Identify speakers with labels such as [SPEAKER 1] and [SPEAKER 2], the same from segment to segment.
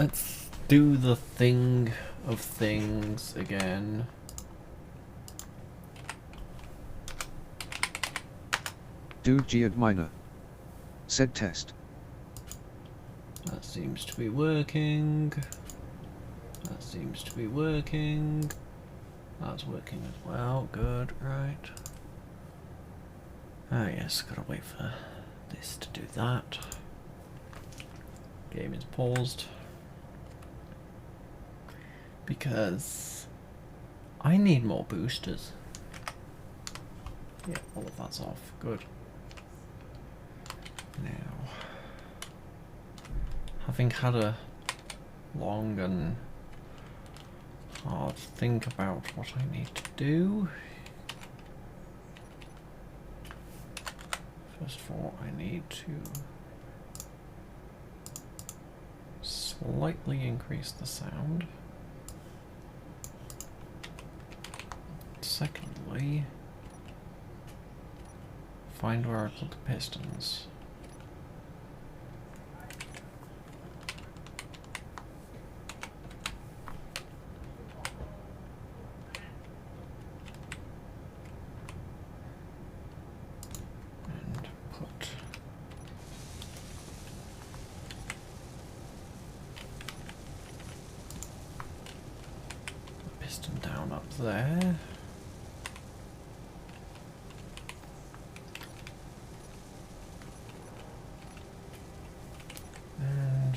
[SPEAKER 1] Let's do the thing of things again.
[SPEAKER 2] Do geode miner. Said test.
[SPEAKER 1] That seems to be working. That seems to be working. That's working as well. Good, right. Ah yes, gotta wait for this to do that. Game is paused. Because I need more boosters. Yeah, all of that's off. Good. Now, having had a long and hard think about what I need to do, first of all, I need to slightly increase the sound. Secondly, find where I put the pistons. And put the piston down up there. And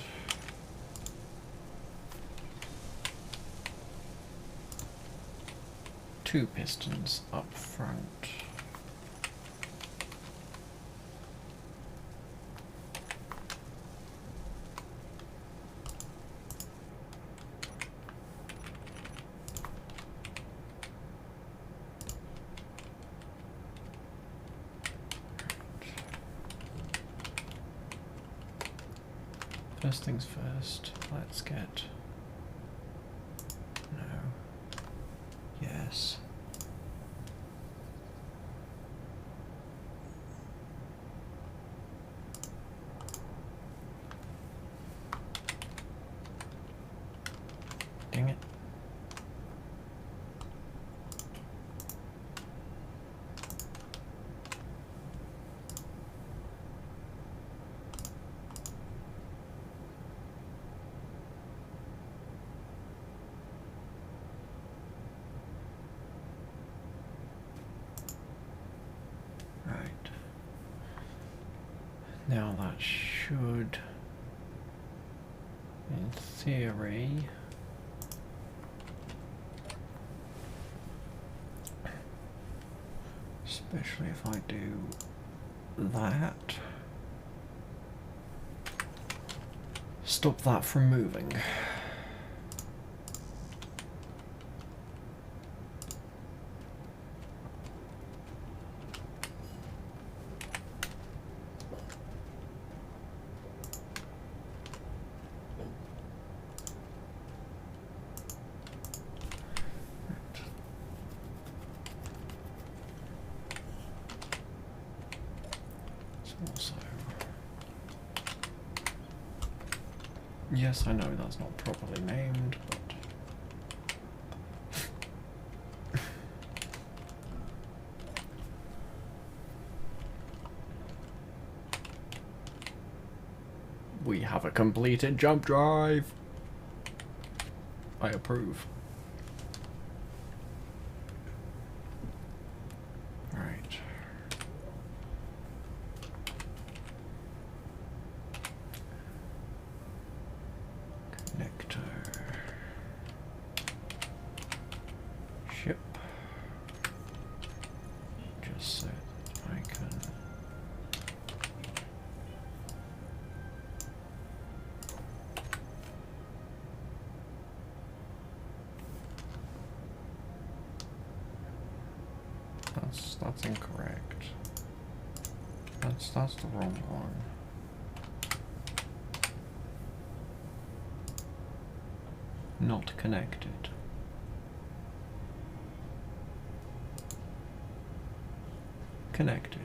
[SPEAKER 1] two pistons up front. First things first, let's get... No. Yes. Dang it. Right. Now that should, in theory, especially if I do that, stop that from moving. Also, yes, I know that's not properly named, but we have a completed jump drive. I approve. Right. Connector. Ship. Just so that I can... That's incorrect. That's the wrong one. Not connected. Connected.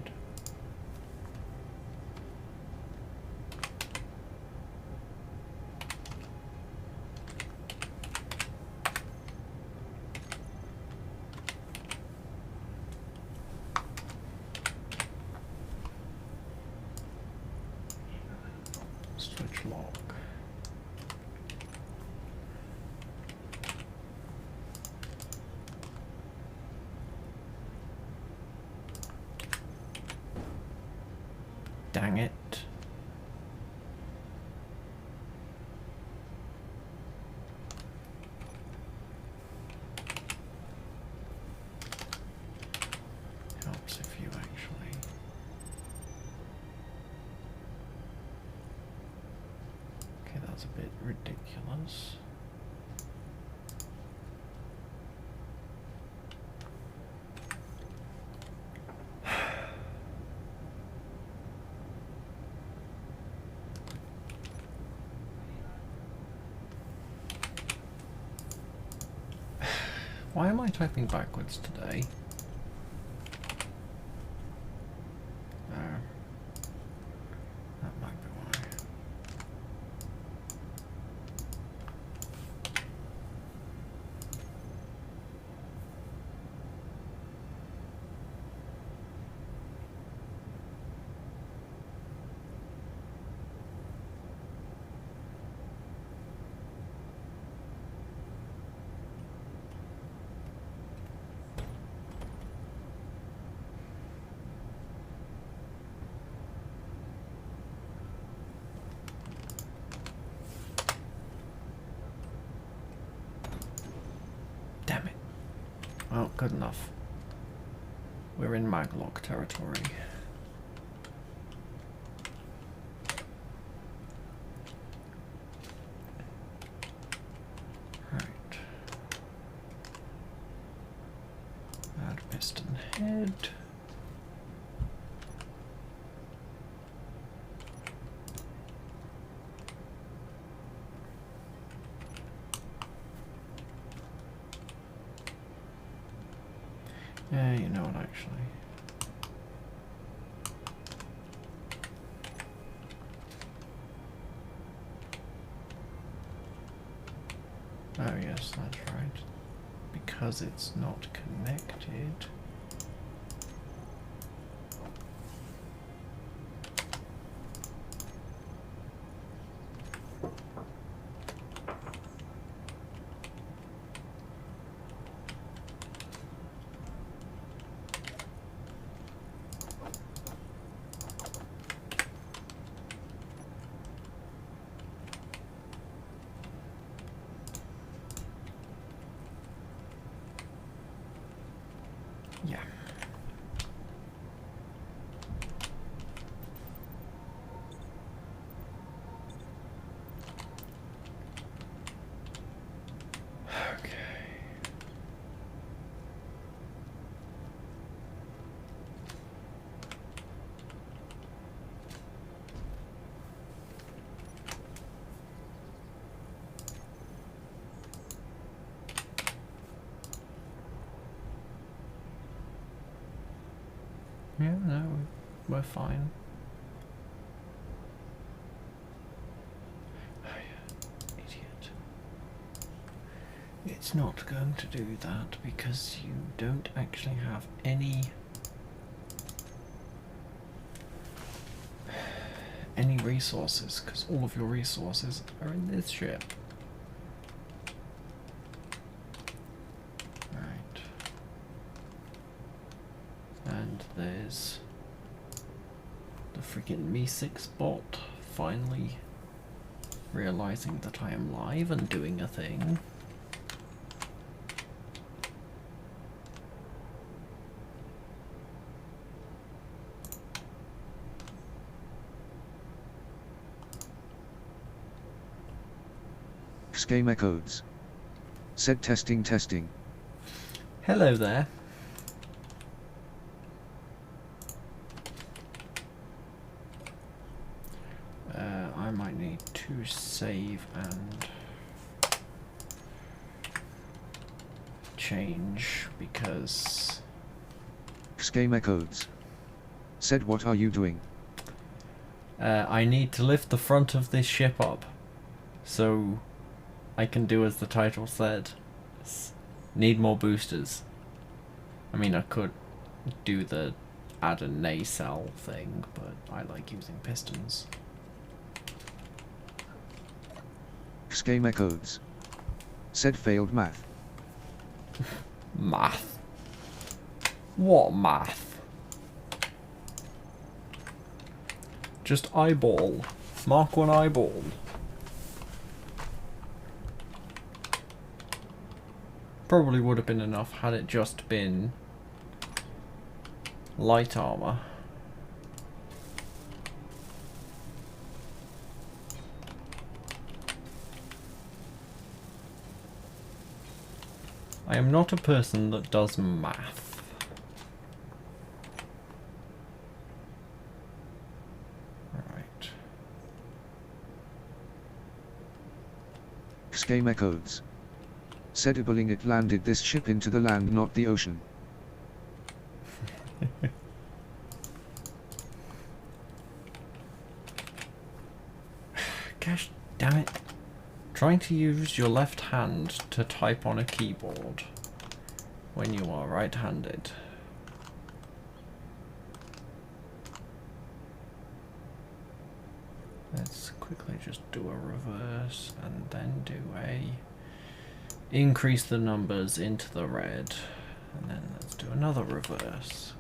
[SPEAKER 1] block. Dang it. Helps if you actually... Okay, that's a bit ridiculous. Why am I typing backwards today? That might be why. Damn it. Well, good enough. We're in maglock territory. Right. Add piston head. Yeah, you know what, actually. Oh yes, that's right. Because it's not connected. Yeah. Okay. Yeah, no, we're fine. Oh yeah, idiot. It's not going to do that because you don't actually have any resources, because all of your resources are in this ship. Right. And there's the freaking Me6 bot finally realizing that I am live and doing a thing.
[SPEAKER 2] Game echoes. Said testing.
[SPEAKER 1] Hello there. I might need to save and change because...
[SPEAKER 2] Game echoes. Said what are you doing?
[SPEAKER 1] I need to lift the front of this ship up so I can do as the title said. Need more boosters. I mean, I could do the add a nacelle thing, but I like using pistons.
[SPEAKER 2] Schema codes. Said failed math.
[SPEAKER 1] Math. What math? Just eyeball. Mark 1 eyeball. Probably would have been enough had it just been light armor. I am not a person that does math. Right.
[SPEAKER 2] Schema codes. Said Ibling it landed this ship into the land, not the ocean.
[SPEAKER 1] Gosh damn it. Trying to use your left hand to type on a keyboard when you are right-handed. Let's quickly just do a reverse and then do a increase the numbers into the red, and then let's do another reverse.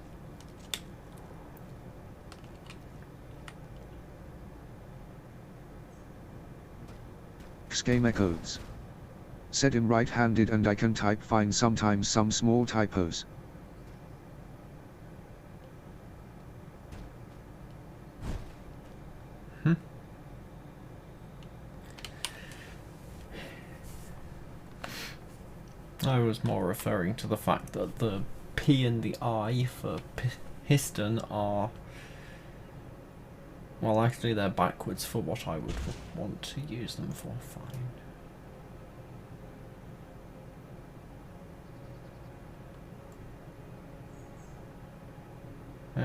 [SPEAKER 2] Schema codes. Said I'm right-handed and I can type fine, sometimes some small typos.
[SPEAKER 1] I was more referring to the fact that the P and the I for piston are, well, actually they're backwards for what I would want to use them for. Fine.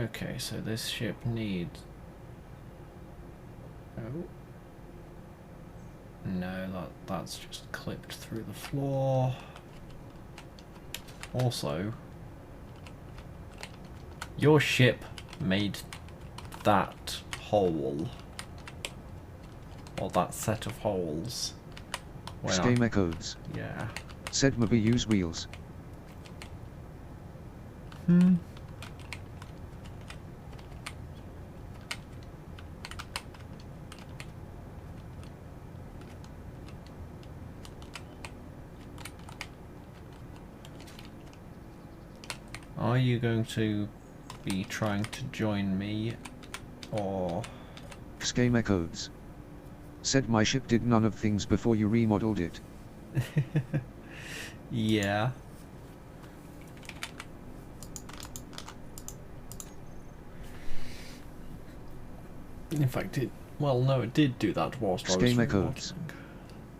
[SPEAKER 1] Okay, so this ship needs... Oh. No, that's just clipped through the floor. Also, your ship made that hole, or that set of holes.
[SPEAKER 2] Schema codes.
[SPEAKER 1] Yeah.
[SPEAKER 2] Said maybe use wheels.
[SPEAKER 1] Are you going to be trying to join me, or...
[SPEAKER 2] Schema codes. Said my ship did none of things before you remodeled it.
[SPEAKER 1] Yeah. In fact, well, no, it did do that whilst I was
[SPEAKER 2] Schema codes.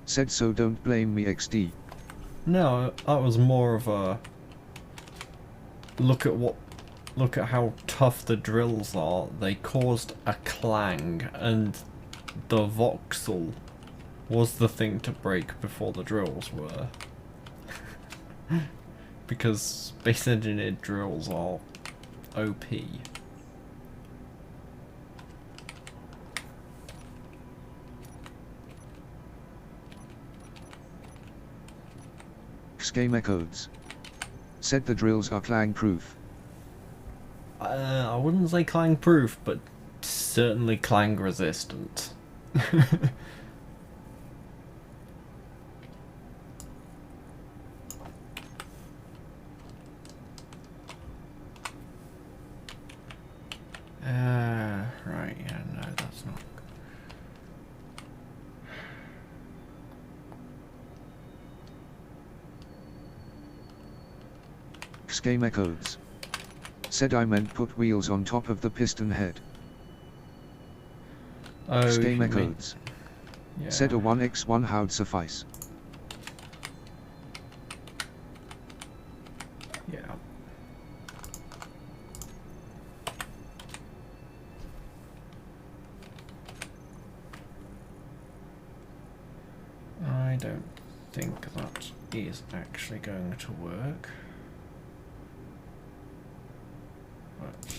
[SPEAKER 2] Said so don't blame me XD.
[SPEAKER 1] No, that was more of a... Look at how tough the drills are. They caused a clang, and the voxel was the thing to break before the drills were. Because Space Engineered drills are OP.
[SPEAKER 2] Schema codes. Said the drills are clang proof.
[SPEAKER 1] I wouldn't say clang proof, but certainly clang resistant. Right, yeah, no, that's not...
[SPEAKER 2] Schema codes. Said I meant put wheels on top of the piston head.
[SPEAKER 1] Oh,
[SPEAKER 2] Schema codes.
[SPEAKER 1] Yeah.
[SPEAKER 2] Said a 1x1 how'd suffice.
[SPEAKER 1] Yeah. I don't think that is actually going to work. But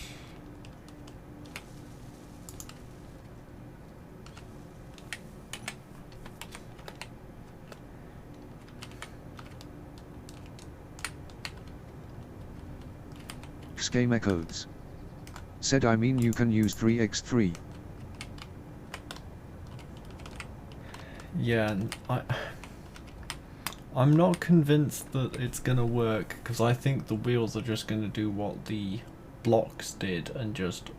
[SPEAKER 2] Schema codes. Said I mean you can use 3x3.
[SPEAKER 1] Yeah, and I'm not convinced that it's gonna work, because I think the wheels are just gonna do what the blocks did and just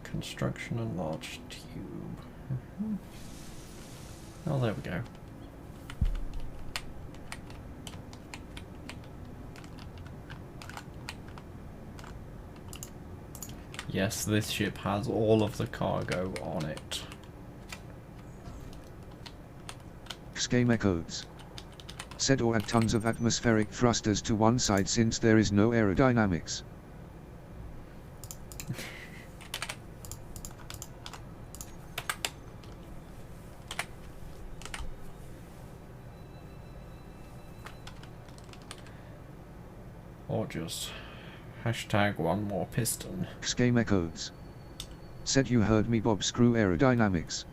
[SPEAKER 1] construction and large tube. Oh, there we go. Yes, this ship has all of the cargo on it.
[SPEAKER 2] Schema codes. Said or add tons of atmospheric thrusters to one side since there is no aerodynamics.
[SPEAKER 1] Or just hashtag one more piston.
[SPEAKER 2] Schema codes. Said you heard me Bob, screw aerodynamics.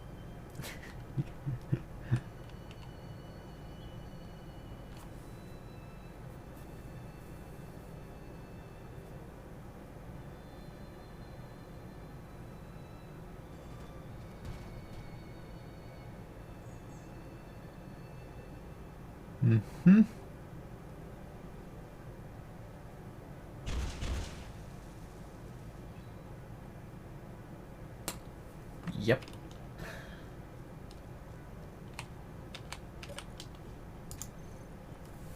[SPEAKER 1] Mm-hmm. Yep.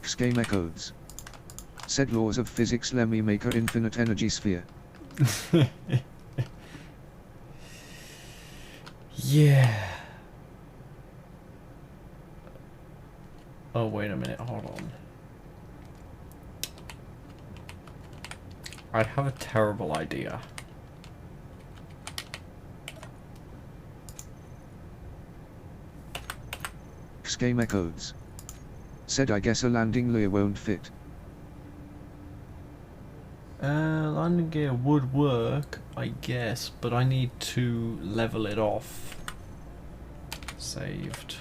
[SPEAKER 2] Schema codes. Said laws of physics let me make an infinite energy sphere.
[SPEAKER 1] Yeah. Oh, wait a minute, hold on. I have a terrible idea.
[SPEAKER 2] Schema codes. Said I guess a landing gear won't fit.
[SPEAKER 1] Landing gear would work, I guess, but I need to level it off. Saved.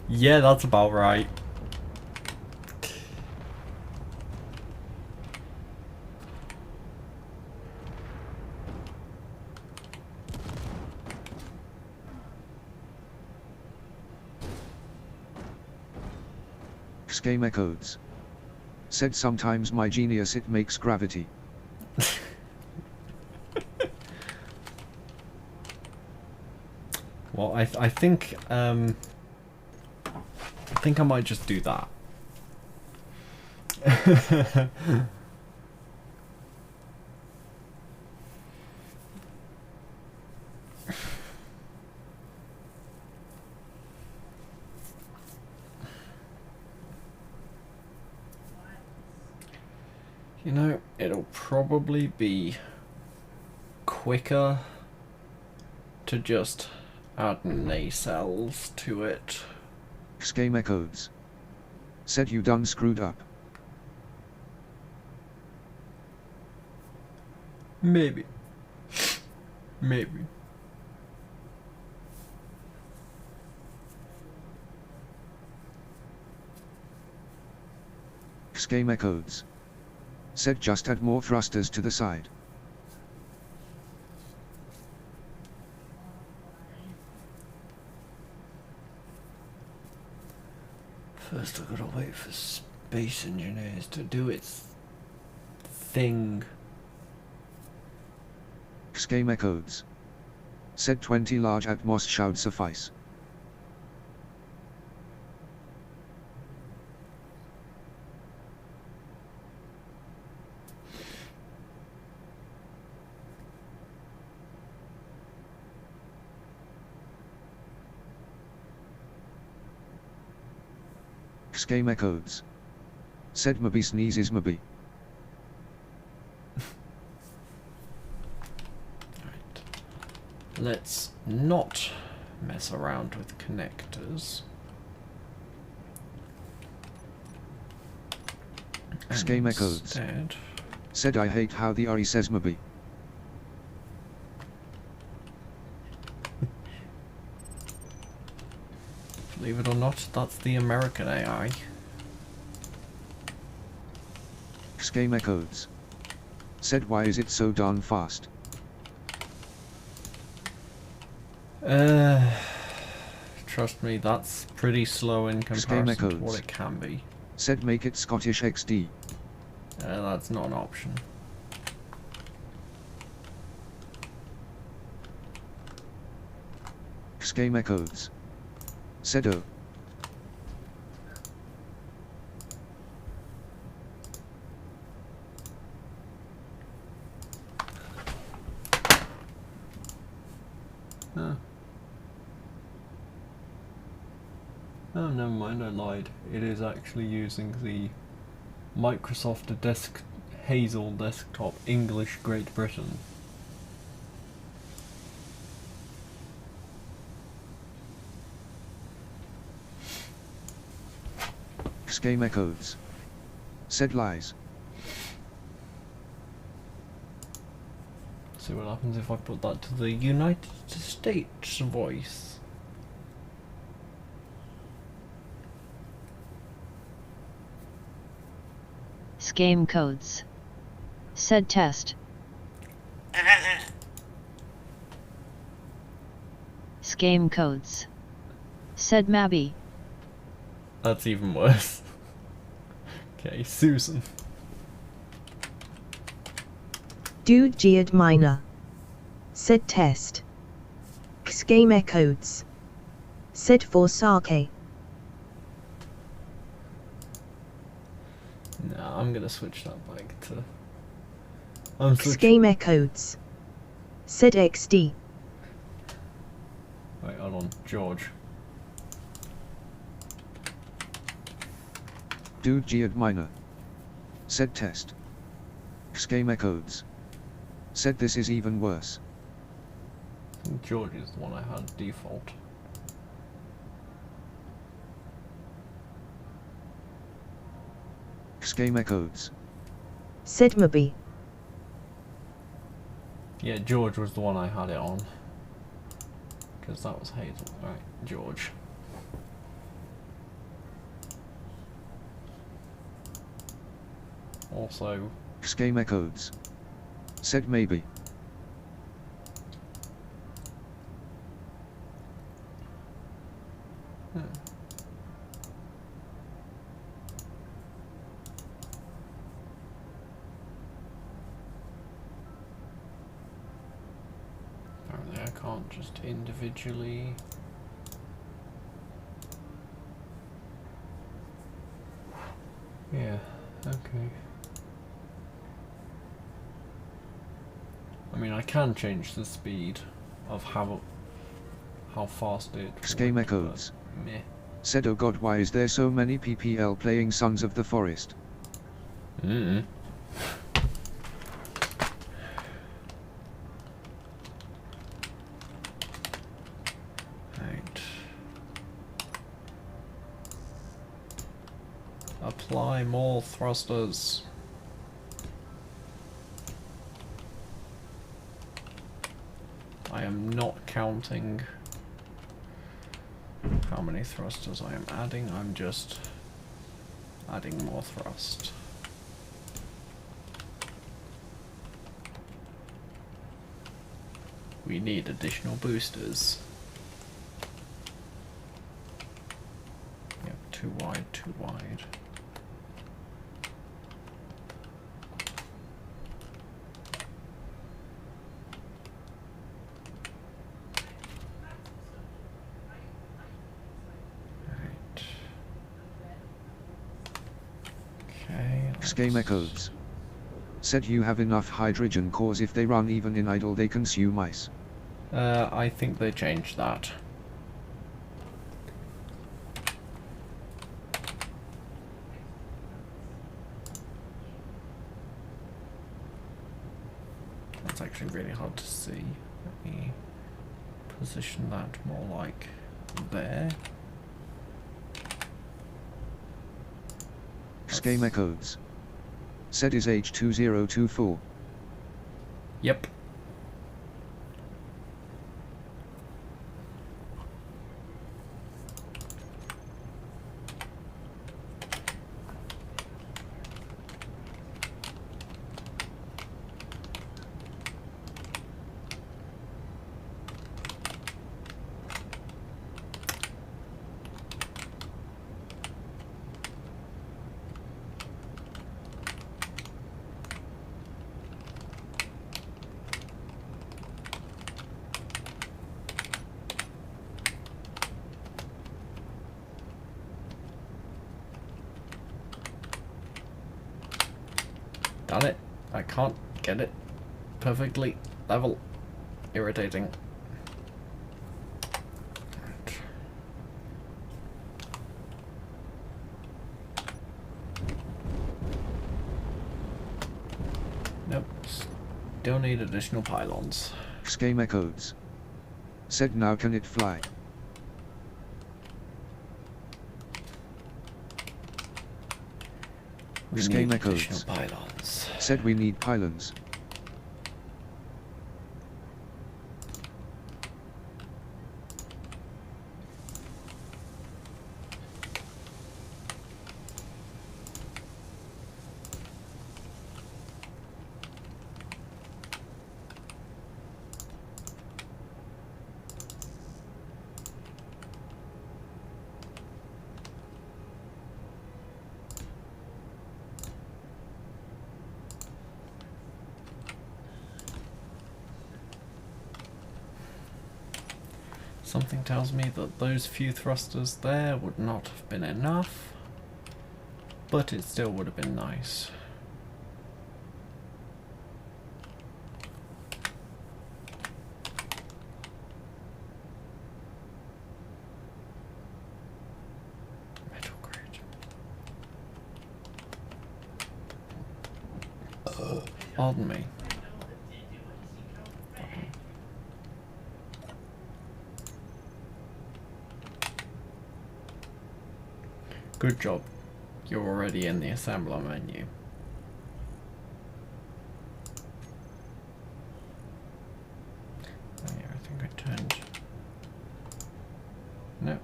[SPEAKER 1] Yeah, that's about right.
[SPEAKER 2] Schema codes. Said sometimes my genius it makes gravity.
[SPEAKER 1] Well, I think I think I might just do that. You know, it'll probably be quicker to just add nacelles to it.
[SPEAKER 2] Schema codes. Said you done screwed up.
[SPEAKER 1] Maybe. Maybe.
[SPEAKER 2] Schema codes. Said just add more thrusters to the side.
[SPEAKER 1] First I gotta wait for Space Engineers to do its thing.
[SPEAKER 2] Schema codes. Said 20 large atmos should suffice. Schema codes. Said maybe sneezes maybe.
[SPEAKER 1] let's not mess around with connectors.
[SPEAKER 2] Schema codes.
[SPEAKER 1] Instead,
[SPEAKER 2] Said I hate how the RE says maybe.
[SPEAKER 1] believe it or not, that's the American AI.
[SPEAKER 2] Schema codes. Said why is it so darn fast?
[SPEAKER 1] Trust me, that's pretty slow in comparison to what it can be.
[SPEAKER 2] Said make it Scottish XD.
[SPEAKER 1] That's not an option.
[SPEAKER 2] Schema codes. Said oh.
[SPEAKER 1] Huh. Oh, never mind, I lied. It is actually using the Microsoft Hazel Desktop English Great Britain.
[SPEAKER 2] Schema codes. Said lies.
[SPEAKER 1] See what happens if I put that to the United States voice.
[SPEAKER 3] Scheme codes. Said test. Scheme codes. Said Mabby.
[SPEAKER 1] That's even worse. Okay, Susan.
[SPEAKER 4] Do geared minor. Said test. Schema codes. Said for Sake.
[SPEAKER 1] No, I'm gonna switch that back to... I'm switching...
[SPEAKER 4] Schema codes. Said XD.
[SPEAKER 1] Wait, hold on, George.
[SPEAKER 2] Do geared minor. Said test. Schema codes. Said this is even worse.
[SPEAKER 1] I think George is the one I had default.
[SPEAKER 2] Schema codes.
[SPEAKER 4] Said Mabby.
[SPEAKER 1] Yeah, George was the one I had it on. Because that was Hazel. Right, George. Also...
[SPEAKER 2] Schema codes. Said maybe.
[SPEAKER 1] Apparently I can't just individually... Yeah, okay. I mean, I can change the speed of how fast it...
[SPEAKER 2] Schema
[SPEAKER 1] works,
[SPEAKER 2] codes.
[SPEAKER 1] but meh.
[SPEAKER 2] Said oh god why is there so many PPL playing Sons of the Forest?
[SPEAKER 1] Mm-mm. Right. Apply more thrusters. I am not counting how many thrusters I am adding, I'm just adding more thrust. We need additional boosters. Yep, too wide, too wide.
[SPEAKER 2] Schema codes. Said you have enough hydrogen cores if they run even in idle they consume ice.
[SPEAKER 1] I think they changed that. That's actually really hard to see. Let me position that more like there.
[SPEAKER 2] Schema codes. Set is H2024.
[SPEAKER 1] Yep. Done it. I can't get it perfectly level. Irritating. Nope. Still need additional pylons.
[SPEAKER 2] Schema codes. Said now can it fly?
[SPEAKER 1] We
[SPEAKER 2] Schema
[SPEAKER 1] need additional
[SPEAKER 2] codes.
[SPEAKER 1] pylons.
[SPEAKER 2] Said we need pylons.
[SPEAKER 1] Something tells me that those few thrusters there would not have been enough, but it still would have been nice. Metal grade. Pardon me. Good job. You're already in the assembler menu. Oh yeah, I think I turned... No,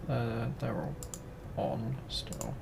[SPEAKER 1] they're all on still.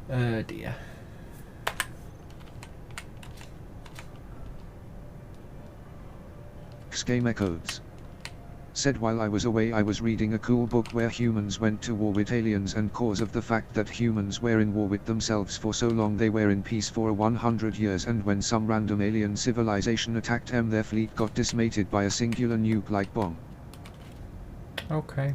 [SPEAKER 1] Oh dear.
[SPEAKER 2] Schema codes. Said while I was away I was reading a cool book where humans went to war with aliens, and cause of the fact that humans were in war with themselves for so long they were in peace for 100 years, and when some random alien civilization attacked them their fleet got decimated by a singular nuke-like bomb.
[SPEAKER 1] Okay.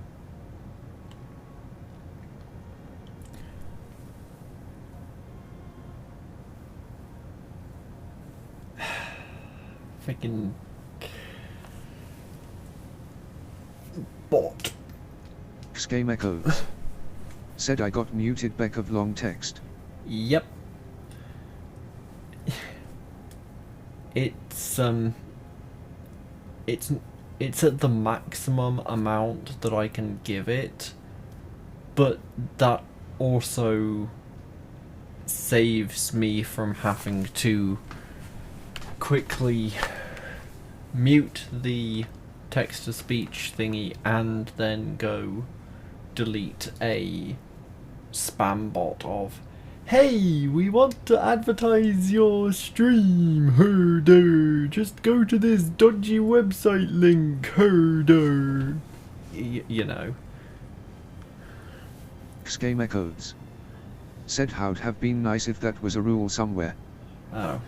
[SPEAKER 1] Freaking bot.
[SPEAKER 2] Schema codes. Said I got muted back of long text.
[SPEAKER 1] Yep. It's at the maximum amount that I can give it, but that also saves me from having to quickly mute the text-to-speech thingy and then go delete a spam bot of, "Hey, we want to advertise your stream, herder. Just go to this dodgy website link, herder." You know.
[SPEAKER 2] Schema codes. Said how'd have been nice if that was a rule somewhere.
[SPEAKER 1] Oh.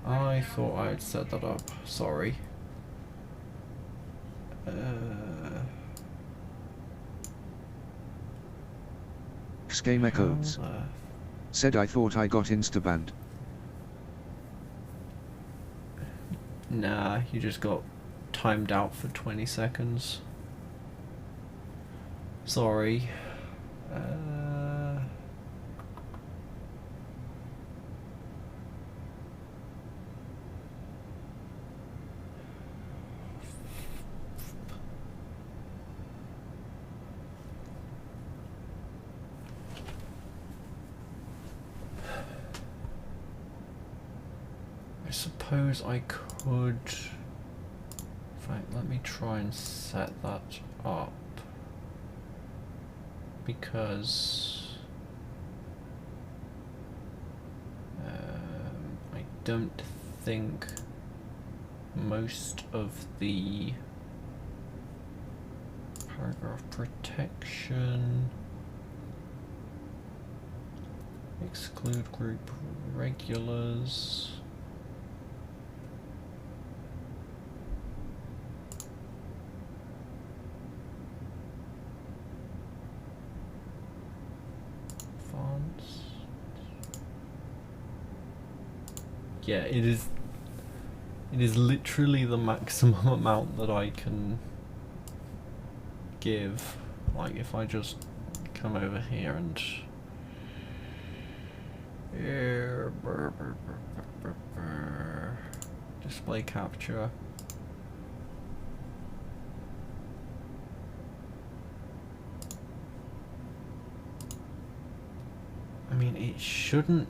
[SPEAKER 1] I thought I'd set that up. Sorry.
[SPEAKER 2] Schema codes. Said I thought I got instabanned.
[SPEAKER 1] Nah, you just got timed out for 20 seconds. Sorry. I suppose I could... In fact, let me try and set that up. Because... I don't think most of the paragraph protection, exclude group regulars, fonts. Yeah, it is literally the maximum amount that I can give. Like if I just come over here and display capture. I mean, it shouldn't.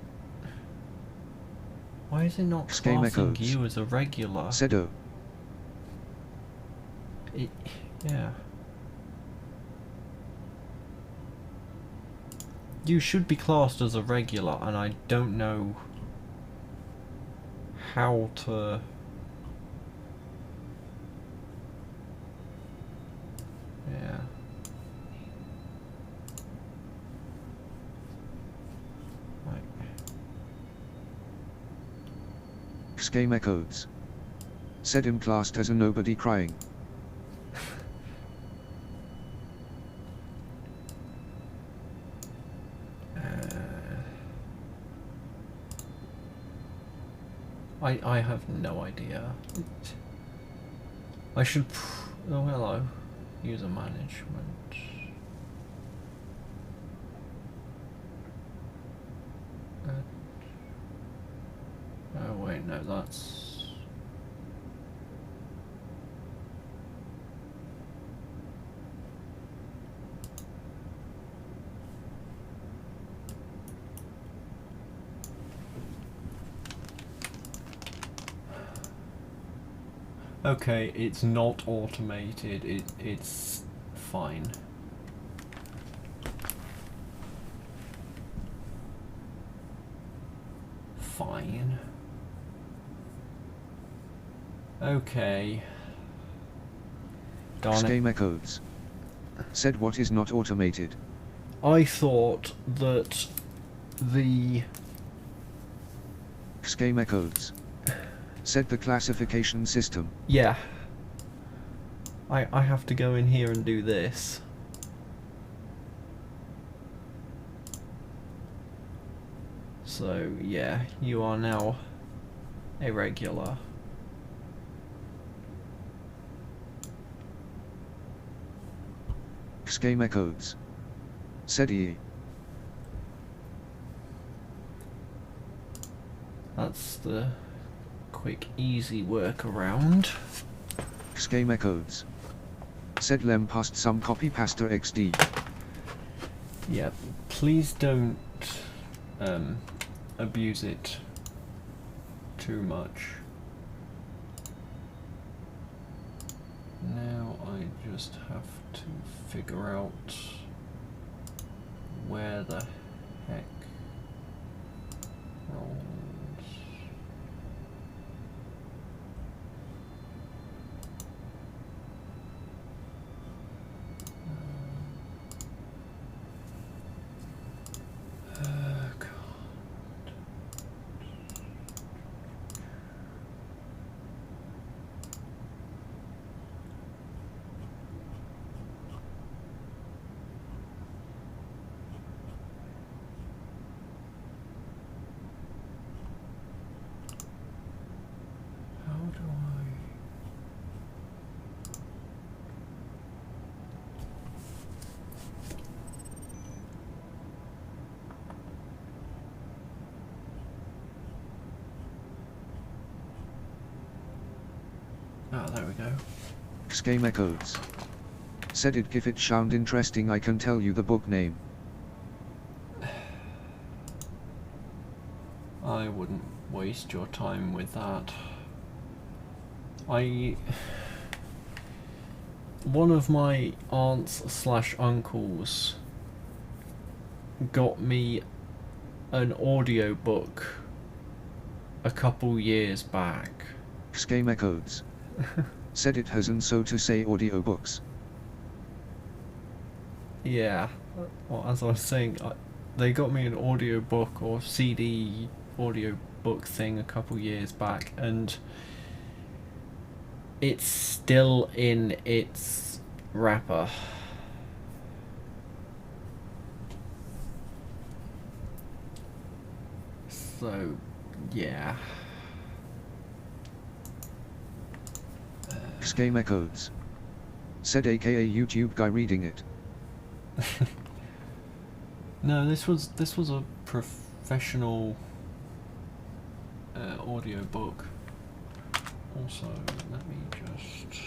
[SPEAKER 1] Why is it not
[SPEAKER 2] Schema
[SPEAKER 1] classing
[SPEAKER 2] codes.
[SPEAKER 1] you as a regular?
[SPEAKER 2] Sedo.
[SPEAKER 1] Yeah. You should be classed as a regular, and I don't know how to... Yeah. Like...
[SPEAKER 2] Schema codes. Said him classed as a nobody crying.
[SPEAKER 1] I have no idea. I should... Oh, hello. User management. Oh wait, no, that's... Okay, it's not automated, it's fine. Fine. Okay. Darn it.
[SPEAKER 2] Schema codes. Said what is not automated.
[SPEAKER 1] I thought that the...
[SPEAKER 2] Schema codes. Said the classification system.
[SPEAKER 1] Yeah. I have to go in here and do this. So, yeah, you are now a regular.
[SPEAKER 2] Schema codes. Said E.
[SPEAKER 1] That's the quick, easy workaround.
[SPEAKER 2] Schema codes. Said lem past some copy pasta XD.
[SPEAKER 1] Yeah, please don't abuse it too much. Now I just have to figure out where the heck rolls. Ah, there we go.
[SPEAKER 2] Game echoes. Said it if it sound interesting I can tell you the book name.
[SPEAKER 1] I wouldn't waste your time with that. One of my aunts / uncles got me an audiobook a couple years back.
[SPEAKER 2] Game echoes. Said it has and so to say audiobooks.
[SPEAKER 1] Yeah, well, as I was saying, they got me an audiobook or CD audiobook thing a couple years back, and it's still in its wrapper. So, yeah.
[SPEAKER 2] Game echoes. Said aka YouTube guy reading it.
[SPEAKER 1] No, this was a professional audiobook. Also, let me just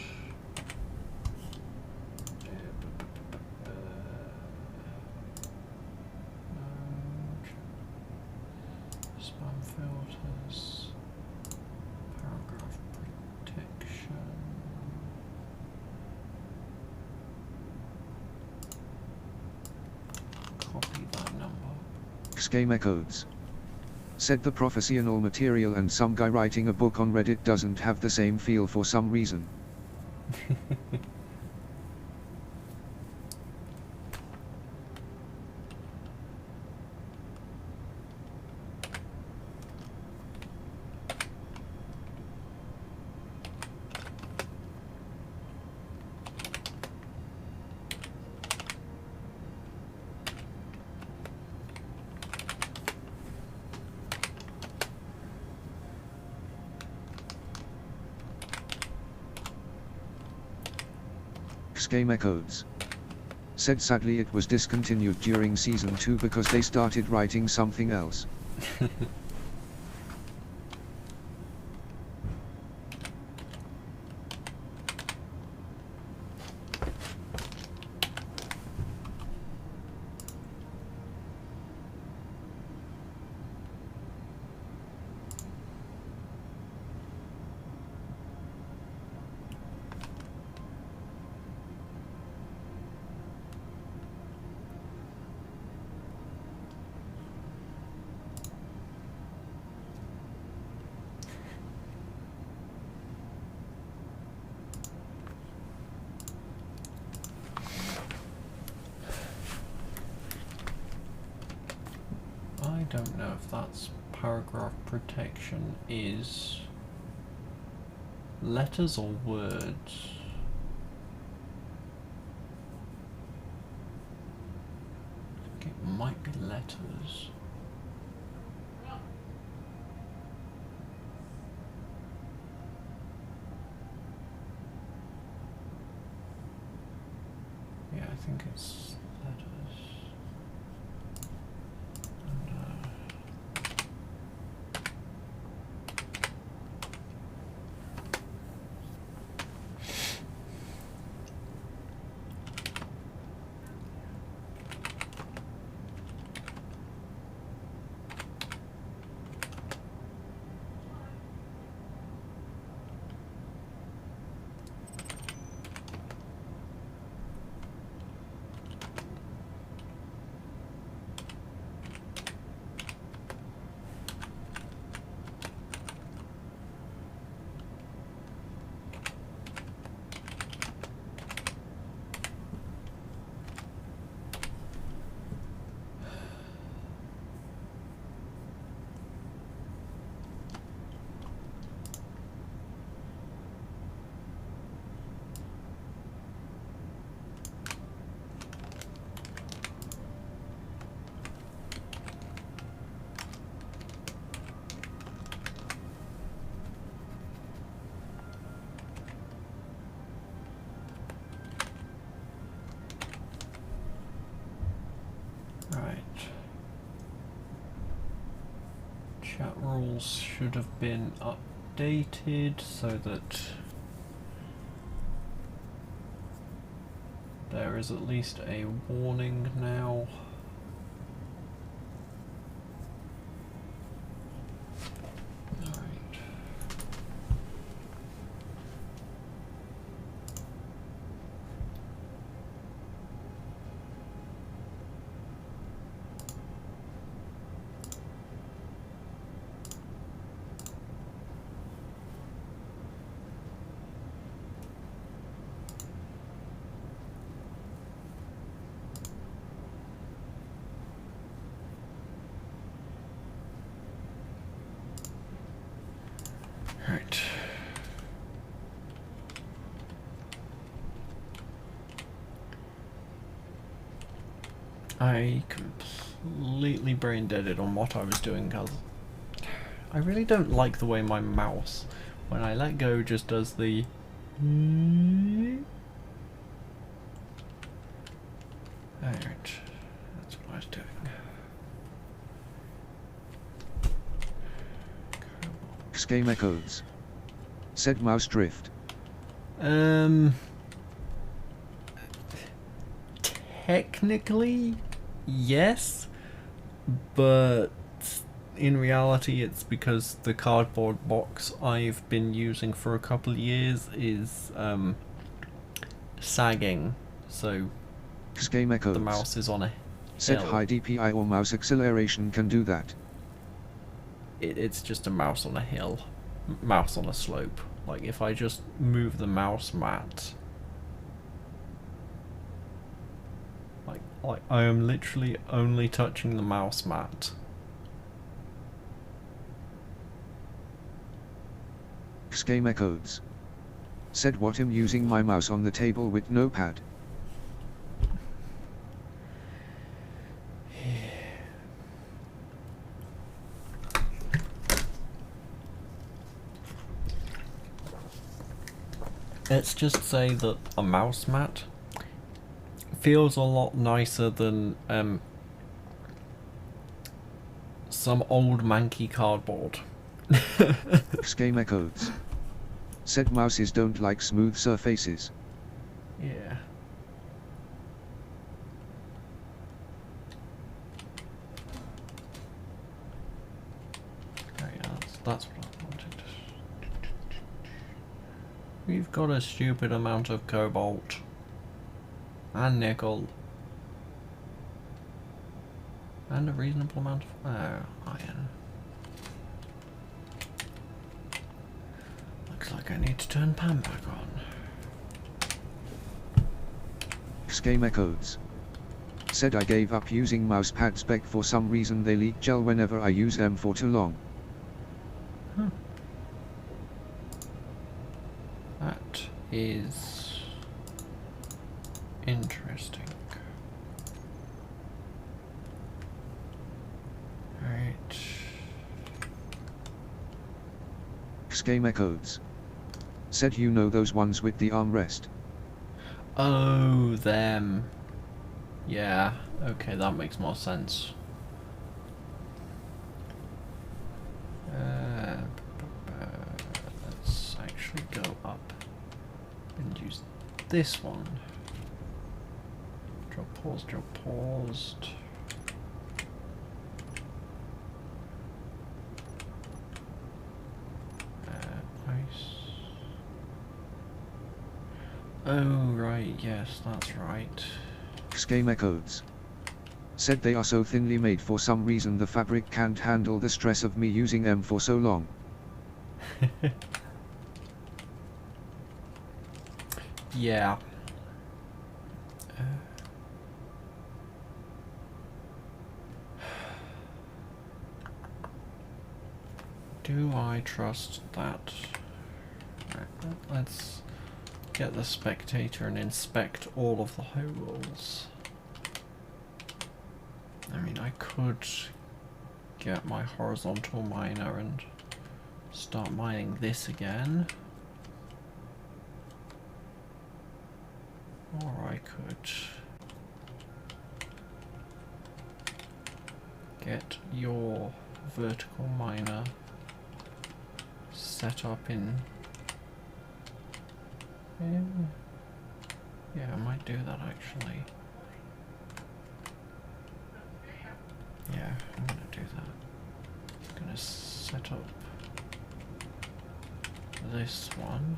[SPEAKER 1] spam filters, paragraph protection. Copy that number.
[SPEAKER 2] Game echoes. Said the prophecy and all material and some guy writing a book on Reddit doesn't have the same feel for some reason. Game echoes. Said sadly it was discontinued during season 2 because they started writing something else.
[SPEAKER 1] I don't know if that's paragraph protection is letters or words. I think it might be letters. Yeah, I think it's letters. Chat rules should have been updated so that there is at least a warning now. Alright. Right. I completely brain deaded on what I was doing because I really don't like the way my mouse, when I let go, just does the. Alright, that's what I was doing.
[SPEAKER 2] Game echoes. Said mouse drift.
[SPEAKER 1] Technically, yes, but in reality it's because the cardboard box I've been using for a couple of years is sagging, so
[SPEAKER 2] Game echoes.
[SPEAKER 1] the mouse is on a
[SPEAKER 2] Said
[SPEAKER 1] hill.
[SPEAKER 2] high DPI or mouse acceleration can do that.
[SPEAKER 1] It's just a mouse on a hill, mouse on a slope. Like if I just move the mouse mat, like I am literally only touching the mouse mat.
[SPEAKER 2] Game echoes. Said what I'm using my mouse on the table with no pad.
[SPEAKER 1] Let's just say that a mouse mat feels a lot nicer than some old manky cardboard.
[SPEAKER 2] Game echoes. Said mouses don't like smooth surfaces.
[SPEAKER 1] Yeah. Okay, that's what I wanted. We've got a stupid amount of cobalt and nickel and a reasonable amount of iron. Looks like I need to turn Pam back on.
[SPEAKER 2] Game echoes. Said I gave up using mouse pad spec for some reason they leak gel whenever I use them for too long.
[SPEAKER 1] Huh. That is interesting. Right.
[SPEAKER 2] Game echoes. Said you know those ones with the armrest.
[SPEAKER 1] Oh, them. Yeah, okay, that makes more sense. Let's actually go up and use this one. Drop paused. Nice. Oh, right, yes, that's right.
[SPEAKER 2] Game echoes. Said they are so thinly made for some reason the fabric can't handle the stress of me using them for so long.
[SPEAKER 1] Yeah. Do I trust that? Right, let's get the spectator and inspect all of the holes. I mean, I could get my horizontal miner and start mining this again. Or I could get your vertical miner set up in... Yeah, I might do that actually. Yeah, I'm gonna do that. I'm gonna set up this one.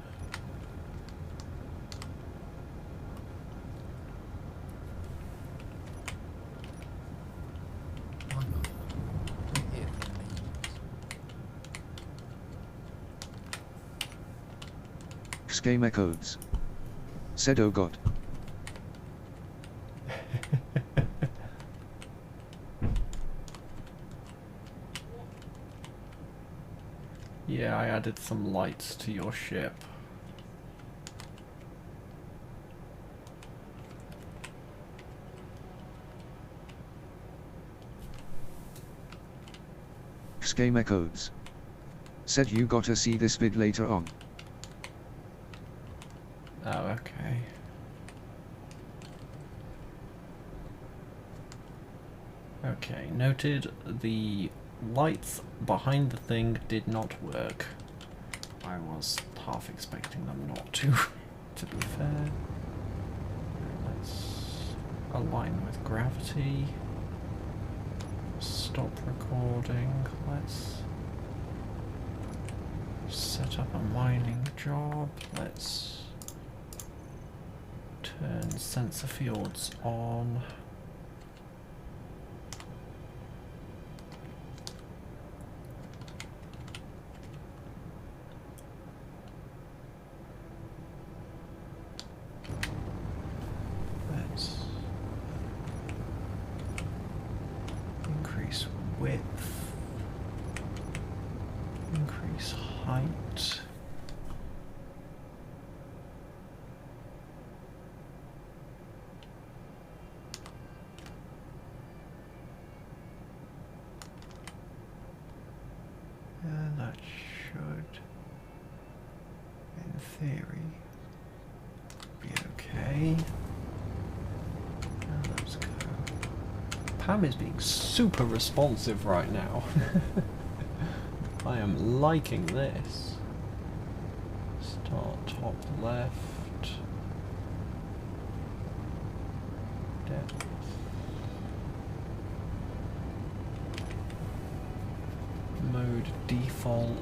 [SPEAKER 2] Game echoes. Said, oh god.
[SPEAKER 1] Yeah, I added some lights to your ship.
[SPEAKER 2] Game echoes. Said you gotta see this vid later on.
[SPEAKER 1] Oh, okay. Okay, noted. The lights behind the thing did not work. I was half expecting them not to be fair. Let's align with gravity. Stop recording. Let's set up a mining job. Let's turn sensor fields on. Let's increase width, increase height. That should, in theory, be okay. Now let's go. Pam is being super responsive right now. I am liking this. Start top left. Depth. Mode default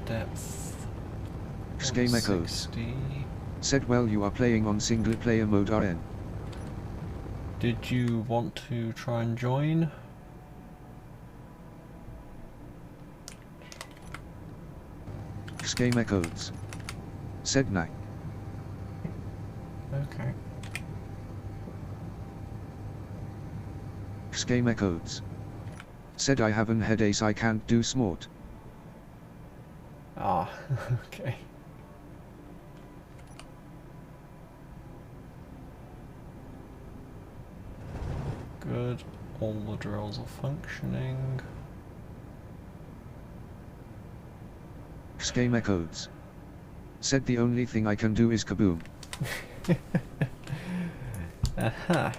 [SPEAKER 1] depth.
[SPEAKER 2] Game echoes.
[SPEAKER 1] 160.
[SPEAKER 2] Said well you are playing on single player mode RN.
[SPEAKER 1] Did you want to try and join?
[SPEAKER 2] Game echoes. Said nah.
[SPEAKER 1] Okay.
[SPEAKER 2] Game echoes. Said I have an headache I can't do smart.
[SPEAKER 1] Ah, okay. Good. All the drills are functioning.
[SPEAKER 2] Game echoes. Said the only thing I can do is kaboom.
[SPEAKER 1] Aha.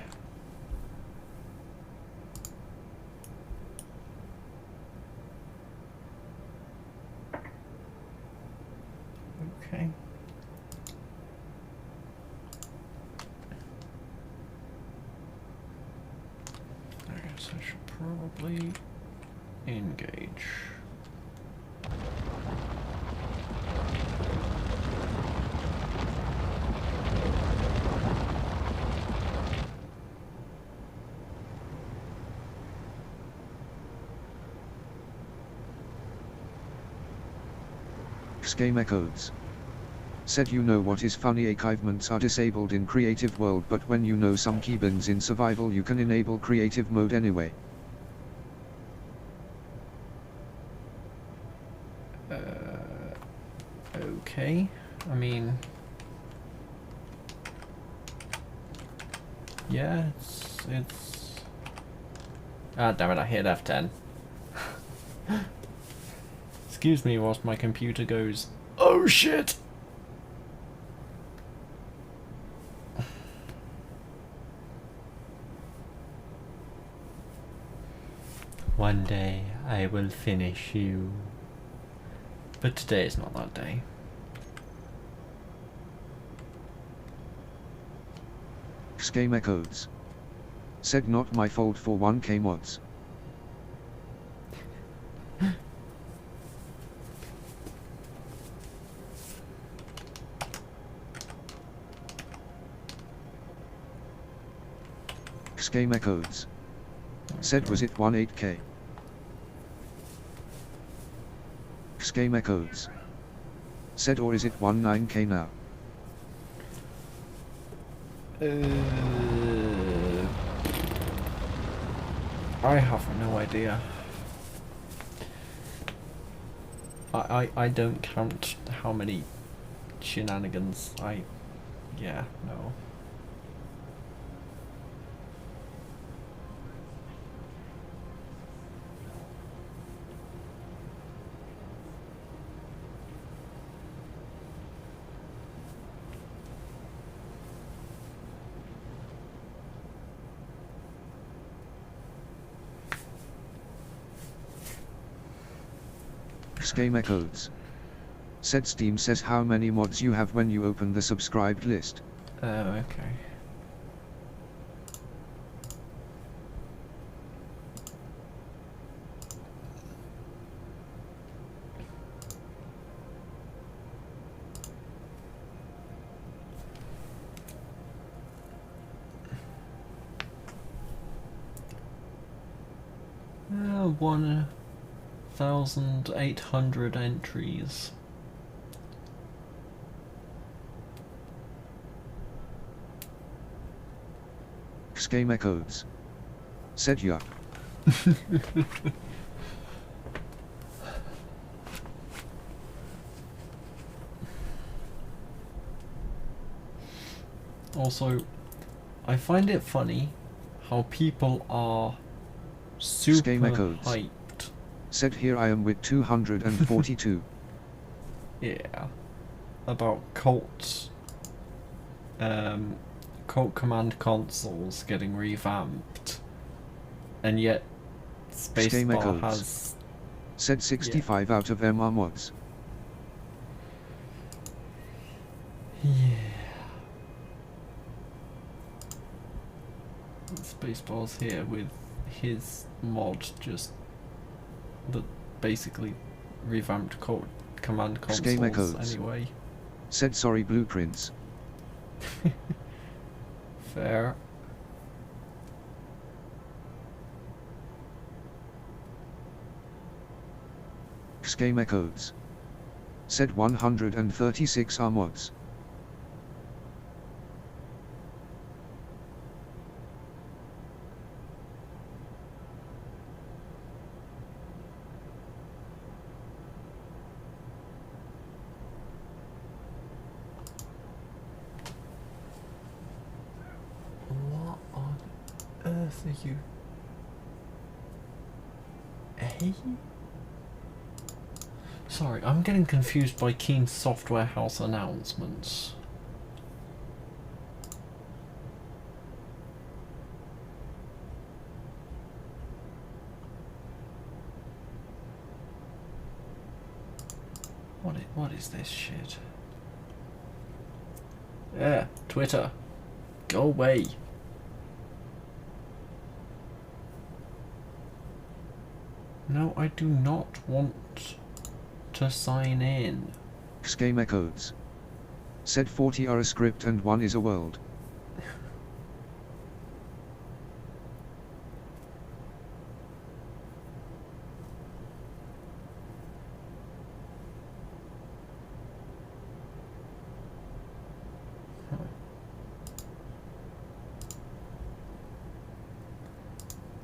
[SPEAKER 1] Okay. I guess I should probably engage.
[SPEAKER 2] Game echoes. Said you know what is funny, achievements are disabled in creative world, but when you know some keybinds in survival you can enable creative mode anyway.
[SPEAKER 1] Okay. I mean, yeah, it's ah, damn it, I hit F10. Excuse me whilst my computer goes, oh shit! One day I will finish you. But today is not that day.
[SPEAKER 2] Game echoes. Said not my fault for 1k mods. Game echoes. Said was it 18k? Game echoes. Said or is it 19k now?
[SPEAKER 1] I have no idea. I don't count how many shenanigans yeah, no.
[SPEAKER 2] Game echoes. Said Steam says how many mods you have when you open the subscribed list.
[SPEAKER 1] Oh, okay. Uh, 1,800 entries.
[SPEAKER 2] Game echoes. Said yuck.
[SPEAKER 1] Also, I find it funny how people are super hyped.
[SPEAKER 2] Said here I am with 242.
[SPEAKER 1] Yeah. About Colt command consoles getting revamped. And yet Spacebar has
[SPEAKER 2] said 65 out of them are mods.
[SPEAKER 1] Yeah. Spacebar's here with his mod just that basically revamped command consoles anyway.
[SPEAKER 2] Said sorry blueprints.
[SPEAKER 1] Fair.
[SPEAKER 2] Game echoes. Said 136 are mods.
[SPEAKER 1] What on earth are you? Hey? Sorry, I'm getting confused by Keen Software House announcements. What is this shit? Yeah, Twitter. Go away. No, I do not want to sign in.
[SPEAKER 2] Game echoes. Said 40 are a script and 1 is a world.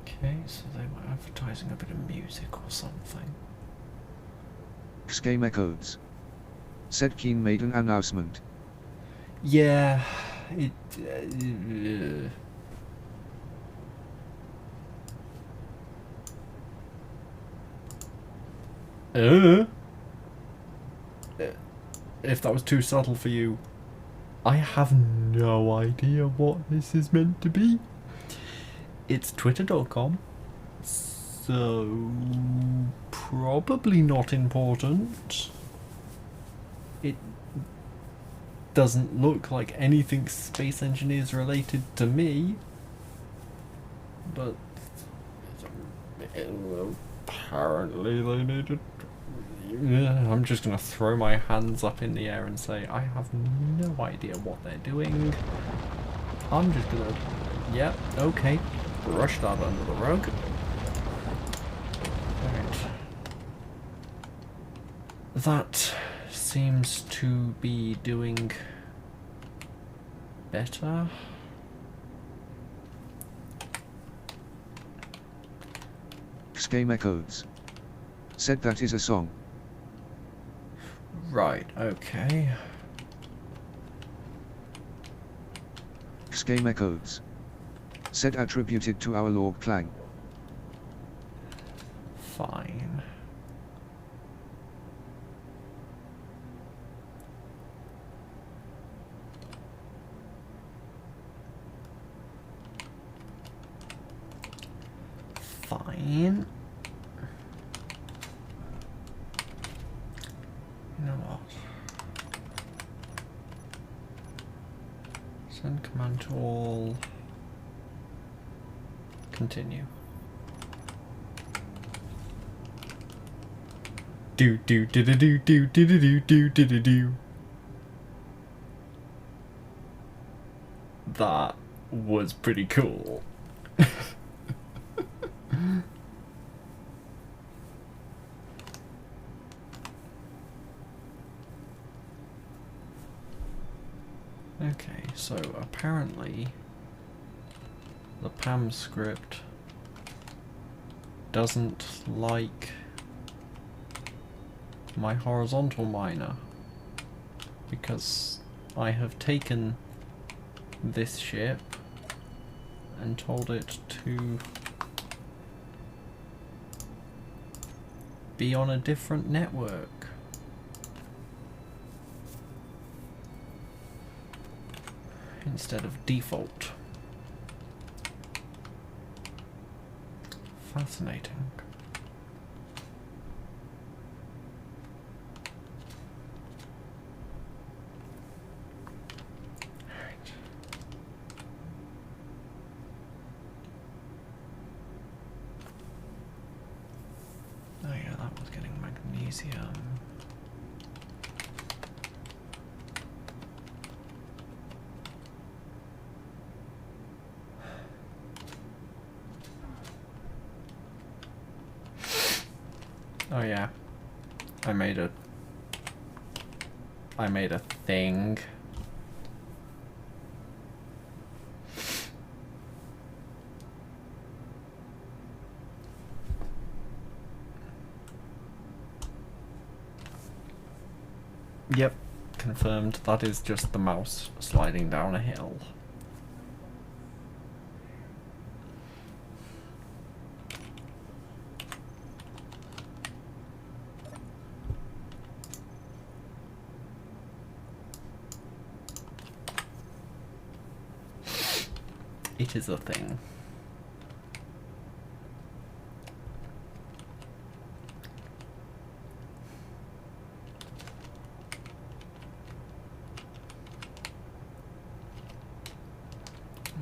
[SPEAKER 1] Okay, so they were advertising a bit of music or something.
[SPEAKER 2] Game echoes. Said Keen made an announcement.
[SPEAKER 1] Yeah, it. If that was too subtle for you, I have no idea what this is meant to be. It's twitter.com/srender. So, probably not important. It doesn't look like anything Space Engineers related to me. But apparently they needed... I'm just gonna throw my hands up in the air and say I have no idea what they're doing. I'm just gonna... yeah, okay. Brush that under the rug. Right. That seems to be doing better.
[SPEAKER 2] Game Echoes. Said that is a song.
[SPEAKER 1] Right, okay.
[SPEAKER 2] Game Echoes. Said attributed to our log clang.
[SPEAKER 1] Fine. Fine. You know what? Send command to all. Continue. Do do do do do do do do do do do do. That was pretty cool. Okay, so apparently the PAM script doesn't like my horizontal miner because I have taken this ship and told it to be on a different network. Instead of default. Fascinating. Right. Oh yeah, that was getting magnesium. Oh yeah, I made a thing. Yep, confirmed. That is just the mouse sliding down a hill. It is a thing.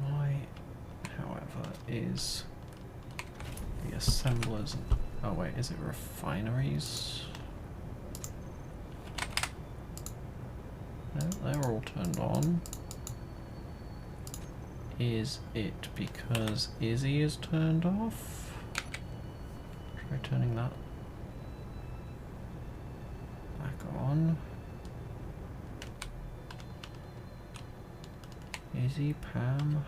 [SPEAKER 1] Why, however, is the assemblers... oh wait, is it refineries? No, they're all turned on. Is it because Izzy is turned off? Try turning that back on. Izzy, Pam.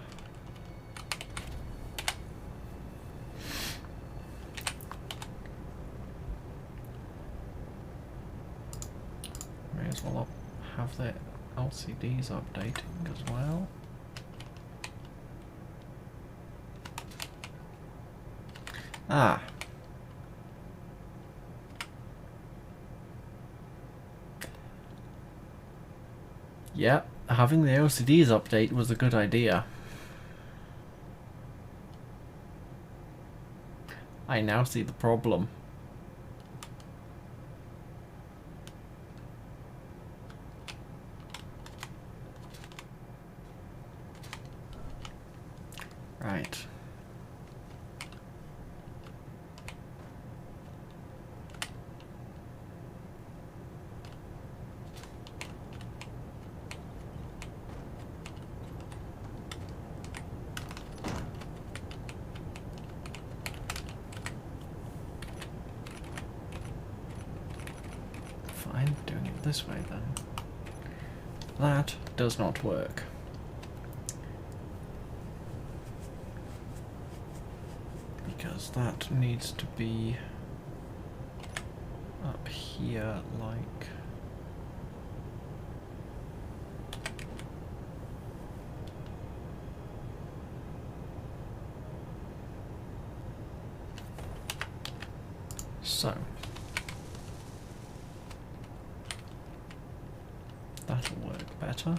[SPEAKER 1] May as well have the LCDs updating as well. Ah. Yep, having the LCDs update was a good idea. I now see the problem. Right. Fine, doing it this way then. That does not work. Because that needs to be up here like... so. That'll work better.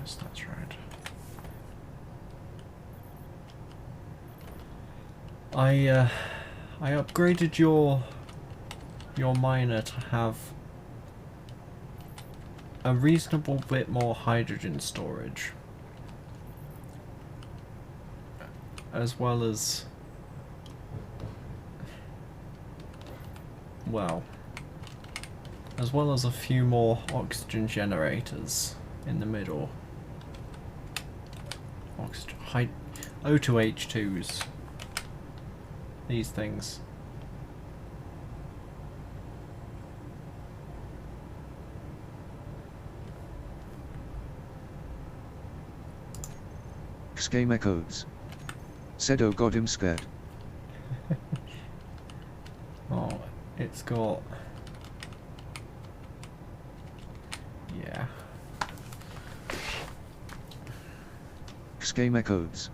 [SPEAKER 1] Yes, that's right. I upgraded your miner to have a reasonable bit more hydrogen storage, as well as, well, as well as a few more oxygen generators in the middle. Oxygen, O2H2s. These things.
[SPEAKER 2] Schema codes. Said oh god I'm scared.
[SPEAKER 1] Oh, it's got... yeah.
[SPEAKER 2] Schema codes.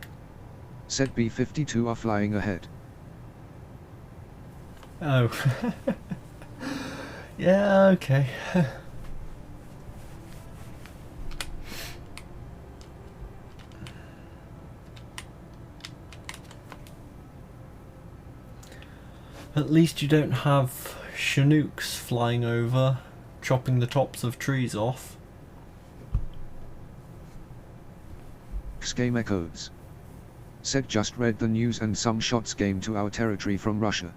[SPEAKER 2] Said B-52 are flying ahead.
[SPEAKER 1] Oh. Yeah, okay. At least you don't have Chinooks flying over, chopping the tops of trees off.
[SPEAKER 2] Schema codes. Said just read the news and some shots came to our territory from Russia.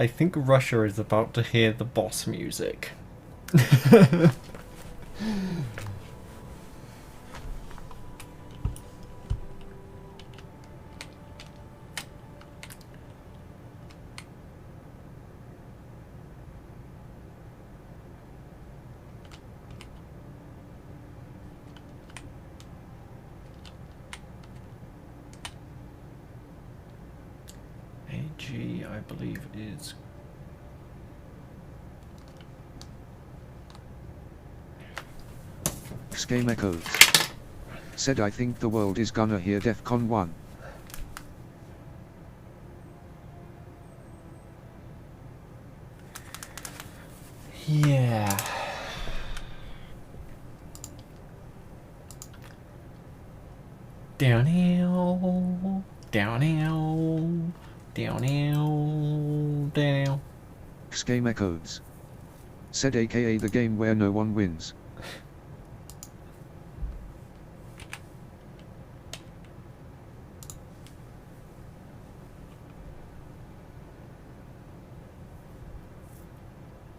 [SPEAKER 1] I think Russia is about to hear the boss music. AG, I believe, is...
[SPEAKER 2] Schema codes. Said I think the world is gonna hear DEFCON 1.
[SPEAKER 1] Yeah. Down, down, down.
[SPEAKER 2] Schema codes. Said aka the game where no one wins.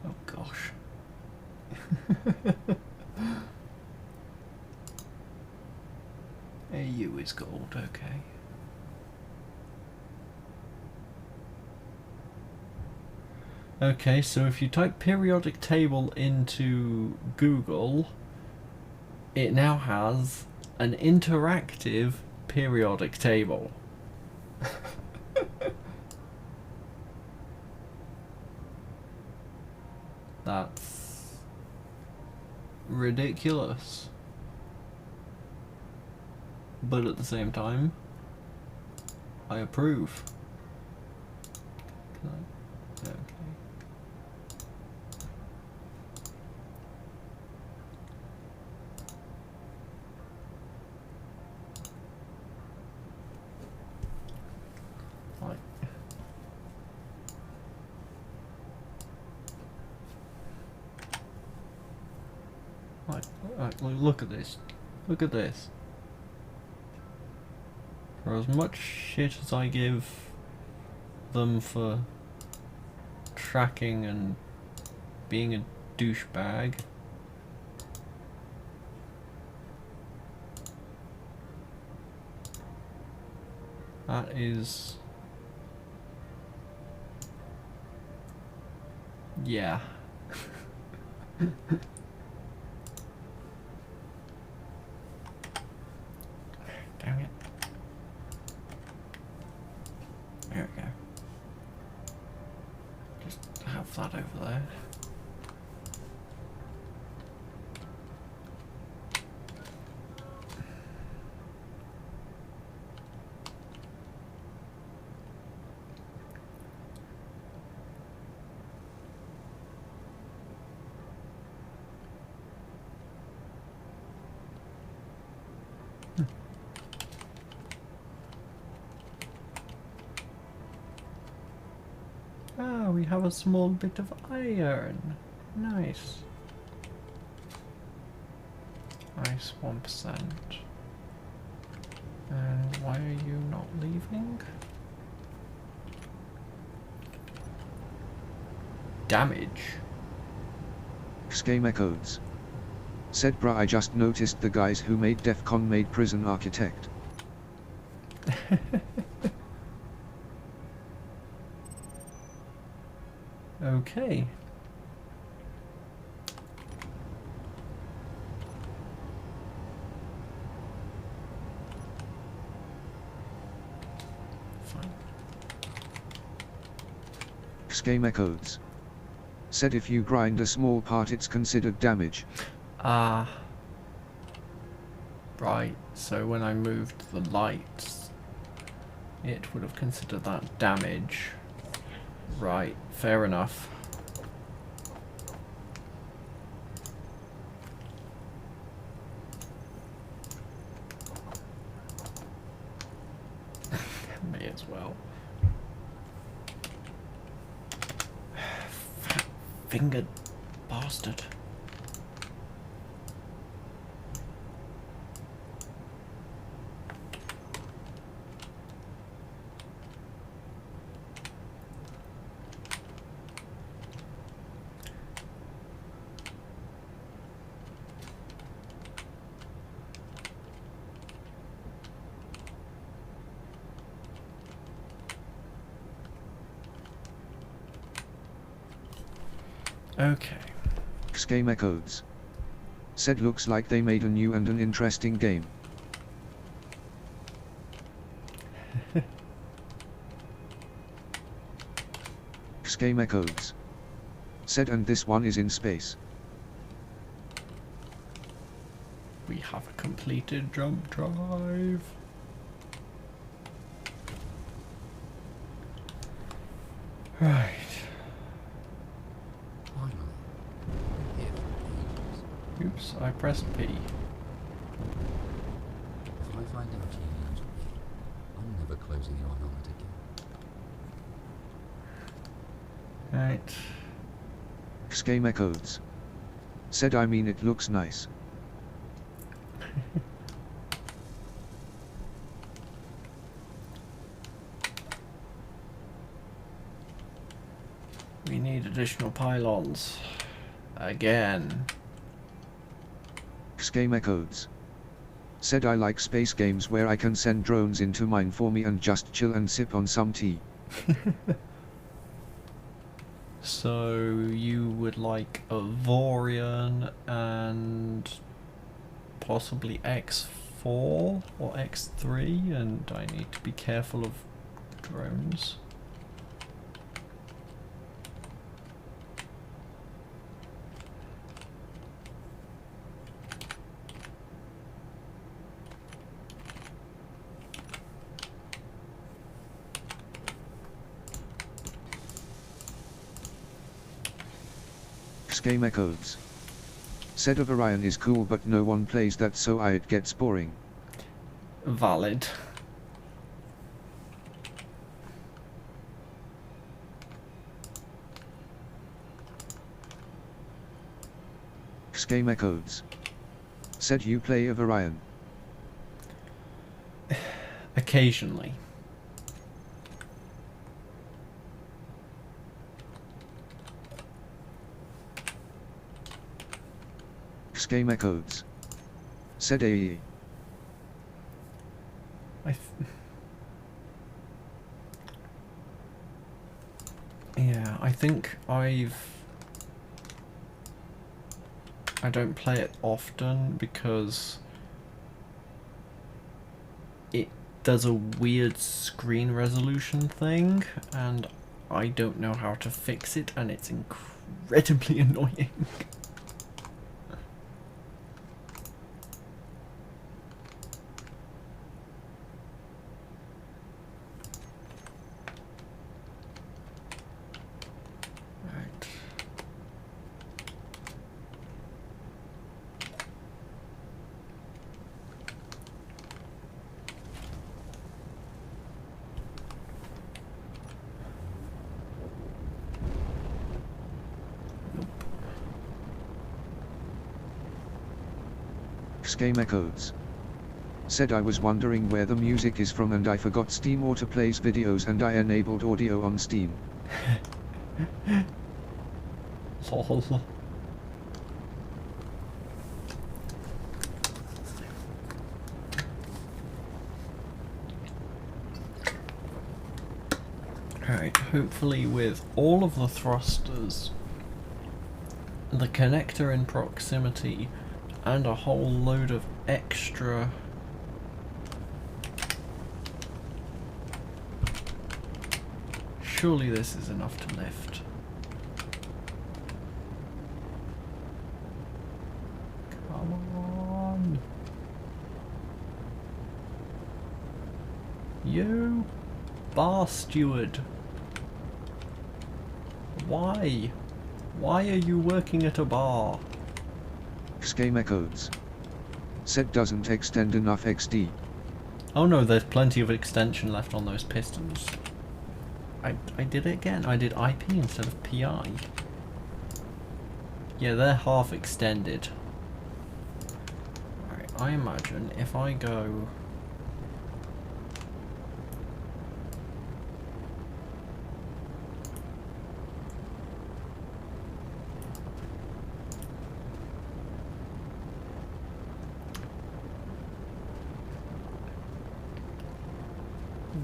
[SPEAKER 1] Oh gosh. AU is gold, okay. Okay, so if you type periodic table into Google, it now has an interactive periodic table. That's ridiculous. But at the same time, I approve. Can I? Okay. Right. Right, look at this. Look at this. For as much shit as I give them for tracking and being a douchebag, that is... yeah. Damn it. There we go. Just have that over there. Ah, we have a small bit of iron. Nice. Nice 1%. And why are you not leaving? Damage.
[SPEAKER 2] Game echoes. Said bruh, I just noticed the guys who made DEF CON made Prison Architect.
[SPEAKER 1] Okay. Fine.
[SPEAKER 2] Game echoes. Said if you grind a small part it's considered damage.
[SPEAKER 1] Ah. Right, so when I moved the lights, it would have considered that damage. Right, fair enough. May as well. Fat-fingered bastard. Okay.
[SPEAKER 2] Game echoes. Said looks like they made a new and an interesting game. Game echoes. Said and this one is in space.
[SPEAKER 1] We have a completed jump drive. Right. Oops, I pressed P.
[SPEAKER 5] If I find out aliens are real, I'm never closing you on it again.
[SPEAKER 1] Right.
[SPEAKER 2] Game echoes. Said I mean it looks nice.
[SPEAKER 1] We need additional pylons. Again.
[SPEAKER 2] Game echoes. Said I like space games where I can send drones into mine for me and just chill and sip on some tea.
[SPEAKER 1] So you would like a Vorian and possibly X4 X4 or X3, and I need to be careful of drones.
[SPEAKER 2] Game echoes. Said of Orion is cool but no one plays that so it gets boring.
[SPEAKER 1] Valid.
[SPEAKER 2] Game echoes. Said you play of Orion.
[SPEAKER 1] Occasionally.
[SPEAKER 2] Game echoes. Said AE.
[SPEAKER 1] Yeah, I think I don't play it often because it does a weird screen resolution thing and I don't know how to fix it and it's incredibly annoying.
[SPEAKER 2] Game echoes. Said I was wondering where the music is from and I forgot Steam autoplays videos and I enabled audio on Steam.
[SPEAKER 1] Lol. Alright, hopefully with all of the thrusters, the connector in proximity, and a whole load of extra surely this is enough to lift. Come on. You bar steward. Why? Why are you working at a bar?
[SPEAKER 2] Game echoes. Said doesn't extend enough XD.
[SPEAKER 1] Oh no, there's plenty of extension left on those pistons. I did it again. I did IP instead of PI. Yeah, they're half extended. Alright, I imagine if I go...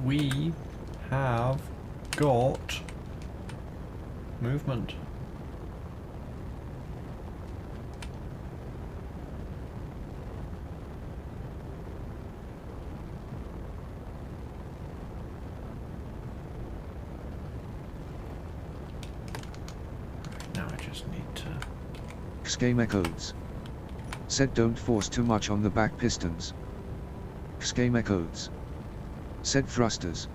[SPEAKER 1] we have got movement. Right, now I just need to...
[SPEAKER 2] Game echoes. Said don't force too much on the back pistons. Game echoes. Said thrusters.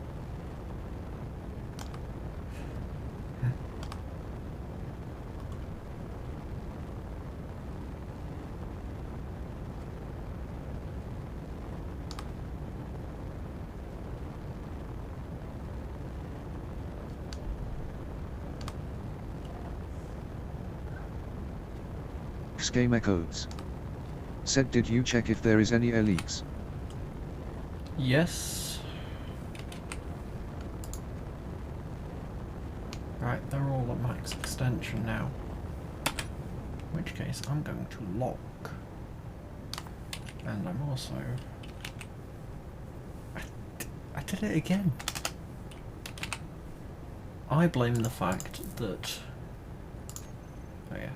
[SPEAKER 2] Game echoes. Said did you check if there is any air leaks?
[SPEAKER 1] Yes. Right, they're all at max extension now. In which case I'm going to lock. And I'm also... I did it again. I blame the fact that... Oh yeah.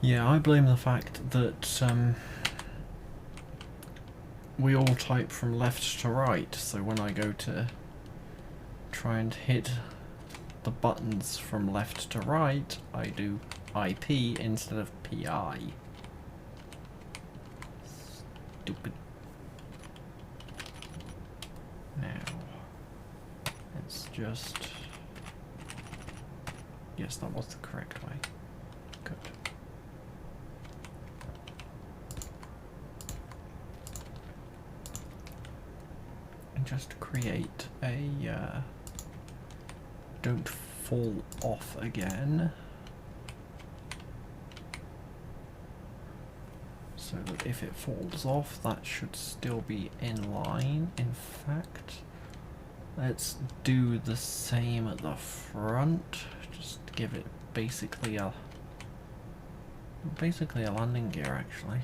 [SPEAKER 1] Yeah, I blame the fact that we all type from left to right, so when I go to try and hit the buttons from left to right, I do IP instead of PI. Stupid. Now, let's just... Yes, that was the correct way. Good. And just create a don't fall off again. So that if it falls off, that should still be in line. In fact, let's do the same at the front. Just give it basically a landing gear, actually.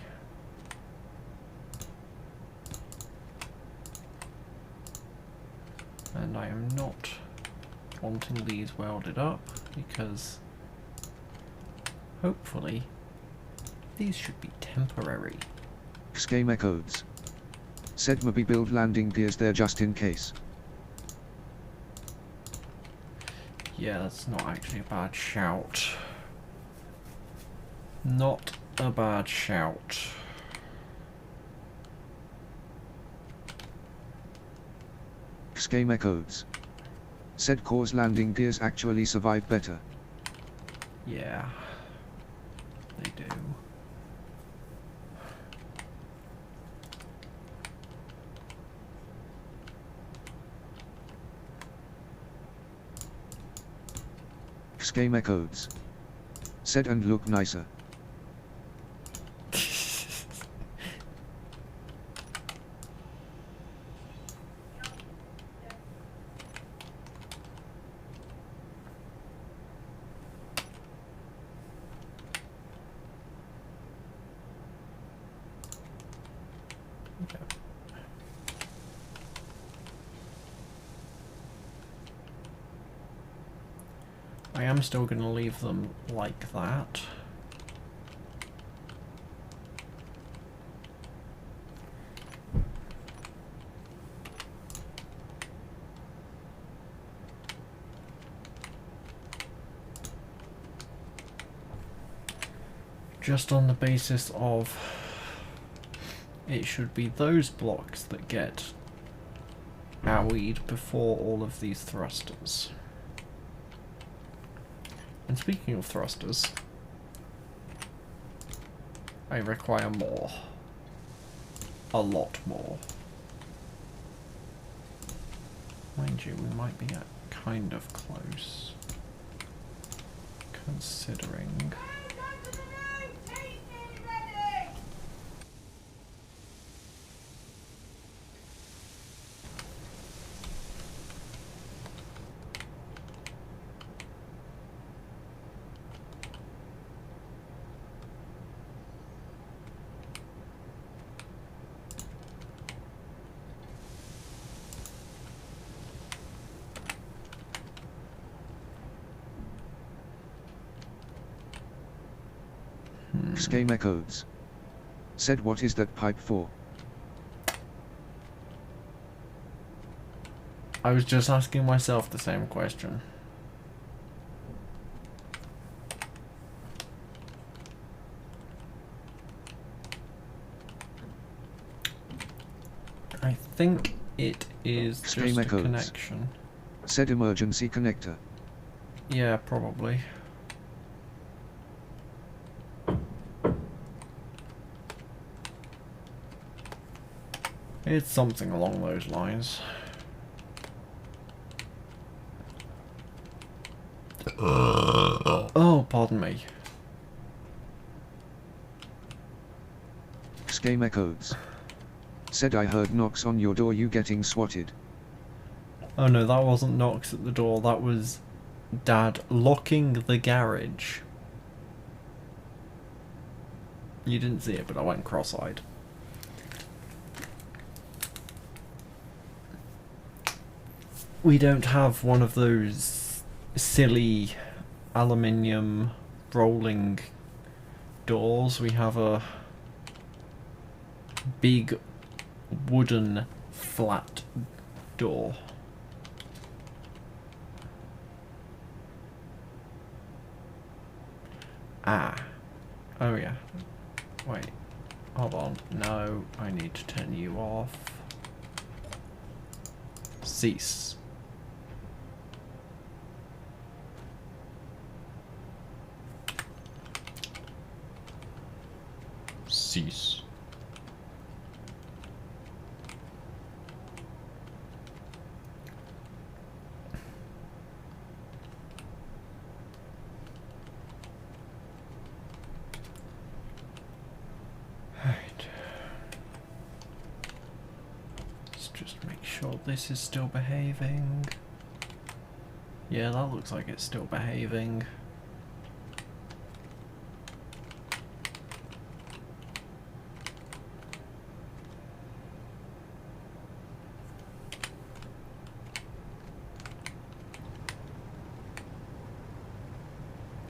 [SPEAKER 1] And I am not wanting these welded up because hopefully these should be temporary.
[SPEAKER 2] Schema codes. Said maybe build landing gears there just in case.
[SPEAKER 1] Yeah, that's not actually a bad shout. Not a bad shout.
[SPEAKER 2] Schema codes. Said cause landing gears actually survive better.
[SPEAKER 1] Yeah, they do.
[SPEAKER 2] Schema codes. Said and look nicer.
[SPEAKER 1] I am still going to leave them like that. Just on the basis of it should be those blocks that get owied before all of these thrusters. And speaking of thrusters, I require more. A lot more. Mind you, we might be at kind of close. Considering...
[SPEAKER 2] Schema codes. Said what is that pipe for?
[SPEAKER 1] I was just asking myself the same question. I think it is just
[SPEAKER 2] Schema
[SPEAKER 1] a
[SPEAKER 2] codes.
[SPEAKER 1] connection.
[SPEAKER 2] Said emergency connector.
[SPEAKER 1] Yeah, probably. It's something along those lines. Oh, pardon me.
[SPEAKER 2] Schema codes. Said I heard knocks on your door, you getting swatted.
[SPEAKER 1] Oh no, that wasn't knocks at the door, that was Dad locking the garage. You didn't see it, but I went cross-eyed. We don't have one of those silly aluminium rolling doors. We have a big wooden flat door. Ah. Oh yeah. Wait. Hold on. No, I need to turn you off. Cease. Cease. Let's just make sure this is still behaving. Yeah, that looks like it's still behaving.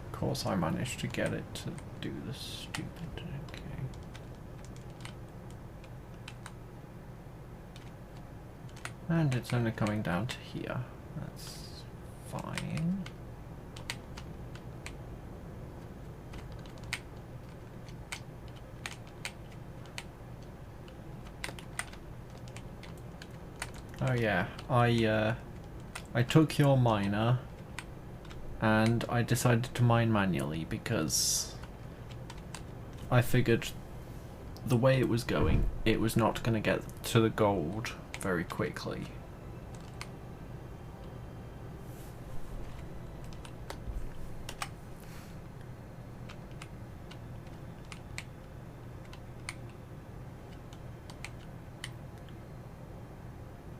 [SPEAKER 1] Of course I managed to get it to do the stupid... Okay. And it's only coming down to here. That's fine. Oh yeah, I took your miner and I decided to mine manually because I figured the way it was going, it was not going to get to the gold very quickly.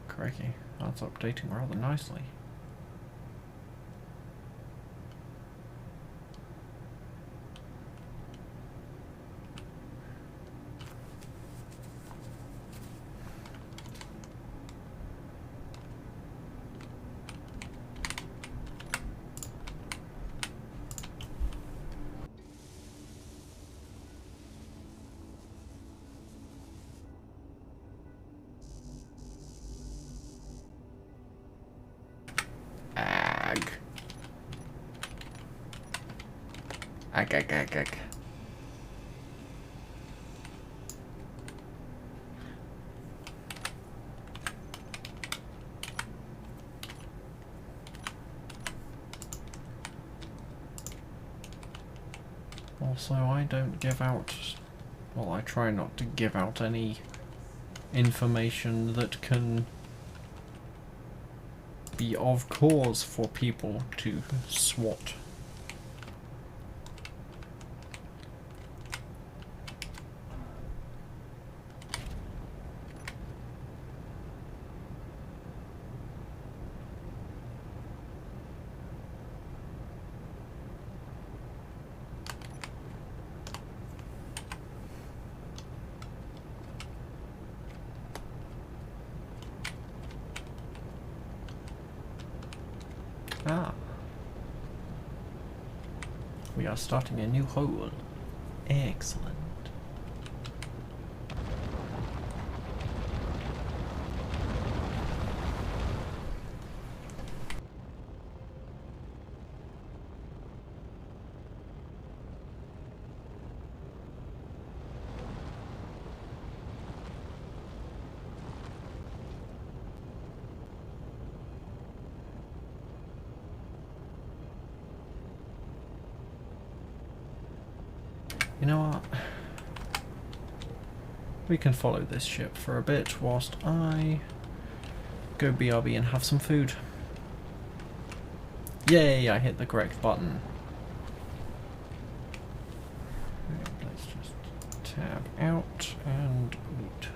[SPEAKER 1] Crikey, that's updating rather nicely. Ag. Also, I don't give out, well, I try not to give out any information that can be of cause for people to swat. Ah. We are starting a new hole. Excellent. You know what? We can follow this ship for a bit whilst I go BRB and have some food. Yay, I hit the correct button. Let's just tab out and loot.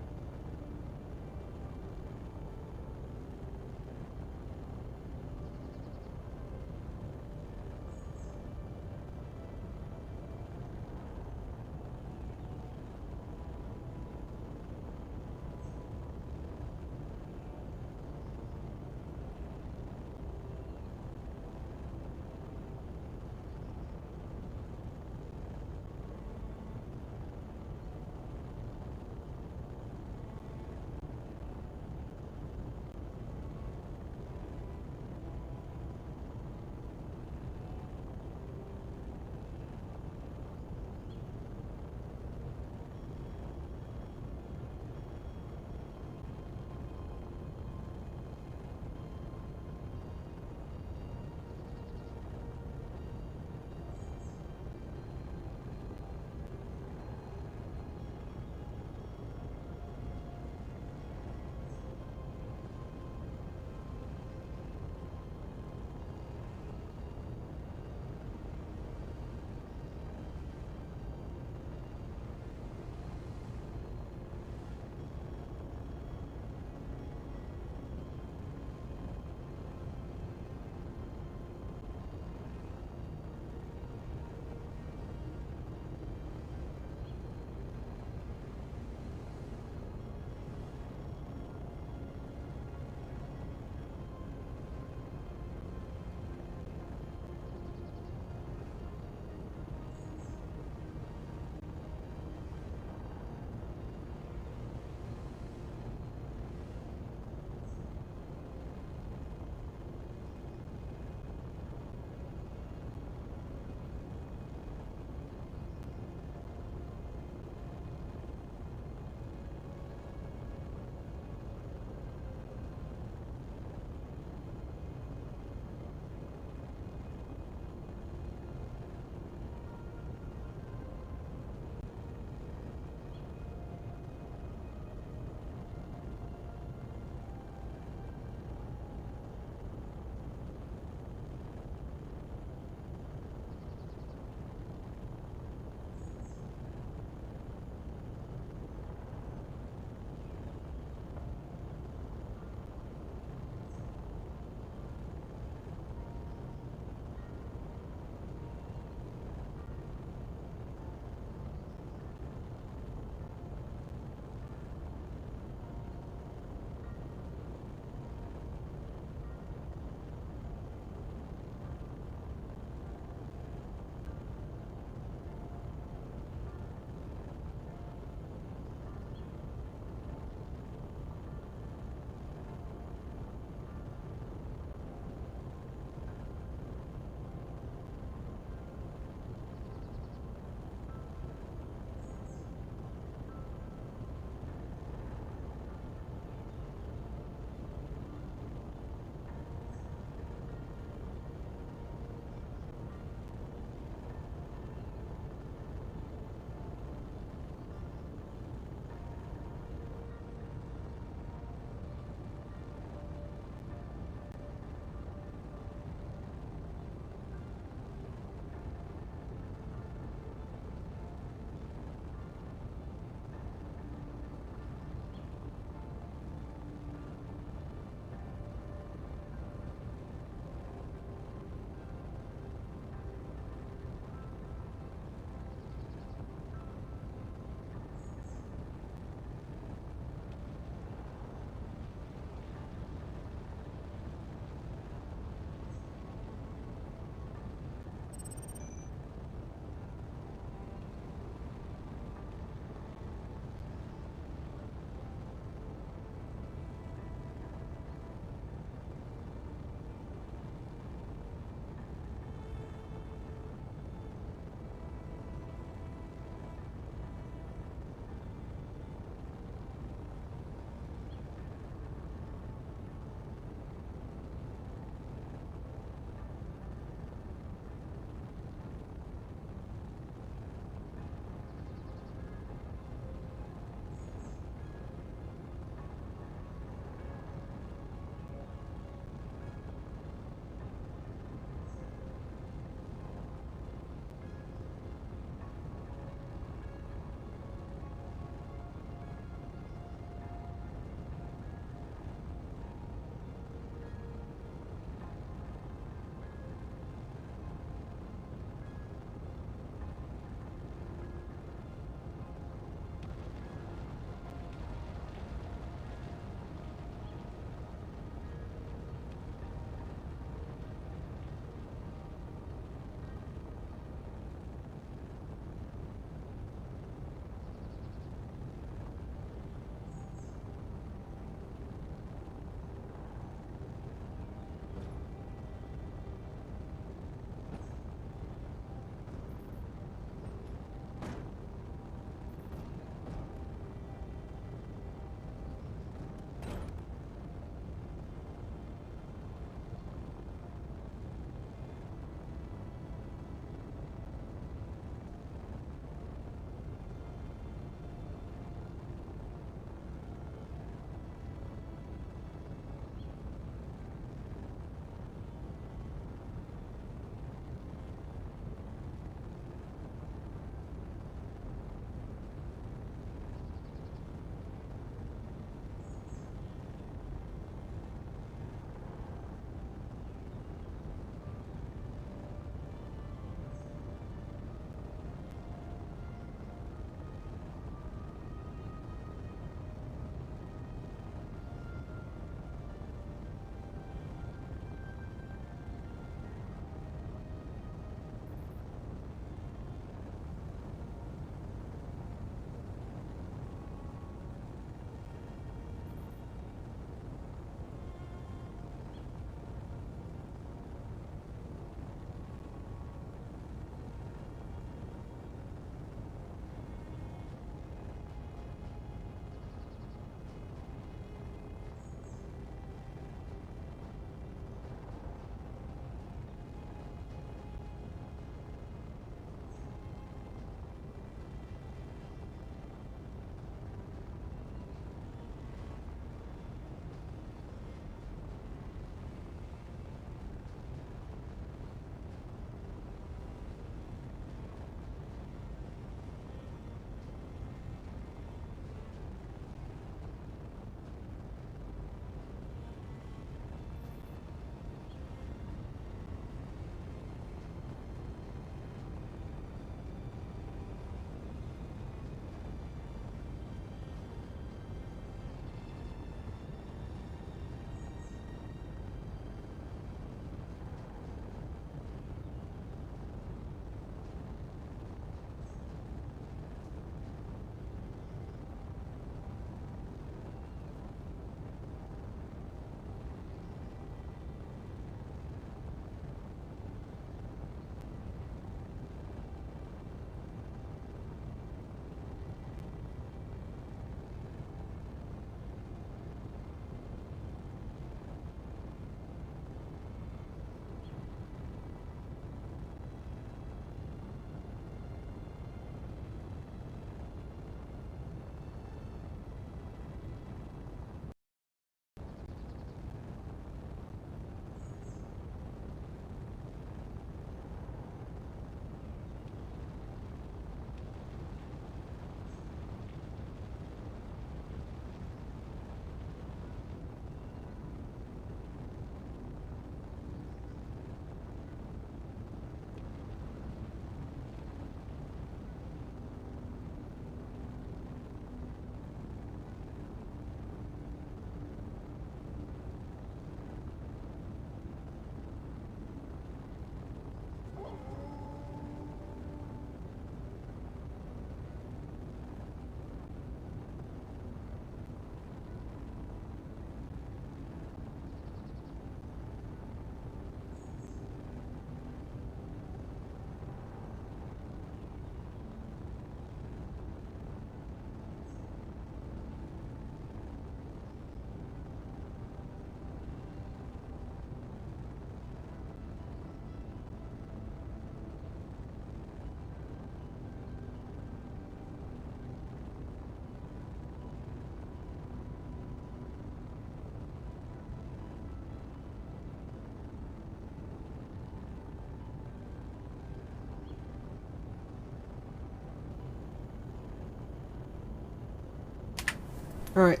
[SPEAKER 1] Right,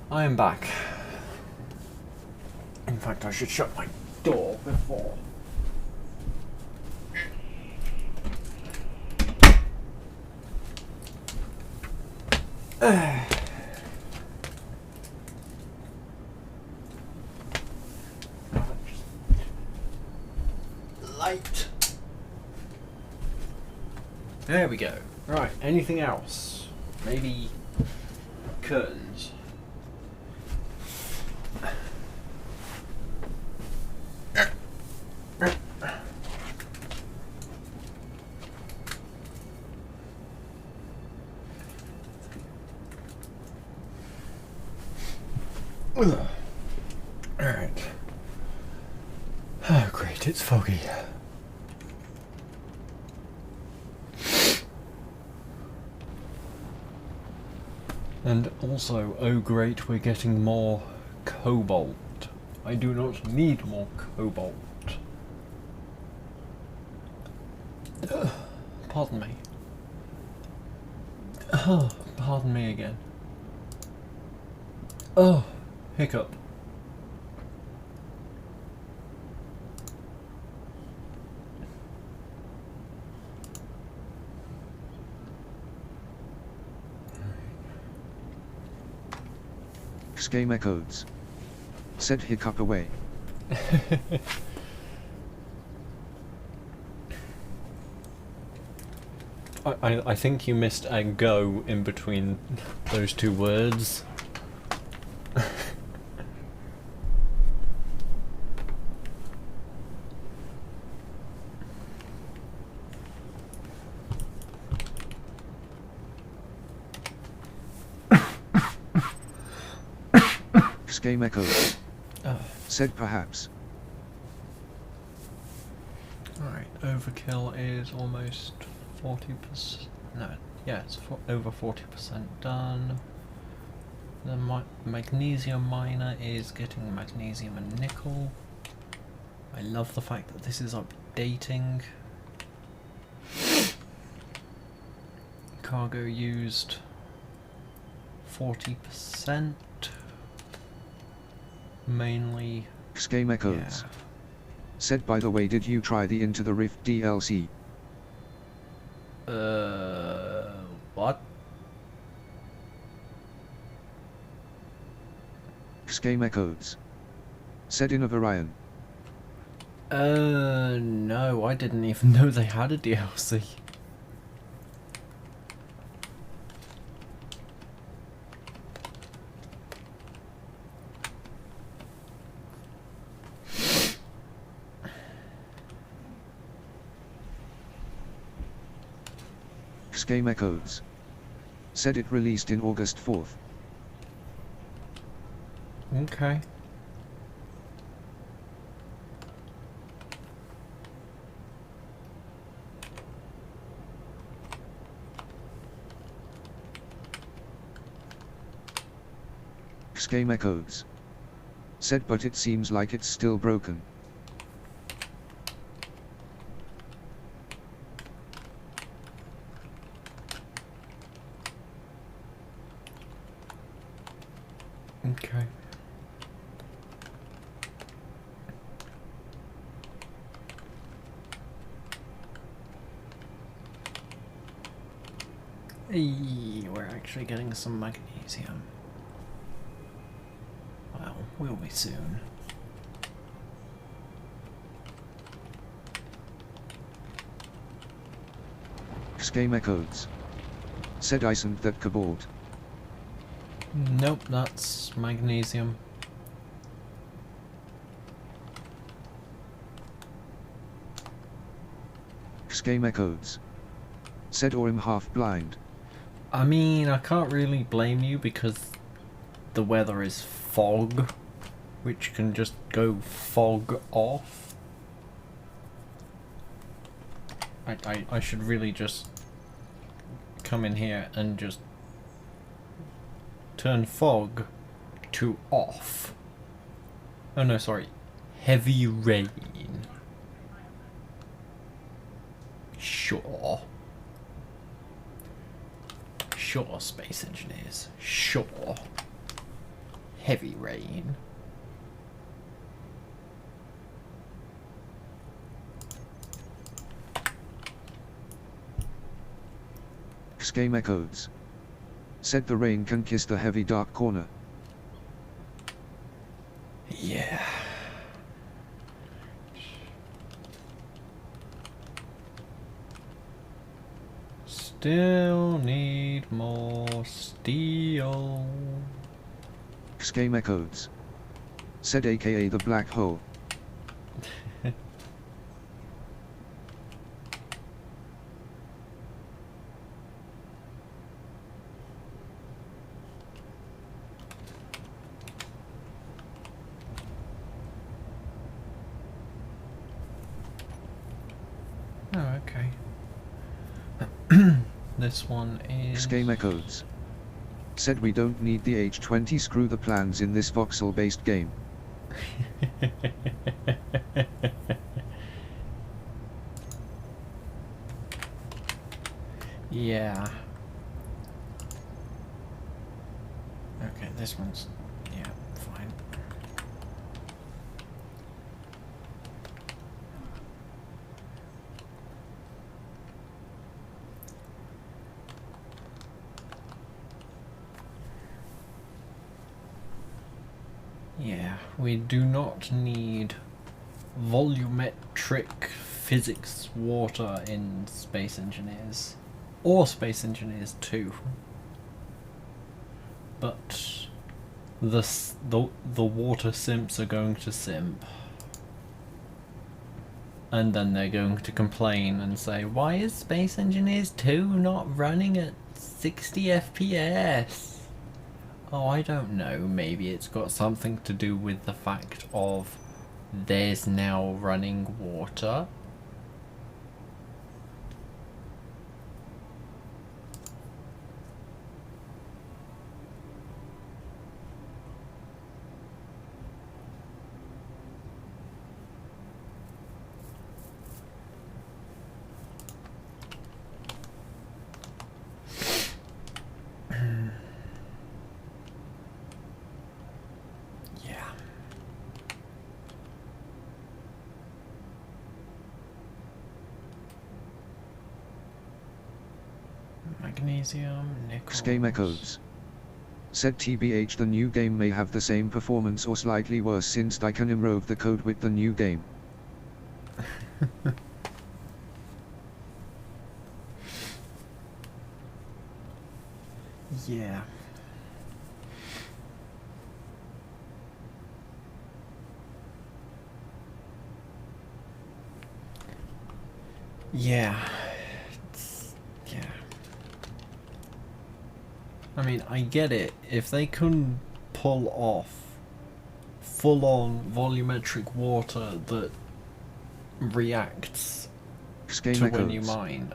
[SPEAKER 1] I am back. In fact, I should shut my door before. Light. There we go. Right, anything else? Maybe curtains. Alright. Oh great, it's foggy. And also, oh great, we're getting more cobalt. I do not need more cobalt. Pardon me. Oh, pardon me again. Oh, hiccup.
[SPEAKER 2] Game echoes. Said hiccup away.
[SPEAKER 1] I think you missed a go in between those two words.
[SPEAKER 2] Game echoes.
[SPEAKER 1] Oh.
[SPEAKER 2] Said perhaps.
[SPEAKER 1] Alright, overkill is almost 40%. No, yeah, it's over 40% done. The magnesium miner is getting magnesium and nickel. I love the fact that this is updating. Cargo used 40%. Mainly.
[SPEAKER 2] Game echoes.
[SPEAKER 1] Yeah.
[SPEAKER 2] Said by the way, did you try the Into the Rift DLC?
[SPEAKER 1] What?
[SPEAKER 2] Game echoes. Said in a Orion.
[SPEAKER 1] No, I didn't even know they had a DLC.
[SPEAKER 2] Game echoes. Said it released in August 4th.
[SPEAKER 1] Okay.
[SPEAKER 2] Game echoes. Said but it seems like it's still broken.
[SPEAKER 1] Okay. Hey, we're actually getting some magnesium. Well, we'll be soon.
[SPEAKER 2] Game echoes. Said isn't that cobalt?
[SPEAKER 1] Nope, that's magnesium.
[SPEAKER 2] Game echoes. Said or I'm half blind.
[SPEAKER 1] I mean, I can't really blame you because the weather is fog, which can just go fog off. I should really just come in here and just turn fog to off. Oh no, sorry. Heavy rain. Sure. Sure, Space Engineers. Sure. Heavy rain.
[SPEAKER 2] Scheme echoes. Said the rain can kiss the heavy dark corner.
[SPEAKER 1] Yeah. Still need more steel.
[SPEAKER 2] Scheme echoes. Said aka the black hole.
[SPEAKER 1] Oh, okay. This one is...
[SPEAKER 2] Scheme echoes. Said we don't need the H20, screw the plans in this voxel based game.
[SPEAKER 1] Yeah. Okay, this one's... yeah, fine. Yeah, we do not need volumetric physics water in Space Engineers. Or Space Engineers 2. But the water simps are going to simp. And then they're going to complain and say, why is Space Engineers 2 not running at 60 FPS? Oh, I don't know, maybe it's got something to do with the fact of there's now running water. Magnesium, nickel.
[SPEAKER 2] Scheme echoes. Said TBH the new game may have the same performance or slightly worse since I can improve the code with the new game.
[SPEAKER 1] Yeah. Yeah. Yeah. I mean, I get it. If they couldn't pull off full-on volumetric water that reacts
[SPEAKER 2] Scheme
[SPEAKER 1] to when you
[SPEAKER 2] echoes.
[SPEAKER 1] mine,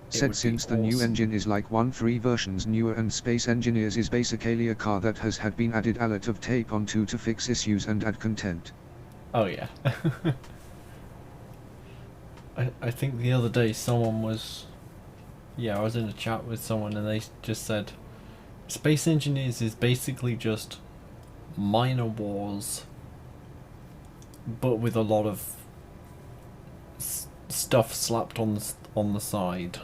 [SPEAKER 1] it
[SPEAKER 2] Said
[SPEAKER 1] would
[SPEAKER 2] since
[SPEAKER 1] be
[SPEAKER 2] the new
[SPEAKER 1] awesome.
[SPEAKER 2] engine is like 1-3 versions newer and Space Engineers is basically a car that has had been added a lot of tape onto to fix issues and add content.
[SPEAKER 1] Oh yeah. I think the other day someone was... yeah, I was in a chat with someone and they just said Space Engineers is basically just Minor Wars, but with a lot of stuff slapped on the side.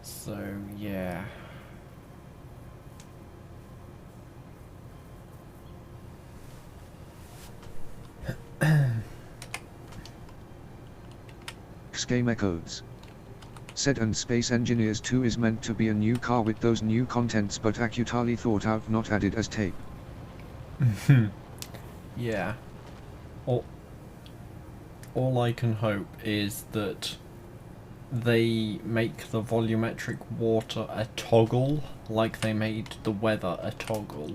[SPEAKER 1] So yeah.
[SPEAKER 2] Scheme echoes. Said and Space Engineers 2 is meant to be a new car with those new contents but accurately thought out, not added as tape.
[SPEAKER 1] Yeah. All I can hope is that they make the volumetric water a toggle, like they made the weather a toggle.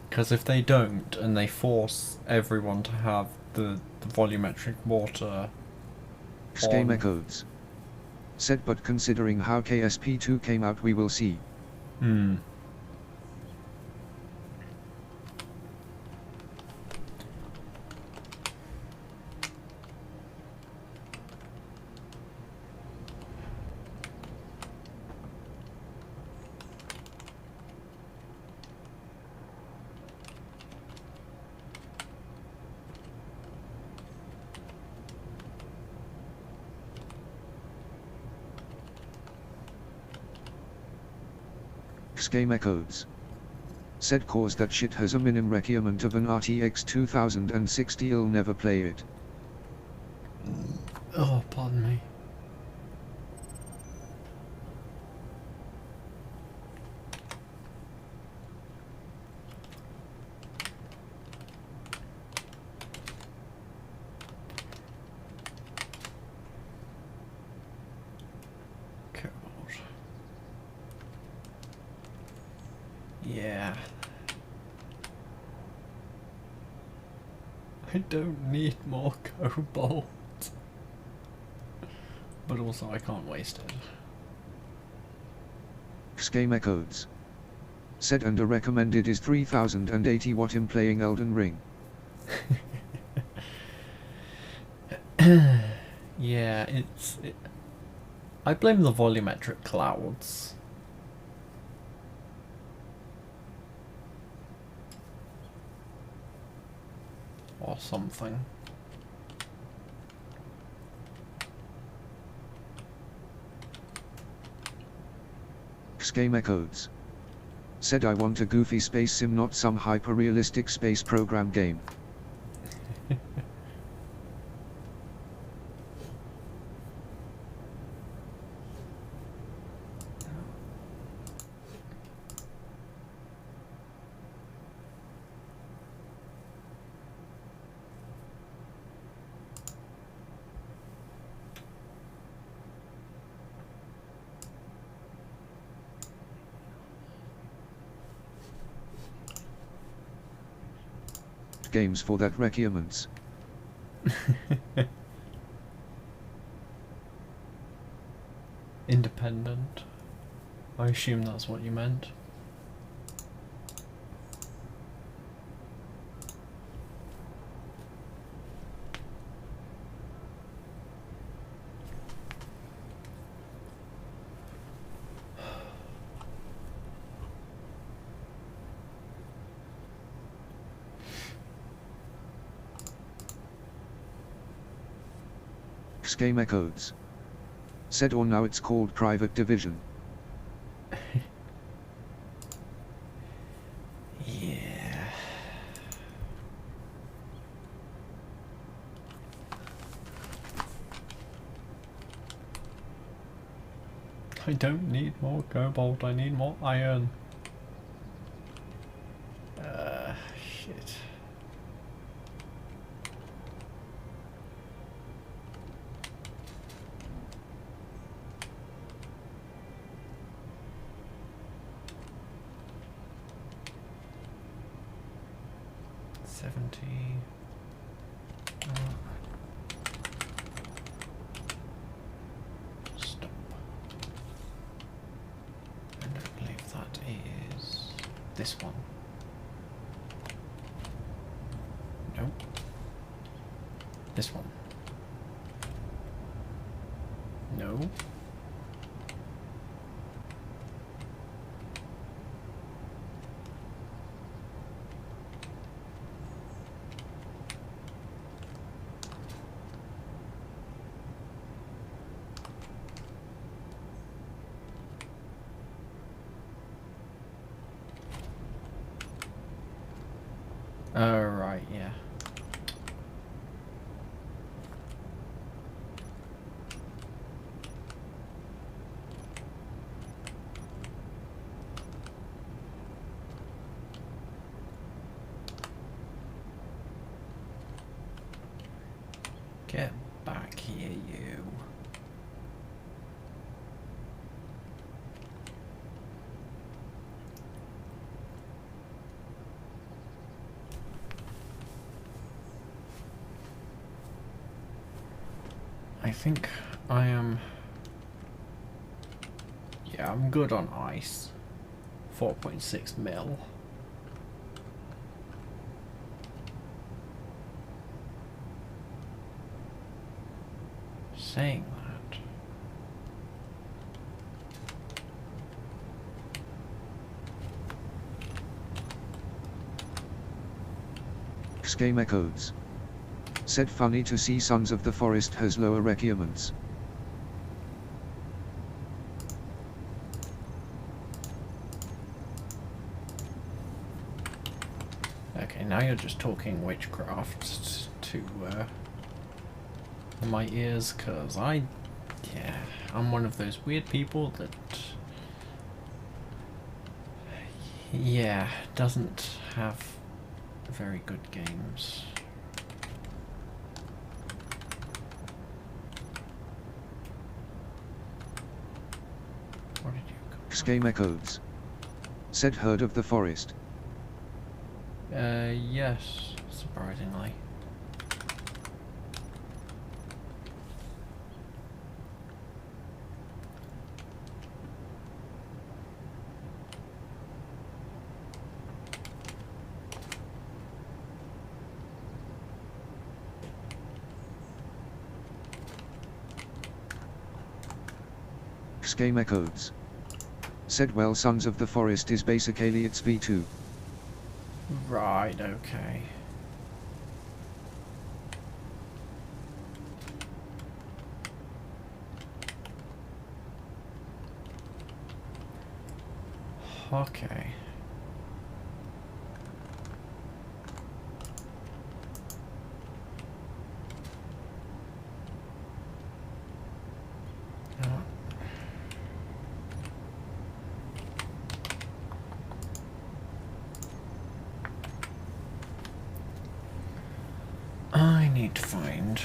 [SPEAKER 1] Because if they don't, and they force everyone to have the volumetric water
[SPEAKER 2] Scheme
[SPEAKER 1] on...
[SPEAKER 2] echoes. Said but considering how KSP2 came out we will see. Game echoes. Said cause that shit has a minim requirement of an RTX 2060, I'll never play it.
[SPEAKER 1] Oh, pardon me. Yeah. I don't need more cobalt. But also I can't waste it.
[SPEAKER 2] Game echoes. Said and a recommended is 3080 watt in playing Elden Ring.
[SPEAKER 1] Yeah, I blame the volumetric clouds. Or something.
[SPEAKER 2] Game echoes. Said I want a goofy space sim, not some hyper-realistic space program game. Games for that requirements.
[SPEAKER 1] Independent. I assume that's what you meant.
[SPEAKER 2] Game echoes. Said or now it's called Private Division.
[SPEAKER 1] Yeah. I don't need more cobalt, I need more iron. Shit. Stop. And I believe that is this one. Nope. This one. No. Oh, right, yeah. Get back here, you. I think I am... Yeah, I'm good on ice. 4.6 mil. Saying that...
[SPEAKER 2] Game echoes. Said funny to see Sons of the Forest has lower requirements.
[SPEAKER 1] you're just talking witchcraft to my ears, cause I'm one of those weird people that doesn't have very good games. What did you
[SPEAKER 2] Schema codes. Said heard of the forest.
[SPEAKER 1] Yes, surprisingly.
[SPEAKER 2] Schema codes. Said well, Sons of the Forest is basically its V2.
[SPEAKER 1] Right, okay. Okay. I need to find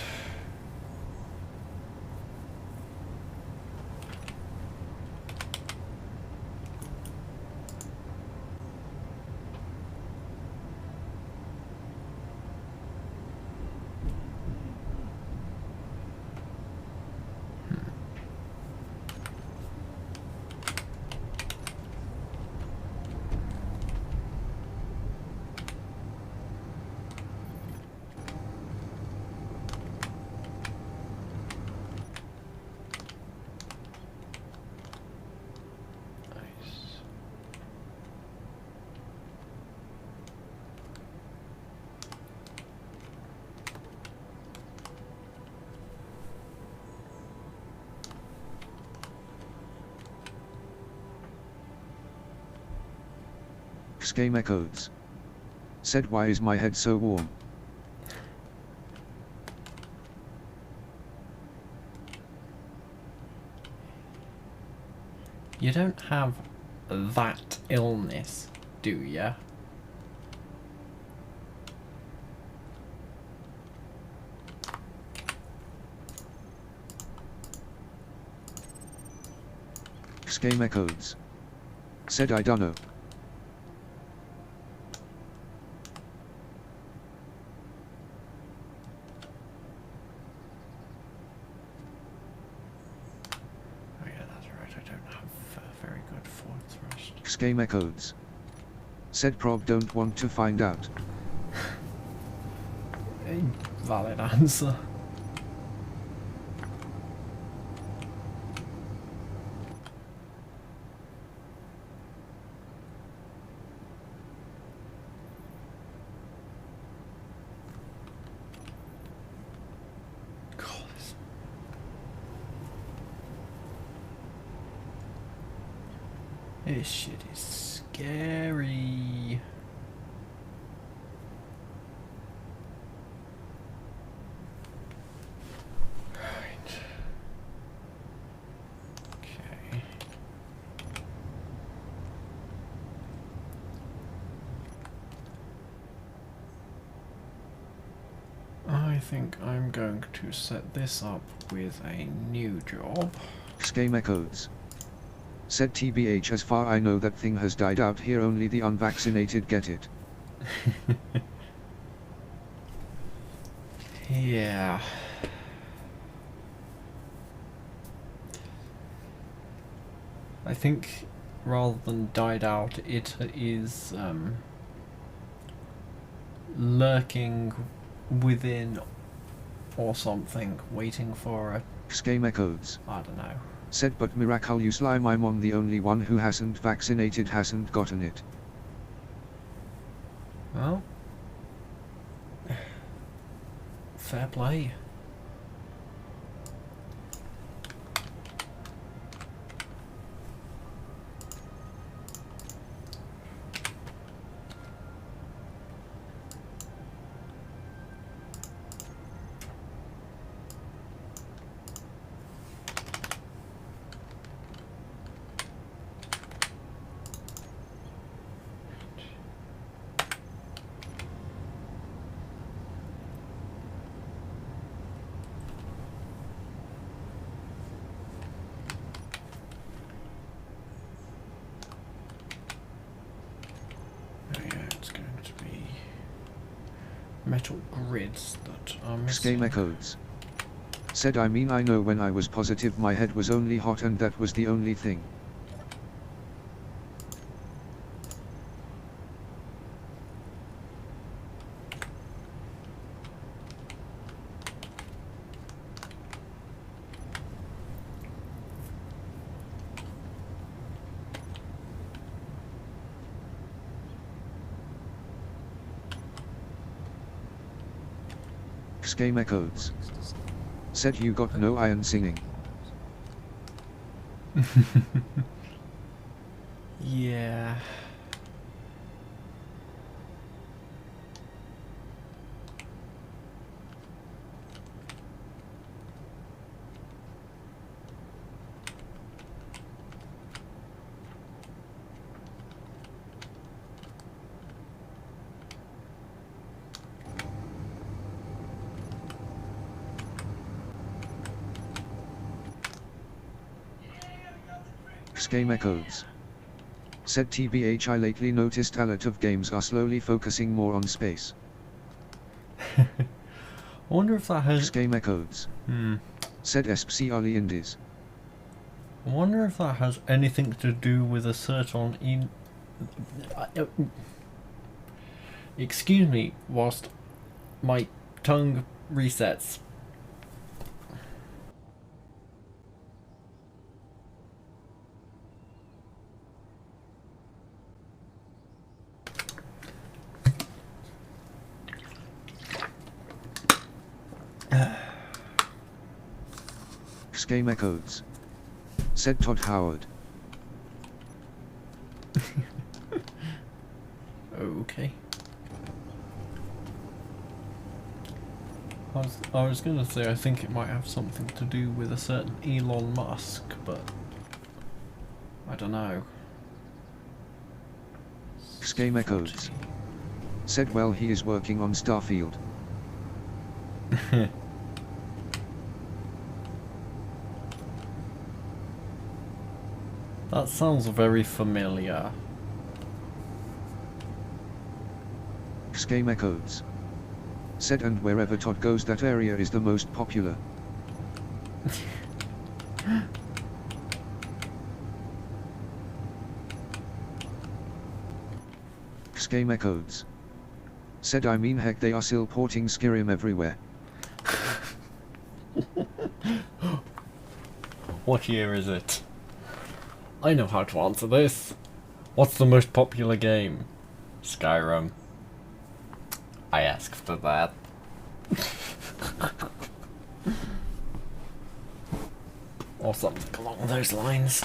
[SPEAKER 1] nice.
[SPEAKER 2] Schema codes. Said why is my head so warm?
[SPEAKER 1] You don't have that illness, do ya?
[SPEAKER 2] Schema codes. Said I dunno.
[SPEAKER 1] Oh yeah, that's right, I don't have very good forward thrust.
[SPEAKER 2] Schema codes. Said prob don't want to find out.
[SPEAKER 1] A valid answer. God, this shit is scary. Right. Okay. I think I'm going to set this up with a new job.
[SPEAKER 2] Schema codes. Said TBH, as far I know that thing has died out here, only the unvaccinated get it.
[SPEAKER 1] Yeah. I think rather than died out, it is lurking within or something, waiting for a,
[SPEAKER 2] Schema codes.
[SPEAKER 1] I don't know.
[SPEAKER 2] Said but miraculous lime, I'm on the only one who hasn't vaccinated, hasn't gotten it.
[SPEAKER 1] Well, fair play. metal grids that are
[SPEAKER 2] Schema
[SPEAKER 1] missing.
[SPEAKER 2] codes. Said I mean I know when I was positive my head was only hot and that was the only thing. Schema codes. Said you got no iron singing.
[SPEAKER 1] Yeah.
[SPEAKER 2] Schema codes. Said TBH I lately noticed a lot of games are slowly focusing more on space.
[SPEAKER 1] I wonder if that has.
[SPEAKER 2] Schema codes. Said SPC early indies.
[SPEAKER 1] I wonder if that has anything to do with a certain excuse me, whilst my tongue resets.
[SPEAKER 2] Schema codes. Said Todd Howard.
[SPEAKER 1] Okay. I was gonna say I think it might have something to do with a certain Elon Musk, but I don't know.
[SPEAKER 2] Schema codes. Said well he is working on Starfield.
[SPEAKER 1] That sounds very familiar.
[SPEAKER 2] Schema codes. Said and wherever Todd goes that area is the most popular. Schema codes. Said I mean heck they are still porting Skyrim everywhere.
[SPEAKER 1] What year is it? I know how to answer this. What's the most popular game? Skyrim. I asked for that. Or something along those lines.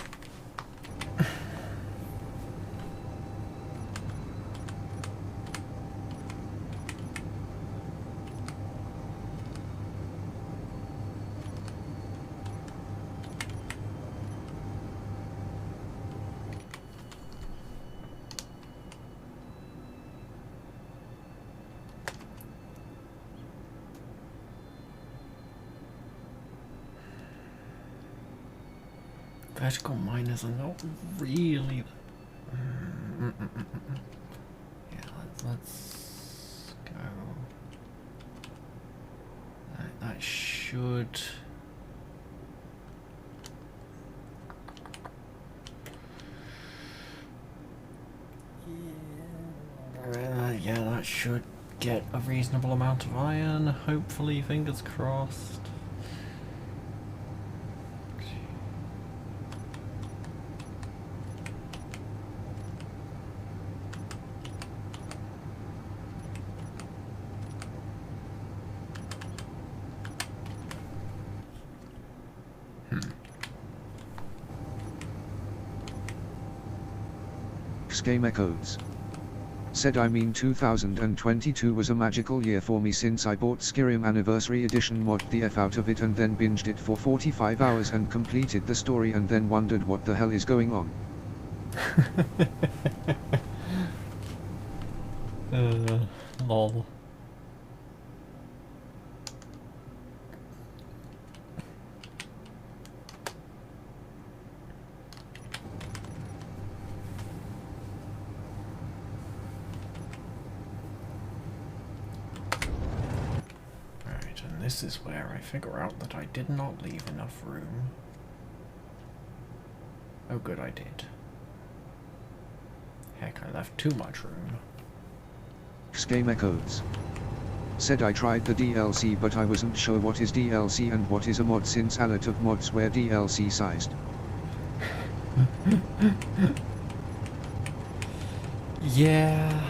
[SPEAKER 1] Vertical miners are not really. Yeah, let's go. That should. Yeah, that should get a reasonable amount of iron. Hopefully, fingers crossed.
[SPEAKER 2] Schema codes. Said I mean 2022 was a magical year for me since I bought Skyrim Anniversary Edition, modded the F out of it and then binged it for 45 hours and completed the story and then wondered what the hell is going on.
[SPEAKER 1] Lol. this is where I figure out that I did not leave enough room. Oh good, I did. Heck, I left too much room.
[SPEAKER 2] Game Echoes. Said I tried the DLC but I wasn't sure what is DLC and what is a mod since a lot of mods were DLC sized.
[SPEAKER 1] Yeah.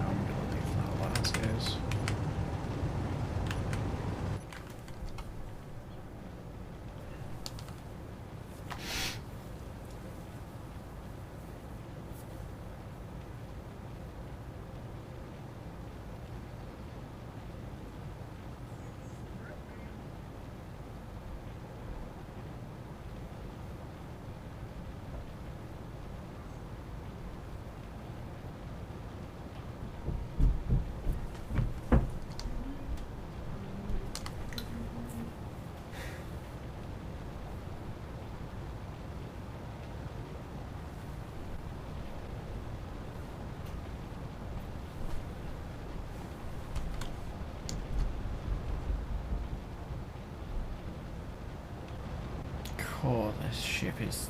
[SPEAKER 1] I'm gonna leave that as is. Oh, this ship is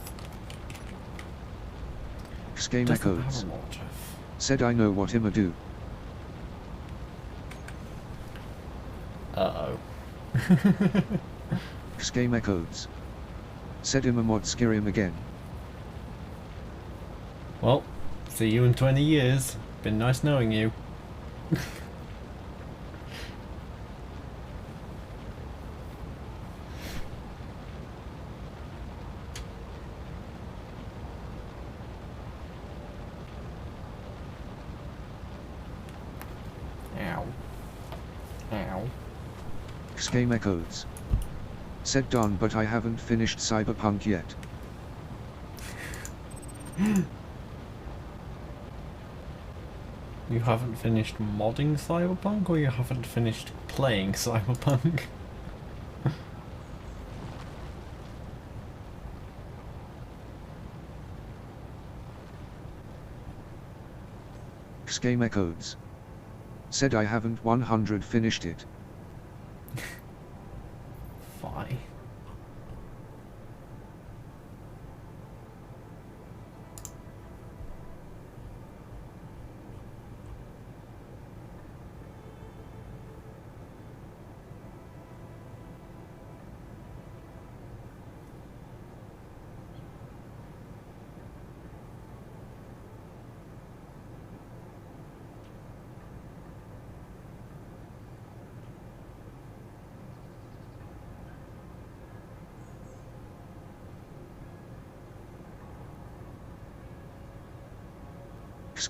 [SPEAKER 2] Game
[SPEAKER 1] doesn't have
[SPEAKER 2] Echoes.
[SPEAKER 1] a lot of.
[SPEAKER 2] Said I know what I'ma do.
[SPEAKER 1] Uh-oh.
[SPEAKER 2] Game Echoes. Said him a mod scare him again.
[SPEAKER 1] Well, see you in 20 years. Been nice knowing you. Ow. Ow.
[SPEAKER 2] Game Echoes. Said Don but I haven't finished Cyberpunk yet.
[SPEAKER 1] You haven't finished modding Cyberpunk, or you haven't finished playing Cyberpunk?
[SPEAKER 2] Game Echoes. Said I haven't 100 finished it.
[SPEAKER 1] Fine.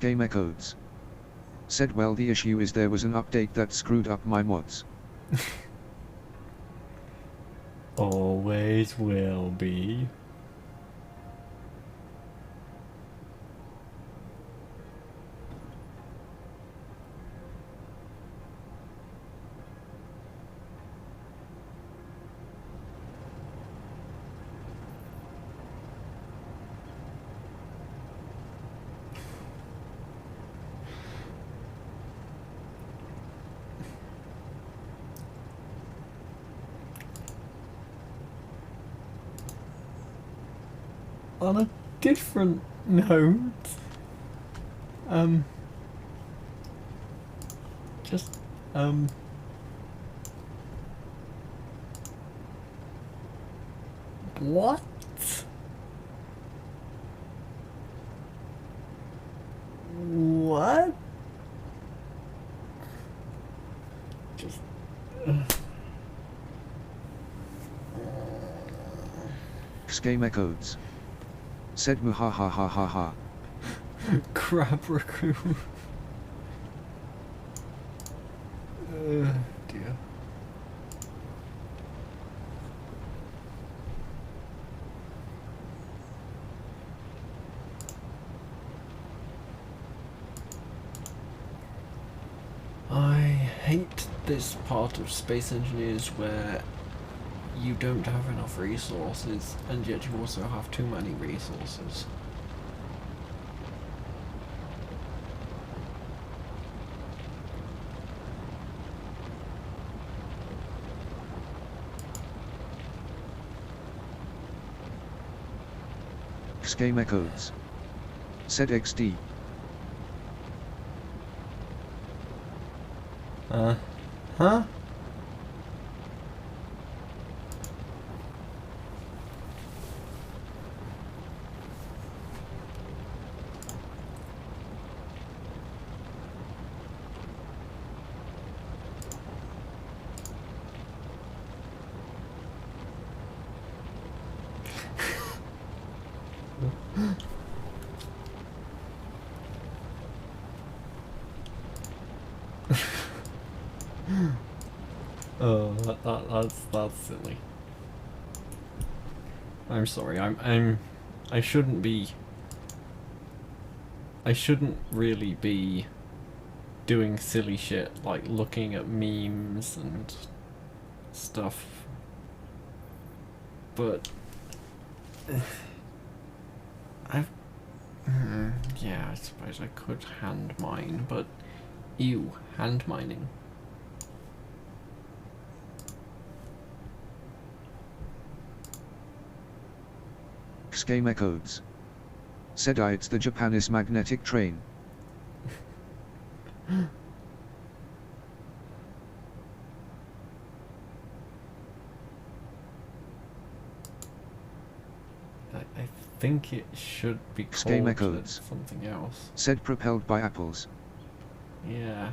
[SPEAKER 2] Game Echoes. Said well the issue is there was an update that screwed up my mods.
[SPEAKER 1] Always will be. On a different note, just, what? What? Just,
[SPEAKER 2] Game Echoes. Said muhahahahaha.
[SPEAKER 1] crab raccoon. Dear. I hate this part of Space Engineers where you don't have enough resources and yet you also have too many resources.
[SPEAKER 2] Schema codes. Said XD.
[SPEAKER 1] Huh? Oh, that's silly. I'm sorry. I shouldn't be. I shouldn't really be doing silly shit like looking at memes and stuff. But yeah, I suppose I could hand mine, but ew, hand mining.
[SPEAKER 2] Schema codes. Said it's the Japanese magnetic train.
[SPEAKER 1] I think it should be
[SPEAKER 2] Schema
[SPEAKER 1] called
[SPEAKER 2] codes.
[SPEAKER 1] something else.
[SPEAKER 2] Said propelled by apples.
[SPEAKER 1] Yeah.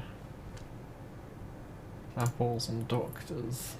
[SPEAKER 1] Apples and doctors.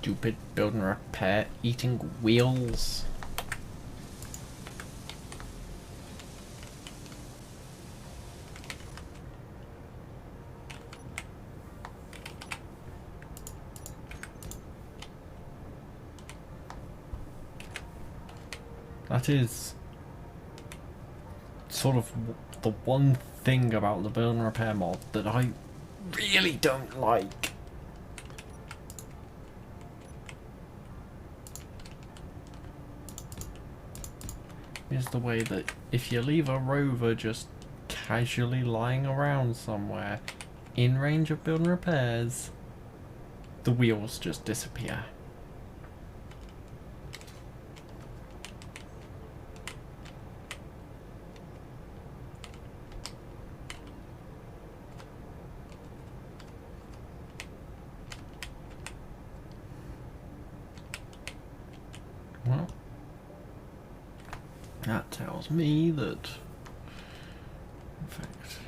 [SPEAKER 1] Stupid build and repair eating wheels. That is sort of the one thing about the build and repair mod that I really don't like. Is the way that if you leave a rover just casually lying around somewhere in range of build and repairs, the wheels just disappear. Well, that tells me that, in fact,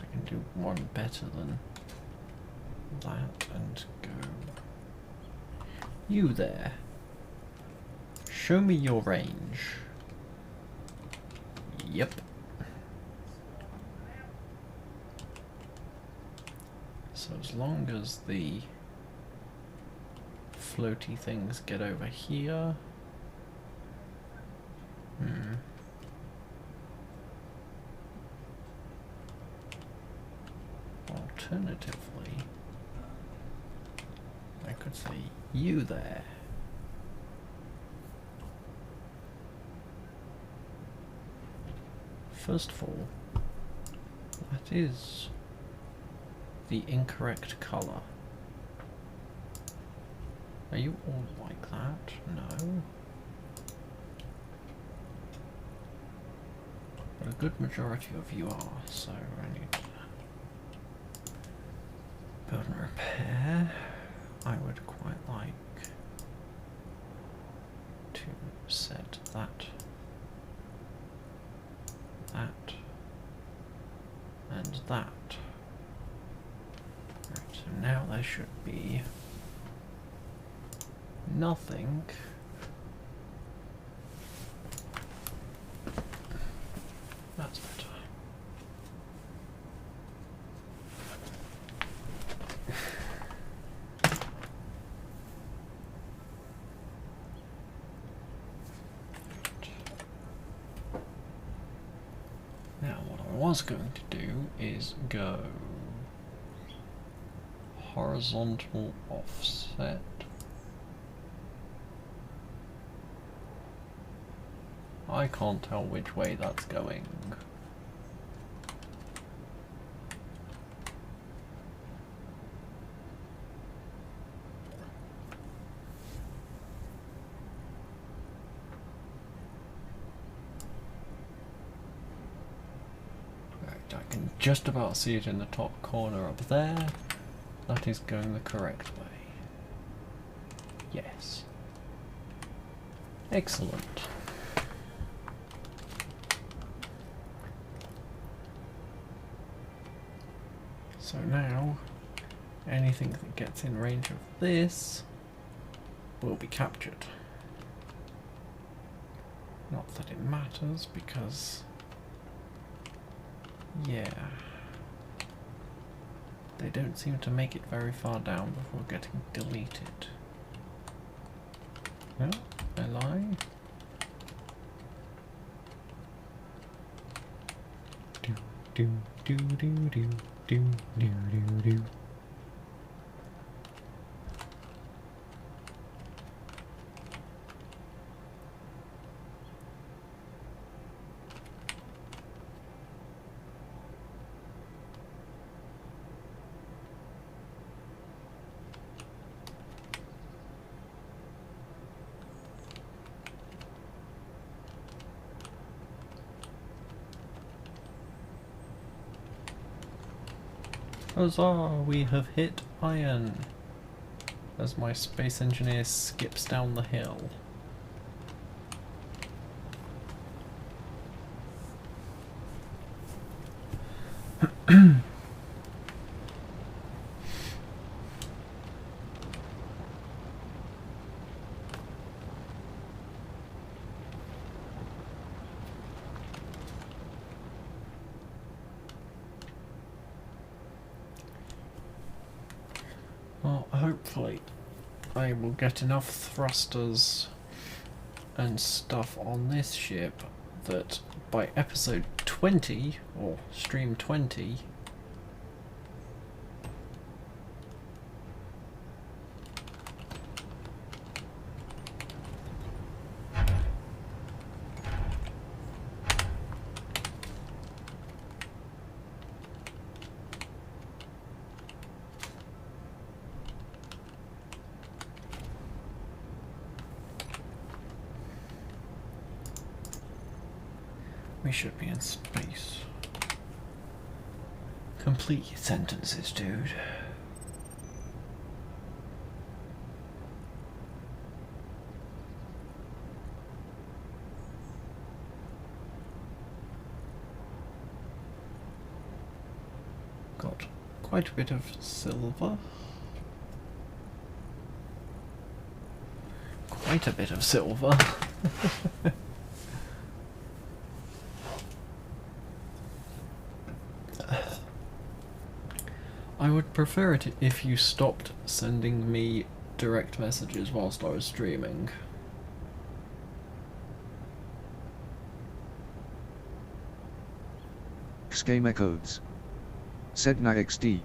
[SPEAKER 1] I can do one better than that and go. You there. Show me your range. Yep. So as long as the floaty things get over here. Alternatively, I could say, you there. First of all, that is the incorrect colour. Are you all like that? No. But a good majority of you are, so I need to build and repair. I would quite like to set that, and that. Right, so now there should be nothing. That's better. Now what I was going to do is go horizontal offset. I can't tell which way that's going. Right, I can just about see it in the top corner up there. That is going the correct way. Yes. Excellent. So now, anything that gets in range of this will be captured. Not that it matters, because, yeah, they don't seem to make it very far down before getting deleted. No, I lie. Do do do do do do do do do. Huzzah! We have hit iron! As my space engineer skips down the hill. Well, hopefully I will get enough thrusters and stuff on this ship that by episode 20, or stream 20, we should be in space. Complete your sentences, dude. Got quite a bit of silver. Quite a bit of silver. I would prefer it if you stopped sending me direct messages whilst I was streaming.
[SPEAKER 2] Schema codes. Sedna XD.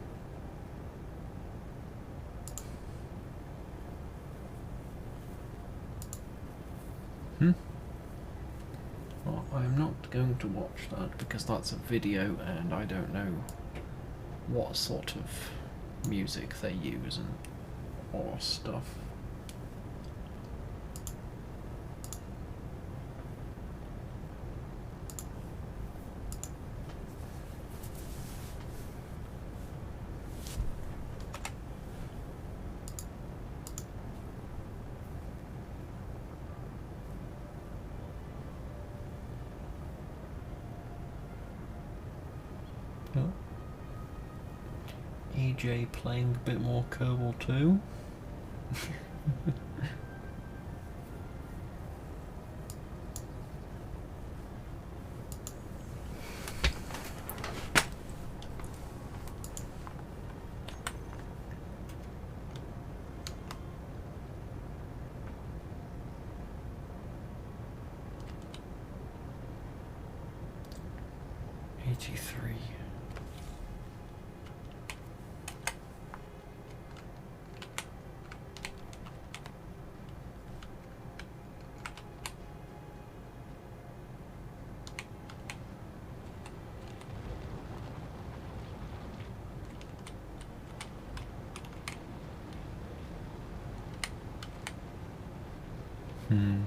[SPEAKER 1] Well, I'm not going to watch that because that's a video and I don't know what sort of music they use and or stuff. AJ playing a bit more Kerbal too. e13.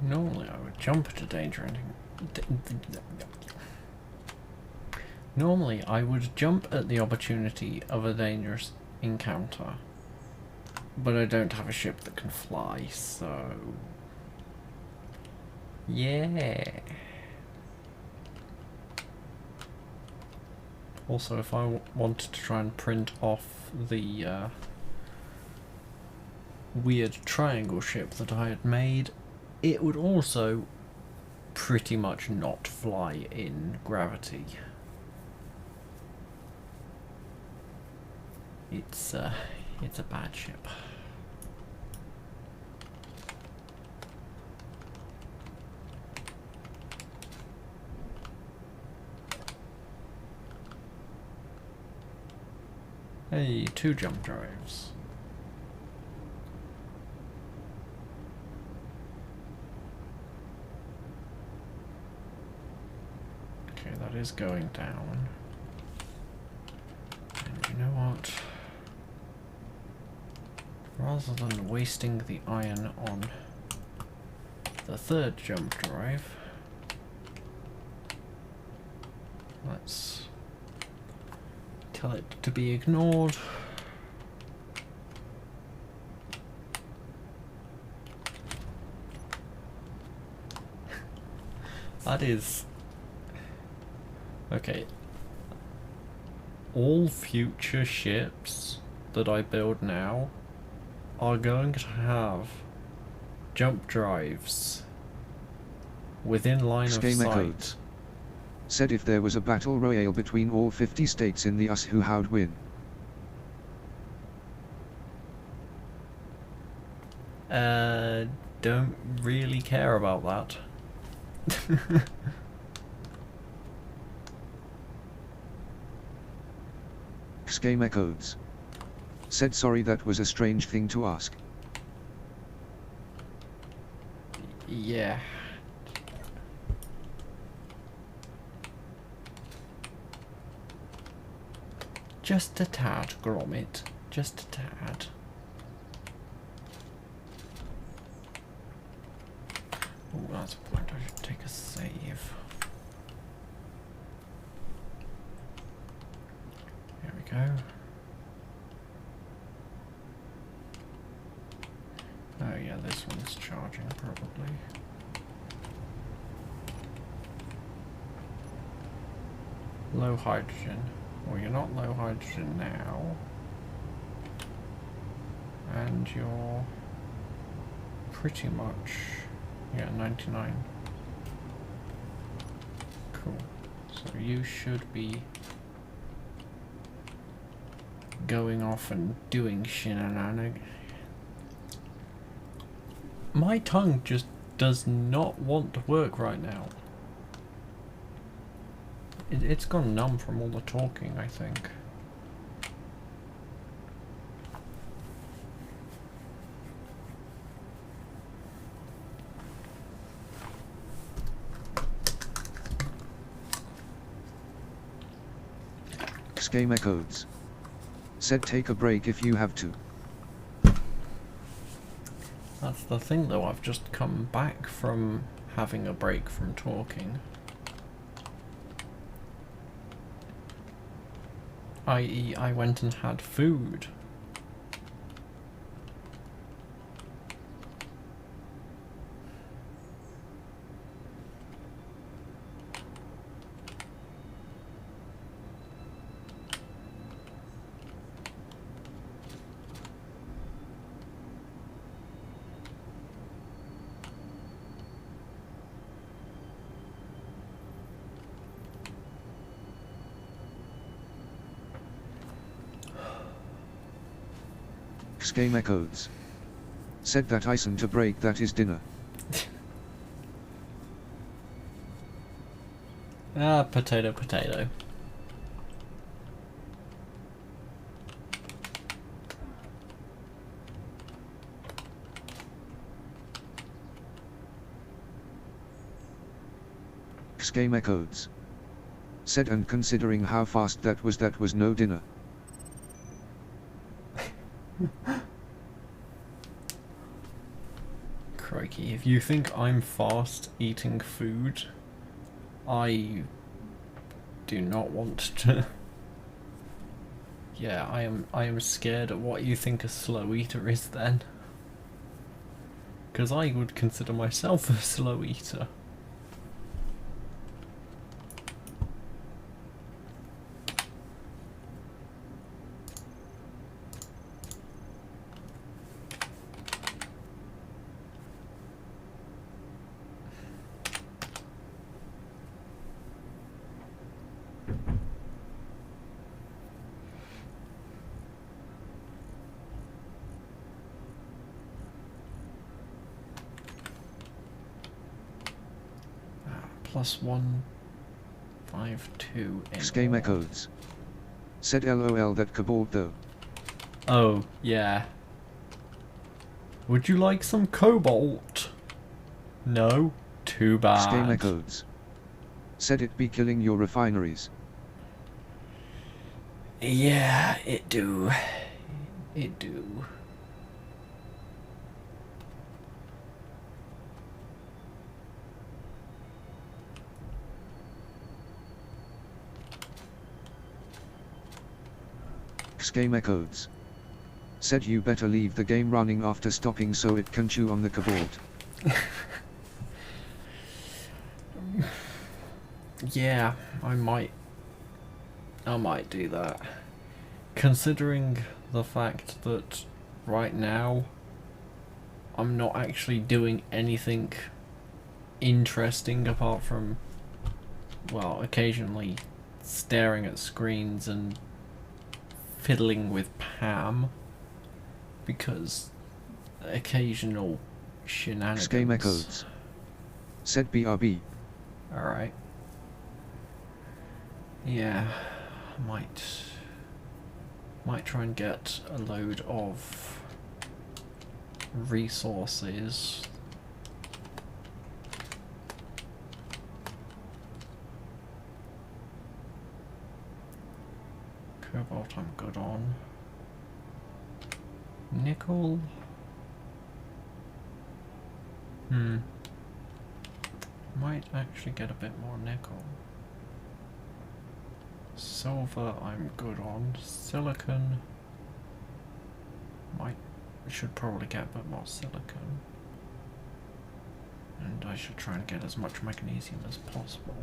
[SPEAKER 1] Normally I would jump at a danger Normally I would jump at the opportunity of a dangerous encounter, but I don't have a ship that can fly, so yeah. Also, if I wanted to try and print off the weird triangle ship that I had made, it would also pretty much not fly in gravity. It's a bad ship. Hey, 2 jump drives. Okay, that is going down. And you know what? Rather than wasting the iron on the 3rd jump drive, let's tell it to be ignored. That is... okay. All future ships that I build now are going to have jump drives within line of
[SPEAKER 2] Scheme
[SPEAKER 1] sight.
[SPEAKER 2] echoed. Said if there was a battle royale between all 50 states in the US, who would win?
[SPEAKER 1] Don't really care about that.
[SPEAKER 2] Scheme echoes. Said sorry, that was a strange thing to ask.
[SPEAKER 1] Yeah. Just a tad, Gromit. Just a tad. Oh, that's a point. I should take a save. There we go. Oh yeah, this one's charging probably. Low hydrogen. Well, you're not low hydrogen now. And you're pretty much, yeah, 99. Cool. So you should be going off and doing shenanigans. My tongue just does not want to work right now. It's gone numb from all the talking, I think.
[SPEAKER 2] Schema codes. Said take a break if you have to.
[SPEAKER 1] That's the thing though, I've just come back from having a break from talking. I.e., I went and had food.
[SPEAKER 2] Schema codes. Said that icing to break that is dinner.
[SPEAKER 1] Ah, potato, potato.
[SPEAKER 2] Schema codes. Said and considering how fast that was no dinner.
[SPEAKER 1] Crikey, if you think I'm fast eating food, I do not want to. Yeah, I am scared at what you think a slow eater is then. Because I would consider myself a slow eater. Plus 152 in
[SPEAKER 2] Schema
[SPEAKER 1] all.
[SPEAKER 2] codes. Said LOL that cobalt though.
[SPEAKER 1] Oh, yeah. Would you like some cobalt? No? Too bad.
[SPEAKER 2] Schema codes. Said it be killing your refineries.
[SPEAKER 1] Yeah, it do. It do.
[SPEAKER 2] Schema codes. Said you better leave the game running after stopping so it can chew on the cobalt.
[SPEAKER 1] Yeah, I might do that. Considering the fact that right now I'm not actually doing anything interesting apart from, well, occasionally staring at screens and fiddling with Pam, because occasional shenanigans.
[SPEAKER 2] Schema codes. Said BRB.
[SPEAKER 1] Alright. Yeah, might try and get a load of resources. Cobalt I'm good on. Nickel. Might actually get a bit more nickel. Silver I'm good on. Silicon. Should probably get a bit more silicon. And I should try and get as much magnesium as possible.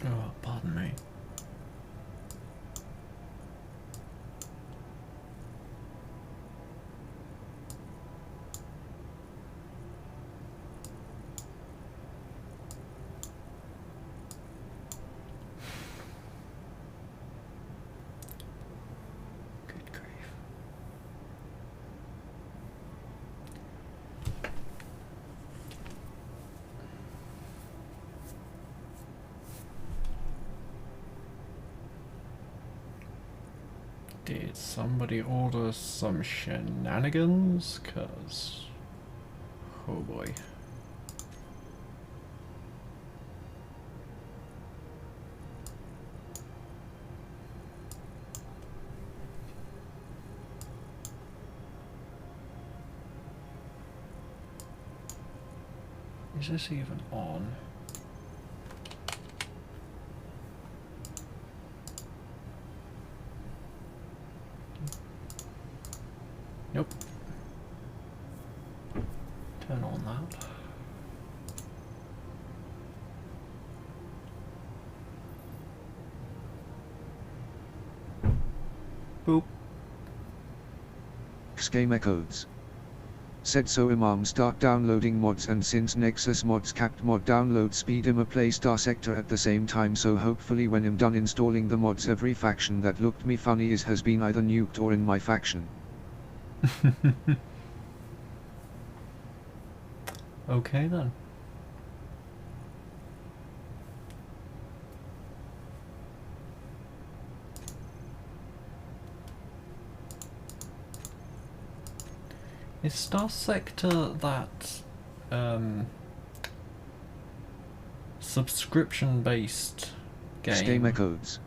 [SPEAKER 1] Oh, pardon me. Did somebody order some shenanigans? 'Cause... oh boy. Is this even on? Nope. Turn on that. Boop.
[SPEAKER 2] Game echoes. Said so Imam start downloading mods, and since Nexus mods capped mod download speed I'ma play Star Sector at the same time, so hopefully when I'm done installing the mods every faction that looked me funny has been either nuked or in my faction.
[SPEAKER 1] Okay then. Is Star Sector that subscription-based game?
[SPEAKER 2] Game echoes.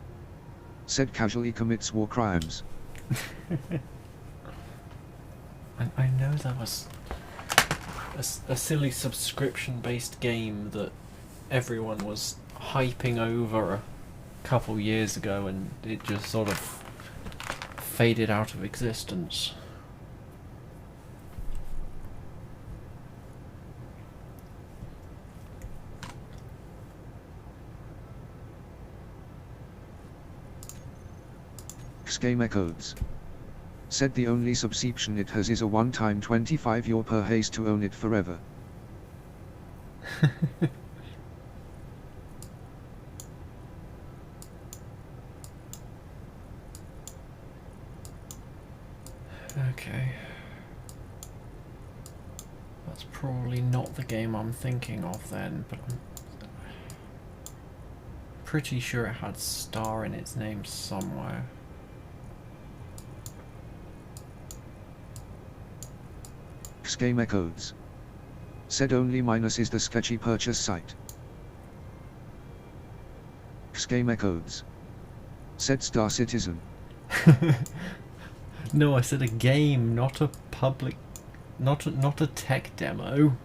[SPEAKER 2] Said casually commits war crimes.
[SPEAKER 1] I know there was a silly subscription-based game that everyone was hyping over a couple years ago, and it just sort of faded out of existence.
[SPEAKER 2] Game echoes. Said the only subscription it has is a one-time 25 euro per haze to own it forever.
[SPEAKER 1] Okay. That's probably not the game I'm thinking of then, but I'm pretty sure it had Star in its name somewhere.
[SPEAKER 2] Game echoes. Said only minus is the sketchy purchase site. Game echoes. Said Star Citizen.
[SPEAKER 1] No, I said a game, not a public, not a tech demo.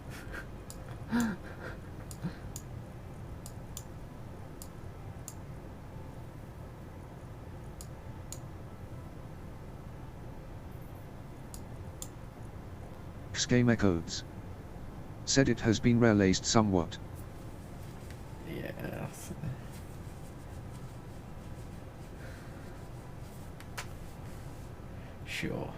[SPEAKER 2] Game echoes. Said it has been released somewhat.
[SPEAKER 1] Yeah. Sure.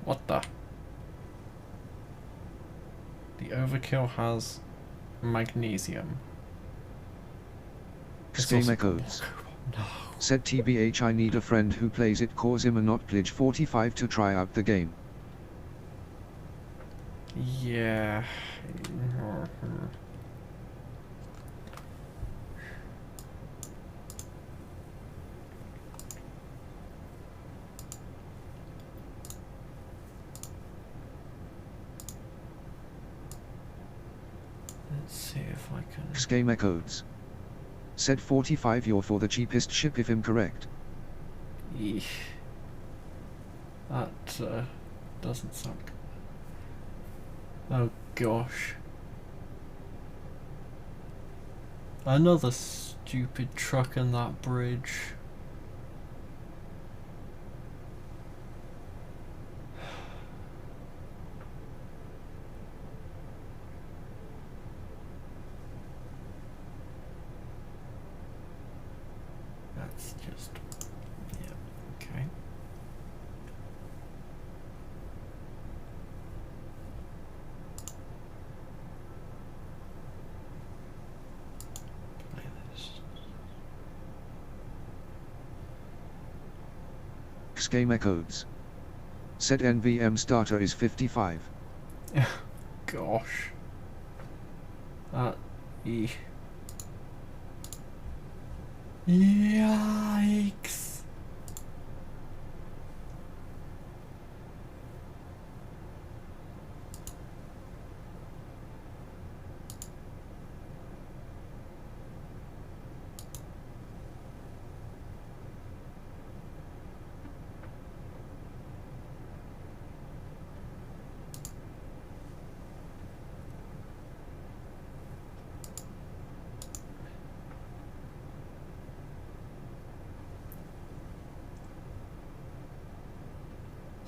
[SPEAKER 1] What the? The overkill has magnesium.
[SPEAKER 2] Game echoes.
[SPEAKER 1] No.
[SPEAKER 2] Said TBH I need a friend who plays it cause him a not pledge 45 to try out the game.
[SPEAKER 1] Yeah. Let's see if I can...
[SPEAKER 2] Game echoes. Said 45 euro for the cheapest ship if I'm correct.
[SPEAKER 1] Eesh. That doesn't sound good. Oh gosh. Another stupid truck in that bridge. That's just... yeah, okay. Play this.
[SPEAKER 2] Game echoes. Said NVM starter is 55.
[SPEAKER 1] Gosh. E. Yikes.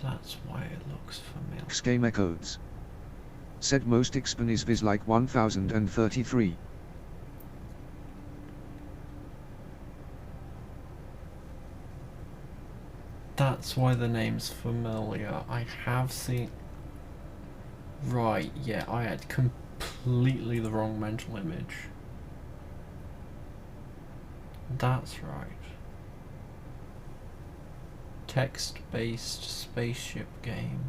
[SPEAKER 1] That's why it looks familiar.
[SPEAKER 2] Schema codes. Said most expanis vis like 1033.
[SPEAKER 1] That's why the name's familiar. I have seen... Right, yeah, I had completely the wrong mental image. That's right. Text-based spaceship game.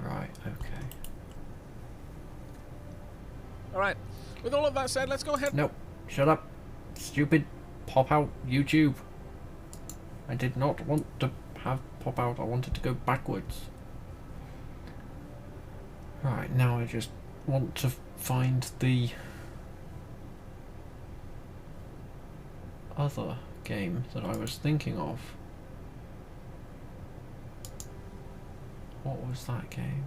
[SPEAKER 1] Right, okay.
[SPEAKER 6] Alright, with all of that said, let's go ahead.
[SPEAKER 1] Nope, shut up. Stupid pop out YouTube. I did not want to have pop out, I wanted to go backwards. Right, now I just want to find the other game that I was thinking of. What was that game?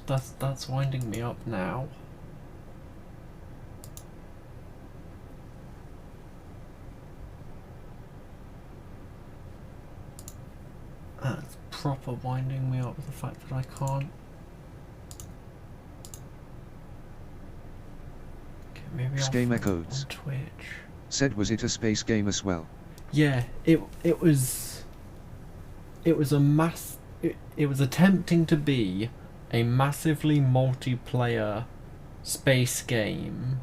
[SPEAKER 1] That's winding me up now. That's proper winding me up with the fact that I can't get maybe
[SPEAKER 2] Schema
[SPEAKER 1] off
[SPEAKER 2] codes.
[SPEAKER 1] on Twitch.
[SPEAKER 2] Said was it a space game as well?
[SPEAKER 1] Yeah, it was a it was attempting to be a massively multiplayer space game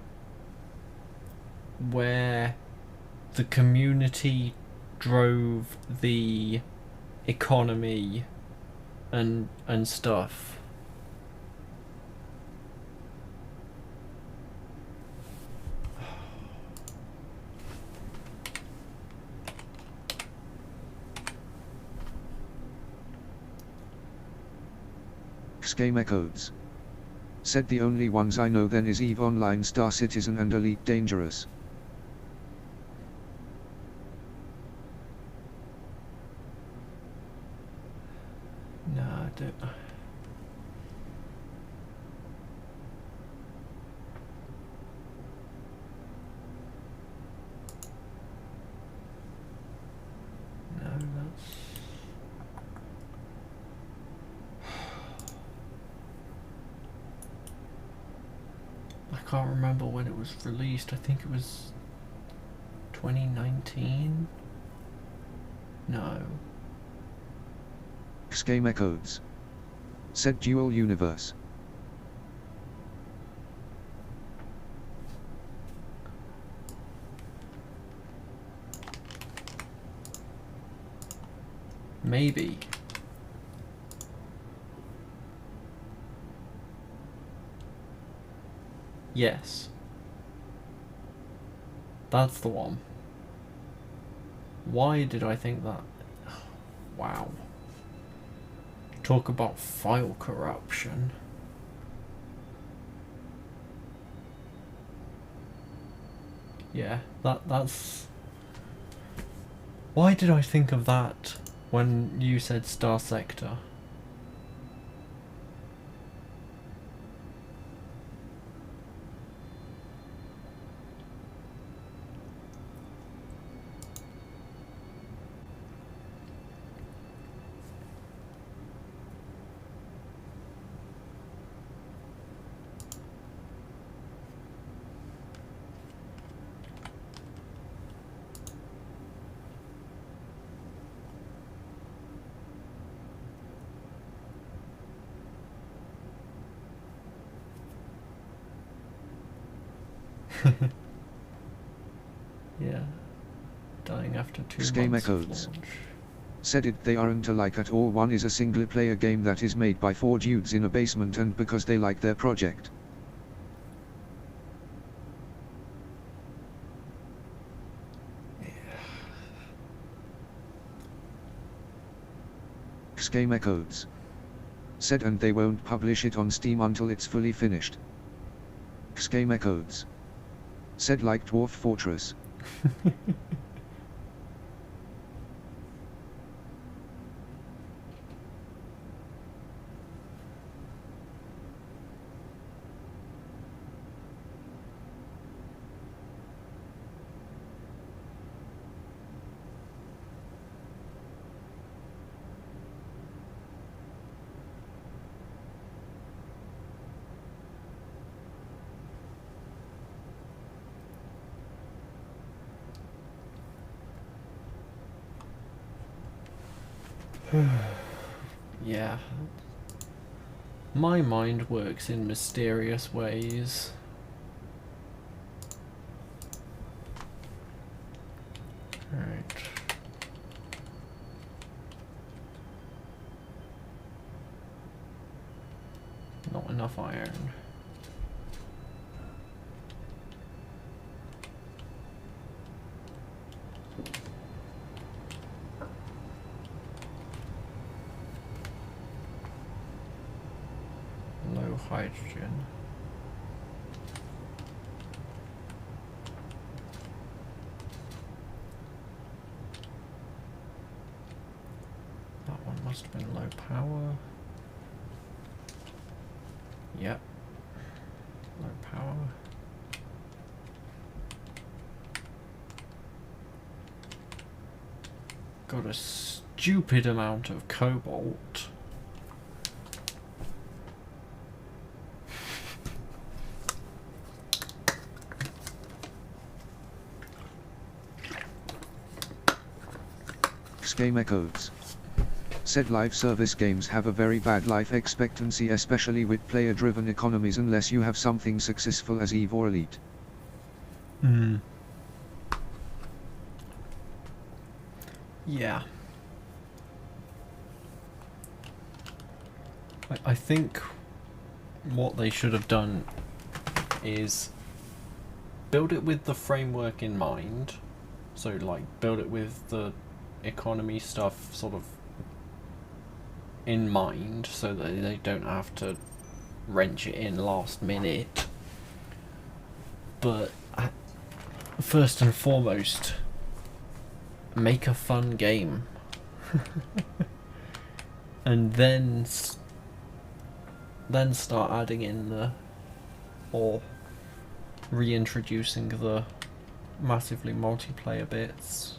[SPEAKER 1] where the community drove the economy and stuff.
[SPEAKER 2] Schema codes. Said the only ones I know then is EVE Online, Star Citizen and Elite Dangerous.
[SPEAKER 1] No, I don't. No, that's... I can't remember when it was released. I think it was 2019? No.
[SPEAKER 2] Schema codes. Said Dual Universe.
[SPEAKER 1] Maybe. Yes. That's the one. Why did I think that? Wow. Talk about file corruption. Yeah, that's... Why did I think of that when you said Star Sector? Yeah. Dying after 2
[SPEAKER 2] Schema
[SPEAKER 1] months of
[SPEAKER 2] codes.
[SPEAKER 1] launch.
[SPEAKER 2] Said it they aren't alike at all. One is a single player game that is made by 4 dudes in a basement and because they like their project. Schema codes. Said and they won't publish it on Steam until it's fully finished. Schema codes. Said like Dwarf Fortress.
[SPEAKER 1] Yeah. My mind works in mysterious ways. Right. Not enough iron. No hydrogen. That one must have been low power. Yep. Low power. Got a stupid amount of cobalt.
[SPEAKER 2] Schema codes. Said live service games have a very bad life expectancy, especially with player-driven economies, unless you have something successful as EVE or Elite.
[SPEAKER 1] Yeah. I think what they should have done is build it with the framework in mind. So like build it with the economy stuff sort of in mind so that they don't have to wrench it in last minute. But first and foremost, make a fun game. And then start adding in the, or reintroducing the massively multiplayer bits.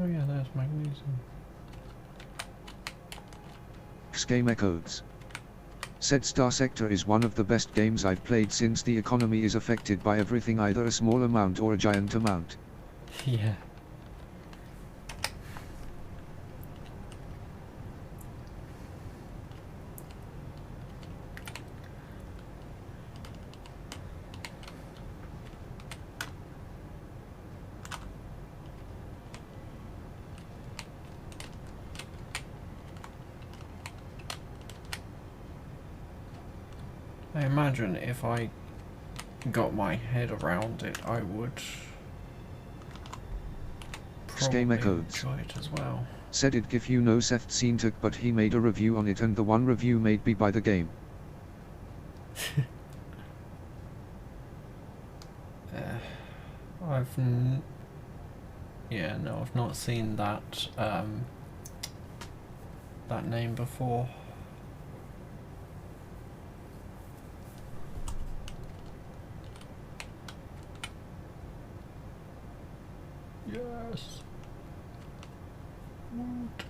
[SPEAKER 1] Oh yeah, there's magnesium.
[SPEAKER 2] Schema codes. Said Star Sector is one of the best games I've played since the economy is affected by everything, either a small amount or a giant amount.
[SPEAKER 1] Yeah. I imagine if I got my head around it, I would probably
[SPEAKER 2] Schema codes.
[SPEAKER 1] enjoy it as well.
[SPEAKER 2] Said it give you no Seft Seentuk, but he made a review on it and the one review made me buy the game.
[SPEAKER 1] Yeah, no, I've not seen that that name before. Yes. What?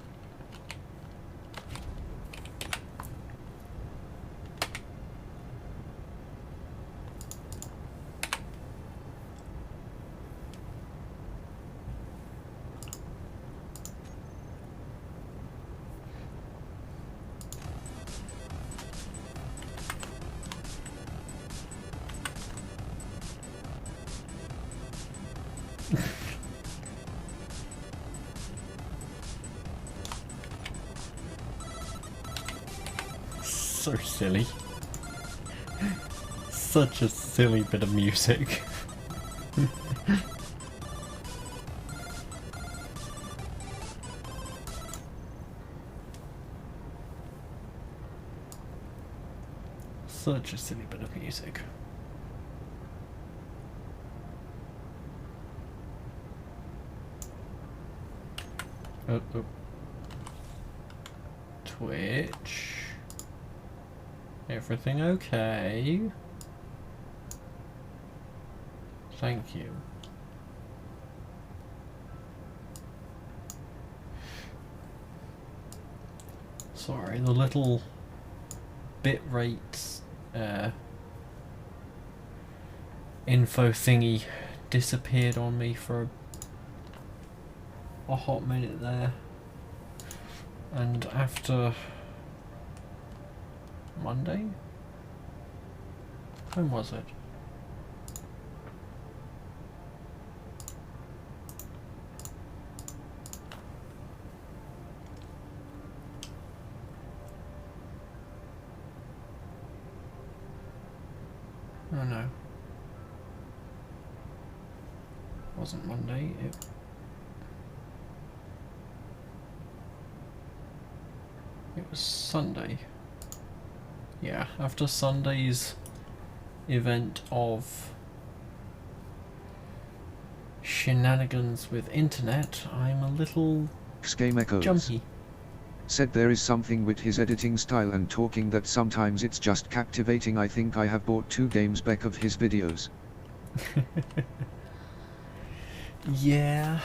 [SPEAKER 1] So silly. Such a silly bit of music. Such a silly bit of music. Oh. Twitch. Everything okay? Thank you. Sorry, the little bitrate info thingy disappeared on me for a hot minute there, and after Monday? When was it? Oh no. Wasn't Monday, it was Sunday. Yeah, after Sunday's event of shenanigans with internet, I'm a little
[SPEAKER 2] Schema codes.
[SPEAKER 1] jumpy.
[SPEAKER 2] Said there is something with his editing style and talking that sometimes it's just captivating. I think I have bought 2 games back of his videos.
[SPEAKER 1] Yeah.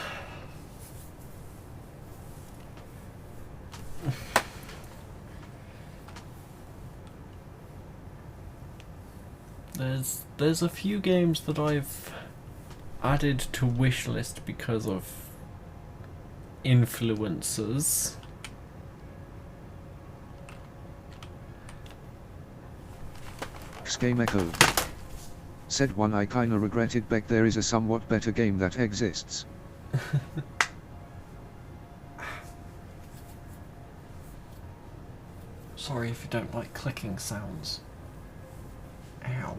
[SPEAKER 1] There's a few games that I've added to wishlist because of influencers.
[SPEAKER 2] Schema code. Said one I kinda regretted back there is a somewhat better game that exists.
[SPEAKER 1] Sorry if you don't like clicking sounds. Ow.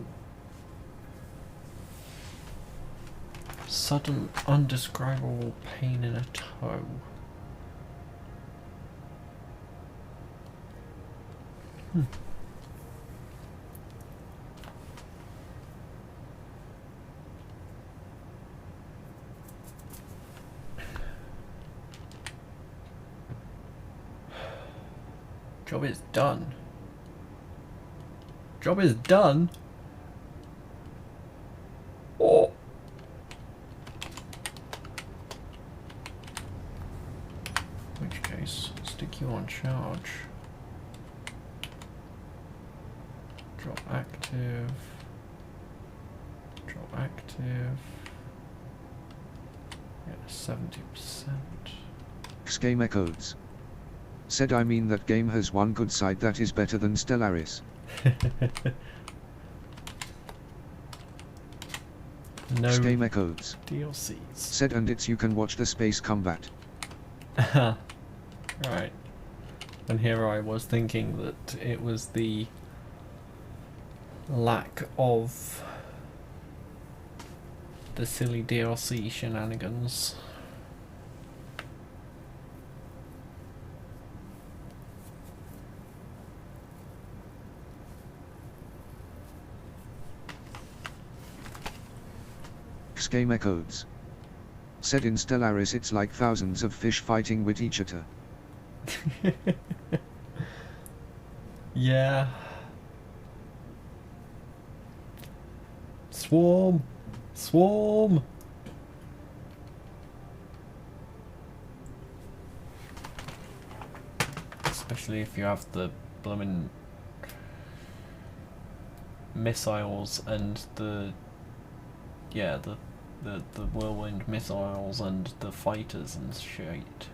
[SPEAKER 1] Sudden undescribable pain in a toe. Job is done. Job is done? Oh! In which case, stick you on charge. Drop active. Drop active. Yeah, 70%.
[SPEAKER 2] Schema codes. Said I mean that game has one good side that is better than Stellaris.
[SPEAKER 1] No
[SPEAKER 2] Schema codes.
[SPEAKER 1] DLCs.
[SPEAKER 2] Said and it's you can watch the space combat.
[SPEAKER 1] Right. And here I was thinking that it was the lack of the silly DLC shenanigans.
[SPEAKER 2] Game echoes. Said in Stellaris it's like thousands of fish fighting with each other.
[SPEAKER 1] Yeah. Swarm! Swarm! Especially if you have the bloomin' missiles and the whirlwind missiles and the fighters and shit.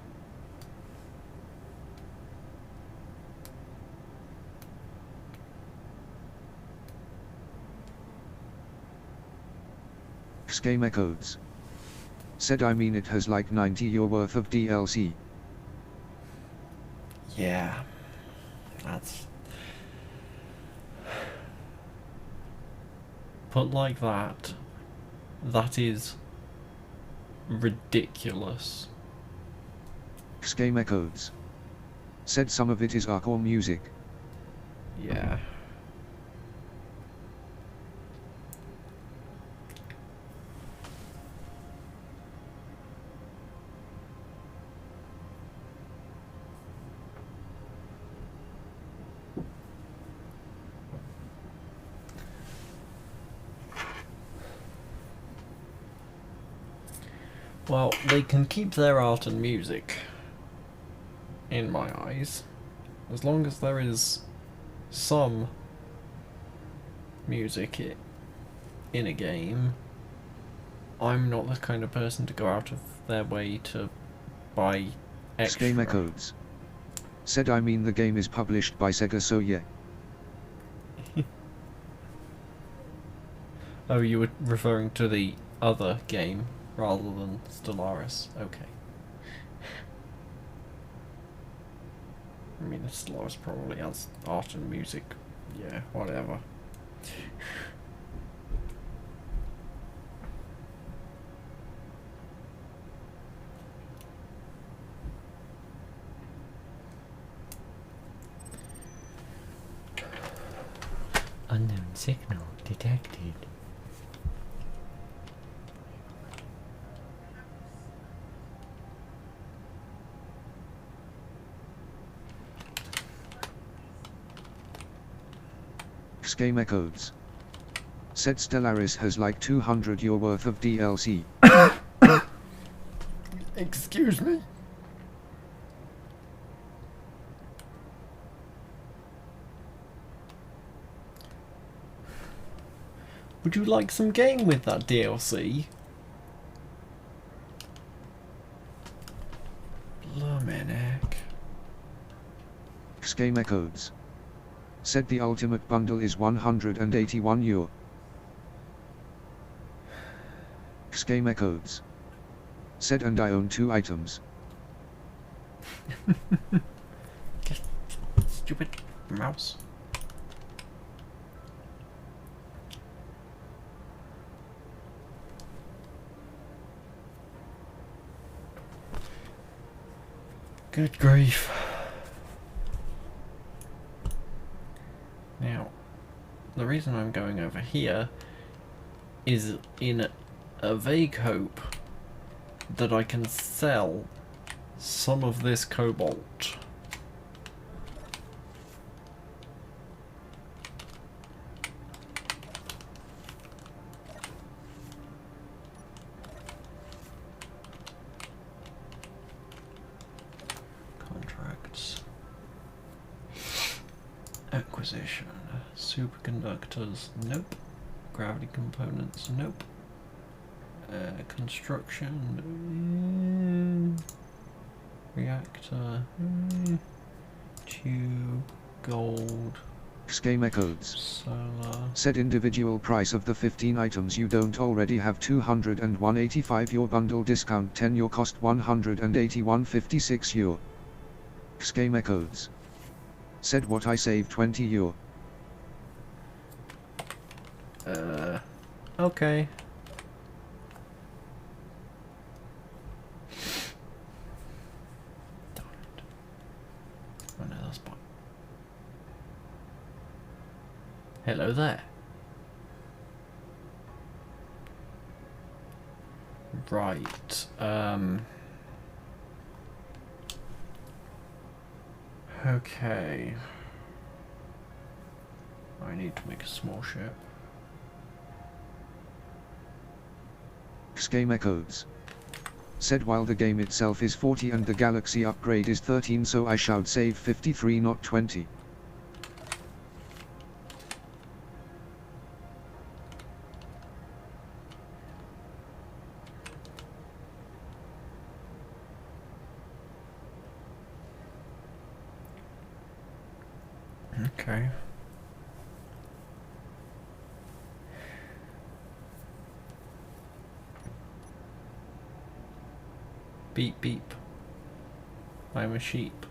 [SPEAKER 2] Game echoes. Said I mean it has like 90 year worth of DLC.
[SPEAKER 1] Yeah. That's... Put like that, that is ridiculous.
[SPEAKER 2] Game echoes. Said some of it is hardcore music.
[SPEAKER 1] Yeah. Well, they can keep their art and music, in my eyes, as long as there is some music in a game. I'm not the kind of person to go out of their way to buy extra.
[SPEAKER 2] Game echoes. Said I mean the game is published by Sega, so yeah.
[SPEAKER 1] Oh, you were referring to the other game rather than Stellaris. Okay. I mean, Stellaris probably has art and music. Yeah, whatever. Unknown signal detected.
[SPEAKER 2] Game echoes. Said Stellaris has like 200 year worth of DLC.
[SPEAKER 1] Excuse me? Would you like some game with that DLC? Blumenek.
[SPEAKER 2] Game echoes. Said the ultimate bundle is 181 euro. Game echoes. Said and I own 2 items.
[SPEAKER 1] Stupid mouse. Good grief. Now, the reason I'm going over here is in a vague hope that I can sell some of this cobalt. Contracts. Acquisition. Superconductors, nope. Gravity components, nope. Construction, reactor, tube, gold,
[SPEAKER 2] Game echoes.
[SPEAKER 1] solar.
[SPEAKER 2] Said individual price of the 15 items you don't already have 201.85 your bundle discount 10 your cost 181.56 euro. Game echoes. Said what I save 20 euro.
[SPEAKER 1] Okay. Darn it. Oh no, that's fine. Hello there. Right, okay. I need to make a small ship.
[SPEAKER 2] Game echoes. Said while the game itself is 40 and the galaxy upgrade is 13, so I should save 53 not 20.
[SPEAKER 1] Okay. Beep beep. I'm a sheep.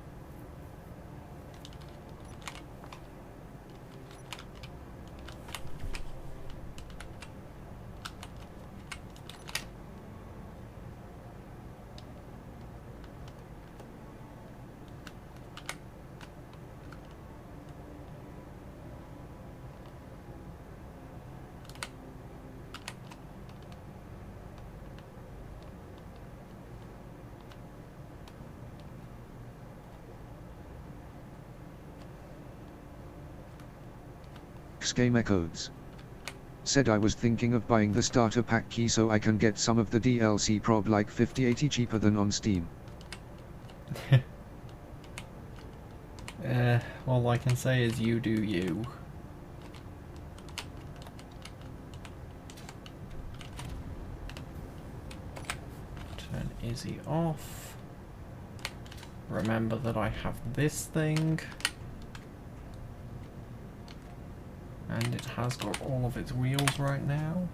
[SPEAKER 2] Game echoes. Said I was thinking of buying the starter pack key so I can get some of the DLC prob like 50-80 cheaper than on Steam.
[SPEAKER 1] All I can say is you do you. Turn Izzy off. Remember that I have this thing. And it has got all of its wheels right now.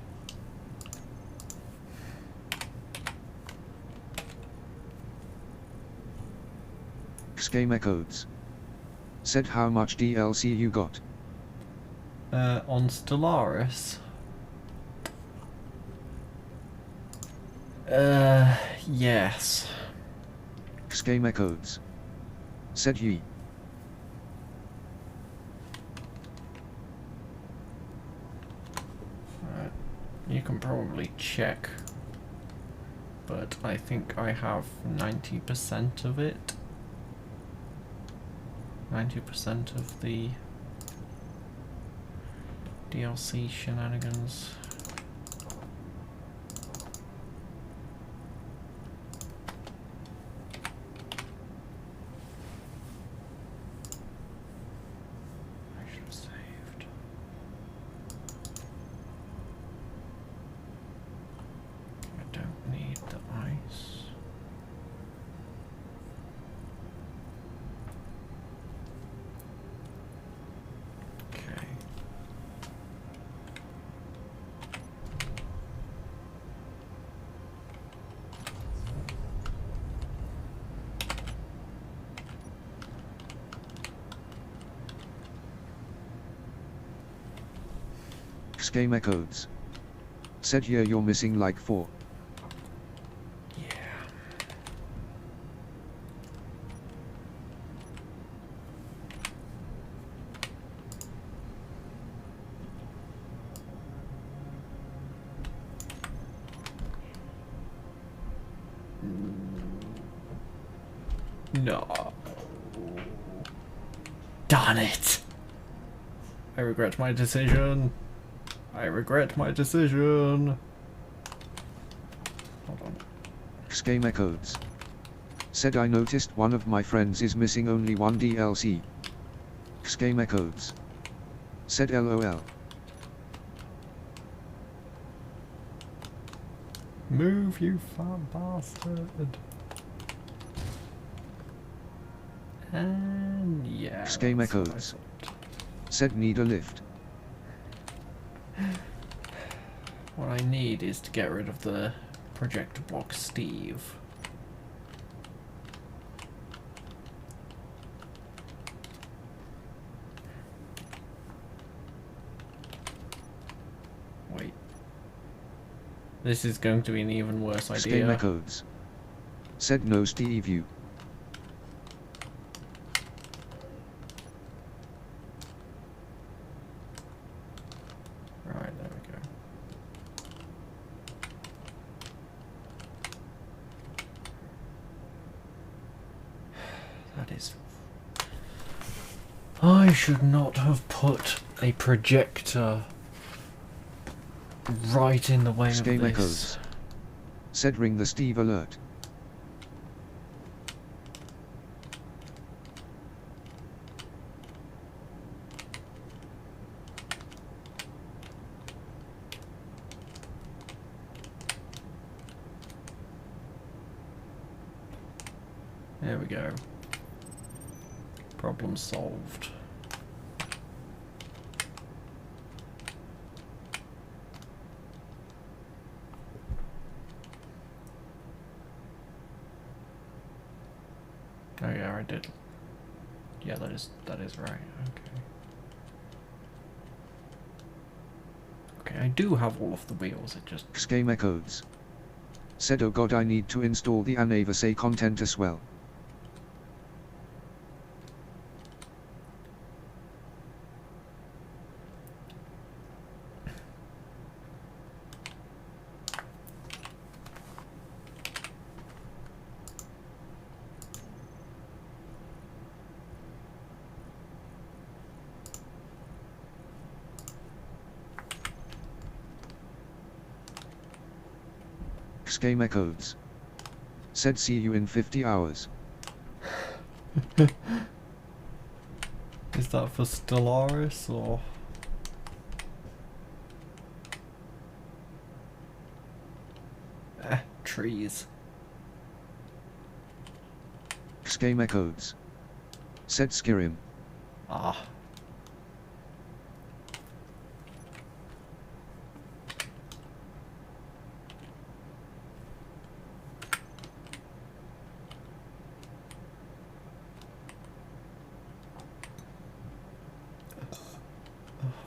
[SPEAKER 2] Game echoes. Said how much DLC you got.
[SPEAKER 1] On Stellaris. Yes.
[SPEAKER 2] Game echoes. Said ye.
[SPEAKER 1] You can probably check, but I think I have 90% of it. 90% of the DLC shenanigans. I should have saved. I don't need the ice. Okay.
[SPEAKER 2] Game echoes. Said here you're missing like 4.
[SPEAKER 1] Yeah. No. Darn it! I regret my decision. I regret my decision. Hold on.
[SPEAKER 2] Game echoes. Said I noticed one of my friends is missing only one DLC. Game echoes. Said LOL.
[SPEAKER 1] Move, you fat bastard. And yeah.
[SPEAKER 2] Game
[SPEAKER 1] that's what I
[SPEAKER 2] echoes.
[SPEAKER 1] thought.
[SPEAKER 2] Said need a lift.
[SPEAKER 1] What I need is to get rid of the projector block Steve. This is going to be an even worse
[SPEAKER 2] Schema
[SPEAKER 1] idea.
[SPEAKER 2] codes. Said no Steve you.
[SPEAKER 1] Right, there we go. That is... I should not have put a projector right in the way
[SPEAKER 2] Schema
[SPEAKER 1] of this.
[SPEAKER 2] codes. Said ring the Steve alert.
[SPEAKER 1] There we go. Problem solved. Oh yeah, I did. Yeah, that is right. Okay. Okay, I do have all of the wheels. It just
[SPEAKER 2] Schema codes. Said oh god I need to install the Anavase content as well. Schema codes. Said see you in 50 hours.
[SPEAKER 1] is that for Stellaris or? Trees.
[SPEAKER 2] Schema codes. Said Skirim.
[SPEAKER 1] Ah.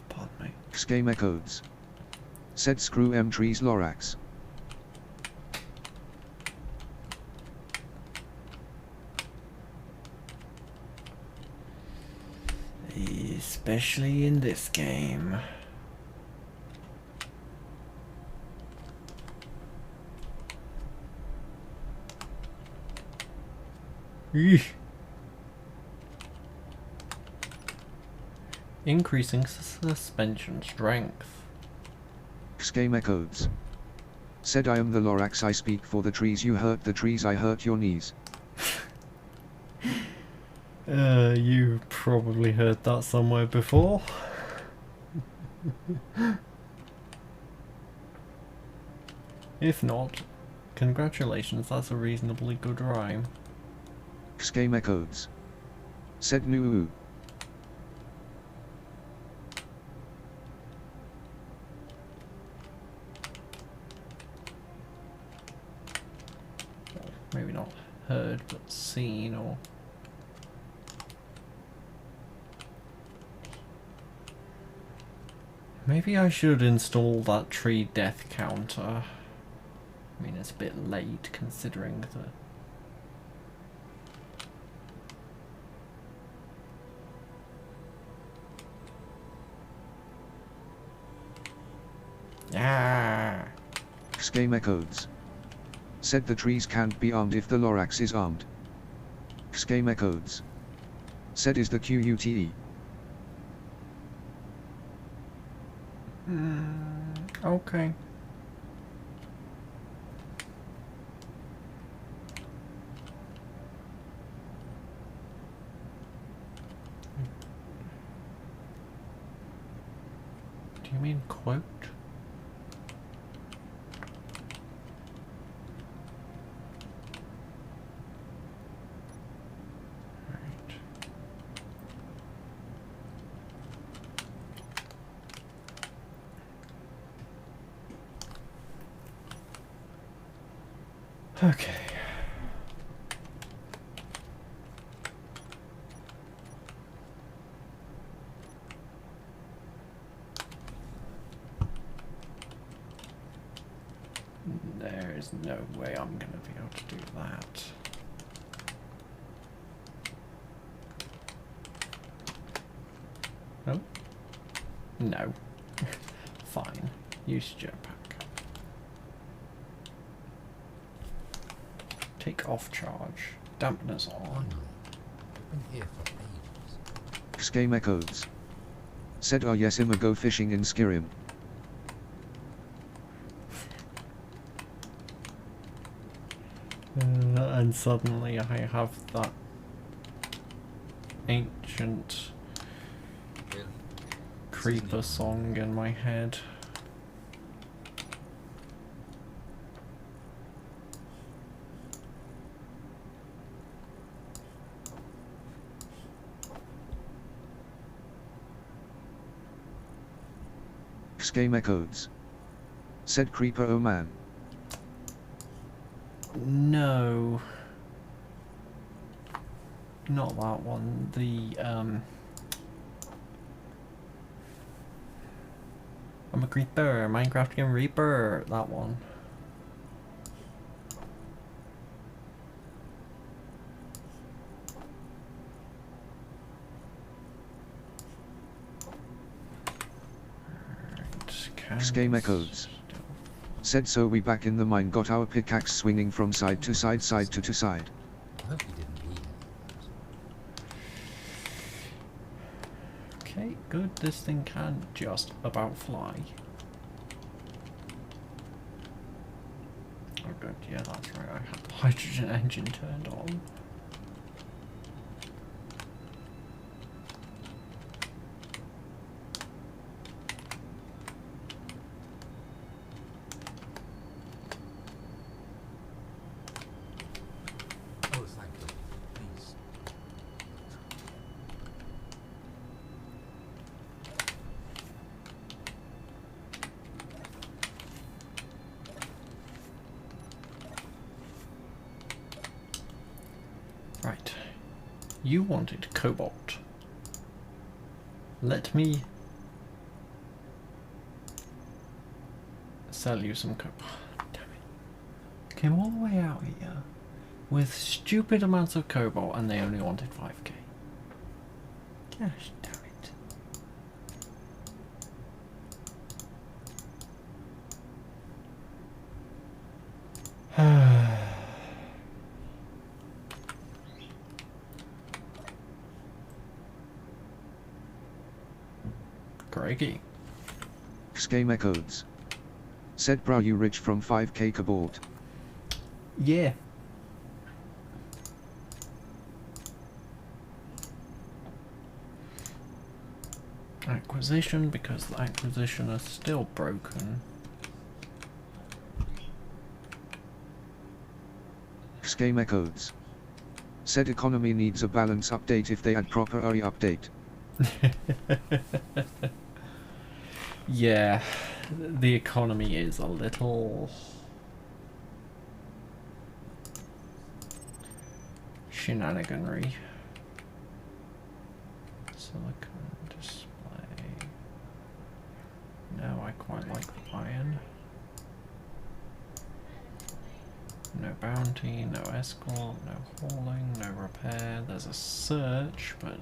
[SPEAKER 1] Pardon me.
[SPEAKER 2] Schema codes. Said screw M3's Lorax.
[SPEAKER 1] Especially in this game. Eesh. Increasing suspension strength.
[SPEAKER 2] Schema codes. Said I am the Lorax I speak for the trees you hurt the trees I hurt your knees.
[SPEAKER 1] You probably heard that somewhere before. If not, congratulations, that's a reasonably good rhyme.
[SPEAKER 2] Schema codes. Said Nuu.
[SPEAKER 1] Maybe not heard, but seen, or... Maybe I should install that tree death counter. I mean, it's a bit late considering the... Ah!
[SPEAKER 2] Schema codes. Said the trees can't be armed if the Lorax is armed. Schema codes. Said is the QUTE.
[SPEAKER 1] Okay. Do you mean quote? Right. Okay. There is no way I'm going to be able to do that. Oh? No. Fine. Use jetpack. Take off charge. Dampeners
[SPEAKER 5] Why
[SPEAKER 1] on.
[SPEAKER 5] not? We've been here for ages.
[SPEAKER 2] Scheme echoes. Said Yesim go fishing in Skyrim.
[SPEAKER 1] And suddenly I have that ancient
[SPEAKER 5] Really?
[SPEAKER 1] creeper song in my head.
[SPEAKER 2] Scheme echoes. Said Creeper oh man.
[SPEAKER 1] No. Not that one. The, I'm a creeper, Minecraft game Reaper, that one.
[SPEAKER 2] Scheme echoes. Said so we back in the mine got our pickaxe swinging from side to side to side.
[SPEAKER 5] I hope you didn't need it.
[SPEAKER 1] Okay, good. This thing can just about fly. Oh good, yeah, that's right. I had the hydrogen engine turned on.
[SPEAKER 5] Oh, thank you. Please.
[SPEAKER 1] Right. You wanted cobalt. Let me sell you some cobalt. Damn it. Came all the way out here with stupid amounts of cobalt and they only wanted 5k. Gosh damn it. Craigie.
[SPEAKER 2] Scheme echoes. Said bro you rich from 5k cobalt.
[SPEAKER 1] Yeah. Acquisition, because the acquisition is still broken.
[SPEAKER 2] Scheme echoes. Said economy needs a balance update if they add proper RE update.
[SPEAKER 1] Yeah, the economy is a little shenaniganry. Silicon display. No, I quite like the iron. No bounty, no escort, no hauling, no repair. There's a search, but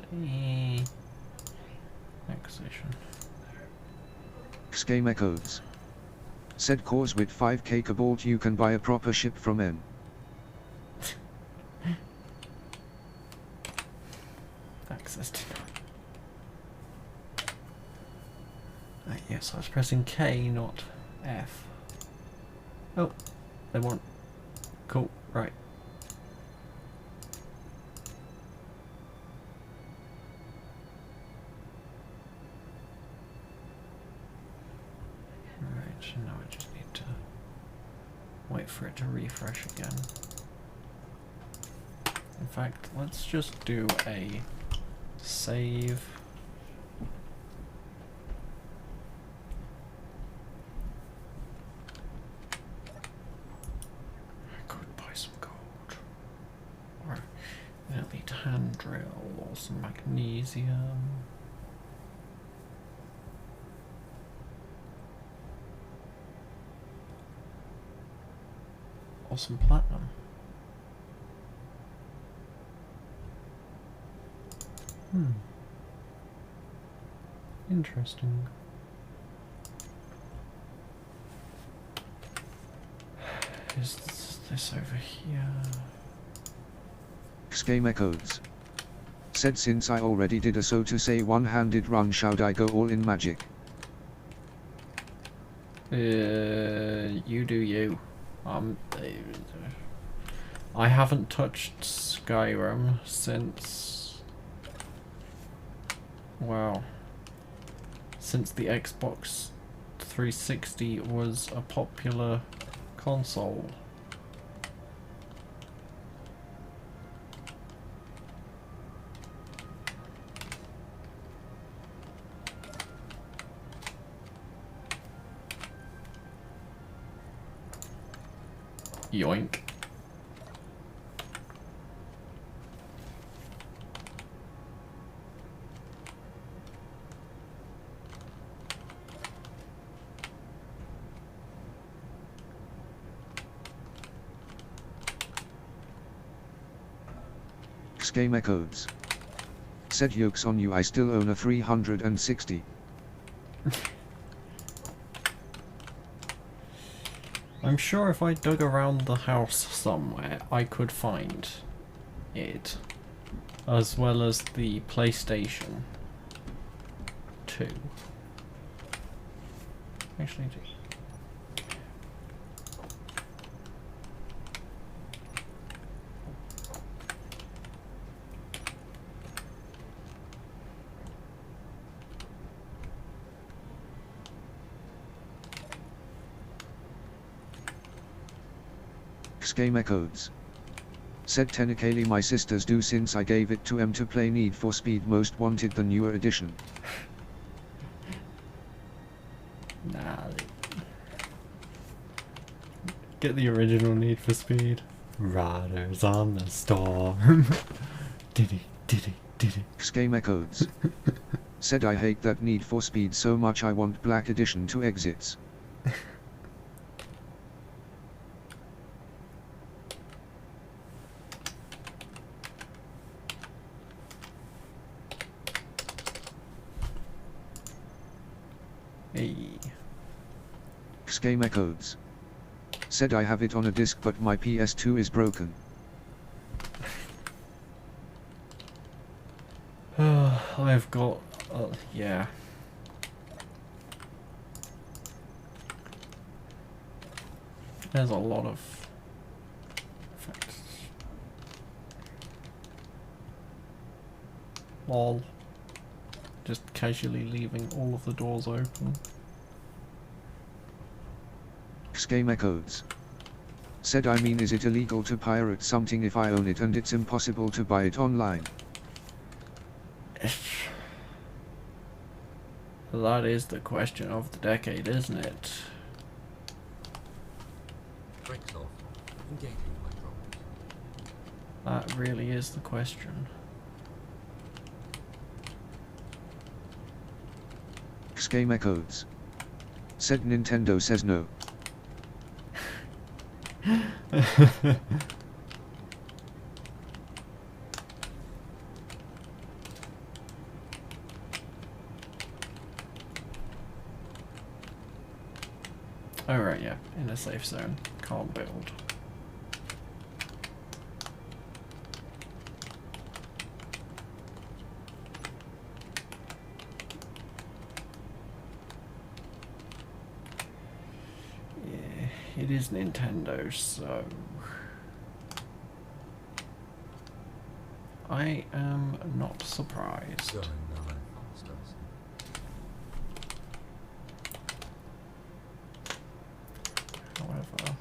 [SPEAKER 1] acquisition.
[SPEAKER 2] Scheme echoes. Said cause with 5k cobalt you can buy a proper ship from M.
[SPEAKER 1] Access denied. Yes, I was pressing K, not F. Oh, they want. Cool, right. Right, now I just need to wait for it to refresh again. In fact, let's just do a save. I could buy some gold. Or an elite hand drill or some magnesium. Or some platinum. Interesting. Is this over here?
[SPEAKER 2] Schema codes. Said since I already did a so to say one-handed run, should I go all in magic?
[SPEAKER 1] You do you. I haven't touched Skyrim since... Wow. Since the Xbox 360 was a popular console. Yoink.
[SPEAKER 2] Schema codes. Said yokes on you, I still own a 360.
[SPEAKER 1] I'm sure if I dug around the house somewhere, I could find it. As well as the PlayStation 2. Actually,
[SPEAKER 2] Schema codes. Said technically my sisters do since I gave it to em to play Need for Speed Most Wanted, the newer edition.
[SPEAKER 1] nah. Get the original Need for Speed. Riders on the storm. Diddy, diddy, diddy.
[SPEAKER 2] Schema codes. Said I hate that Need for Speed so much I want Black Edition to exits.
[SPEAKER 1] Hey.
[SPEAKER 2] Schema codes. Said I have it on a disc but my PS2 is broken.
[SPEAKER 1] I've got... yeah. There's a lot of effects. Lol. Just casually leaving all of the doors open.
[SPEAKER 2] Schema codes. Said I mean, is it illegal to pirate something if I own it and it's impossible to buy it online?
[SPEAKER 1] That is the question of the decade, isn't it?
[SPEAKER 5] Brakes off. Engaging hydraulics.
[SPEAKER 1] That really is the question.
[SPEAKER 2] Schema codes. Said Nintendo says no.
[SPEAKER 1] Alright, yeah, in a safe zone. Can't build. Yeah, it is Nintendo, so... I am not surprised.
[SPEAKER 5] Going nine bosters.
[SPEAKER 1] However...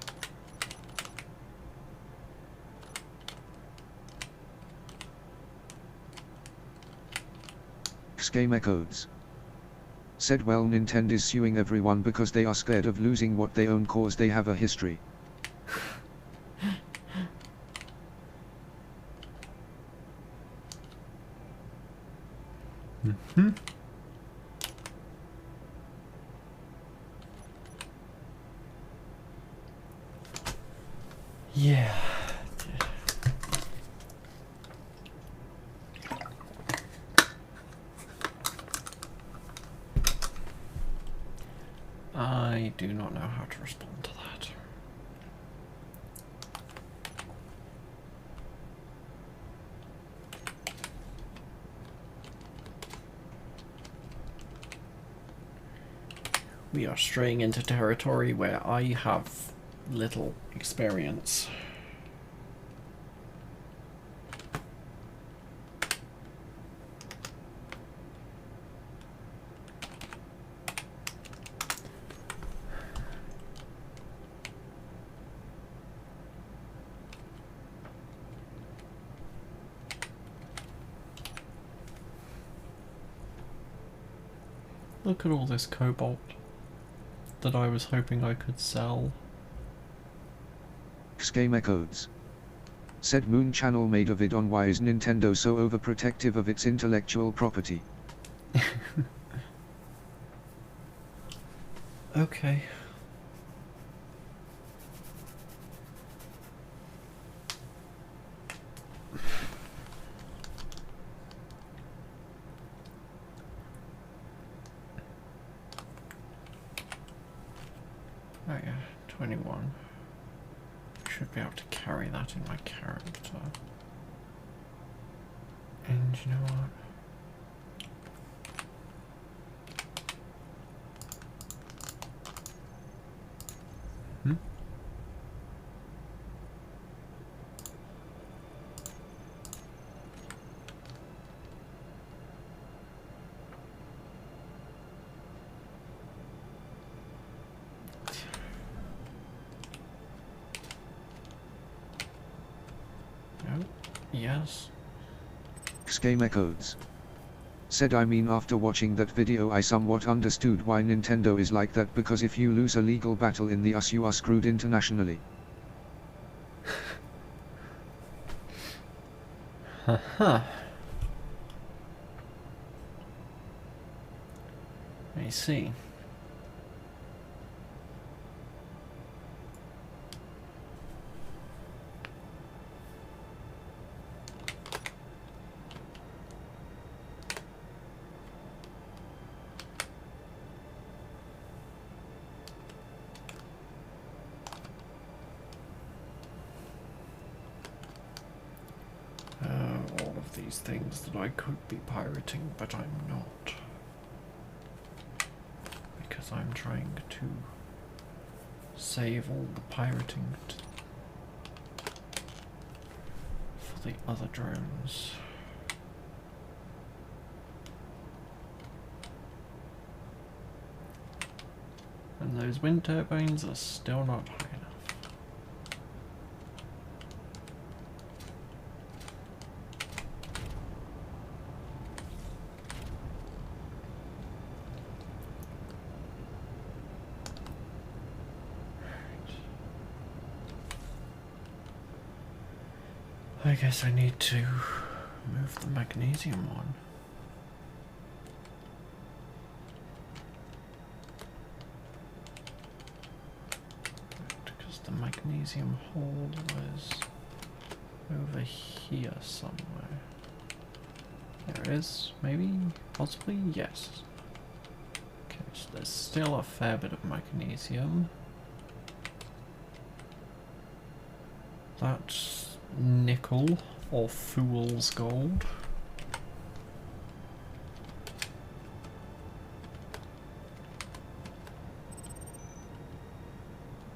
[SPEAKER 2] Schema codes. Said well, Nintendo is suing everyone because they are scared of losing what they own cause they have a history.
[SPEAKER 1] Mm-hmm. Yeah. I do not know how to respond to that. We are straying into territory where I have little experience. Look at all this cobalt that I was hoping I could sell.
[SPEAKER 2] Gamer codes. Said Moon Channel made a vid on why is Nintendo so overprotective of its intellectual property.
[SPEAKER 1] Okay. Oh yeah, 21. Should be able to carry that in my character. And you know what? No? Yes.
[SPEAKER 2] Gamer codes. Said I mean after watching that video I somewhat understood why Nintendo is like that, because if you lose a legal battle in the US you are screwed internationally.
[SPEAKER 1] Haha. I see. All of these things that I could be pirating, but I'm not. Because I'm trying to save all the pirating for the other drones. And those wind turbines are still not high enough. I guess I need to move the magnesium one. Because the magnesium hole was over here somewhere. There it is, maybe, possibly, yes. Okay, so there's still a fair bit of magnesium. That's nickel or fool's gold.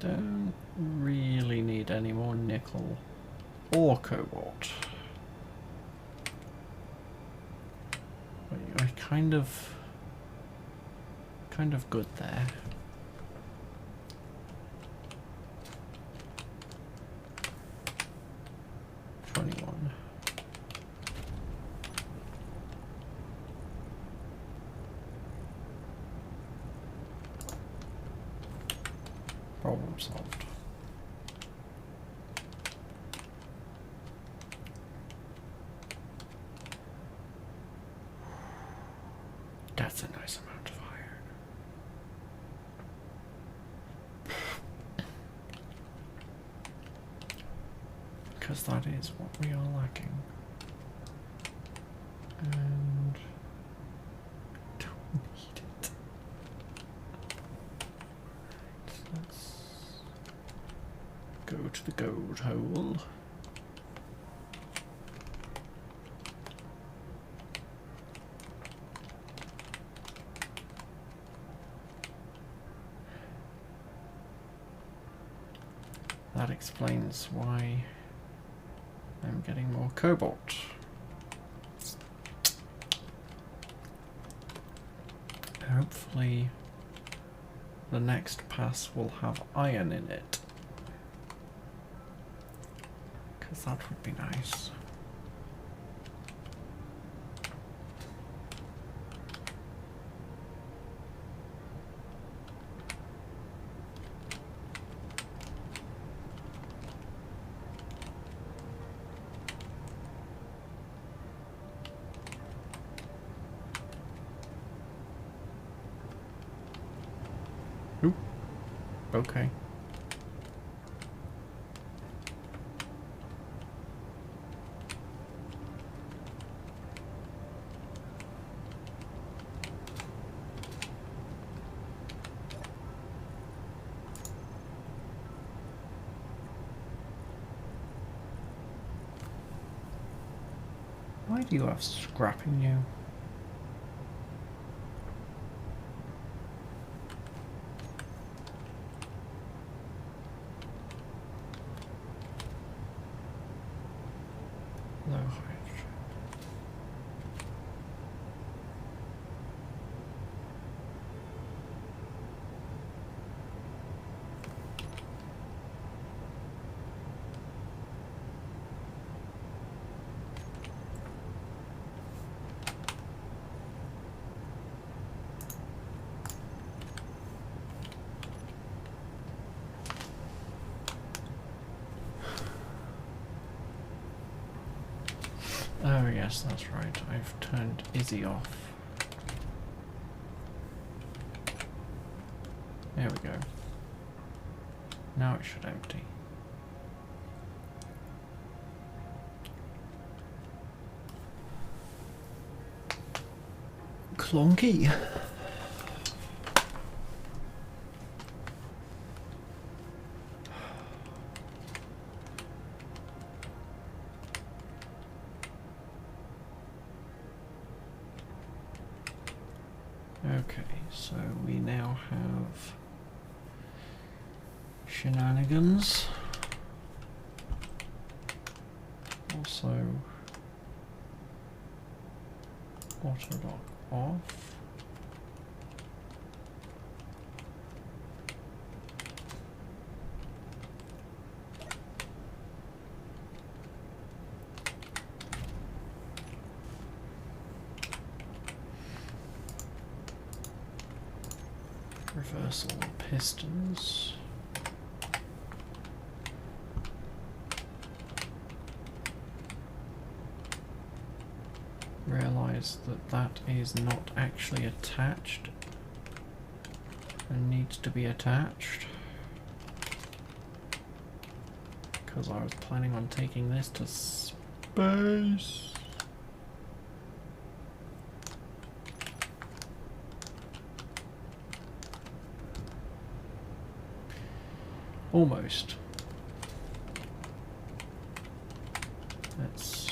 [SPEAKER 1] Don't really need any more nickel or cobalt. We're kind of good there. Problem solved. That's a nice amount of iron. because that is what we are lacking. And don't need it. Let's go to the gold hole. That explains why I'm getting more cobalt. Hopefully the next pass will have iron in it, because that would be nice. Oop. Okay. Why do you have scrap in you? Low hydrogen. Oh yes, that's right. I've turned Izzy off. There we go. Now it should empty. Clunky. Okay, so we now have shenanigans. Also, auto lock off. Reversal pistons. Realize that that is not actually attached and needs to be attached, because I was planning on taking this to space. Almost. Let's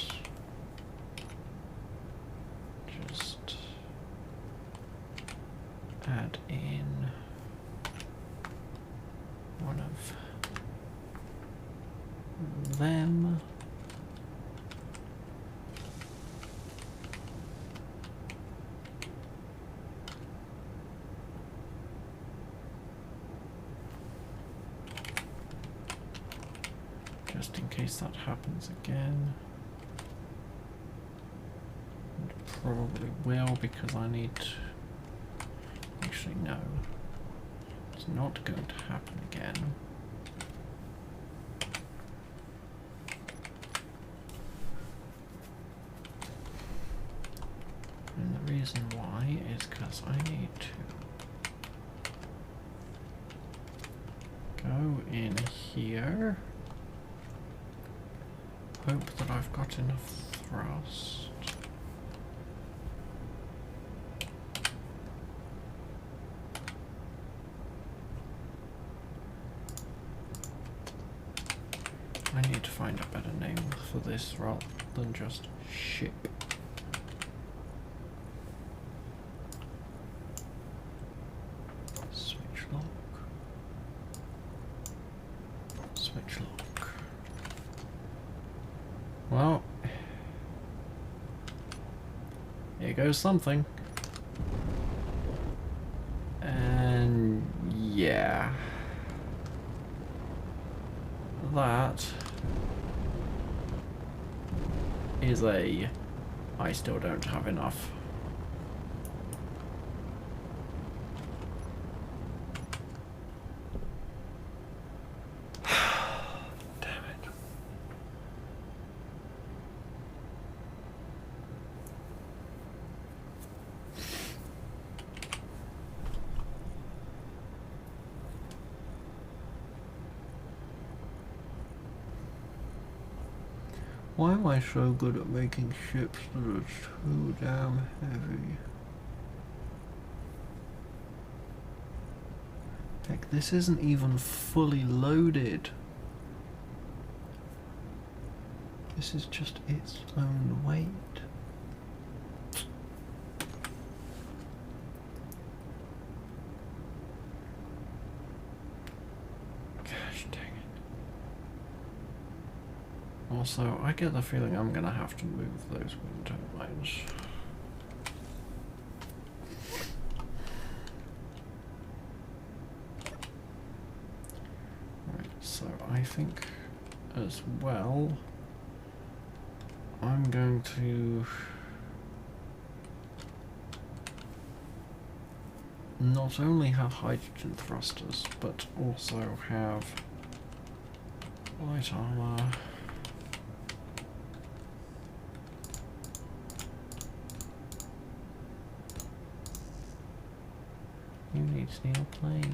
[SPEAKER 1] just add in one of them. Just in case that happens again. It probably will, because I need to... Actually, no. It's not going to happen again. And the reason why is because I need to go in here hope that I've got enough thrust. I need to find a better name for this rather than just ship. Switch lock. Switch lock. Well, here goes something. And yeah. That is I still don't have enough. Damn it. Why am I so good at making ships that are too damn heavy? Heck, this isn't even fully loaded. This is just its own weight. Gosh dang it. Also, I get the feeling I'm gonna have to move those wind turbines. Right, so I think as well I'm going to not only have hydrogen thrusters, but also have light armor. You need steel plate.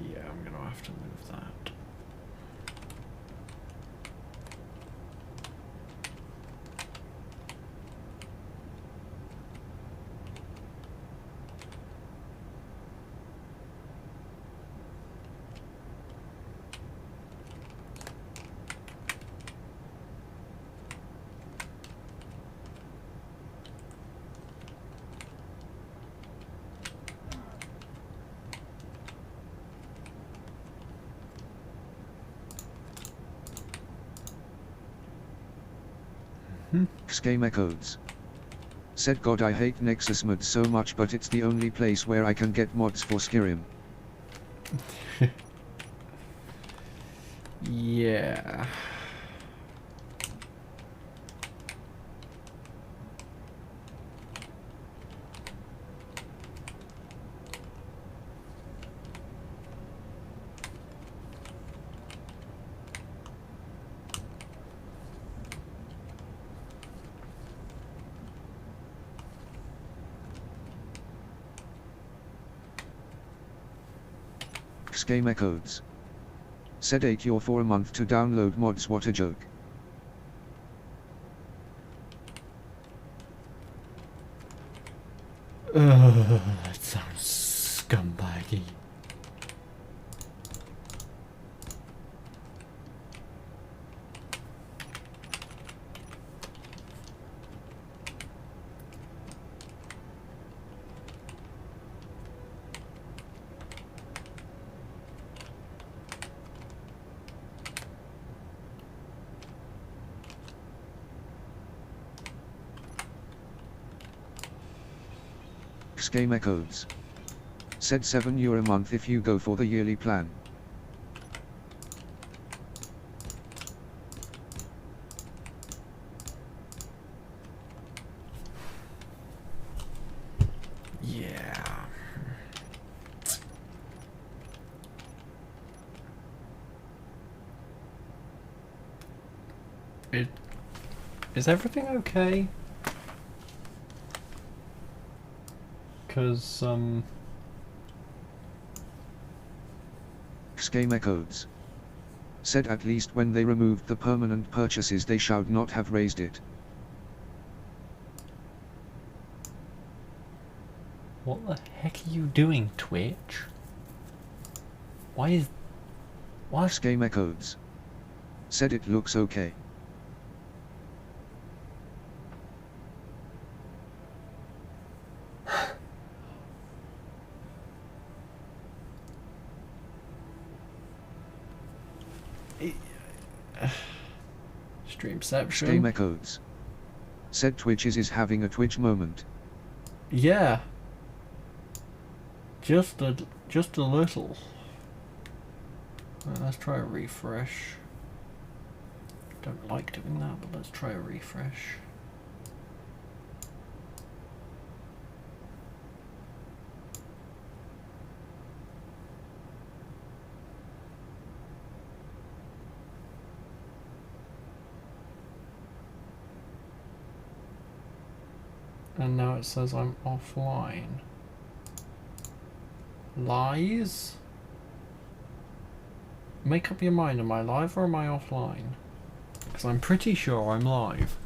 [SPEAKER 1] Yeah, I'm gonna have to move that.
[SPEAKER 2] Schema codes. Said God, I hate Nexus mods so much, but it's the only place where I can get mods for Skyrim.
[SPEAKER 1] Yeah.
[SPEAKER 2] Schema codes. Said €8 for a month to download mods, what a joke.
[SPEAKER 1] That sounds scumbaggy.
[SPEAKER 2] Game Echoes. Said €7 a month if you go for the yearly plan.
[SPEAKER 1] Yeah. Is everything okay? Cause
[SPEAKER 2] Game Echoes. Said at least when they removed the permanent purchases they should not have raised it.
[SPEAKER 1] what the heck are you doing, Twitch? Why?
[SPEAKER 2] Game Echoes. Said it looks okay.
[SPEAKER 1] Streamception?
[SPEAKER 2] Game Echoes. Said Twitch is having a Twitch moment.
[SPEAKER 1] Yeah. Just a little. Let's try a refresh. Don't like doing that, but let's try a refresh. And now it says I'm offline. Lies? Make up your mind, am I live or am I offline? Because I'm pretty sure I'm live.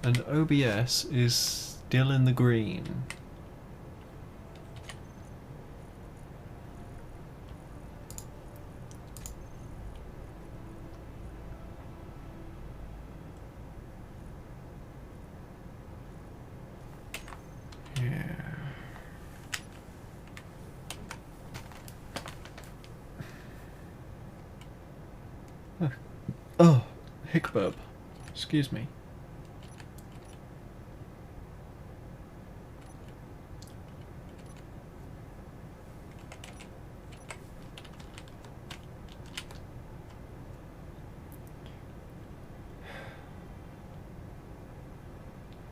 [SPEAKER 1] And OBS is still in the green. Oh, hickburb. Excuse me.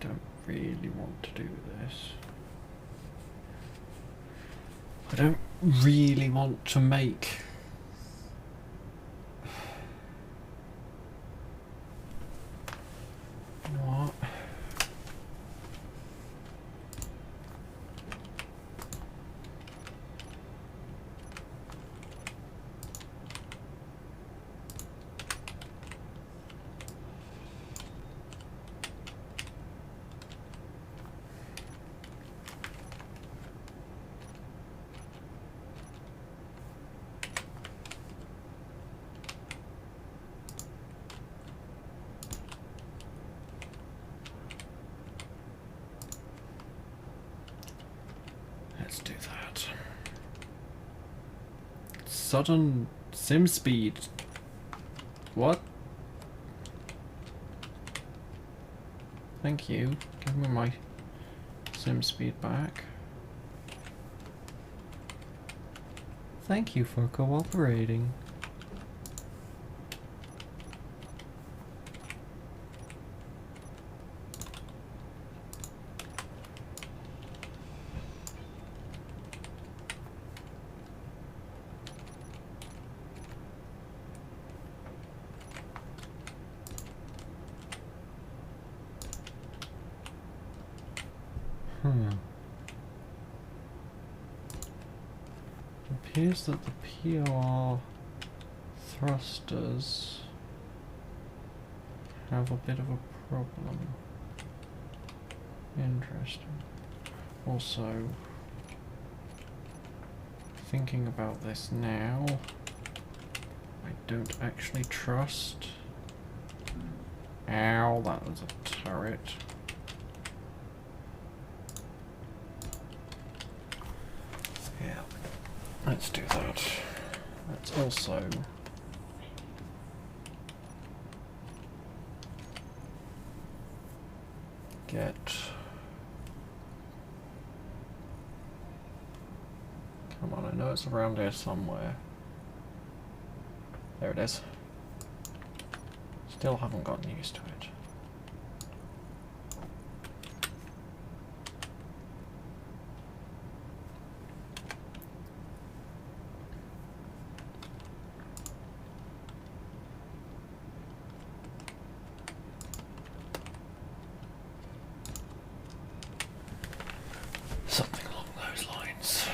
[SPEAKER 1] Don't really want to do this. I don't really want to make what? Let's do that. Sudden sim speed. What? Thank you. Give me my sim speed back. Thank you for cooperating. It appears that the POR thrusters have a bit of a problem. Interesting. Also, thinking about this now, I don't actually trust. Ow, that was a turret. Yeah, let's do that. Let's also get Come on, I know it's around here somewhere. There it is. Still haven't gotten used to it. Something along those lines.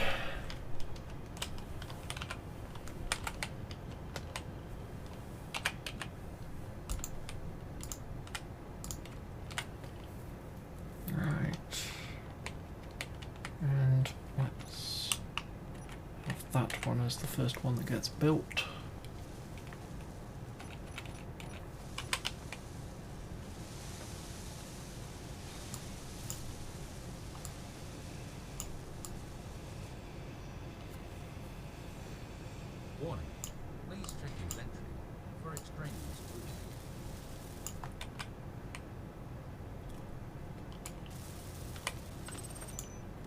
[SPEAKER 1] Right. And let's have that one as the first one that gets built.
[SPEAKER 5] Warning. Please check inventory for extraneous food.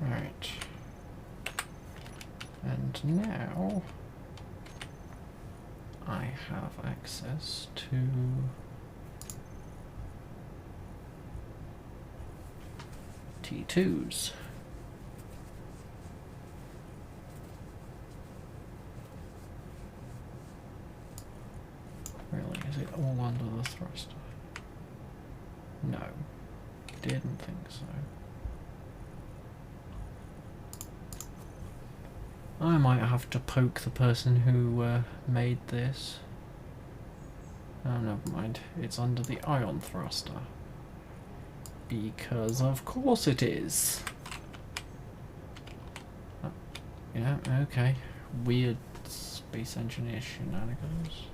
[SPEAKER 1] Right. And now I have access to T2s. Really, is it all under the thruster? No, didn't think so. I might have to poke the person who made this. Oh, never mind. It's under the ion thruster. Because of course it is. Yeah, okay. Weird space engineer shenanigans.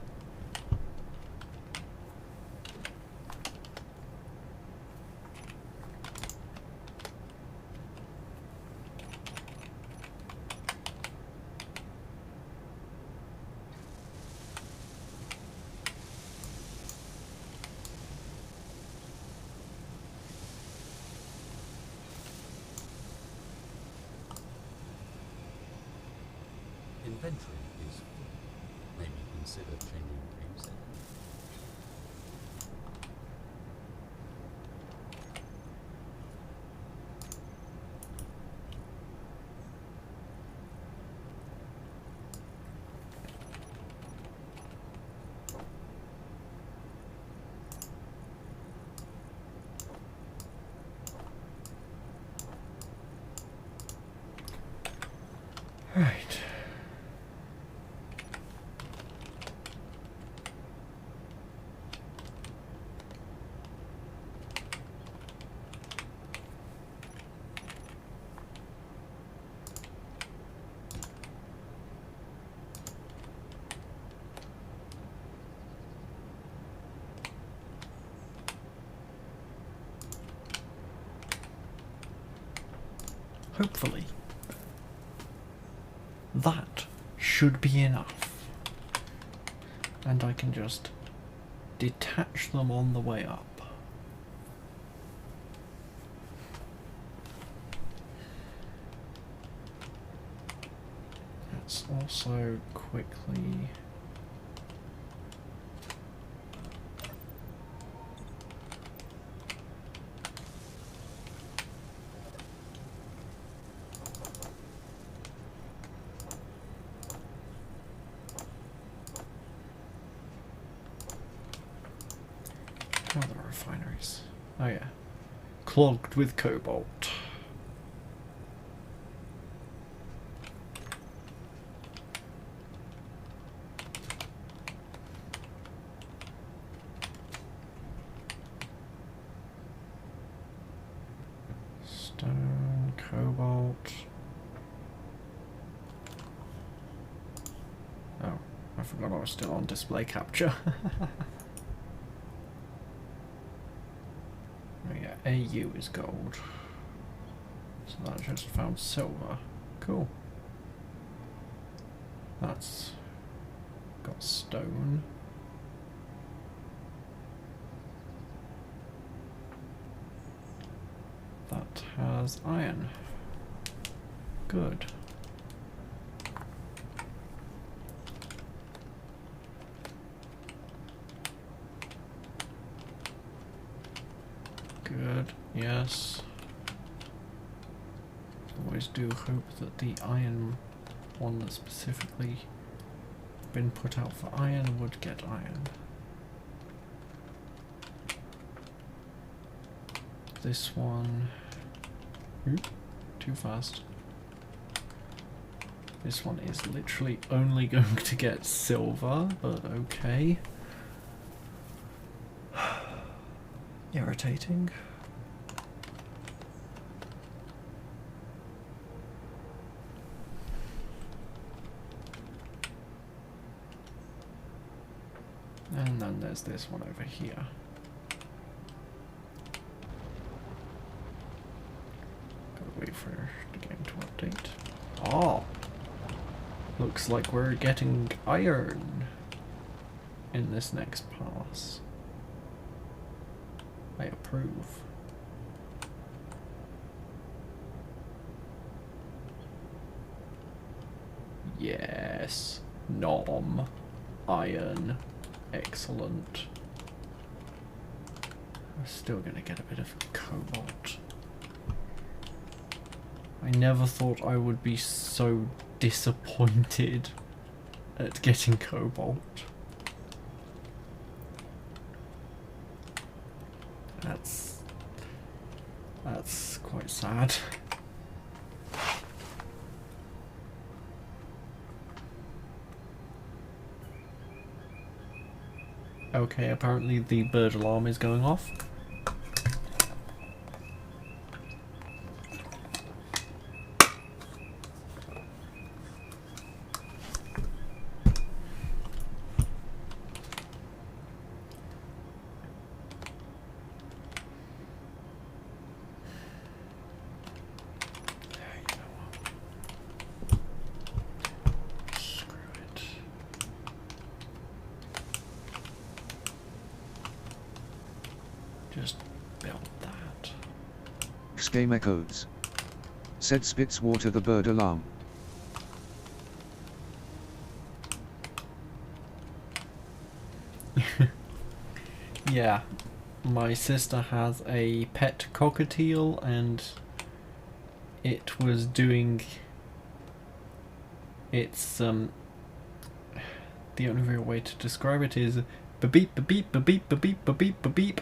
[SPEAKER 5] Inventory is full. Maybe consider changing game settings.
[SPEAKER 1] Right. Hopefully, that should be enough. And I can just detach them on the way up. Let's also quickly... Other refineries. Oh yeah. Clogged with cobalt. Stone, cobalt. Oh, I forgot I was still on display capture. AU is gold. So that just found silver. Cool. That's got stone. That has iron. Good. Yes. Always do hope that the iron one that's specifically been put out for iron would get iron. This one... Oop, too fast. This one is literally only going to get silver, but okay. Irritating. And then there's this one over here. Gotta wait for the game to update. Oh! Looks like we're getting iron in this next pass. I approve. Yes. Nom. Iron. Excellent. We're still gonna get a bit of cobalt. I never thought I would be so disappointed at getting cobalt. That's quite sad. Okay, apparently the bird alarm is going off. Just build that.
[SPEAKER 2] Game echoes. Said Spitzwater the bird alarm.
[SPEAKER 1] Yeah, my sister has a pet cockatiel and it was doing its the only real way to describe it is beep beep beep beep beep beep beep.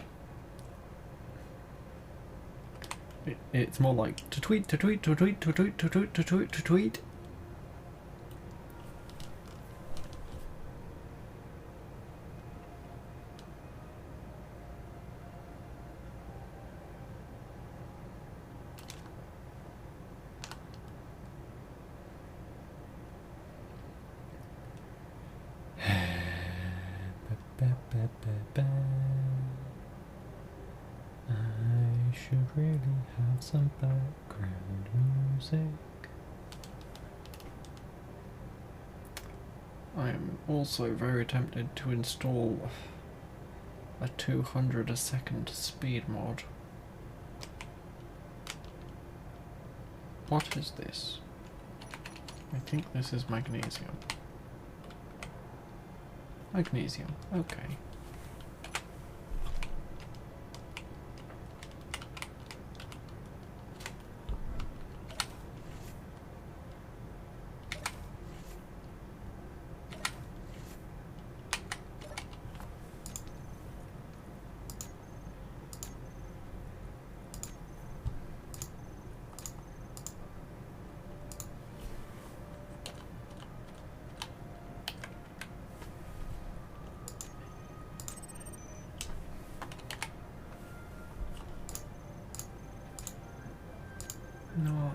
[SPEAKER 1] It's more like to tweet to tweet to tweet to tweet to tweet to tweet to tweet. I should really have some background music. I am also very tempted to install a 200 a second speed mod. What is this? I think this is magnesium. Magnesium, okay. No.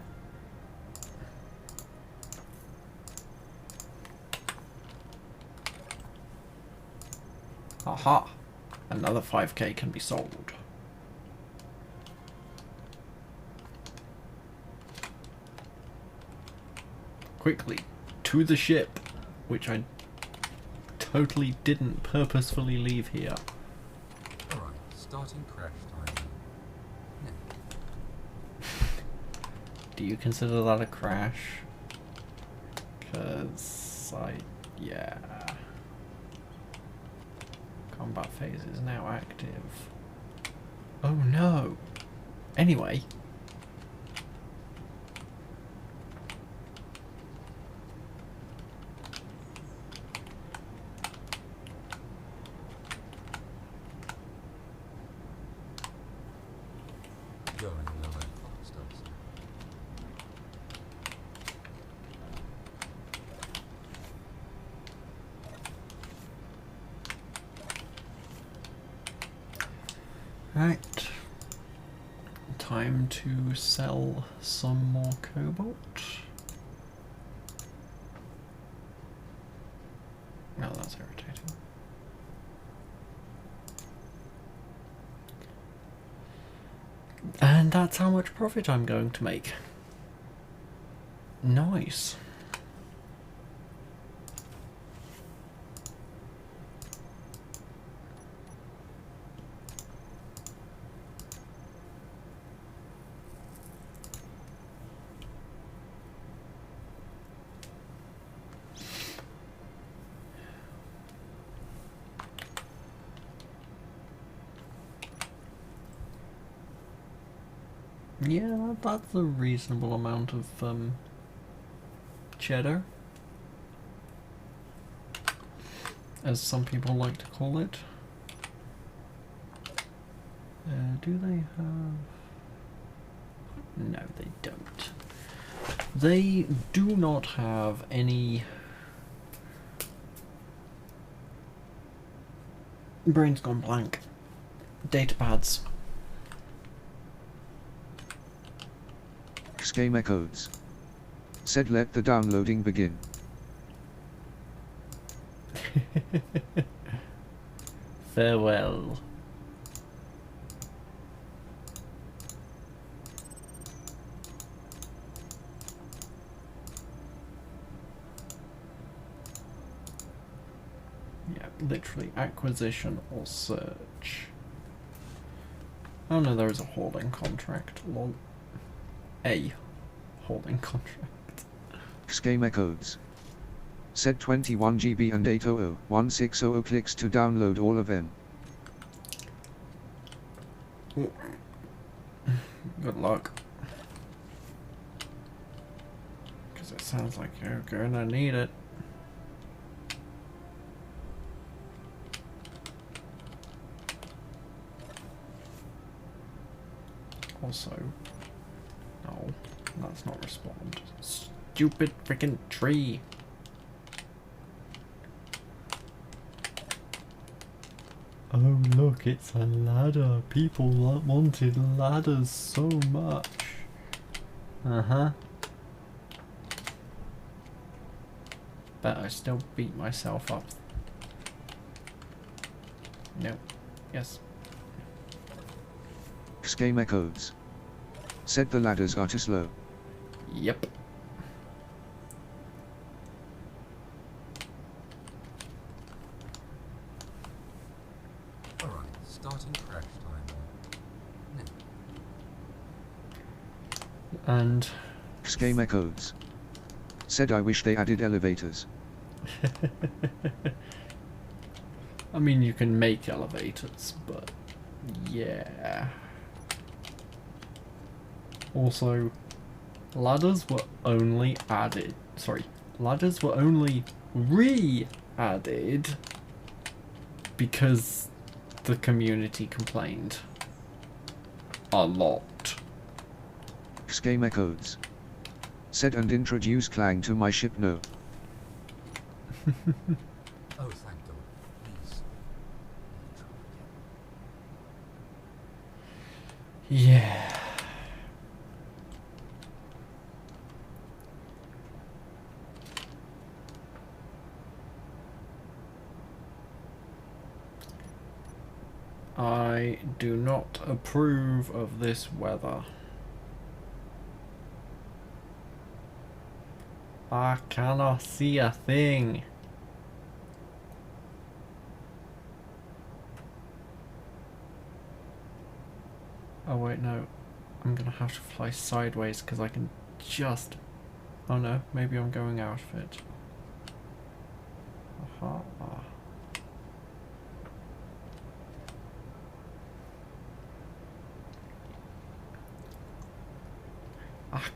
[SPEAKER 1] Aha! Another 5k can be sold. Quickly, to the ship, which I totally didn't purposefully leave here.
[SPEAKER 5] Alright, starting crash time. Yeah.
[SPEAKER 1] Do you consider that a crash? Because yeah. Combat phase is now active. Oh no! Anyway.
[SPEAKER 5] Going lower bosters.
[SPEAKER 1] Right. Time to sell some more cobalt. Oh, that's irritating. And that's how much profit I'm going to make. Nice. Yeah, that's a reasonable amount of cheddar, as some people like to call it. Do they have... No, they don't. They do not have any... Brain's gone blank. Data pads.
[SPEAKER 2] Schema codes. Said let the downloading begin.
[SPEAKER 1] Farewell. Yeah, literally acquisition or search. Oh no, there is a holding contract. Lol. A holding contract.
[SPEAKER 2] Schema codes. Said 21 GB and 8001600 clicks to download all of them.
[SPEAKER 1] Good luck. Because it sounds like you're gonna need it. Also, no, that's not respond. Stupid freaking tree. Oh look, it's a ladder. People wanted ladders so much. Uh-huh. But I still beat myself up. No. Yes.
[SPEAKER 2] Schema codes. Said the ladders are too slow.
[SPEAKER 1] Yep.
[SPEAKER 5] Alright, starting crash time. No.
[SPEAKER 1] And
[SPEAKER 2] Schema codes. Said I wish they added elevators.
[SPEAKER 1] I mean, you can make elevators, but yeah. Also, ladders were only added. Sorry, ladders were only re-added because the community complained a lot.
[SPEAKER 2] Schema codes. Said and introduce Clang to my ship no.
[SPEAKER 5] Oh, thank God. Please.
[SPEAKER 1] Yeah. I do not approve of this weather. I cannot see a thing. Oh wait, no. I'm gonna have to fly sideways because I can just... Oh no, maybe I'm going out of it. Aha.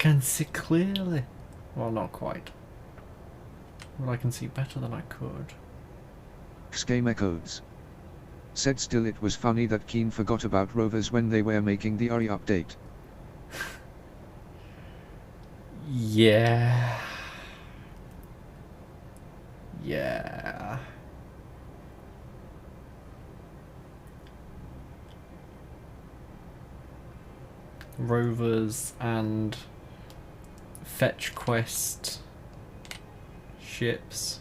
[SPEAKER 1] can see clearly. Well, not quite. Well, I can see better than I could.
[SPEAKER 2] Game echoes. Said still it was funny that Keen forgot about rovers when they were making the RE update.
[SPEAKER 1] Yeah. Yeah. Rovers and fetch quest ships.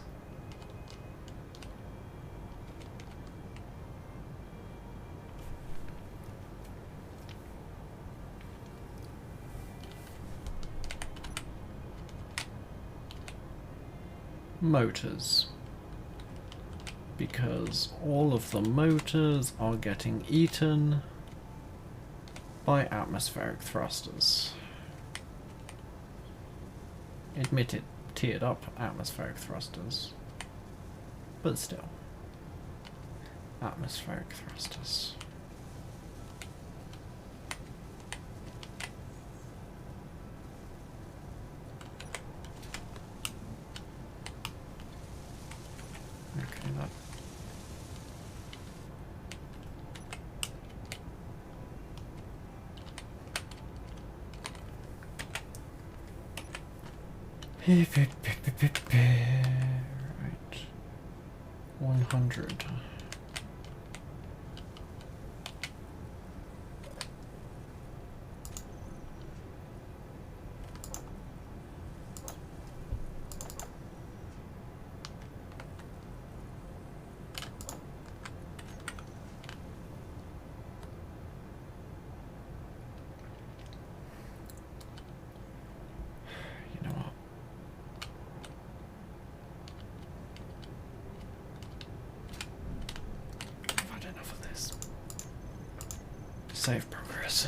[SPEAKER 1] Motors. Because all of the motors are getting eaten by atmospheric thrusters. Admitted, tiered up atmospheric thrusters. But still. Atmospheric thrusters. Okay, that. Right. 100. You know what? I've had enough of this. Save progress.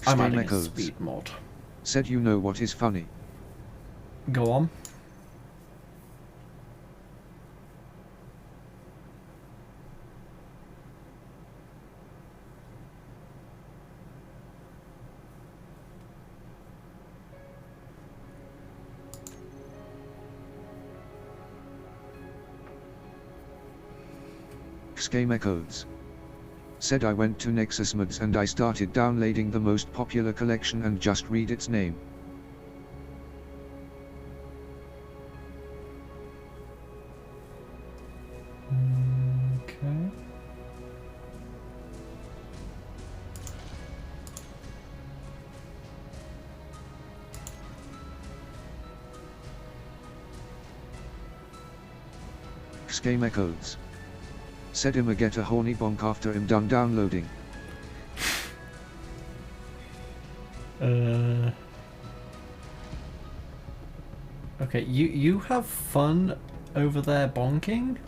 [SPEAKER 1] I'm
[SPEAKER 2] Game
[SPEAKER 1] adding a
[SPEAKER 2] echoes.
[SPEAKER 1] speed mod.
[SPEAKER 2] Said you know what is funny.
[SPEAKER 1] Go on.
[SPEAKER 2] Game echoes. Said I went to Nexus Mods and I started downloading the most popular collection and just read its name.
[SPEAKER 1] Okay.
[SPEAKER 2] Game echoes. Said him a get a horny bonk after him done downloading.
[SPEAKER 1] Okay, you have fun over there bonking?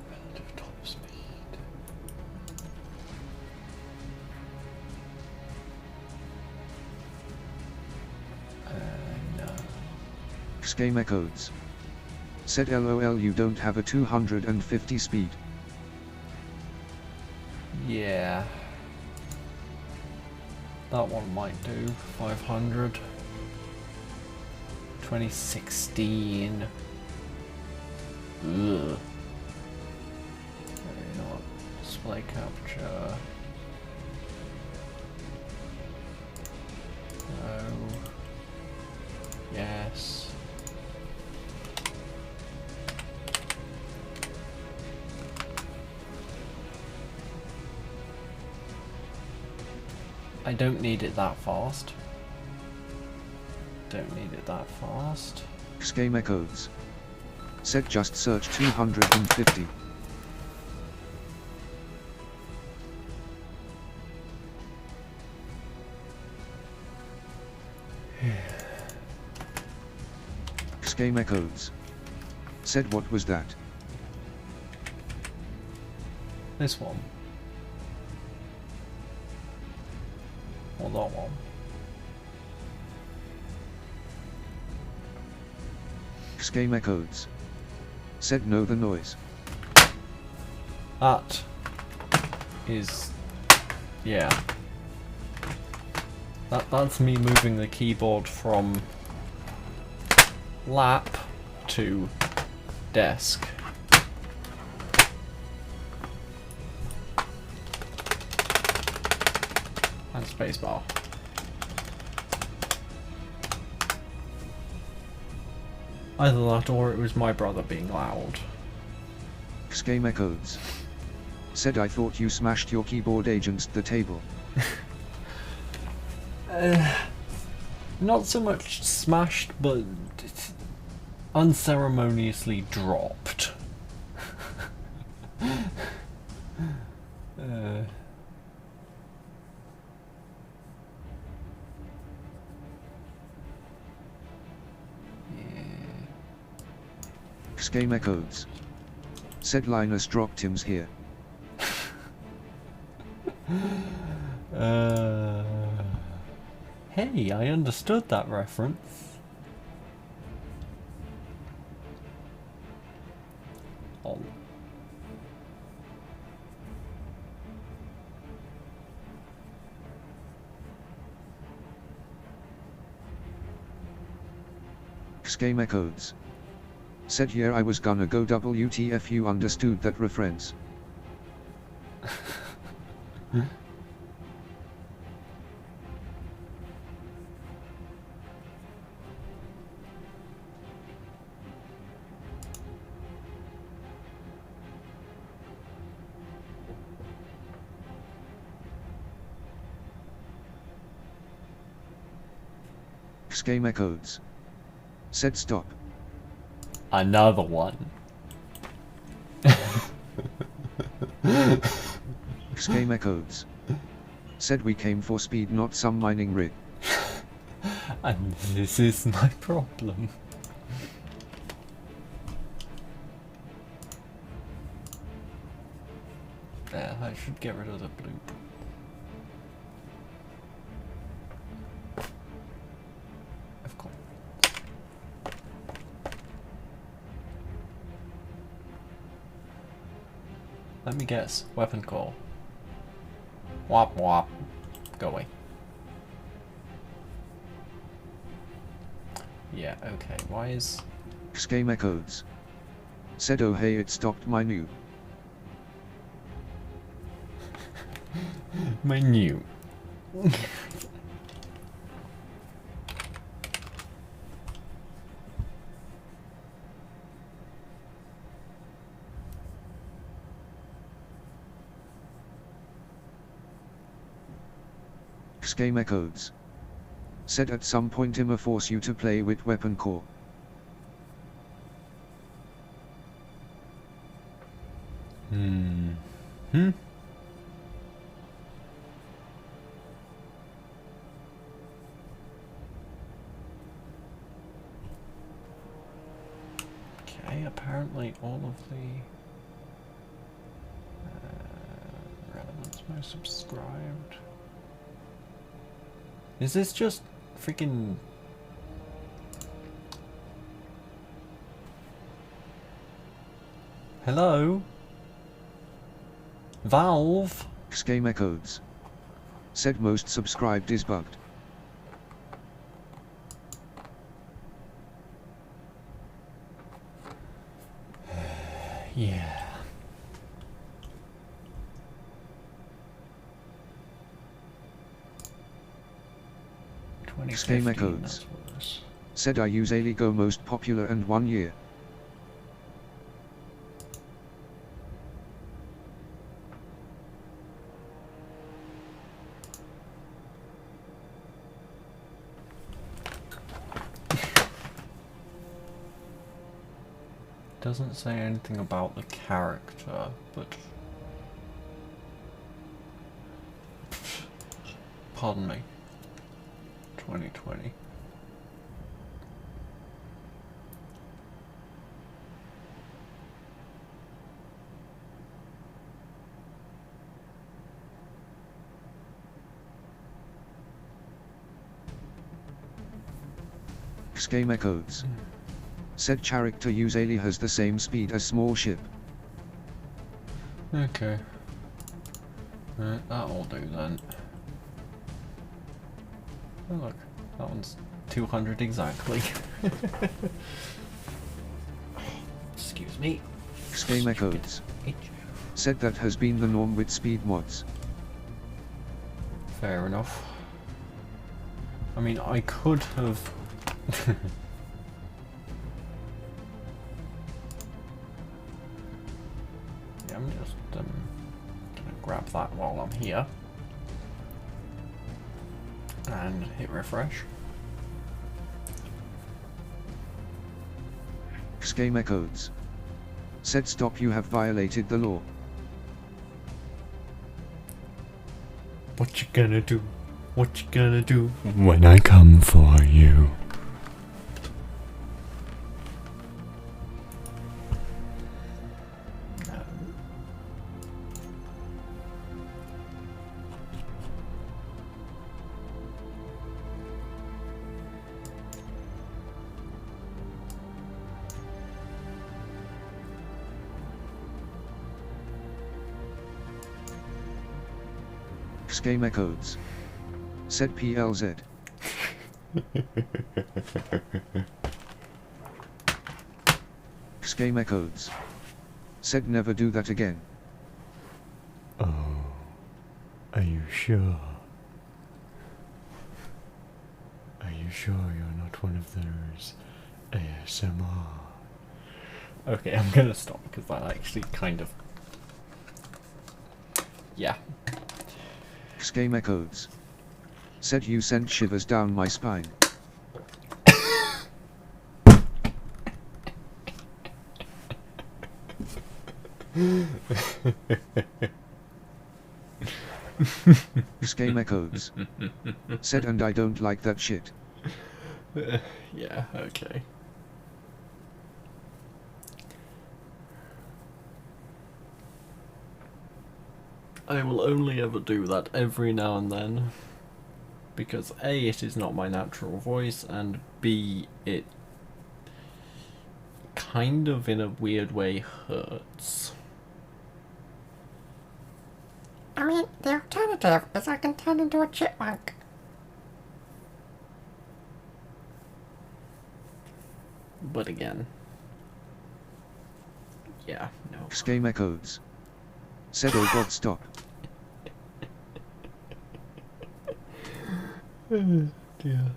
[SPEAKER 1] Relative top speed. No.
[SPEAKER 2] Game echoes. Said LOL you don't have a 250 speed.
[SPEAKER 1] Yeah. That one might do. 500. 2016. Ugh. Okay, you know what? Display capture. No. Yes. I don't need it that fast. Don't need it that fast.
[SPEAKER 2] Game echoes. Said just search 250. Game echoes. Said what was that?
[SPEAKER 1] This one. Or that one.
[SPEAKER 2] Game echoes. Said know the noise.
[SPEAKER 1] That is, yeah. That's me moving the keyboard from lap to desk. And spacebar. Either that or it was my brother being loud.
[SPEAKER 2] Game echoes. Said I thought you smashed your keyboard against the table.
[SPEAKER 1] Not so much smashed, but unceremoniously dropped.
[SPEAKER 2] Game echoes. Said Linus dropped him's here.
[SPEAKER 1] Hey, I understood that reference. Oh.
[SPEAKER 2] Game echoes. Said yeah I was gonna go WTF you understood that reference. Game echoes. Said stop.
[SPEAKER 1] Another one.
[SPEAKER 2] Game echoes. Said we came for speed not some mining rig.
[SPEAKER 1] And this is my problem. Yeah, I should get rid of the bloop. Of course. Let me guess. Weapon call. Wop wop. Go away. Yeah, okay. Why is...
[SPEAKER 2] Game echoes. Said oh hey it stopped my new.
[SPEAKER 1] my new...
[SPEAKER 2] Game echoes. Said at some point I'ma force you to play with weapon core.
[SPEAKER 1] Hmm. Okay, apparently all of the relevance most subscribed. Is this just freaking... Hello? Valve?
[SPEAKER 2] Game echoes. Said most subscribed is bugged.
[SPEAKER 1] Yeah.
[SPEAKER 2] Game echoes. Said I use Aligo most popular and 1 year.
[SPEAKER 1] Doesn't say anything about the character, but... Pardon me. 2020.
[SPEAKER 2] Game echoes. Said character usually has the same speed as small ship.
[SPEAKER 1] Okay. Right, that'll do then. Oh look, that one's 200 exactly. Excuse me.
[SPEAKER 2] Game Echoes.
[SPEAKER 1] H.
[SPEAKER 2] Said that has been the norm with speed mods.
[SPEAKER 1] Fair enough. I mean, I could have... Yeah, I'm just gonna grab that while I'm here. And hit refresh.
[SPEAKER 2] Game Echoes. Said stop, you have violated the law.
[SPEAKER 1] What you gonna do? What you gonna do when I come for you?
[SPEAKER 2] Game Echoes. Said PLZ. Game Echoes. Said never do that again.
[SPEAKER 1] Oh, are you sure? Are you sure you're not one of those ASMR? Okay, I'm gonna stop because that actually kind of... Yeah.
[SPEAKER 2] Game Echoes. Said you sent shivers down my spine. Game Echoes. Said and I don't like that shit.
[SPEAKER 1] Yeah, okay. I will only ever do that every now and then, because A, it is not my natural voice, and B, it kind of in a weird way hurts.
[SPEAKER 7] I mean, the alternative is I can turn into a chipmunk.
[SPEAKER 1] But again, yeah, no.
[SPEAKER 2] Game Echoes. Said oh god stop.
[SPEAKER 1] Dear.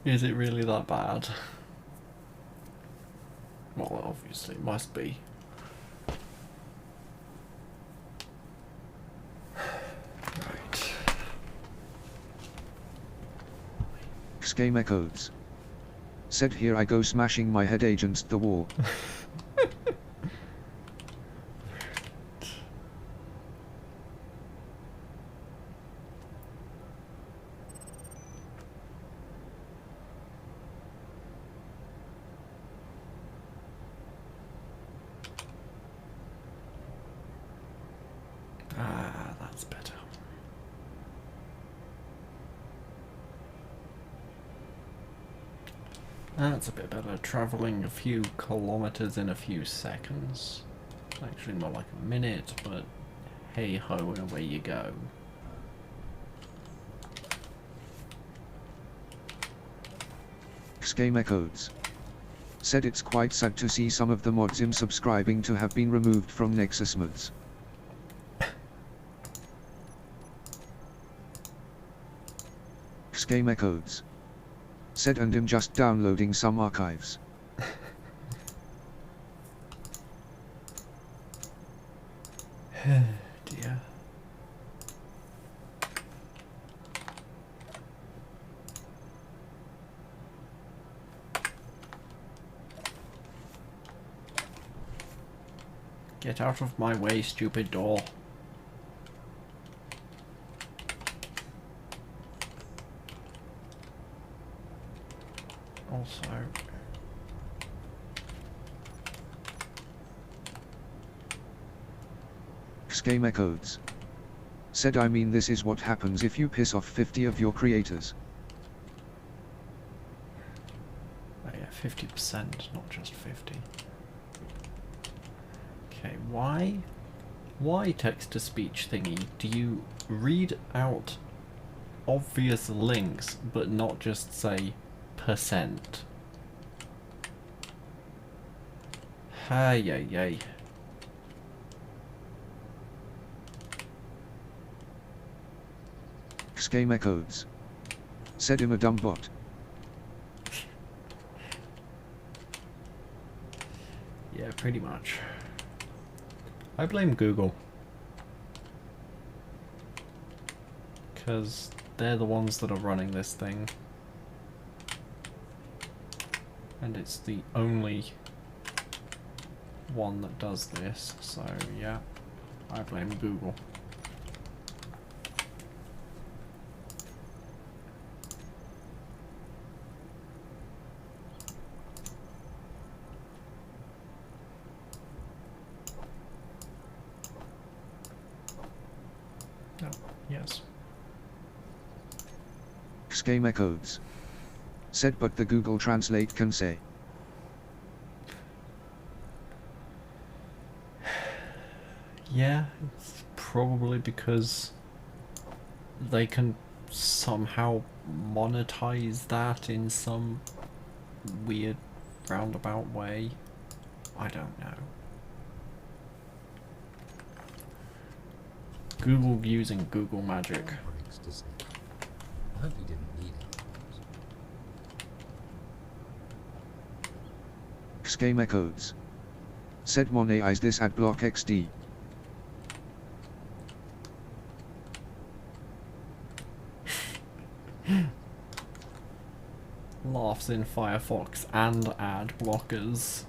[SPEAKER 1] Is it really that bad? Well, obviously it must be. Right.
[SPEAKER 2] Game Echoes. Said here I go smashing my head against the wall.
[SPEAKER 1] Ah, that's better. That's a bit better. Travelling a few kilometres in a few seconds. Actually more like a minute, but hey ho, and away you go.
[SPEAKER 2] Game Echoes. Said it's quite sad to see some of the mods I'm subscribing to have been removed from Nexus mods. Game Echoes. Said and I'm just downloading some archives.
[SPEAKER 1] Dear. Get out of my way, stupid door. Also,
[SPEAKER 2] Game Echoes. Said I mean this is what happens if you piss off 50 of your creators.
[SPEAKER 1] Oh yeah, 50%, not just 50. Okay, why text-to-speech thingy do you read out obvious links but not just say percent? Hey, yay, yay.
[SPEAKER 2] Game echoes. Said him a dumb bot.
[SPEAKER 1] Yeah, pretty much. I blame Google. Because they're the ones that are running this thing. And it's the only one that does this, so yeah, I blame Google. Oh, yes.
[SPEAKER 2] Game echoes. Said but the Google Translate can say.
[SPEAKER 1] Yeah, it's probably because they can somehow monetize that in some weird roundabout way. I don't know. Google using Google magic.
[SPEAKER 5] Breaks to say. I hope you didn't need it.
[SPEAKER 2] Game echoes. Said monetize this at block XD.
[SPEAKER 1] Laughs in Firefox and ad blockers.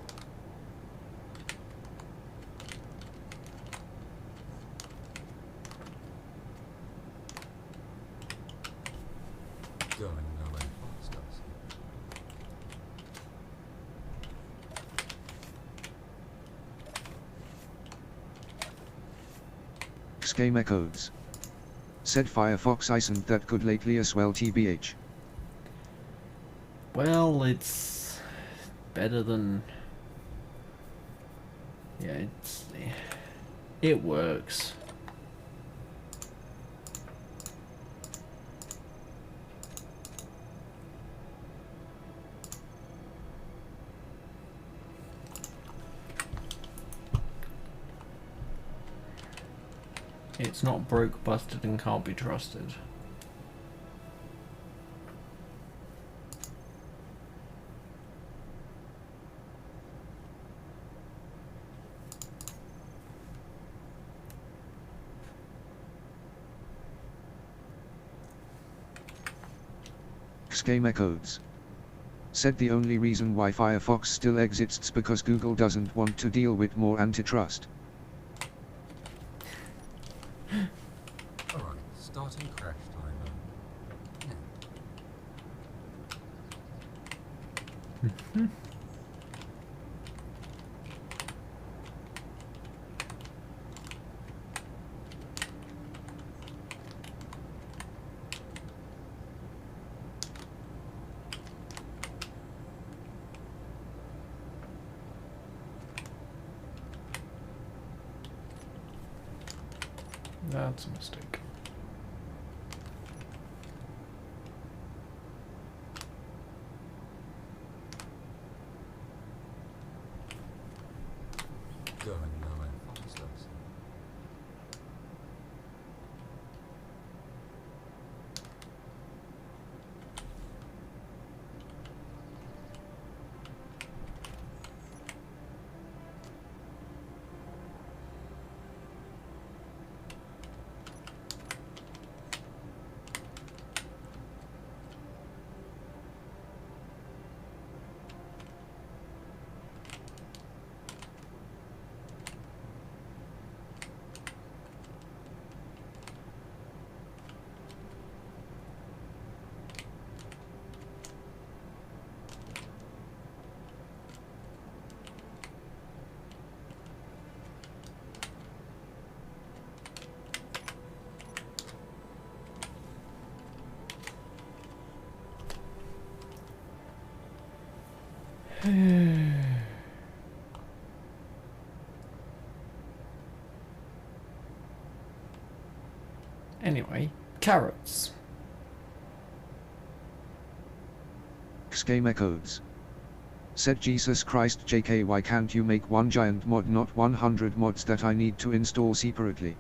[SPEAKER 5] Going nowhere fast, does
[SPEAKER 2] Game echoes. Said Firefox isn't that good lately as well tbh.
[SPEAKER 1] Well, it's better than... Yeah, it works. It's not broke, busted, and can't be trusted.
[SPEAKER 2] Game echoes. Said the only reason why Firefox still exists because Google doesn't want to deal with more antitrust.
[SPEAKER 5] Alright, starting crash timer. Now.
[SPEAKER 1] That's a mistake.
[SPEAKER 5] Going nowhere fast,
[SPEAKER 1] Anyway, carrots.
[SPEAKER 2] Game echoes. Said Jesus Christ JK, why can't you make one giant mod, not 100 mods that I need to install separately?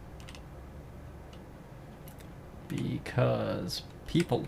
[SPEAKER 1] Because people.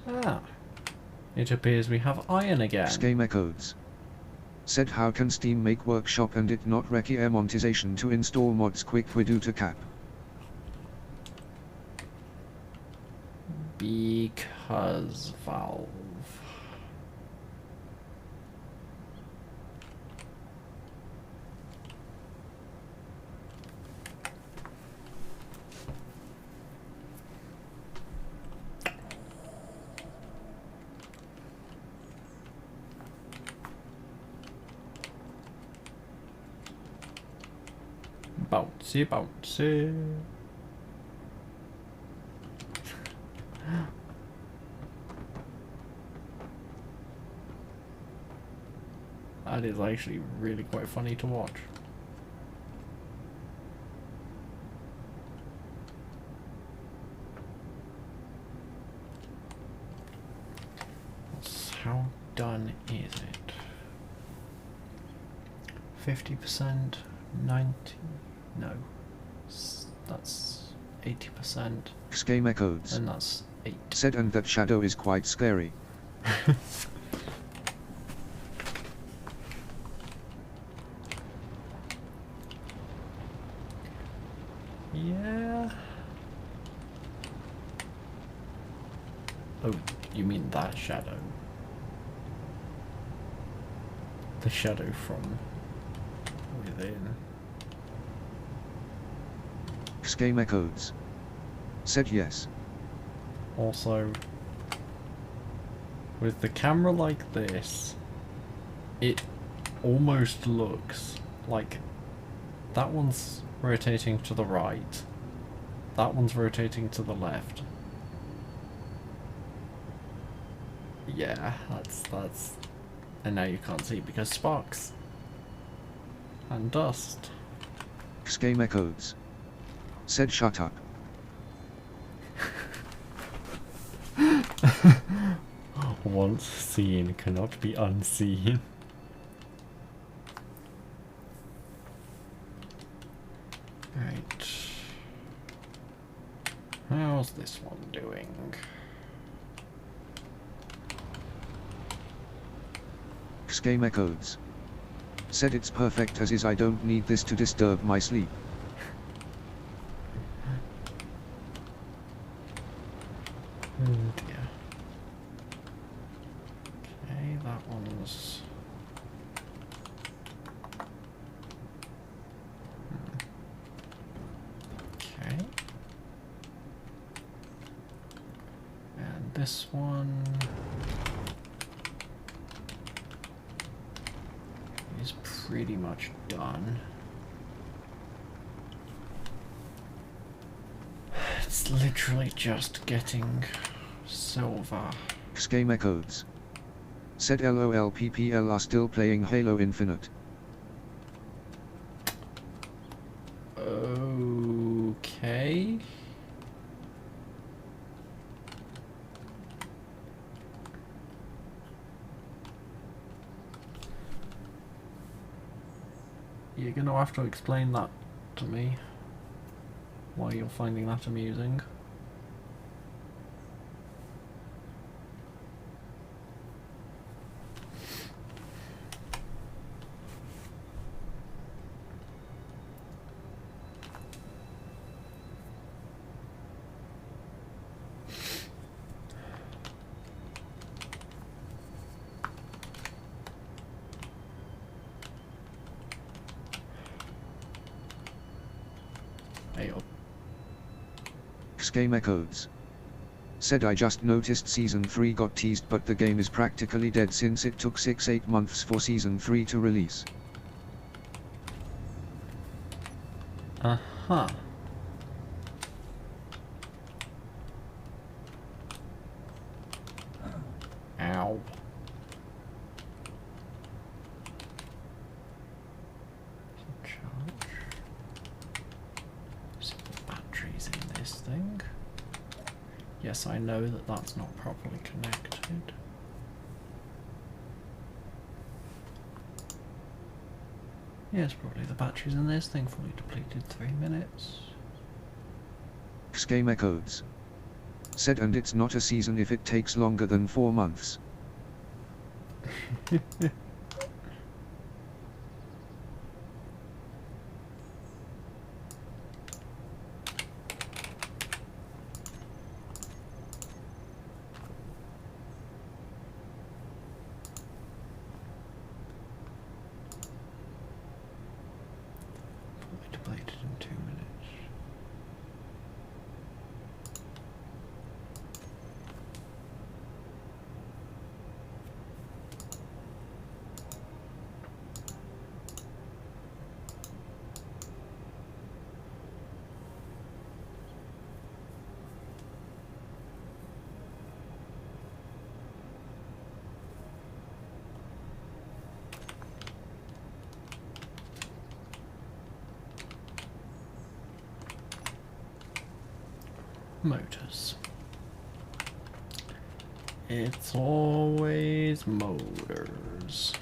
[SPEAKER 1] Ah, it appears we have iron again.
[SPEAKER 2] Game echoes. Said how can Steam make workshop and it not require monetization to install mods quick due to cap?
[SPEAKER 1] Because Valve. Bouncy, bouncy. That is actually really quite funny to watch. How done is it? 50%, 90, no, that's 80%,
[SPEAKER 2] Game echoes.
[SPEAKER 1] and that's 8.
[SPEAKER 2] Said and that shadow is quite scary.
[SPEAKER 1] Yeah. Oh, you mean that shadow? The shadow from within.
[SPEAKER 2] Game echoes. Said yes.
[SPEAKER 1] Also, with the camera like this, it almost looks like that one's rotating to the right, that one's rotating to the left. Yeah, that's, and now you can't see because sparks and dust.
[SPEAKER 2] Game echoes. Said shut up.
[SPEAKER 1] Once seen cannot be unseen. Right. How's this one doing?
[SPEAKER 2] Game echoes. Said it's perfect as is, I don't need this to disturb my sleep.
[SPEAKER 1] Oh dear. Okay, that one's... Okay. And this one... is pretty much done. It's literally just getting silver.
[SPEAKER 2] Game echoes. Said LOLPPL are still playing Halo Infinite.
[SPEAKER 1] Okay. You're gonna have to explain that to me. Why you're finding that amusing. Ayo.
[SPEAKER 2] Game Echoes. Said I just noticed Season 3 got teased, but the game is practically dead since it took 6-8 months for Season 3 to release.
[SPEAKER 1] Uh-huh. Ow. Charge. So the batteries in this thing. Yes, I know that that's not properly connected. Yes, probably the batteries in this thing fully depleted. 3 minutes.
[SPEAKER 2] Game Echoes. Said and it's not a season if it takes longer than 4 months.
[SPEAKER 1] Fully depleted in 2 minutes. Motors. It's always motors.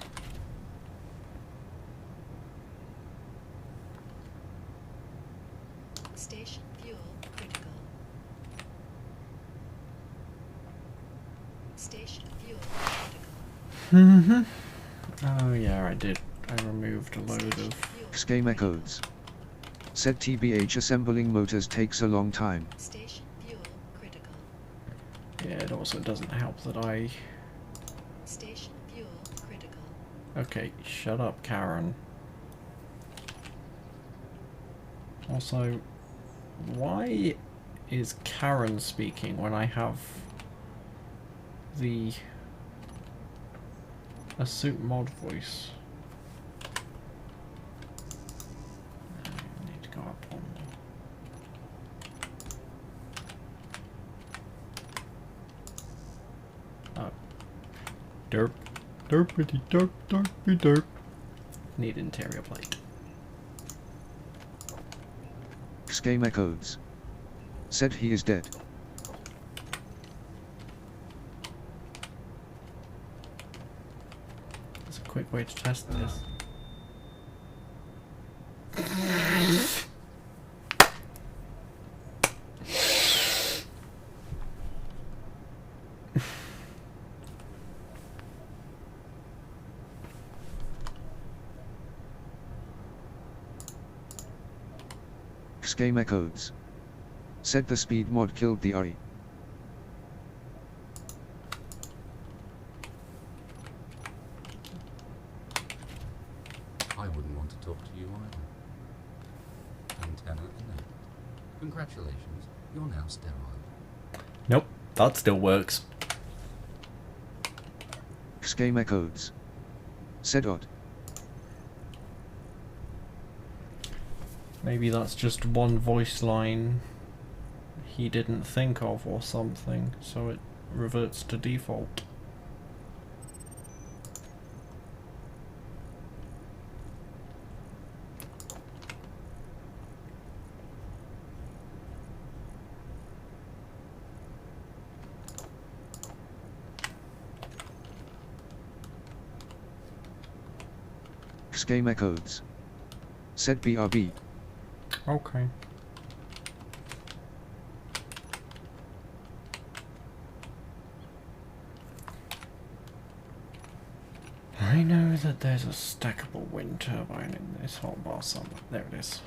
[SPEAKER 8] Station fuel critical. Station fuel critical.
[SPEAKER 1] Oh yeah, I did. I removed a load of...
[SPEAKER 2] Game Echoes. Said TBH assembling motors takes a long time.
[SPEAKER 8] Station fuel critical.
[SPEAKER 1] Yeah, it also doesn't help that I...
[SPEAKER 8] Station fuel critical.
[SPEAKER 1] Okay, shut up, Karen. Also, why is Karen speaking when I have the a suit mod voice? I need to go up on oh. Derp. Derpity derp derpy derp. Need interior plate.
[SPEAKER 2] Game Echoes. Said he is dead.
[SPEAKER 1] There's a quick way to test this.
[SPEAKER 2] Game Echoes. Said the speed mod killed the RE.
[SPEAKER 5] I wouldn't want to talk to you either. Antenna innate. Congratulations, you're now sterile.
[SPEAKER 1] Nope, that still works.
[SPEAKER 2] Game Echoes. Said odd.
[SPEAKER 1] Maybe that's just one voice line he didn't think of or something, so it reverts to default.
[SPEAKER 2] Game Echoes. Said BRB.
[SPEAKER 1] Okay. I know that there's a stackable wind turbine in this hotbar somewhere. There it is.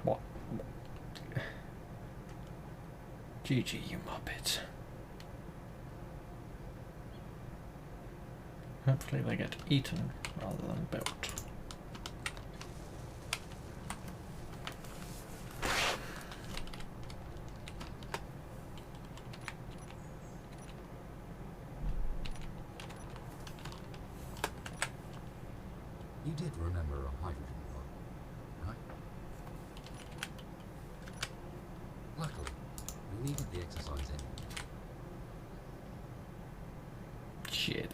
[SPEAKER 1] What? GG, you muppet. Hopefully they get eaten rather than built.
[SPEAKER 5] You did remember a hydrogen bomb, right? Luckily, we needed the exercise anyway.
[SPEAKER 1] Shit.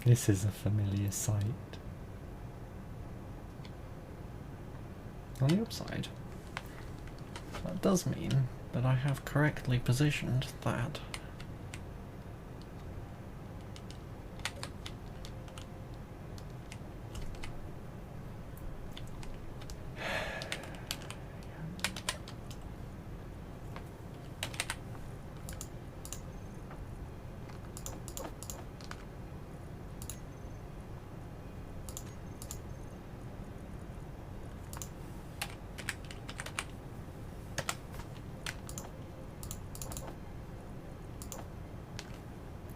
[SPEAKER 1] This is a familiar sight. On the upside, that does mean that I have correctly positioned that.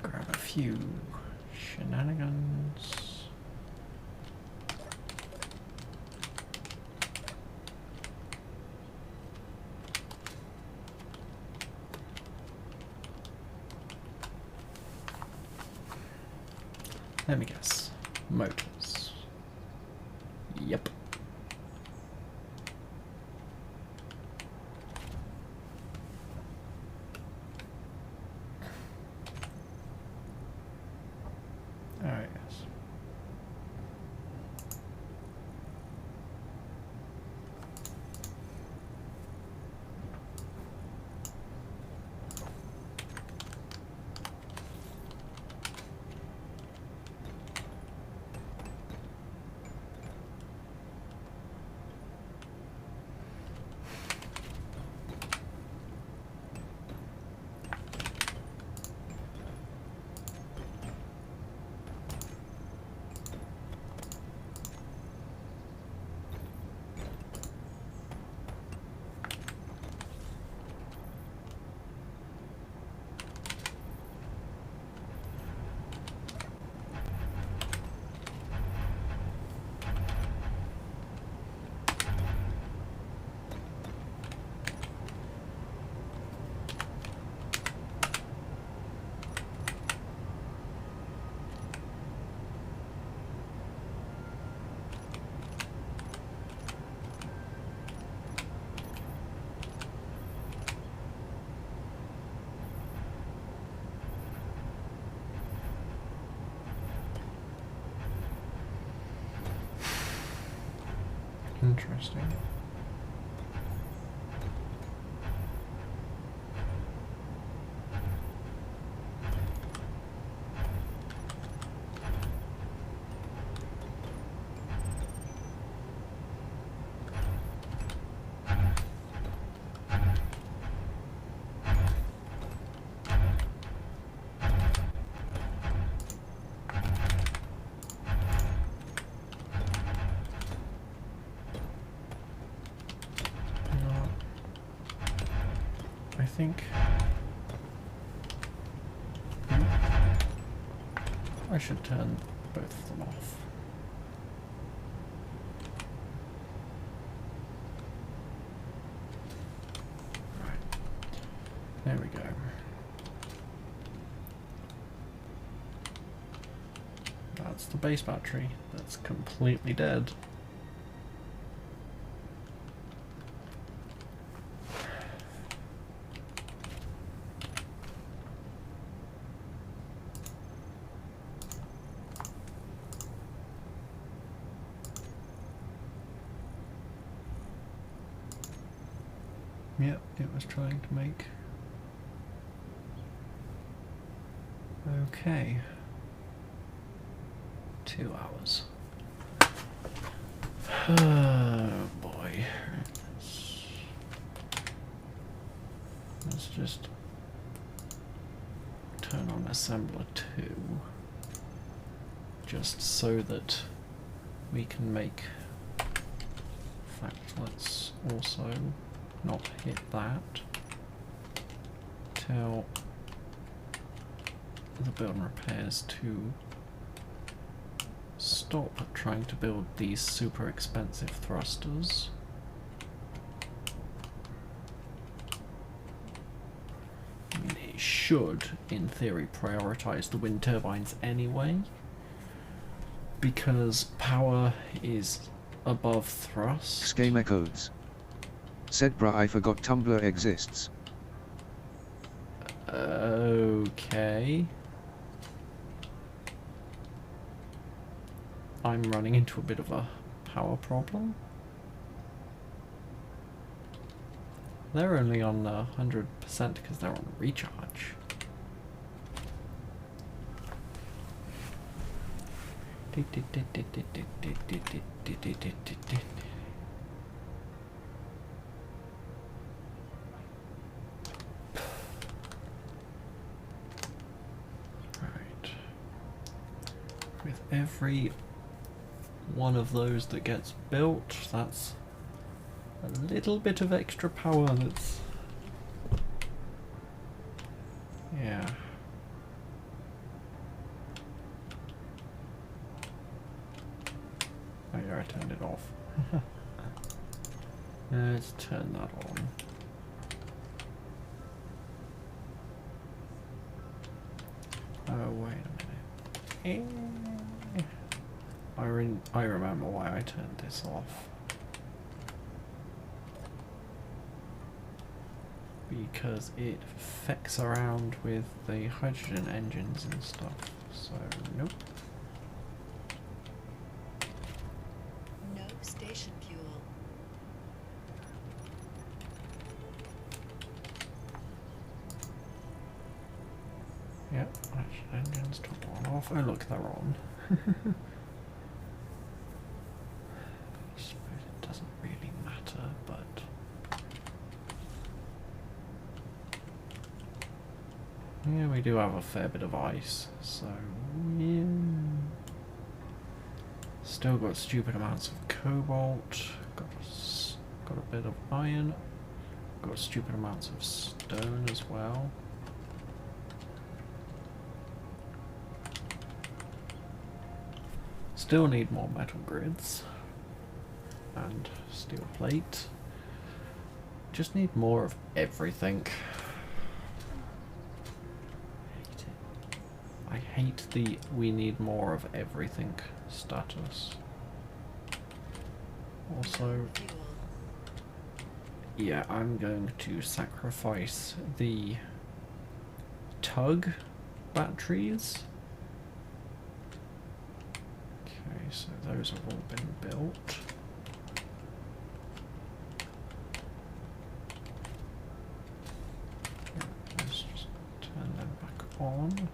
[SPEAKER 1] Grab a few shenanigans. Let me guess. Motors. Yep. Oh, yes. Interesting. I think I should turn both of them off. Right. There we go. That's the base battery. That's completely dead. Yep, it was trying to make. Okay. 2 hours. Oh boy. Let's just turn on assembler 2, just so that we can make. In fact, let's also not hit that. Tell the build and repairs to stop trying to build these super expensive thrusters. I mean, it should, in theory, prioritize the wind turbines anyway, because power is above thrust.
[SPEAKER 2] Schema codes. Said bruh, I forgot Tumblr exists.
[SPEAKER 1] Okay. I'm running into a bit of a power problem. They're only on 100% because they're on recharge. Right. With every one of those that gets built, that's a little bit of extra power that's... yeah. Oh yeah, I turned it off. Let's turn that on. Oh, wait a minute. I remember why I turned this off. Because it fecks around with the hydrogen engines and stuff, so nope.
[SPEAKER 8] No station fuel.
[SPEAKER 1] Yep, hydrogen engines top on off. Oh look, they're on. I suppose it doesn't really matter, but... yeah, we do have a fair bit of ice, so yeah. Still got stupid amounts of cobalt, got a bit of iron, got stupid amounts of stone as well. Still need more metal grids and steel plate. Just need more of everything. I hate the we need more of everything status. Also,
[SPEAKER 8] Fuel.
[SPEAKER 1] yeah, I'm going to sacrifice the tug batteries. Okay, so those have all been built. Let's just turn them back on.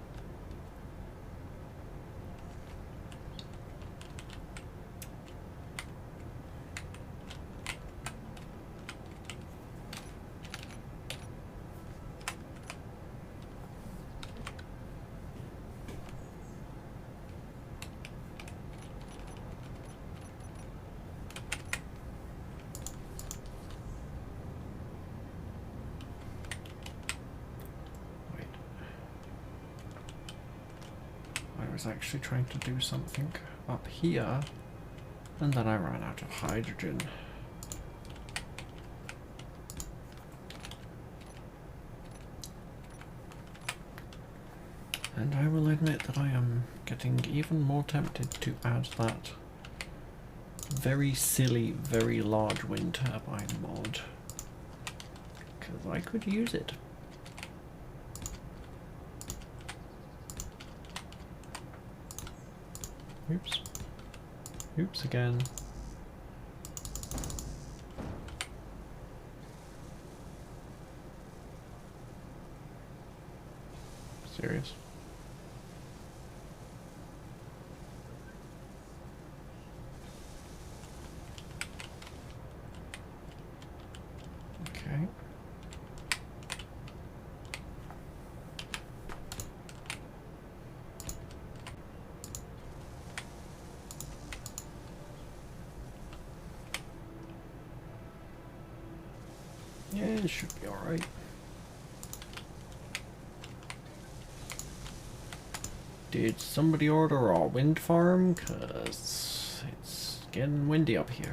[SPEAKER 1] I was actually trying to do something up here, and then I ran out of hydrogen. And I will admit that I am getting even more tempted to add that very silly, very large wind turbine mod, because I could use it. Oops. Oops again. Serious? Okay. This should be alright. Did somebody order a wind farm? 'Cause it's getting windy up here.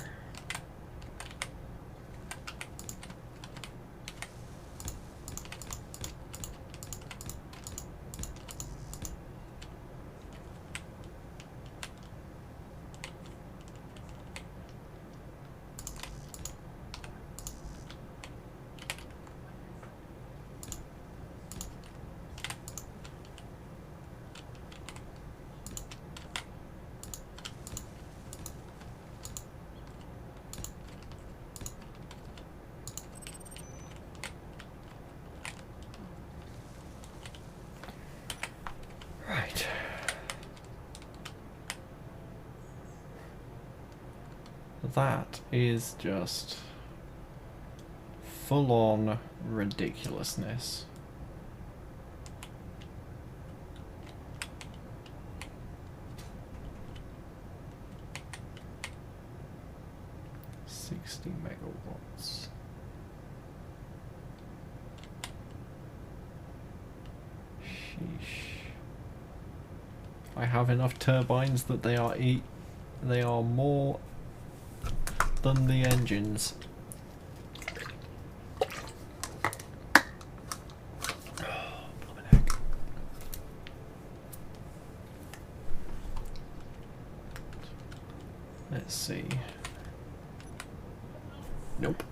[SPEAKER 1] Right. That is just full-on ridiculousness. megawatts. Sheesh. I have enough turbines that they are more than the engines. Let's see. Nope.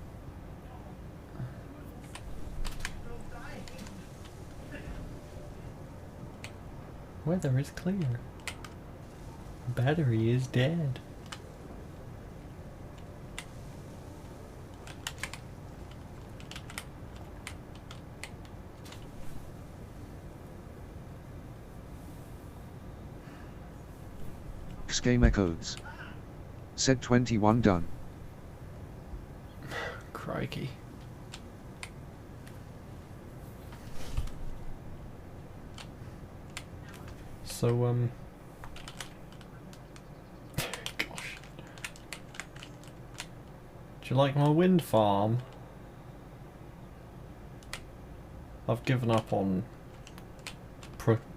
[SPEAKER 1] Weather is clear. Battery is dead.
[SPEAKER 2] Schema codes. Said 21 done.
[SPEAKER 1] Crikey. So, gosh. Do you like my wind farm? I've given up on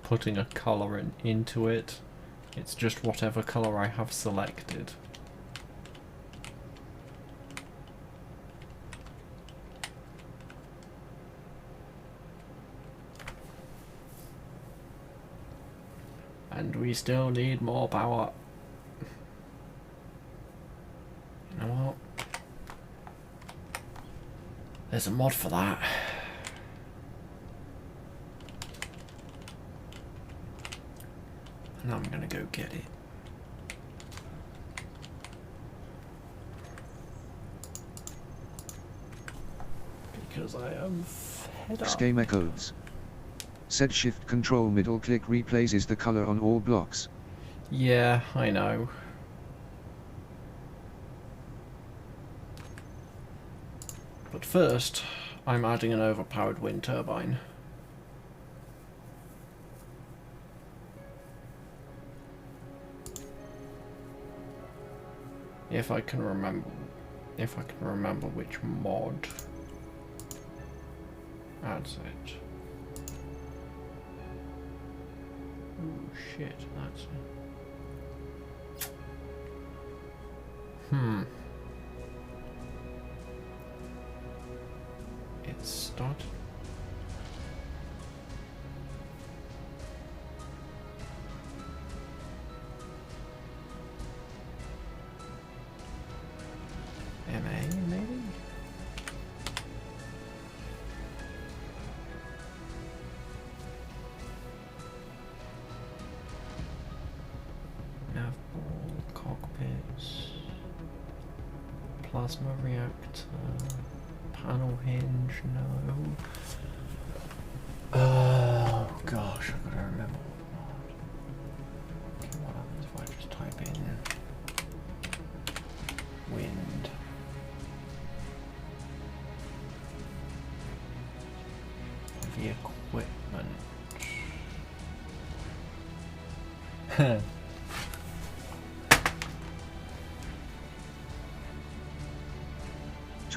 [SPEAKER 1] putting a colour into it. It's just whatever colour I have selected. And we still need more power. You know what? There's a mod for that. And I'm gonna go get it. Because I am fed up.
[SPEAKER 2] Schema codes. Said shift control middle click replaces the color on all blocks.
[SPEAKER 1] Yeah, I know. But first, I'm adding an overpowered wind turbine. If I can remember which mod adds it. Oh shit, that's it. It's started. MA maybe? Navball, cockpits, plasma reactor, panel hinge, no. Oh gosh, I gotta remember what. Okay, what happens if I just type in wind? The equipment.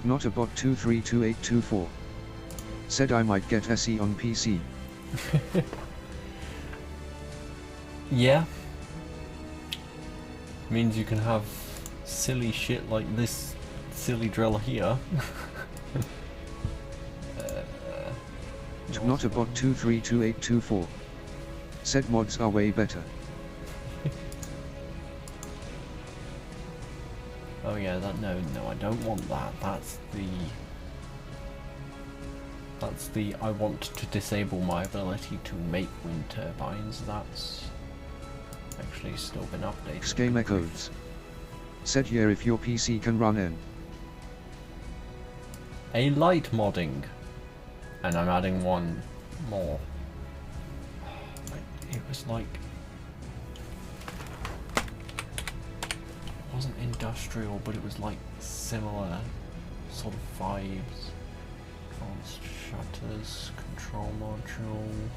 [SPEAKER 2] Not-a-bot232824. Said I might get SE on PC.
[SPEAKER 1] Yeah. Means you can have silly shit like this silly drill here.
[SPEAKER 2] Not-a-bot232824. Said mods are way better.
[SPEAKER 1] Oh yeah, no, I don't want that. That's the I want to disable my ability to make wind turbines. That's actually still been updated.
[SPEAKER 2] Game echoes. Said yeah, if your PC can run N.
[SPEAKER 1] A light modding, and I'm adding one more. It was like, it wasn't industrial, but it was like similar sort of vibes. Advanced shutters, control module,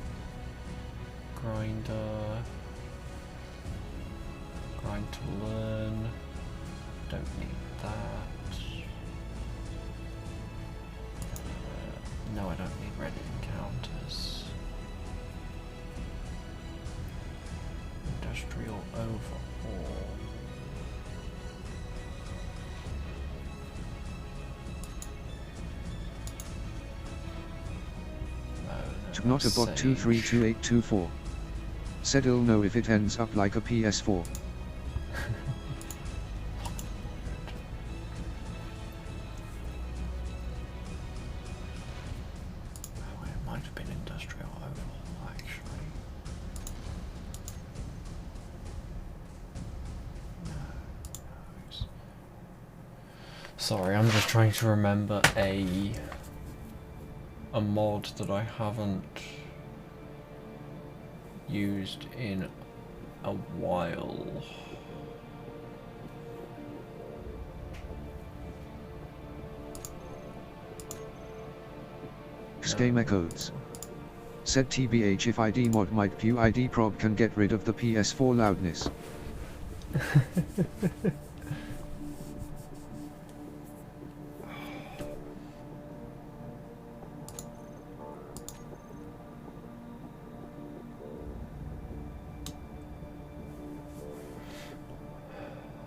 [SPEAKER 1] grinder, grind to learn. Don't need that. No, I don't need Reddit encounters. Industrial overhaul.
[SPEAKER 2] Not-a-bot232824. Said he'll know if it ends up like a PS4.
[SPEAKER 1] It might have been industrial overhaul, actually. No. Sorry, I'm just trying to remember a mod that I haven't used in a while.
[SPEAKER 2] Game echoes. Said TBH if ID mod might QID prob can get rid of the PS4 loudness.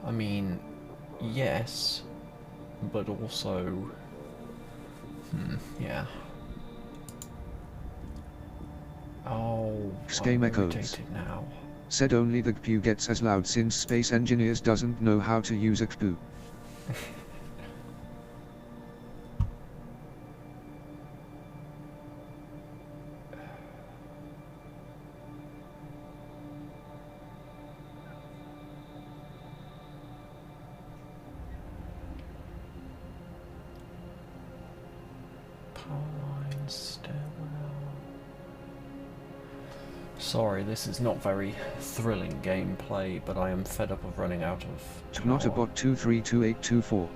[SPEAKER 1] I mean, yes, but also, yeah. Oh,
[SPEAKER 2] Game
[SPEAKER 1] I'm
[SPEAKER 2] echoes.
[SPEAKER 1] irritated now.
[SPEAKER 2] Said only the GPU gets as loud since Space Engineers doesn't know how to use a GPU.
[SPEAKER 1] Sorry, this is not very thrilling gameplay, but I am fed up of running out of power.
[SPEAKER 2] Not-a-bot232824.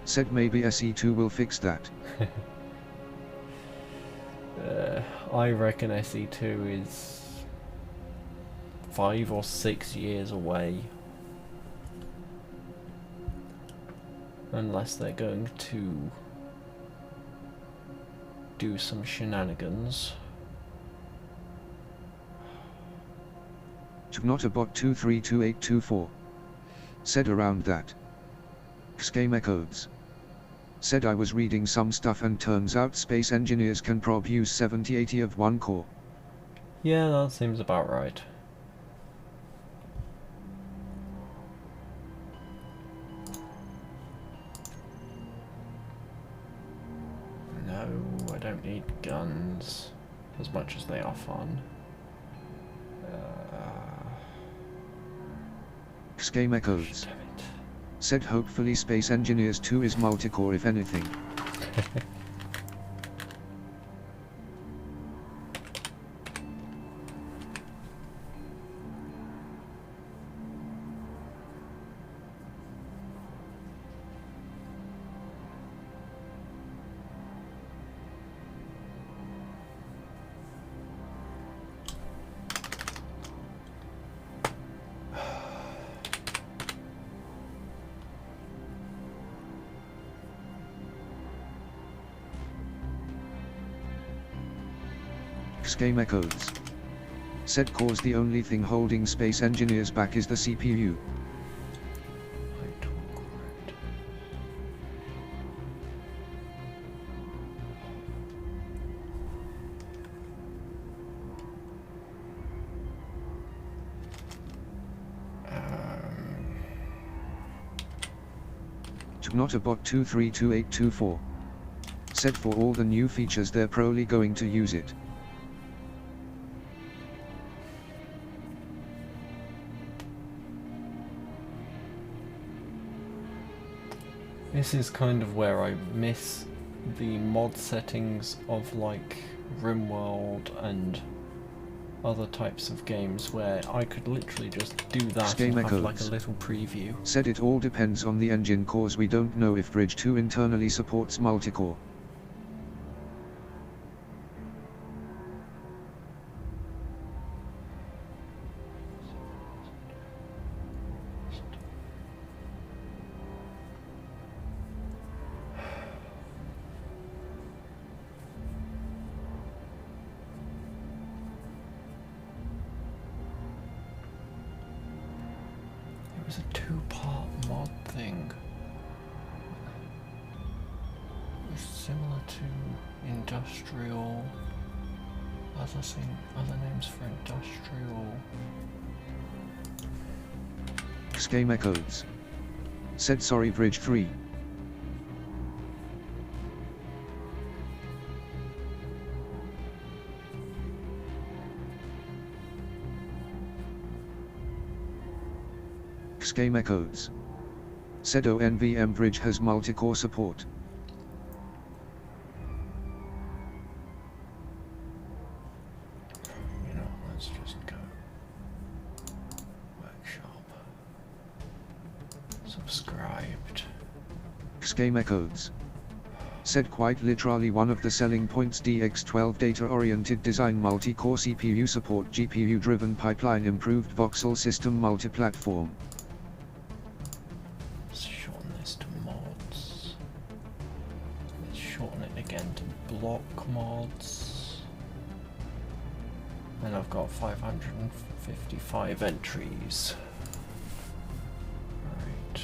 [SPEAKER 2] Said maybe SE2 will fix that.
[SPEAKER 1] I reckon SE2 is 5 or 6 years away. Unless they're going to do some shenanigans.
[SPEAKER 2] Not-a-bot232824. Said around that. Game echoes. Said I was reading some stuff and turns out Space Engineers can prob use 7080 of one core.
[SPEAKER 1] Yeah, that seems about right. No, I don't need guns, as much as they are fun.
[SPEAKER 2] Game echoes.
[SPEAKER 1] Damn it.
[SPEAKER 2] Said hopefully Space Engineers 2 is multicore if anything. Game echoes. Said cause the only thing holding space engineers back is the CPU. Not-a-bot 232824. Said for all the new features they're probably going to use it.
[SPEAKER 1] This is kind of where I miss the mod settings of like RimWorld and other types of games where I could literally just do that and have like a little preview.
[SPEAKER 2] Said it all depends on the engine cause we don't know if Bridge 2 internally supports multicore.
[SPEAKER 1] It was a two-part mod thing. It was similar to industrial. Other names for industrial.
[SPEAKER 2] Game echoes. Said sorry Bridge 3. Game echoes. Said ONVM Bridge has multi-core support.
[SPEAKER 1] You know, let's just go. Workshop. Subscribed.
[SPEAKER 2] Game echoes. Said quite literally one of the selling points DX12 data-oriented design multi-core CPU support GPU-driven pipeline improved voxel system multi-platform.
[SPEAKER 1] Mods, and I've got 555 entries. Right.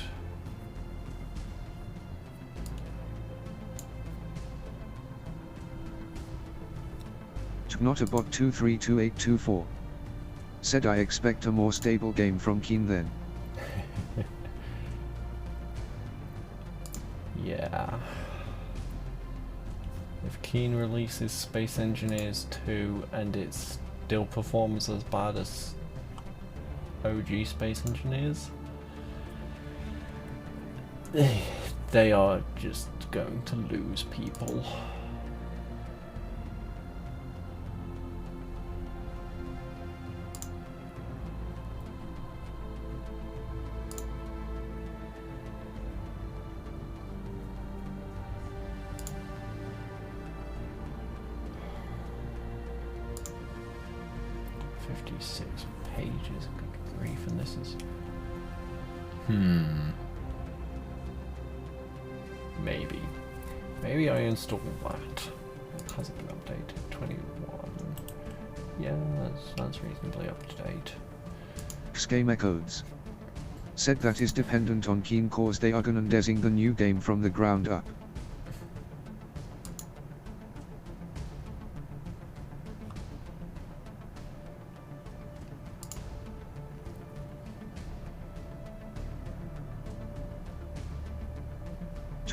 [SPEAKER 2] Not-a-bot 232824. Said I expect a more stable game from Keen then.
[SPEAKER 1] Yeah. If Keen releases Space Engineers 2 and it still performs as bad as OG Space Engineers, they are just going to lose people. Pages, good grief, and this is... Maybe I installed that. It hasn't been updated. 21. Yeah, that's reasonably up to date.
[SPEAKER 2] Game echoes. Said that is dependent on Keen cause they are gunandezing the new game from the ground up.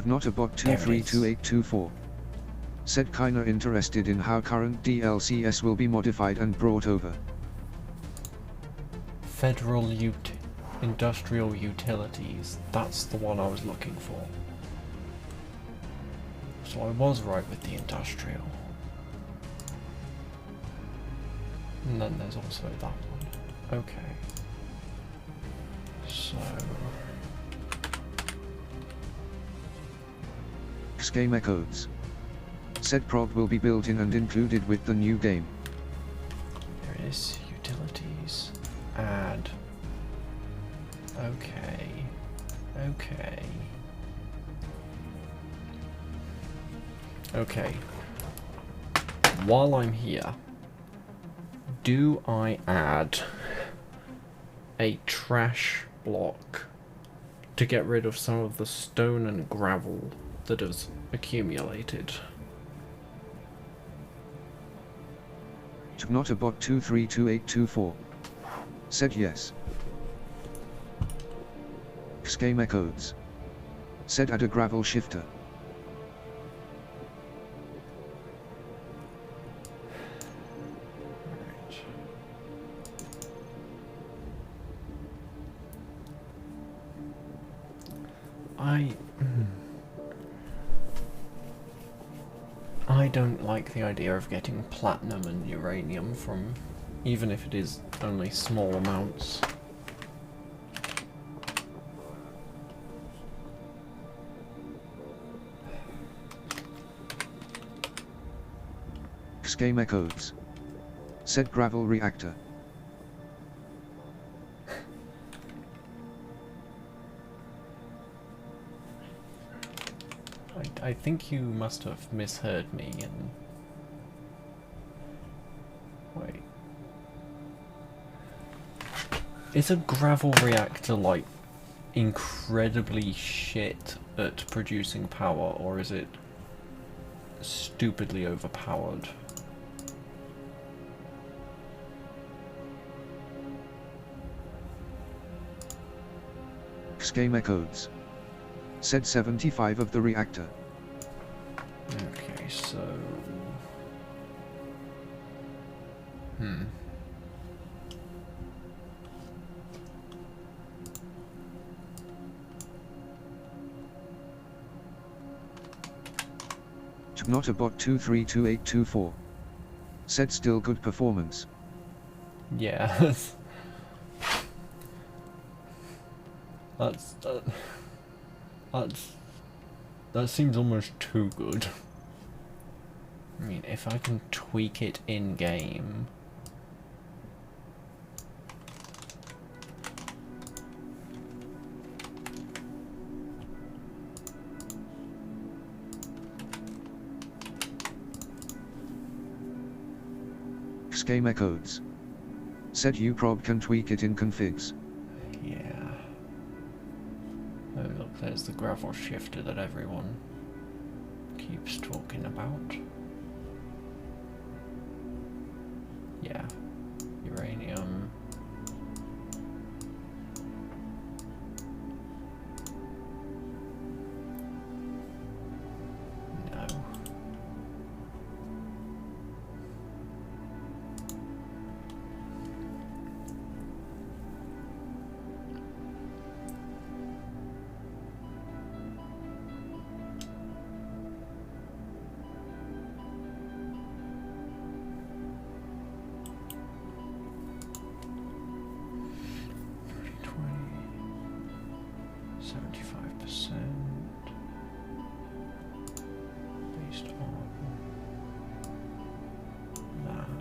[SPEAKER 2] Not-a-bot 232824. Said kinda interested in how current DLCS will be modified and brought over.
[SPEAKER 1] Federal Industrial Utilities, that's the one I was looking for. So I was right with the industrial. And then there's also that one. Okay. So...
[SPEAKER 2] Game echoes. Said prog will be built in and included with the new game.
[SPEAKER 1] There it is. Utilities. Add. Okay. Okay. Okay. While I'm here, Do I add a trash block to get rid of some of the stone and gravel that has accumulated?
[SPEAKER 2] Tgnotobot 232824 said yes. Xgame Echoes said add a gravel shifter.
[SPEAKER 1] I don't like the idea of getting platinum and uranium from, even if it is only small amounts.
[SPEAKER 2] Xgame Echoes said gravel reactor.
[SPEAKER 1] I think you must have misheard me and... Wait. Is a gravel reactor, like, incredibly shit at producing power, or is it stupidly overpowered?
[SPEAKER 2] Xgame Echoes said 75 of the reactor.
[SPEAKER 1] Okay, so...
[SPEAKER 2] Tgnotobot 232824 said still good performance.
[SPEAKER 1] Yeah. That seems almost too good. I mean, if I can tweak it in game.
[SPEAKER 2] Xgame Echoes said you prob can tweak it in configs.
[SPEAKER 1] Yeah. Oh look, there's the gravel shifter that everyone keeps talking about. Yeah. Uranium. No. Based on that.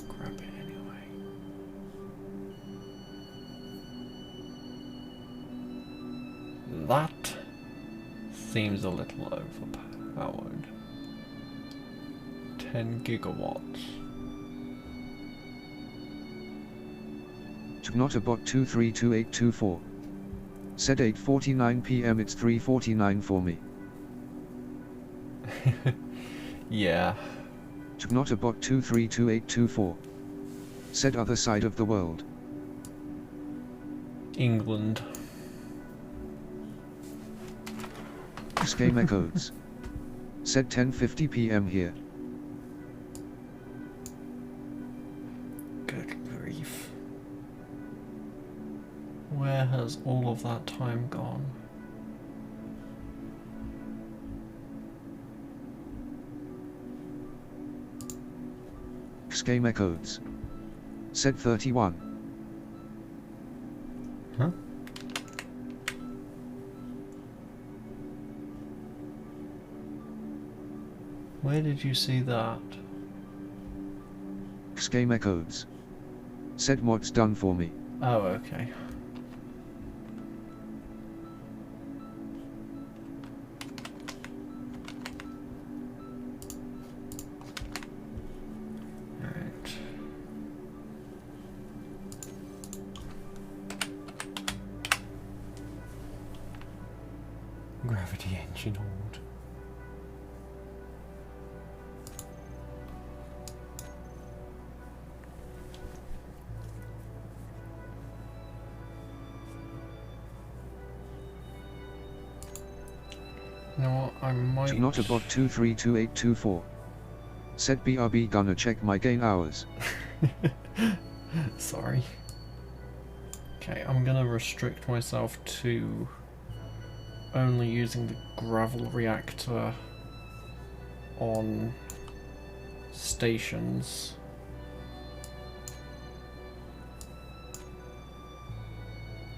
[SPEAKER 1] Grab it anyway. That seems a little overpowered. 10 gigawatts.
[SPEAKER 2] Tgnotobot 232824 said 8:49 PM. It's 3:49 for me.
[SPEAKER 1] Yeah.
[SPEAKER 2] Tgnotobot 232824 said other side of the world.
[SPEAKER 1] England.
[SPEAKER 2] Xgame Echoes said 10:50 PM here.
[SPEAKER 1] Good grief. Where has all of that time gone?
[SPEAKER 2] Xgame Echoes said 31.
[SPEAKER 1] Huh? Where did you see that?
[SPEAKER 2] Game echoes. Said what's done for me.
[SPEAKER 1] Oh, okay. Alright. Gravity engine hold. You know what, I might...
[SPEAKER 2] To not above 232824. Said BRB gonna check my gain hours.
[SPEAKER 1] Sorry. Okay, I'm gonna restrict myself to only using the gravel reactor on stations.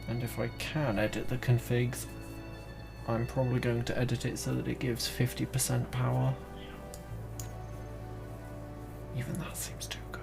[SPEAKER 1] And if I can edit the configs, I'm probably going to edit it so that it gives 50% power. Even that seems too good.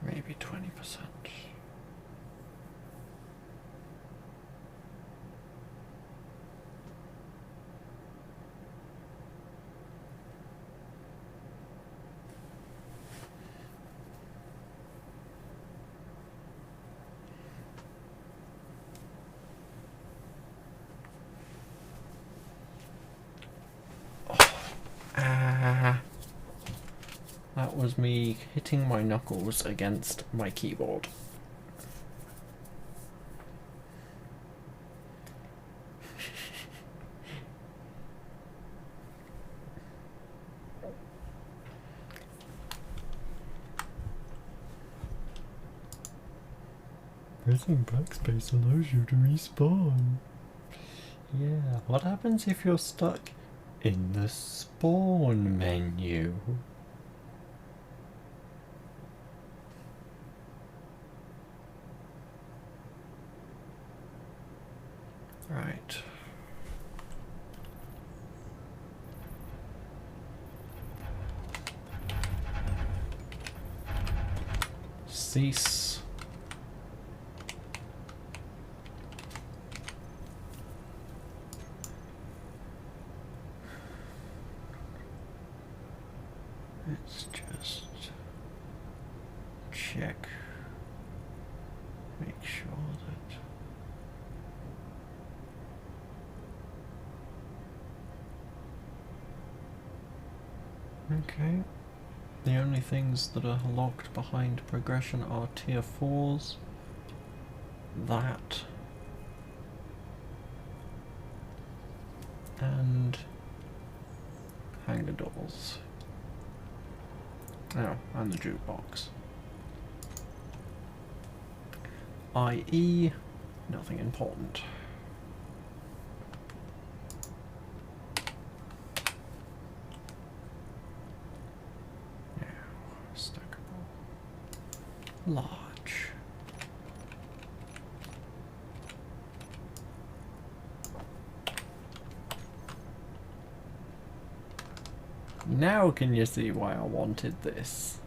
[SPEAKER 1] Maybe 20%. That was me hitting my knuckles against my keyboard. Pressing backspace allows you to respawn. Yeah, what happens if you're stuck in the spawn menu? Right. Cease. Let's just check. Make sure that okay. The only things that are locked behind progression are tier 4s, that, and hangar doors. Oh, and the jukebox. i.e., nothing important. Stackable. Large. Now can you see why I wanted this?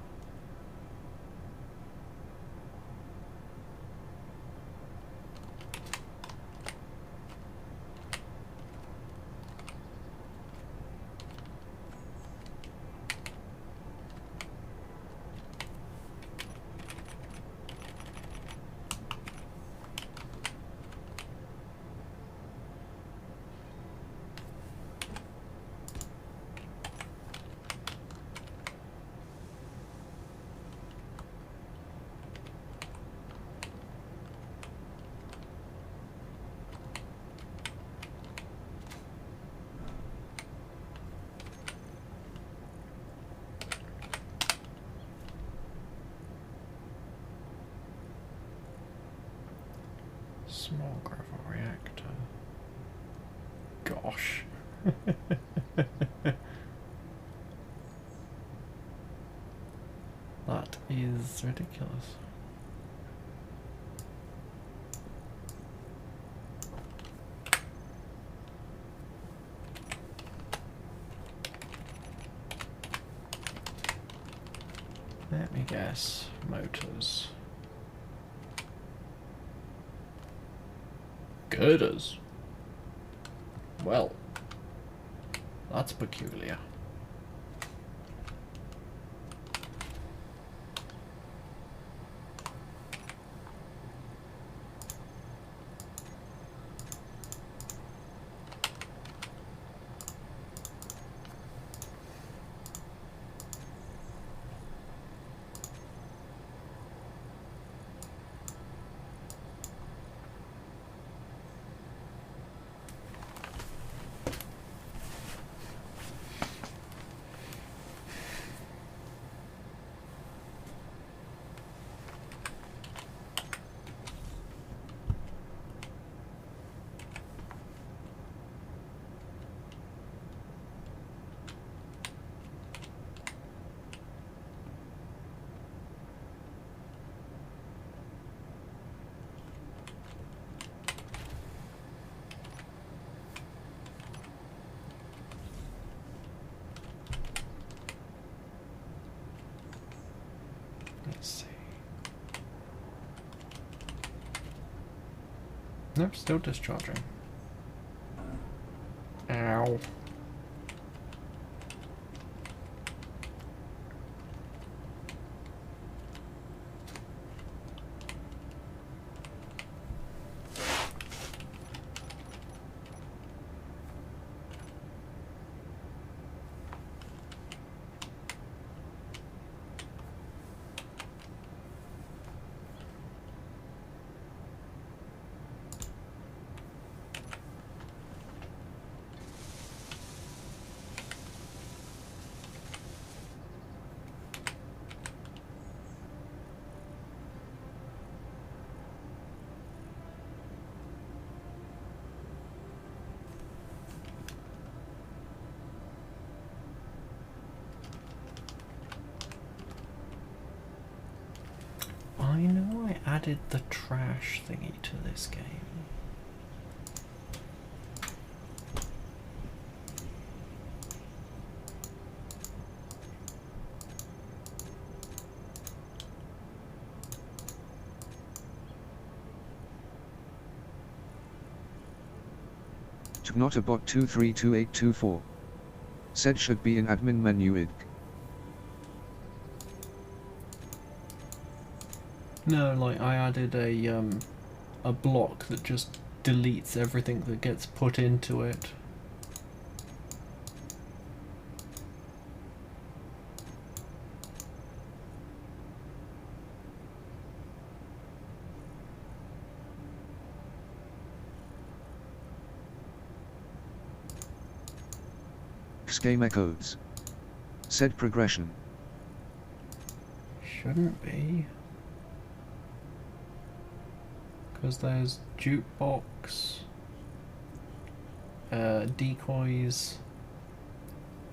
[SPEAKER 1] Small gravel reactor. Gosh. That is ridiculous. Let me guess. Motors. Girders. Well, that's peculiar. Let's see. Nope, still discharging. Ow. I know I added the trash thingy to this game.
[SPEAKER 2] Tgnotobot 232824. Said should be in admin menu id.
[SPEAKER 1] No, like I added a block that just deletes everything that gets put into it.
[SPEAKER 2] Game echoes. Said progression.
[SPEAKER 1] Shouldn't be. Because there's jukebox, decoys,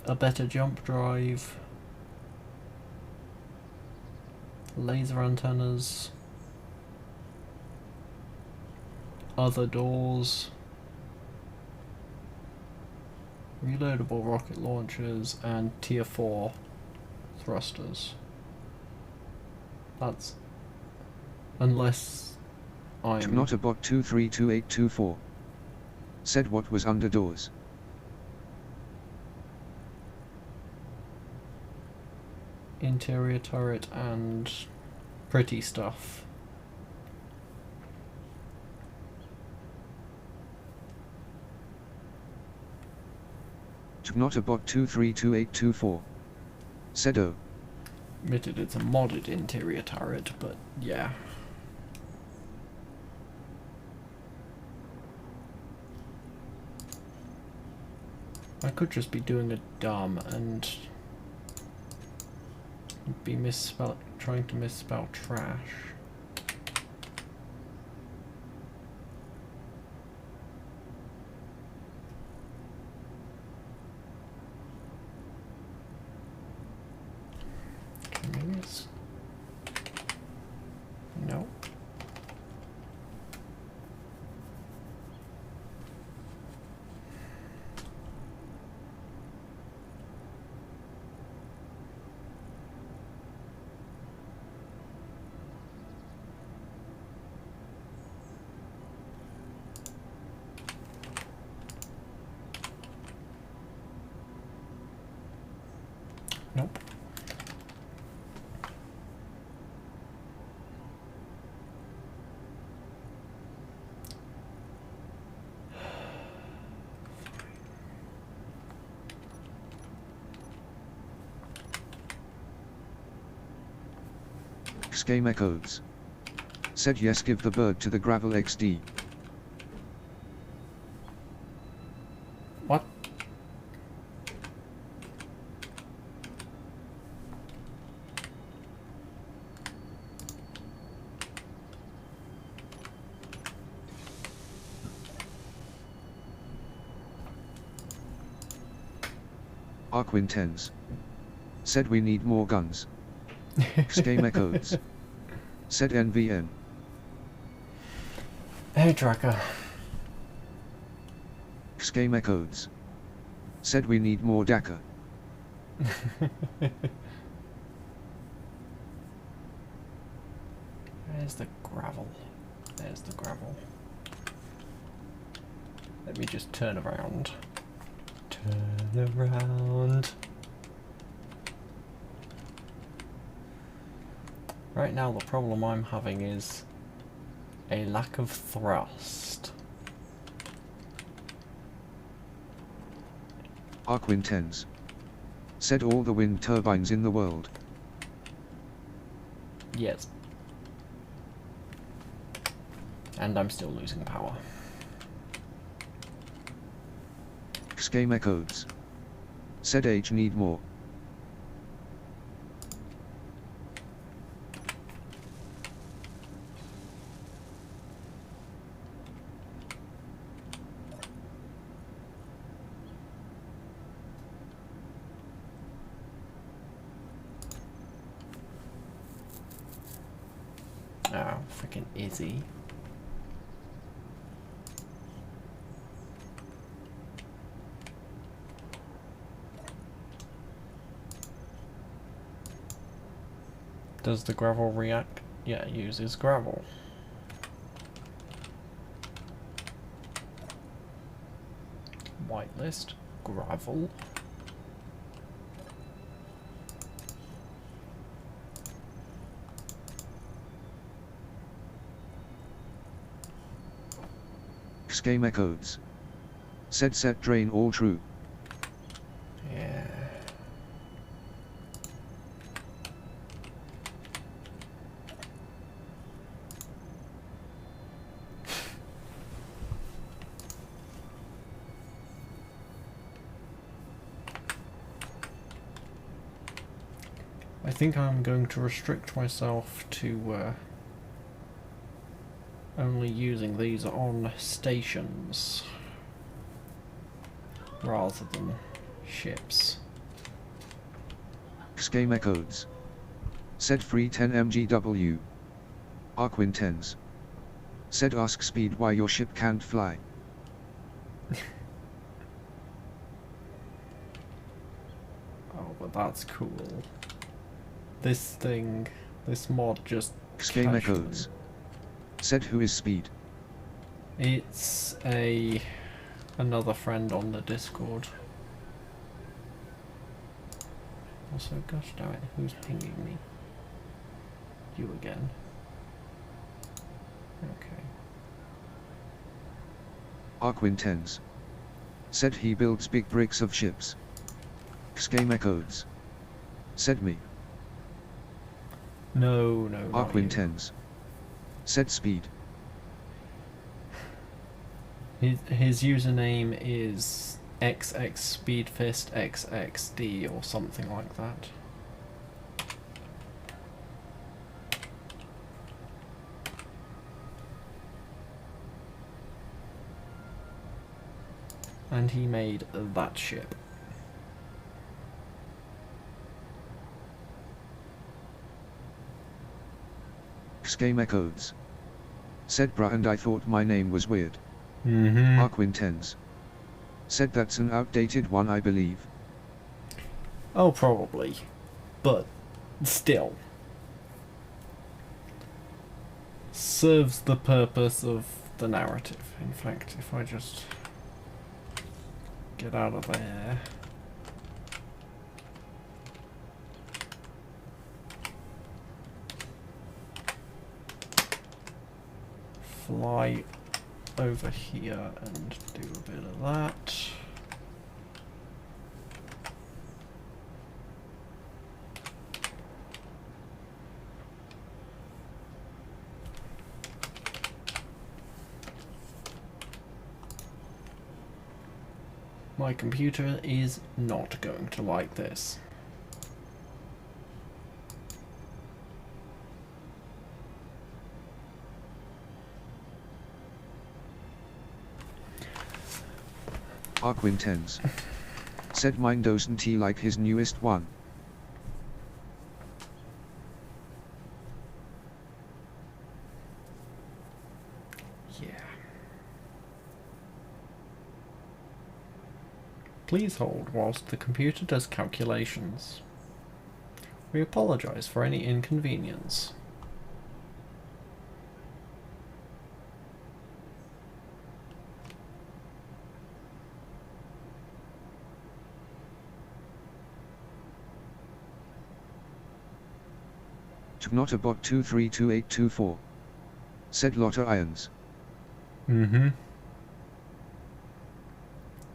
[SPEAKER 1] a better jump drive, laser antennas, other doors, reloadable rocket launchers, and tier 4 thrusters. That's... unless I'm...
[SPEAKER 2] Tgnotobot 232824. Said what was under doors.
[SPEAKER 1] Interior turret and pretty stuff.
[SPEAKER 2] Tgnotobot 232824. Said oh.
[SPEAKER 1] Admitted it's a modded interior turret, but yeah. I could just be doing a dumb and be trying to misspell trash. Nope.
[SPEAKER 2] Game echoes. Said yes, give the bird to the gravel XD.
[SPEAKER 1] What?
[SPEAKER 2] Arquin tens. Said we need more guns. Game echoes. Said NVN.
[SPEAKER 1] Hey, Tracker.
[SPEAKER 2] Game echoes. Said we need more DACA.
[SPEAKER 1] There's the gravel. There's the gravel. Let me just turn around. Turn around. Right now the problem I'm having is a lack of thrust.
[SPEAKER 2] Arquin tens. Said all the wind turbines in the world.
[SPEAKER 1] Yes. And I'm still losing power.
[SPEAKER 2] Game echoes. Said H need more.
[SPEAKER 1] Oh, freaking Izzy. Does the gravel react? Yeah, it uses gravel. Whitelist, gravel.
[SPEAKER 2] Game echoes. Said set drain all true.
[SPEAKER 1] Yeah. I think I'm going to restrict myself to only using these on stations rather than ships.
[SPEAKER 2] Game echoes. Said free 10 mgw. Arquin tens. Said ask speed why your ship can't fly.
[SPEAKER 1] Oh, but that's cool. This thing, this mod just
[SPEAKER 2] Game
[SPEAKER 1] casually-
[SPEAKER 2] echoes. Said who is speed.
[SPEAKER 1] It's another friend on the Discord. Also, gosh damn it, who's pinging me? You again. Okay.
[SPEAKER 2] Arquin tens. Said he builds big bricks of ships. Game echoes. Said me.
[SPEAKER 1] No, no, not
[SPEAKER 2] Arquin
[SPEAKER 1] you.
[SPEAKER 2] tens. Said speed.
[SPEAKER 1] His username is xxspeedfistxxd or something like that. And he made that ship.
[SPEAKER 2] Game echoes. Said bruh and I thought my name was weird.
[SPEAKER 1] Mm-hmm.
[SPEAKER 2] Arquin tens. Said that's an outdated one I believe.
[SPEAKER 1] Oh, probably. But still. Serves the purpose of the narrative. In fact, if I just get out of there. fly over here and do a bit of that. My computer is not going to like this.
[SPEAKER 2] Arkwin tens. Said mine doesn't he like his newest one.
[SPEAKER 1] Yeah. Please hold whilst the computer does calculations. We apologise for any inconvenience.
[SPEAKER 2] Tgnottabot 232824. Said Lotter Irons.
[SPEAKER 1] Mm-hmm.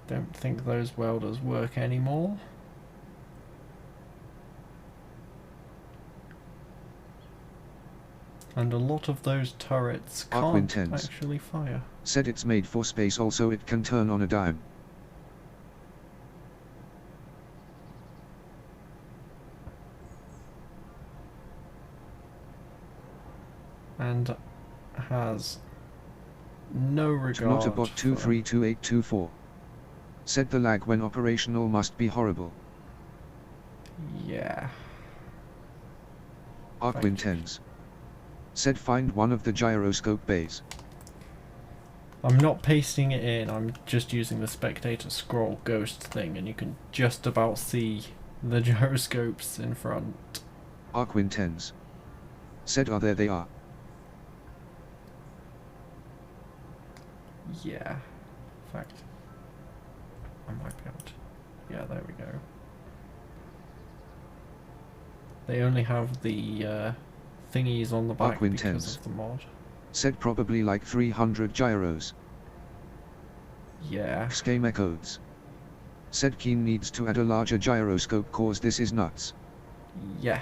[SPEAKER 1] Don't think those welders work anymore. And a lot of those turrets
[SPEAKER 2] Arkwin
[SPEAKER 1] can't
[SPEAKER 2] tens.
[SPEAKER 1] actually fire.
[SPEAKER 2] Said it's made for space, also it can turn on a dime.
[SPEAKER 1] And has no regard
[SPEAKER 2] Tgnottabot
[SPEAKER 1] for...
[SPEAKER 2] 232824. Said the lag when operational must be horrible.
[SPEAKER 1] Yeah.
[SPEAKER 2] Arkwin tens. Said find one of the gyroscope bays.
[SPEAKER 1] I'm not pasting it in, I'm just using the spectator scroll ghost thing, and you can just about see the gyroscopes in front.
[SPEAKER 2] Arkwin tens. Said there they are.
[SPEAKER 1] Yeah. In fact, I might be able to... Yeah, there we go. They only have the thingies on the back
[SPEAKER 2] Arkwin
[SPEAKER 1] because
[SPEAKER 2] tens.
[SPEAKER 1] of the mod.
[SPEAKER 2] Said probably like 300 gyros.
[SPEAKER 1] Yeah.
[SPEAKER 2] Scheme echoes. Said Keen needs to add a larger gyroscope cause this is nuts.
[SPEAKER 1] Yeah.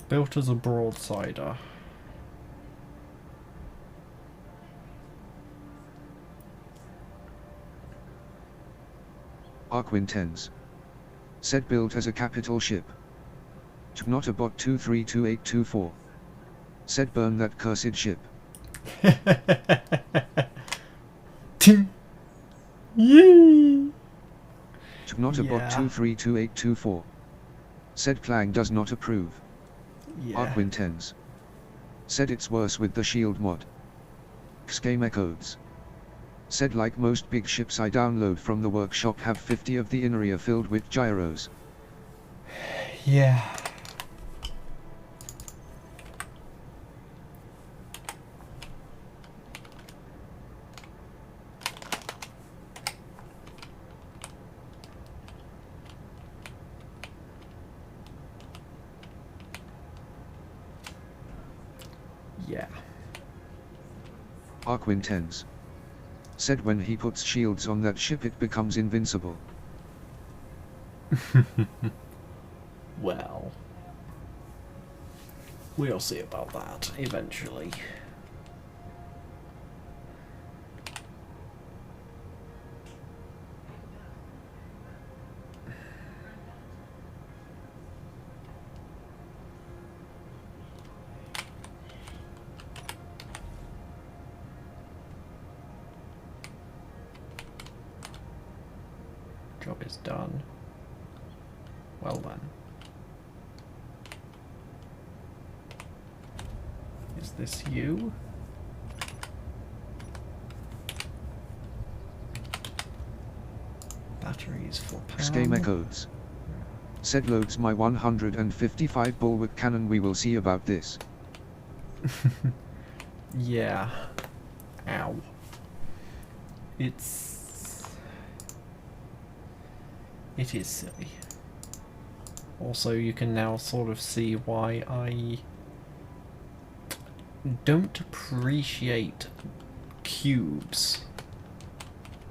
[SPEAKER 1] Built as a broadsider.
[SPEAKER 2] Arkwin tens. Said built as a capital ship. Tgnottabot 232824. Said burn that cursed ship.
[SPEAKER 1] Ting. Yee.
[SPEAKER 2] Tgnottabot
[SPEAKER 1] Yeah.
[SPEAKER 2] 232824. Said Clang does not approve.
[SPEAKER 1] Yeah.
[SPEAKER 2] Arkwin tens. Said it's worse with the shield mod. Scheme echoes. Said like most big ships I download from the workshop have 50 of the inner ear filled with gyros.
[SPEAKER 1] Yeah. Yeah.
[SPEAKER 2] Arkwin tens. Said when he puts shields on that ship it becomes invincible.
[SPEAKER 1] Well, we'll see about that eventually. Job is done. Well then. Is this you? Batteries for power.
[SPEAKER 2] Scheme echoes. Said loads my 155 bulwark cannon, we will see about this.
[SPEAKER 1] Yeah. Ow. It is silly. Also, you can now sort of see why I don't appreciate cubes,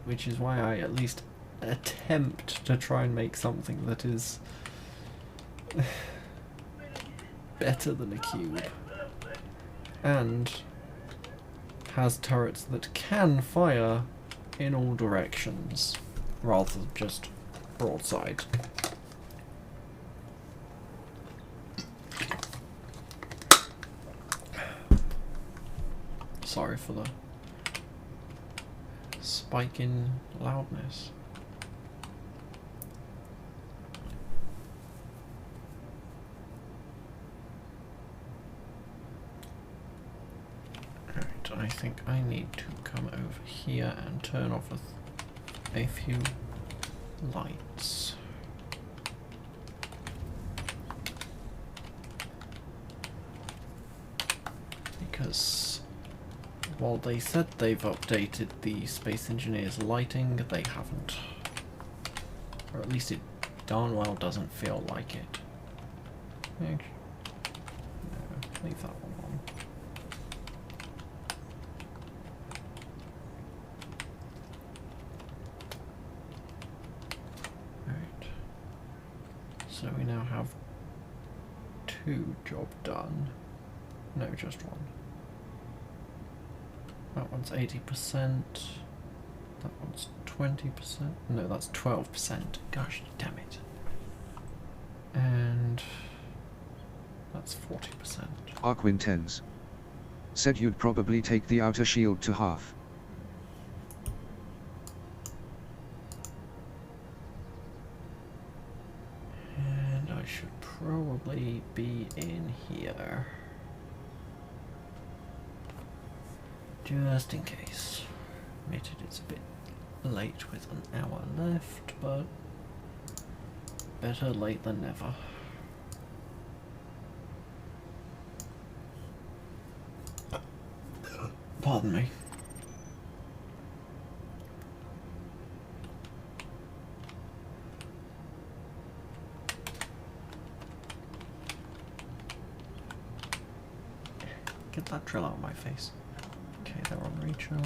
[SPEAKER 1] which is why I at least attempt to try and make something that is better than a cube and has turrets that can fire in all directions rather than just broadside. Sorry for the spike in loudness. Alright, I think I need to come over here and turn off a few lights. Because while they said they've updated the Space Engineers lighting, they haven't. Or at least it darn well doesn't feel like it. No, leave that one on. Right. So we now have 2 job done. No, just 1. That one's 80%. That one's 20%. No, that's 12%. Gosh, damn it. And that's 40%.
[SPEAKER 2] Arkwin tens. Said you'd probably take the outer shield to half.
[SPEAKER 1] And I should probably be in here. Just in case. Admitted it's a bit late with an hour left, but better late than never. Pardon me. Get that drill out of my face. Okay, they're on recharge.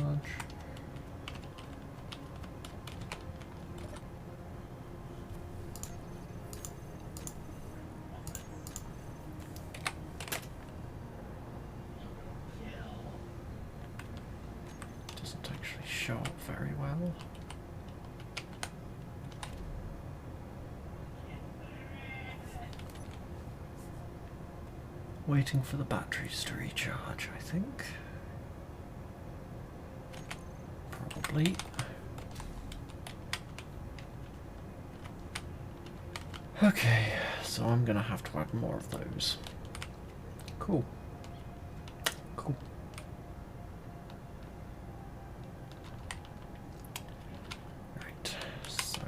[SPEAKER 1] Doesn't actually show up very well. Waiting for the batteries to recharge, I think. Probably. Okay, so I'm gonna have to add more of those. Cool. Cool. Right, so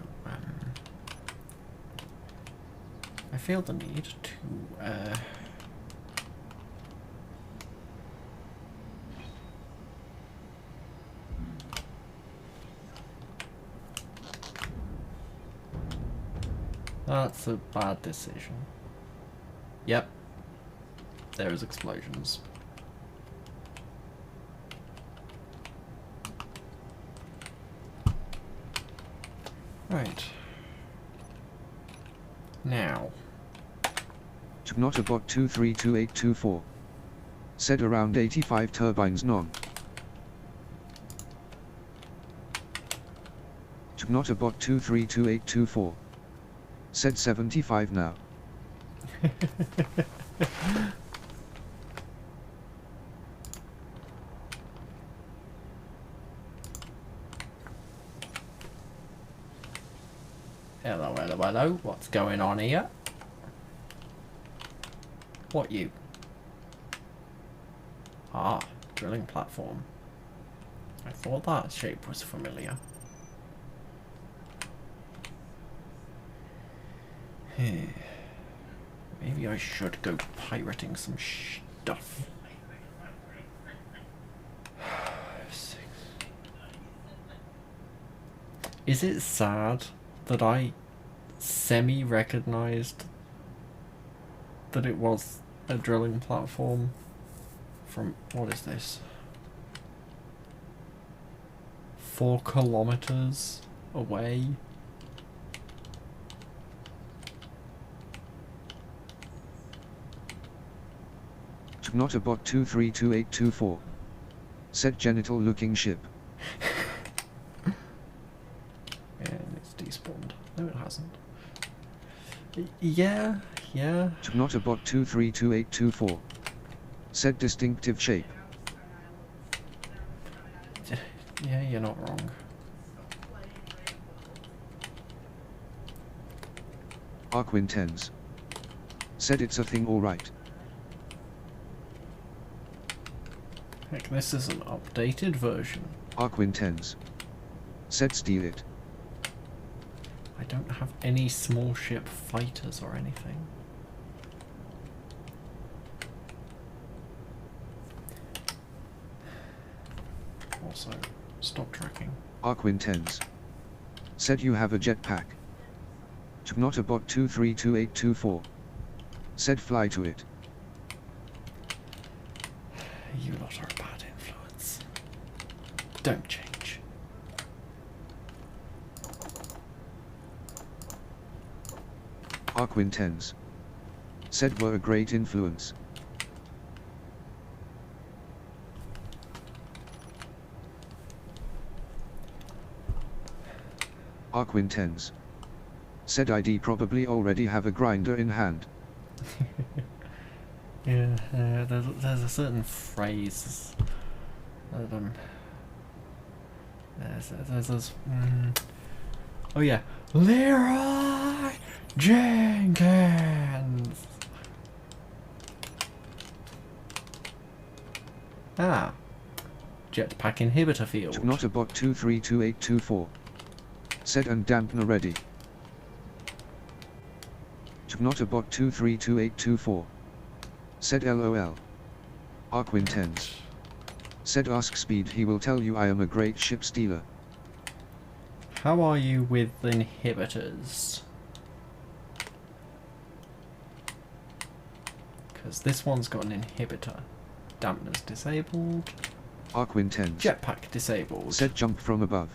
[SPEAKER 1] I feel the need to that's a bad decision. Yep. There's explosions. Right. Now.
[SPEAKER 2] Tgnottabot 232824. Said around 85 turbines non. Tgnottabot 232824. Said 75 now.
[SPEAKER 1] Hello, hello, hello. What's going on here? What you? Ah, drilling platform. I thought that shape was familiar. Maybe I should go pirating some stuff. Is it sad that I semi-recognized that it was a drilling platform from, what is this? 4 kilometers away.
[SPEAKER 2] Not-a-bot 232824. Said genital-looking ship.
[SPEAKER 1] And it's despawned. No, it hasn't. Yeah.
[SPEAKER 2] Not-a-bot 232824. Said distinctive shape.
[SPEAKER 1] Yeah, you're not wrong.
[SPEAKER 2] Arquintens. Said it's a thing alright.
[SPEAKER 1] Heck, this is an updated version.
[SPEAKER 2] Arquintens. Said steal it.
[SPEAKER 1] I don't have any small ship fighters or anything. Also, stop tracking.
[SPEAKER 2] Arquintens. Said you have a jetpack. Not-a-bot 232824. Said fly to it.
[SPEAKER 1] You lot are a bad influence. Don't change.
[SPEAKER 2] Arquintens. Said were a great influence. Arquintens. Said ID probably already have a grinder in hand.
[SPEAKER 1] Yeah, there's a certain phrase that there's this. Oh yeah, Leroy Jenkins. Ah, jetpack inhibitor field.
[SPEAKER 2] Not-a-bot 232824. Said and dampener ready. Not-a-bot 232824. Said LOL. Arquintens. Said ask speed, he will tell you I am a great ship stealer.
[SPEAKER 1] How are you with inhibitors? Because this one's got an inhibitor. Dampeners disabled.
[SPEAKER 2] Arquintens.
[SPEAKER 1] Jetpack disabled.
[SPEAKER 2] Said jump from above.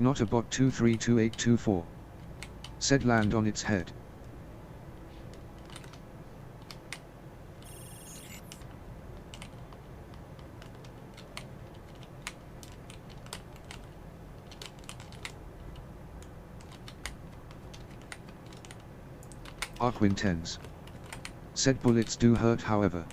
[SPEAKER 2] Not-a-bot 232824. Said land on its head. Arquintens. Said bullets do hurt however.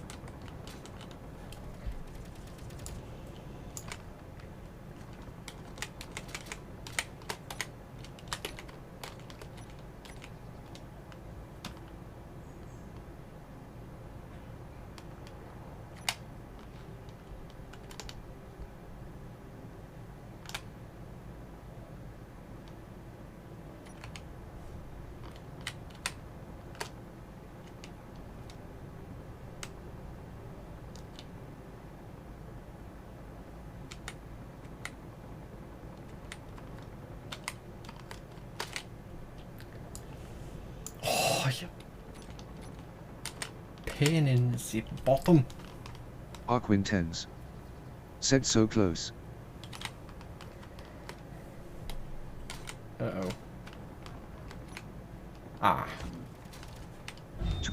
[SPEAKER 1] Pin in the bottom.
[SPEAKER 2] Arquintens. Said so close.
[SPEAKER 1] Uh-oh. Ah.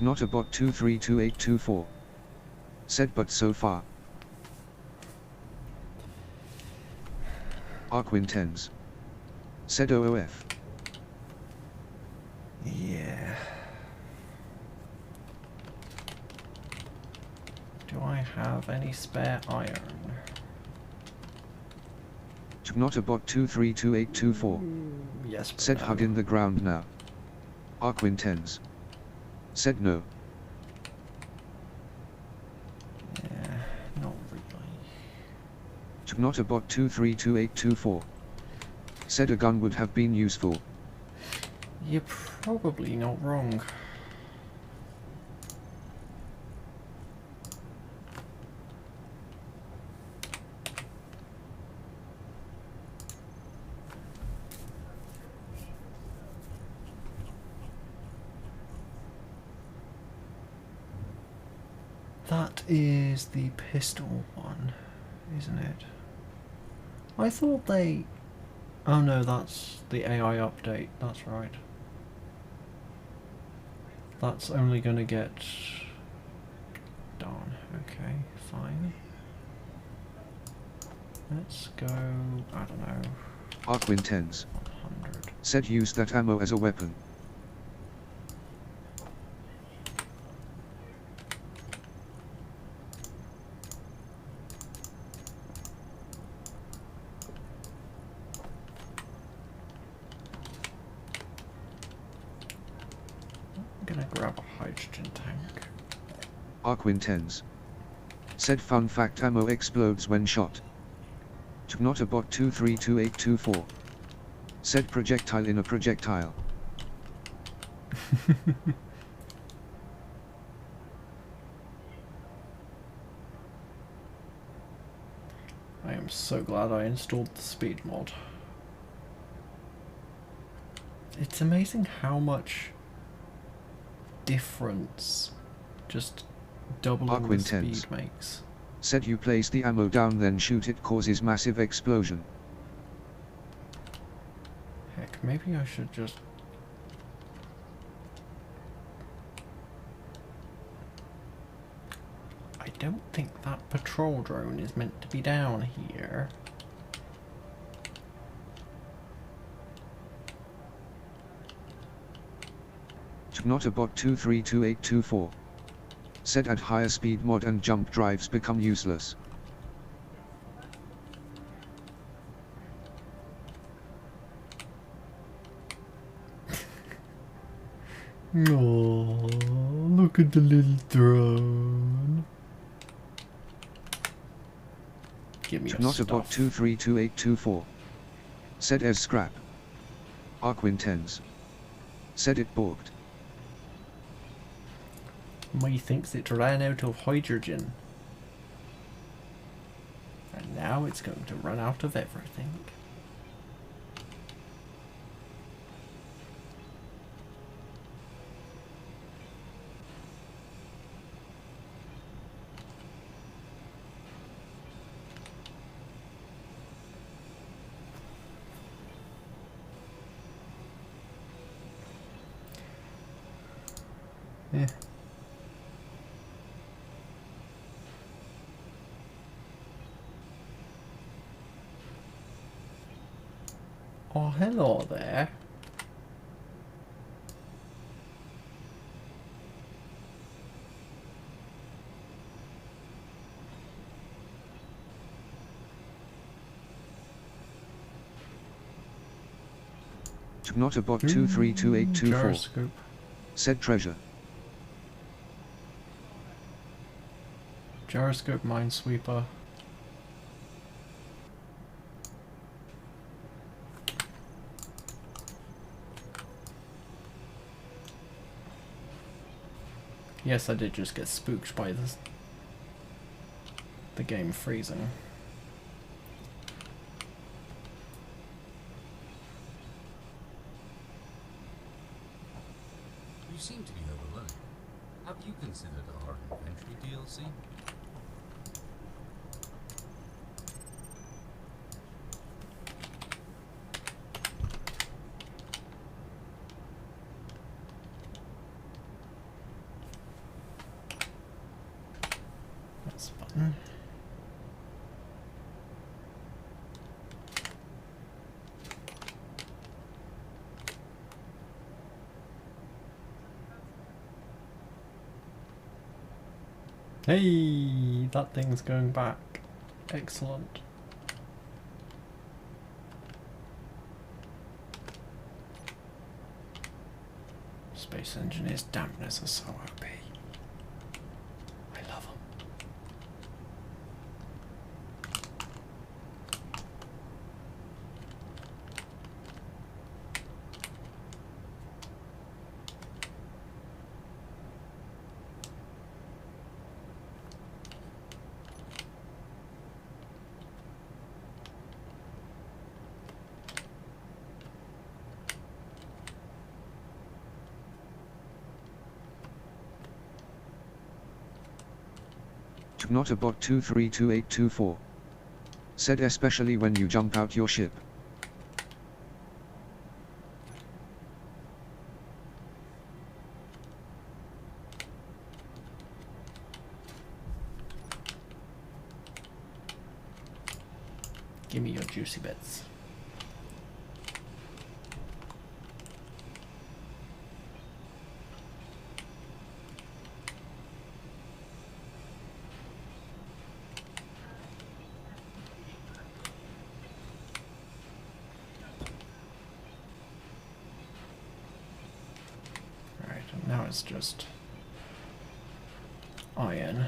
[SPEAKER 2] Not-a-bot 232824. Said but so far. Arquintens. Said OOF.
[SPEAKER 1] Yeah. Do I have any spare iron?
[SPEAKER 2] Not-a-bot 232824.
[SPEAKER 1] Yes. but
[SPEAKER 2] Said
[SPEAKER 1] no.
[SPEAKER 2] hug in the ground now. Arquintens. Said no.
[SPEAKER 1] Yeah, not really.
[SPEAKER 2] Not-a-bot 232824. Said a gun would have been useful.
[SPEAKER 1] You're probably not wrong. That is the pistol one, isn't it? I thought they... Oh no, that's the AI update, that's right. That's only gonna get... Darn, okay, fine. Let's go, I don't know,
[SPEAKER 2] Arkwin 10s.
[SPEAKER 1] 100.
[SPEAKER 2] Said use that ammo as a weapon.
[SPEAKER 1] I'm gonna grab a hydrogen tank.
[SPEAKER 2] Arkwin 10s. Said fun fact ammo explodes when shot. Not a bot 232824. Said projectile in a projectile.
[SPEAKER 1] I am so glad I installed the speed mod. It's amazing how much difference just doubling the
[SPEAKER 2] Arkwin
[SPEAKER 1] speed
[SPEAKER 2] 10s.
[SPEAKER 1] makes.
[SPEAKER 2] Said you place the ammo down then shoot it causes massive explosion.
[SPEAKER 1] Heck, maybe I should just... I don't think that patrol drone is meant to be down here.
[SPEAKER 2] Not a bot 232824. Said at higher speed mod and jump drives become useless.
[SPEAKER 1] Oh, look at the little drone. Give me your
[SPEAKER 2] Not a
[SPEAKER 1] stuff.
[SPEAKER 2] bot 232824. Said as scrap. Arkwin 10s. Said it balked.
[SPEAKER 1] Methinks it ran out of hydrogen. And now it's going to run out of everything. Yeah. Oh, hello there.
[SPEAKER 2] Not a bot 232824.
[SPEAKER 1] Gyroscope.
[SPEAKER 2] Said treasure.
[SPEAKER 1] Gyroscope minesweeper. Yes, I did just get spooked by this. The game freezing.
[SPEAKER 5] You seem to be overloaded. Have you considered our inventory DLC?
[SPEAKER 1] That's a button. Hey, that thing's going back. Excellent. Space engineers' dampness are so OP. I love them.
[SPEAKER 2] Tgnotobot 232824. Said especially when you jump out your ship.
[SPEAKER 1] Give me your juicy bits. Alright, and now it's just iron.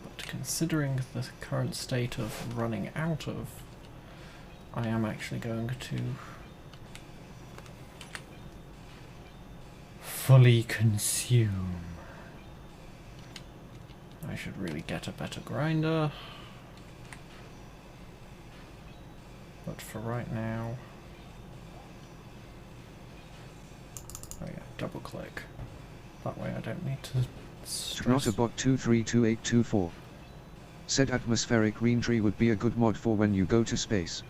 [SPEAKER 1] But considering the current state of running out of, I am actually going to fully consume. I should really get a better grinder. But for right now, oh yeah, double click. That way I don't need to stress.
[SPEAKER 2] Tgnotobot 232824. Said atmospheric green tree would be a good mod for when you go to space.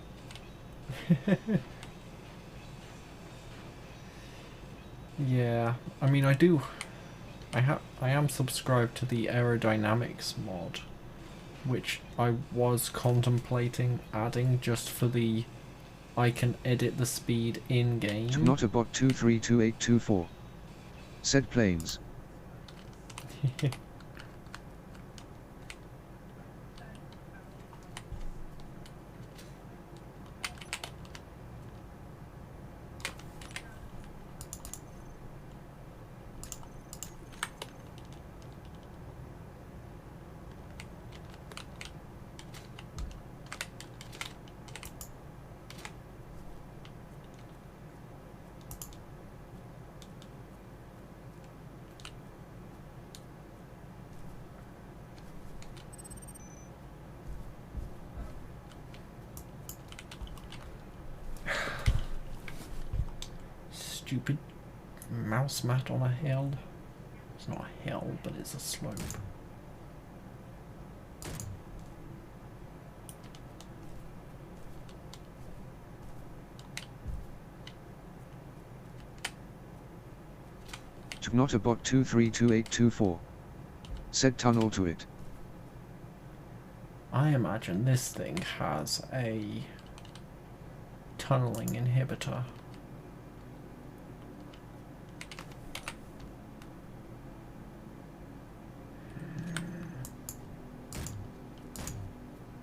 [SPEAKER 1] Yeah, I mean I am subscribed to the aerodynamics mod, which I was contemplating adding just for the I can edit the speed in game.
[SPEAKER 2] Tgnotobot 232824. Said planes.
[SPEAKER 1] Stupid mouse mat on a hill. It's not a hill, but it's a slope.
[SPEAKER 2] Tgnotobot 232824. Said tunnel to it.
[SPEAKER 1] I imagine this thing has a tunneling inhibitor.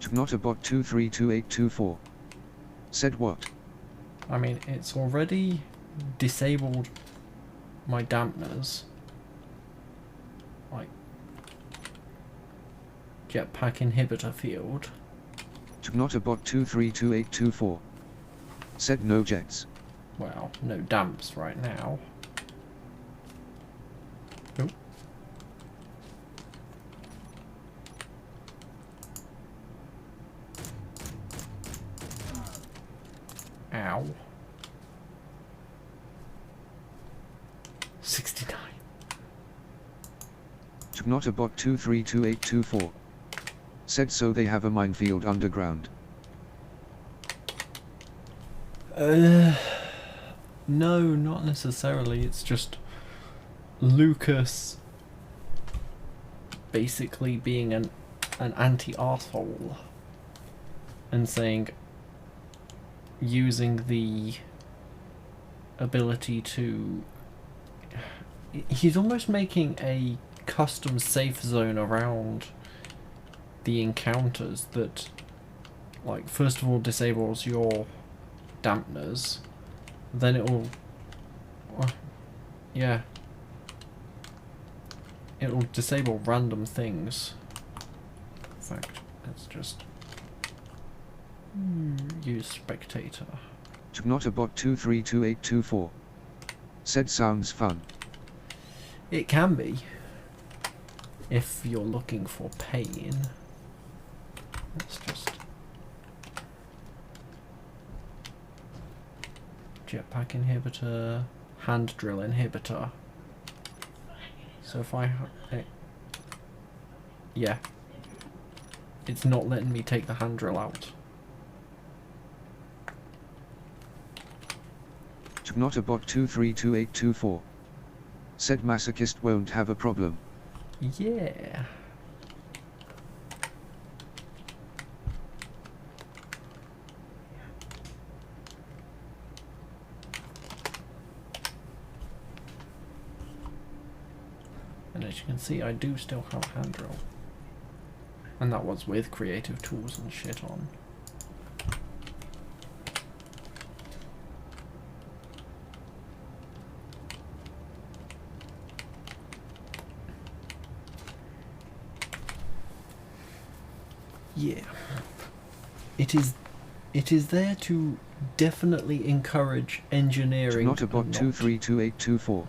[SPEAKER 2] Tgnotobot 232824. Said what?
[SPEAKER 1] I mean, it's already disabled my dampeners. Like, jetpack inhibitor field.
[SPEAKER 2] Tgnotobot 232824. Said no jets.
[SPEAKER 1] Well, no damps right now. Oh. Ow. 69.
[SPEAKER 2] Tgnotobot 232824. Said so they have a minefield underground.
[SPEAKER 1] No, not necessarily. It's just Lucas basically being an anti-arsehole and saying, using the ability to, he's almost making a custom safe zone around the encounters that, like, first of all disables your dampeners, then it will, yeah, it will disable random things. In fact, let's just use spectator.
[SPEAKER 2] Tgnotobot 232824. Said sounds fun.
[SPEAKER 1] It can be, if you're looking for pain. Let's just jetpack inhibitor, hand drill inhibitor. So if I yeah, It's not letting me take the hand drill out.
[SPEAKER 2] Tgnotobot 232824 said masochist won't have a problem.
[SPEAKER 1] Yeah. And as you can see, I do still have a hand drill. And that was with creative tools and shit on. Yeah. It is there to definitely encourage engineering.
[SPEAKER 2] Tgnotobot 232824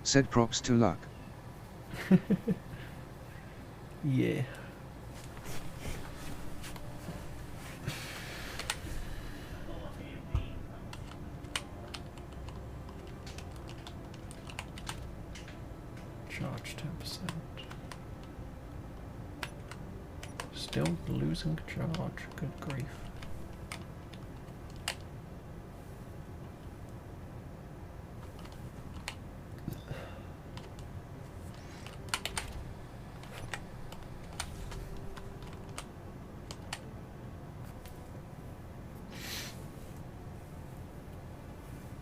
[SPEAKER 2] said props to luck.
[SPEAKER 1] Yeah. Charge 10%. Still losing charge. Good grief.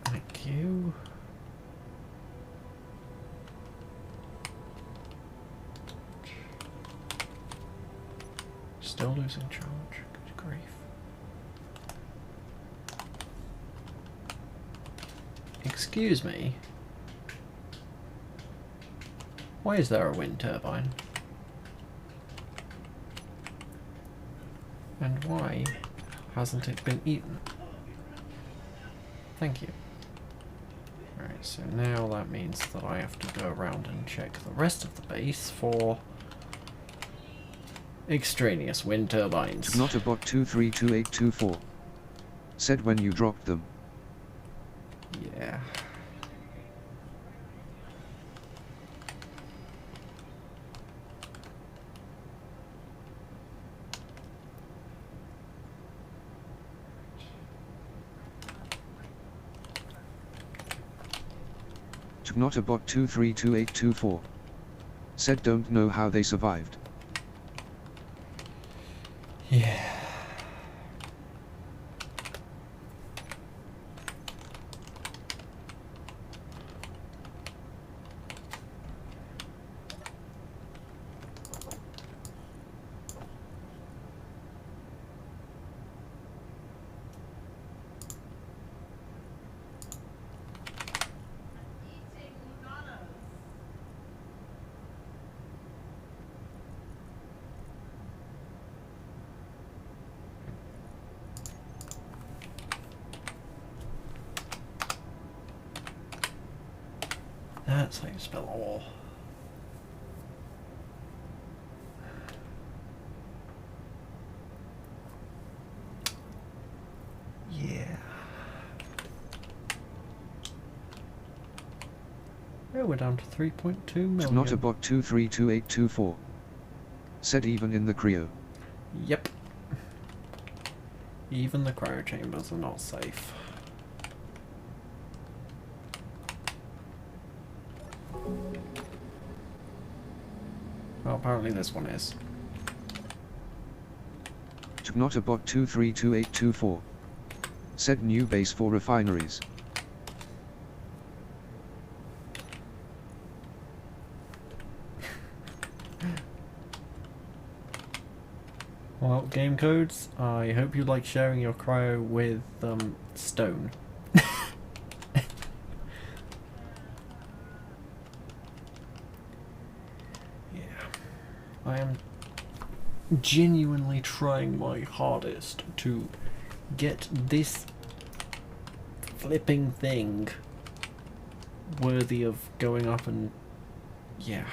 [SPEAKER 1] Thank you. Still losing charge. Good grief. Excuse me. Why is there a wind turbine? And why hasn't it been eaten? Thank you. Alright, so now that means that I have to go around and check the rest of the base for extraneous wind turbines.
[SPEAKER 2] Tgnotobot 232824 said when you dropped them.
[SPEAKER 1] Yeah.
[SPEAKER 2] Tgnotobot 232824 said don't know how they survived.
[SPEAKER 1] Yeah. That's how you spell ore. Yeah. Oh, we're down to 3.2 million.
[SPEAKER 2] Tgnotobot 232824 said even in the cryo.
[SPEAKER 1] Yep. Even the cryo chambers are not safe. Well, apparently this one is.
[SPEAKER 2] Tgnotobot 232824 said new base for refineries.
[SPEAKER 1] Well, game codes, I hope you like sharing your cryo with stone. I am genuinely trying my hardest to get this flipping thing worthy of going up and... yeah.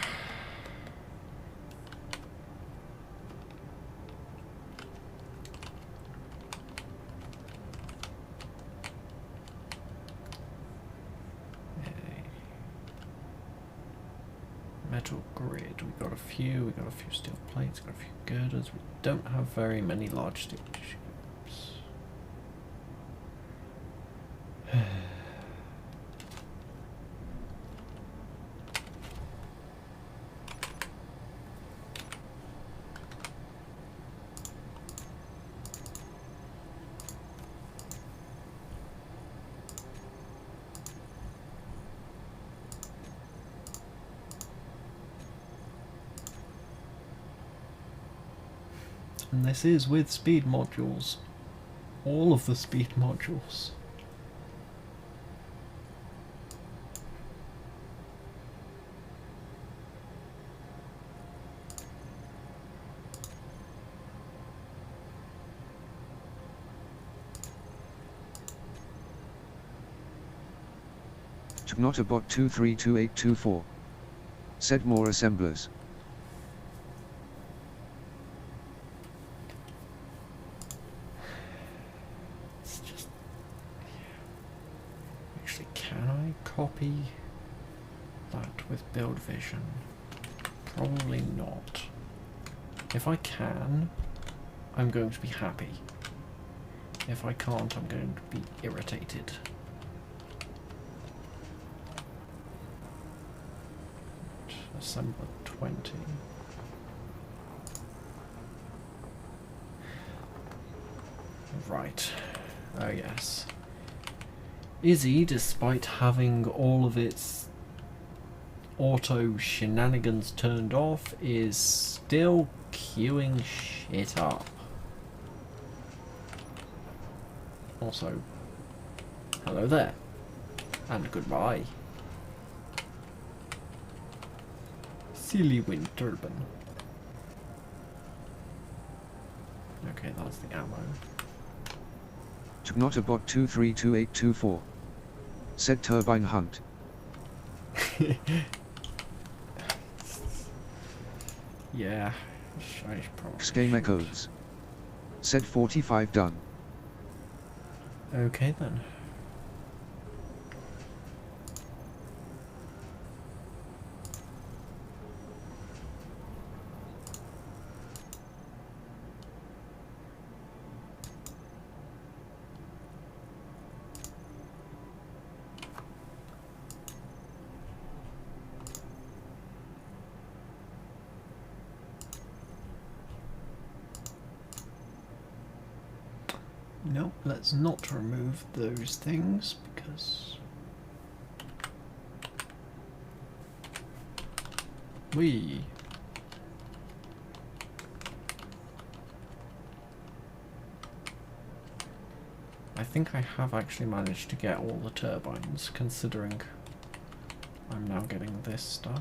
[SPEAKER 1] metal grid. We got a few steel plates, got a few girders. We don't have very many large steel ships. And this is with speed modules. All of the speed modules.
[SPEAKER 2] Tgnotobot 232824. Said more assemblers.
[SPEAKER 1] It's just... Actually, can I copy that with build vision? Probably not. If I can, I'm going to be happy. If I can't, I'm going to be irritated. Assembler 20. Right. Oh yes. Izzy, despite having all of its auto shenanigans turned off, is still queuing shit up. Also, hello there. And goodbye. Silly wind turbine. Okay, that's the ammo.
[SPEAKER 2] Tgnotobot 232824. Said turbine hunt.
[SPEAKER 1] Yeah, I probably
[SPEAKER 2] Scheme
[SPEAKER 1] should.
[SPEAKER 2] echoes. Said 45 done.
[SPEAKER 1] Okay then. No, let's not remove those things because I think I have actually managed to get all the turbines, considering I'm now getting this stuff.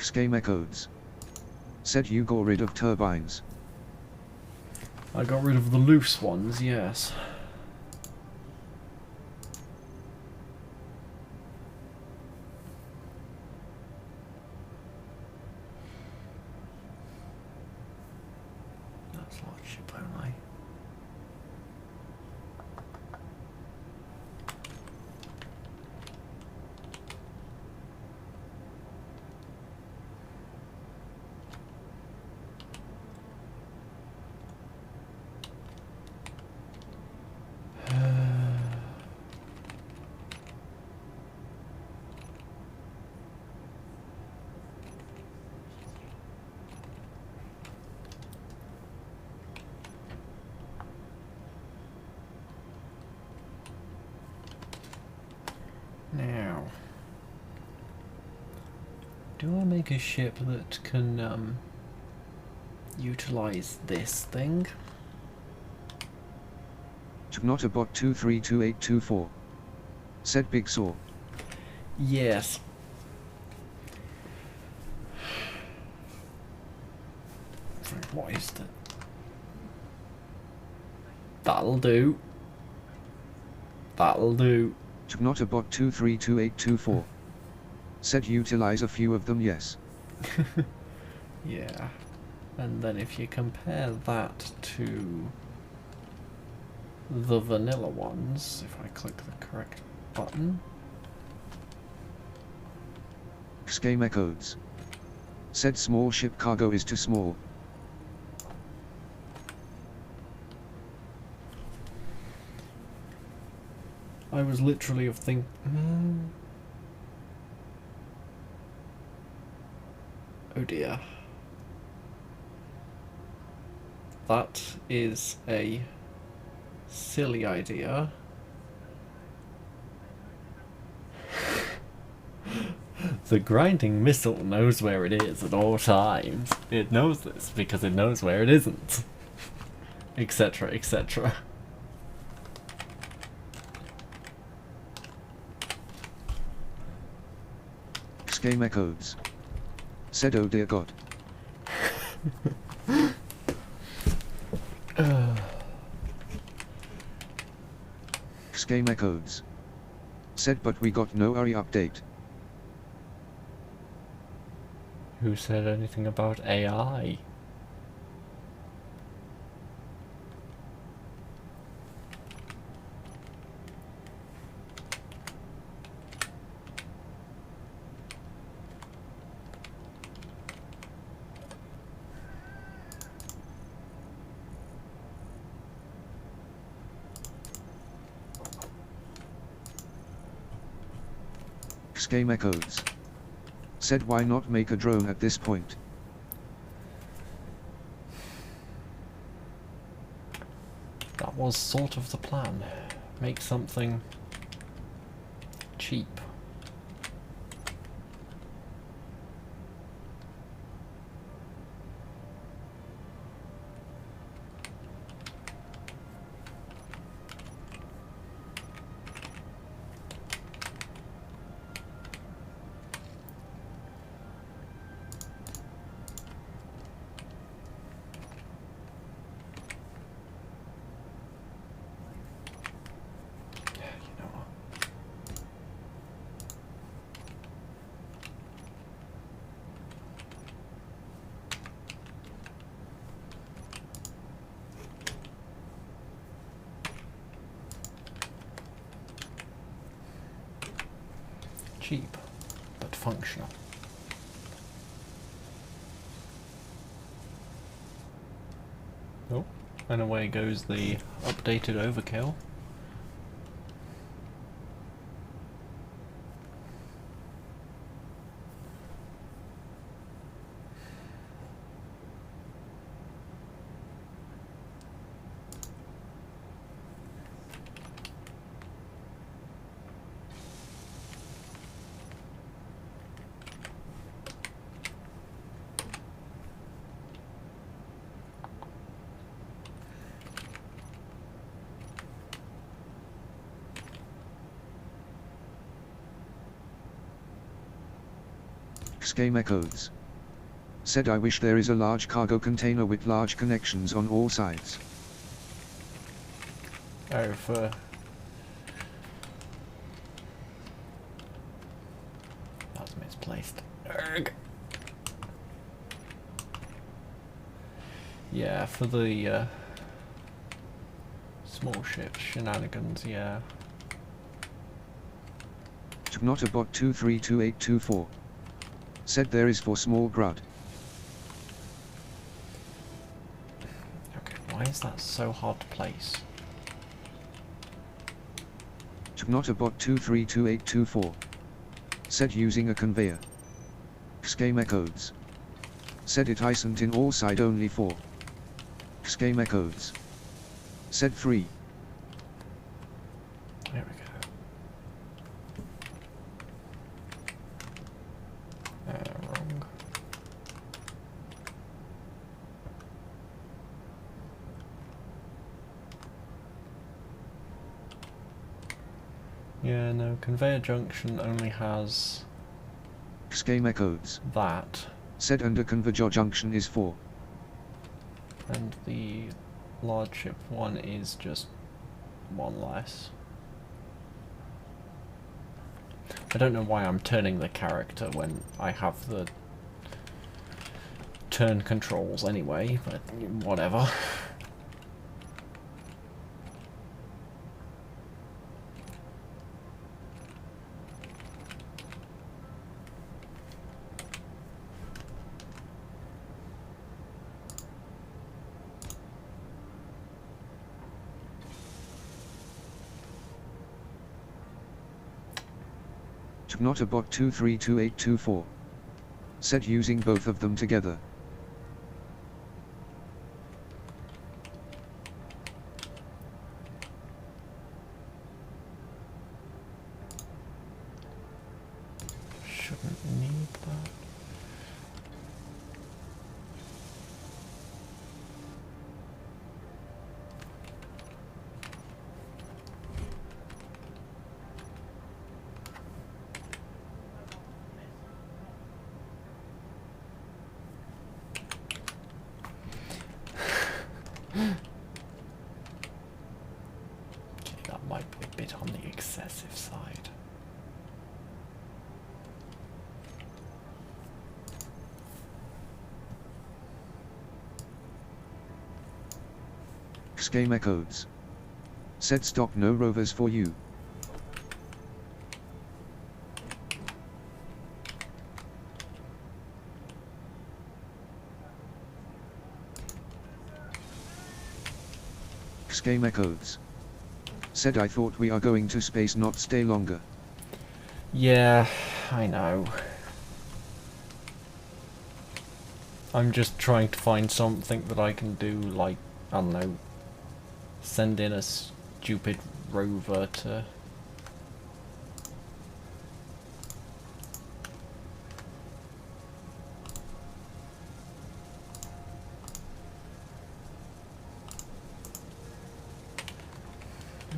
[SPEAKER 2] Scheme echoes. Said you got rid of turbines.
[SPEAKER 1] I got rid of the loose ones, yes. That's large ship only. Now, do I make a ship that can utilize this thing?
[SPEAKER 2] Tgnotobot 232824. Said Big Saw.
[SPEAKER 1] Yes. What is that? That'll do. That'll do.
[SPEAKER 2] Not about 232824. Said utilize a few of them, yes.
[SPEAKER 1] Yeah. And then if you compare that to the vanilla ones, if I click the correct button.
[SPEAKER 2] Schema codes. Said small ship cargo is too small.
[SPEAKER 1] I was literally of think. Oh dear. That is a silly idea. The grinding missile knows where it is at all times. It knows this because it knows where it isn't. Etc, etc.
[SPEAKER 2] Schema codes. Said oh dear god. Schema codes. Said but we got no ARI update.
[SPEAKER 1] Who said anything about AI?
[SPEAKER 2] Schema codes. Said why not make a drone at this point?
[SPEAKER 1] That was sort of the plan. Make something cheap. Cheap, but functional. Oh, and away goes the updated overkill.
[SPEAKER 2] Schema codes. Said I wish there is a large cargo container with large connections on all sides.
[SPEAKER 1] Oh, for... That's misplaced. Erg. Yeah, for the small ship shenanigans, yeah.
[SPEAKER 2] Not about 232824. Said there is for small grud.
[SPEAKER 1] Okay, why is that so hard to place?
[SPEAKER 2] Not about 232824. Said using a conveyor. Schema codes. Said it isn't in all side only 4. Schema codes. Said 3.
[SPEAKER 1] There we go. Wrong. Yeah, no, conveyor junction only has
[SPEAKER 2] Schema codes.
[SPEAKER 1] that,
[SPEAKER 2] Said under converger junction is 4.
[SPEAKER 1] and the large ship one is just one less. I don't know why I'm turning the character when I have the turn controls anyway, but whatever.
[SPEAKER 2] Not a bot 232824. Said using both of them together.
[SPEAKER 1] Shouldn't need that. That might be a bit on the excessive side.
[SPEAKER 2] Schema codes. Said stop, no rovers for you. Schema codes. Said I thought we are going to space, not stay longer.
[SPEAKER 1] Yeah, I know. I'm just trying to find something that I can do, like, I don't know, send in a stupid rover to...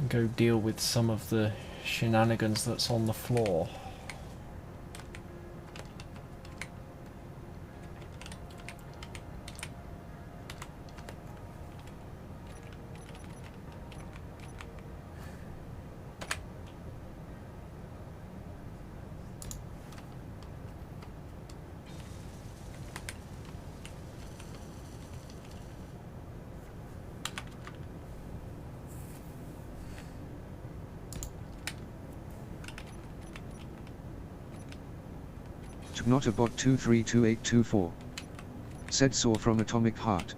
[SPEAKER 1] go deal with some of the shenanigans that's on the floor.
[SPEAKER 2] Not a bot 232824. Said saw from Atomic Heart.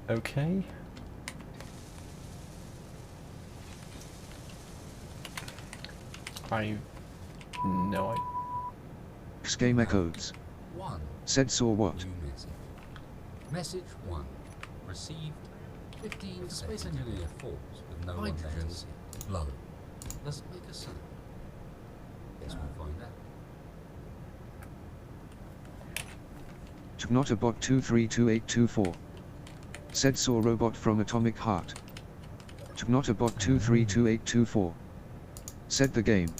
[SPEAKER 1] Okay. No,
[SPEAKER 2] Schema codes.
[SPEAKER 5] 1.
[SPEAKER 2] Said saw what?
[SPEAKER 5] New message. Message 1. Received 15 Space Engineer falls with no one left to see. Low. Does it make a sound? Guess we'll find out.
[SPEAKER 2] Not a bot 232824. Said saw robot from Atomic Heart. Not a bot 232824. Said the game.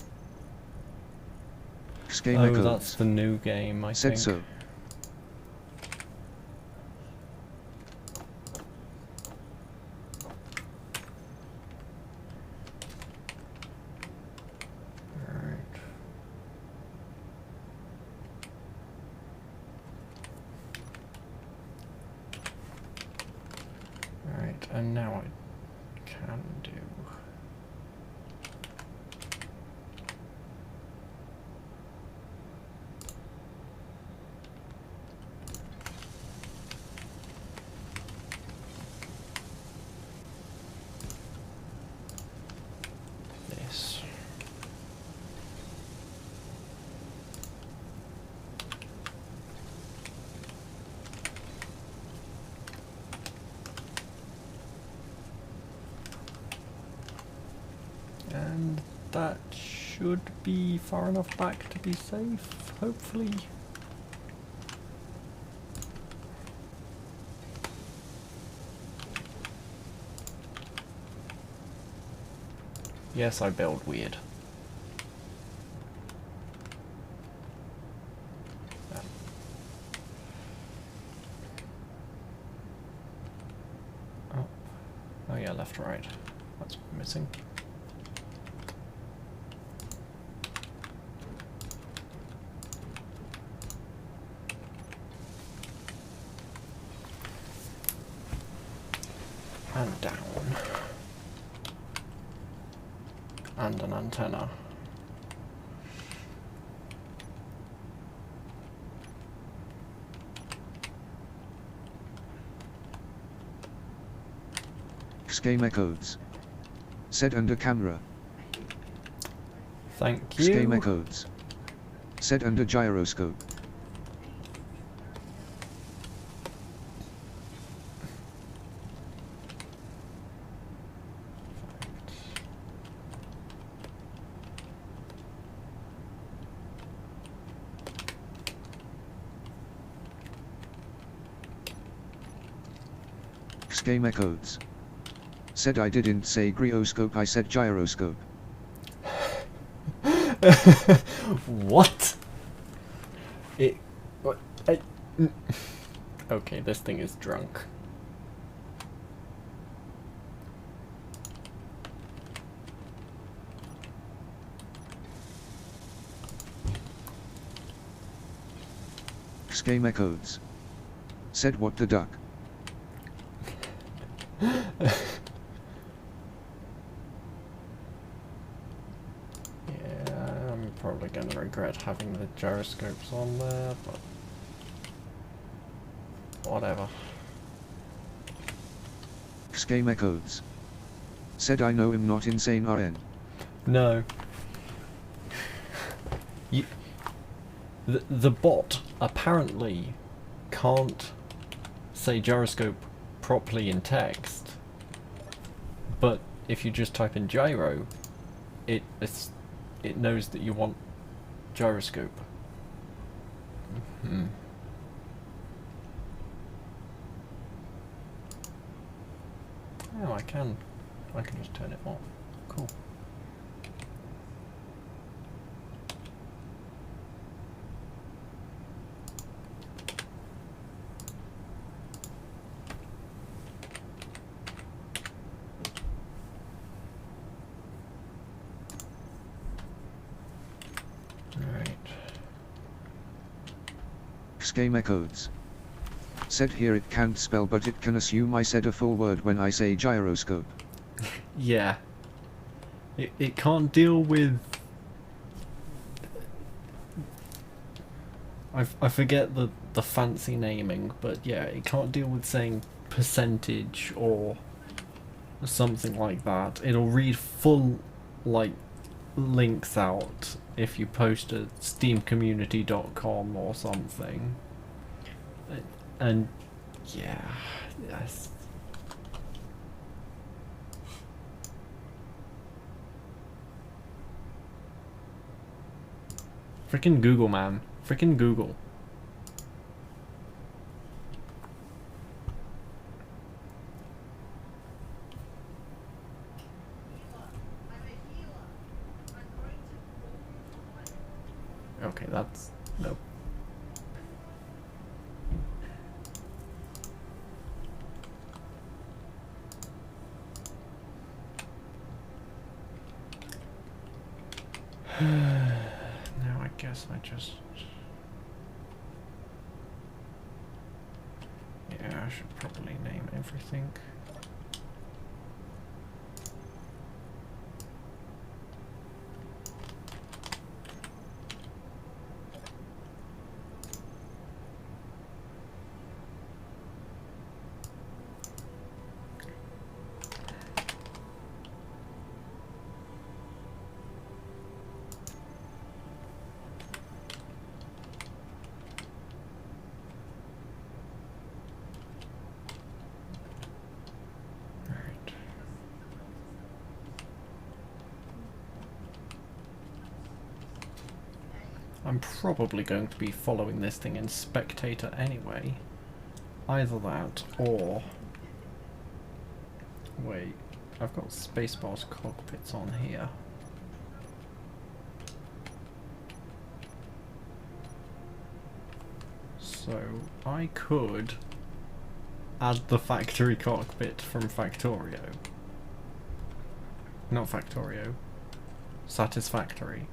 [SPEAKER 2] Schema
[SPEAKER 1] oh,
[SPEAKER 2] codes.
[SPEAKER 1] that's the new game, I
[SPEAKER 2] Said
[SPEAKER 1] think.
[SPEAKER 2] so.
[SPEAKER 1] Right, and now I can do... this. And that should be far enough back to be safe, hopefully. Yes, I build weird. Oh. left, right. That's missing. And down. And an antenna.
[SPEAKER 2] Schema codes. Set under camera.
[SPEAKER 1] Thank you.
[SPEAKER 2] Schema codes. Set under gyroscope. Schema codes. Said I didn't say gyroscope, I said gyroscope.
[SPEAKER 1] What? It. What? Okay, this thing is drunk.
[SPEAKER 2] Schema codes. Said what the duck.
[SPEAKER 1] Yeah, I'm probably gonna regret having the gyroscopes on there, but whatever.
[SPEAKER 2] Schema codes. Said I know him not insane RN.
[SPEAKER 1] No. You, the bot apparently can't say gyroscope properly in text, but if you just type in gyro, it knows that you want gyroscope. Mm-hmm. Oh, I can just turn it off. Cool.
[SPEAKER 2] Schema codes. Said here it can't spell, but it can assume I said a full word when I say gyroscope.
[SPEAKER 1] Yeah. It can't deal with... I forget the fancy naming, but yeah, it can't deal with saying percentage or something like that. It'll read full, like, links out if you post at steamcommunity.com or something. And yeah, yes. Frickin' Google, man. Frickin' Google. Okay, that's... nope. Now I guess I just... yeah, I should probably name everything. I'm probably going to be following this thing in Spectator anyway. Either that, or... wait, I've got Spacebar's cockpits on here. So, I could add the factory cockpit from Factorio. Not Factorio. Satisfactory.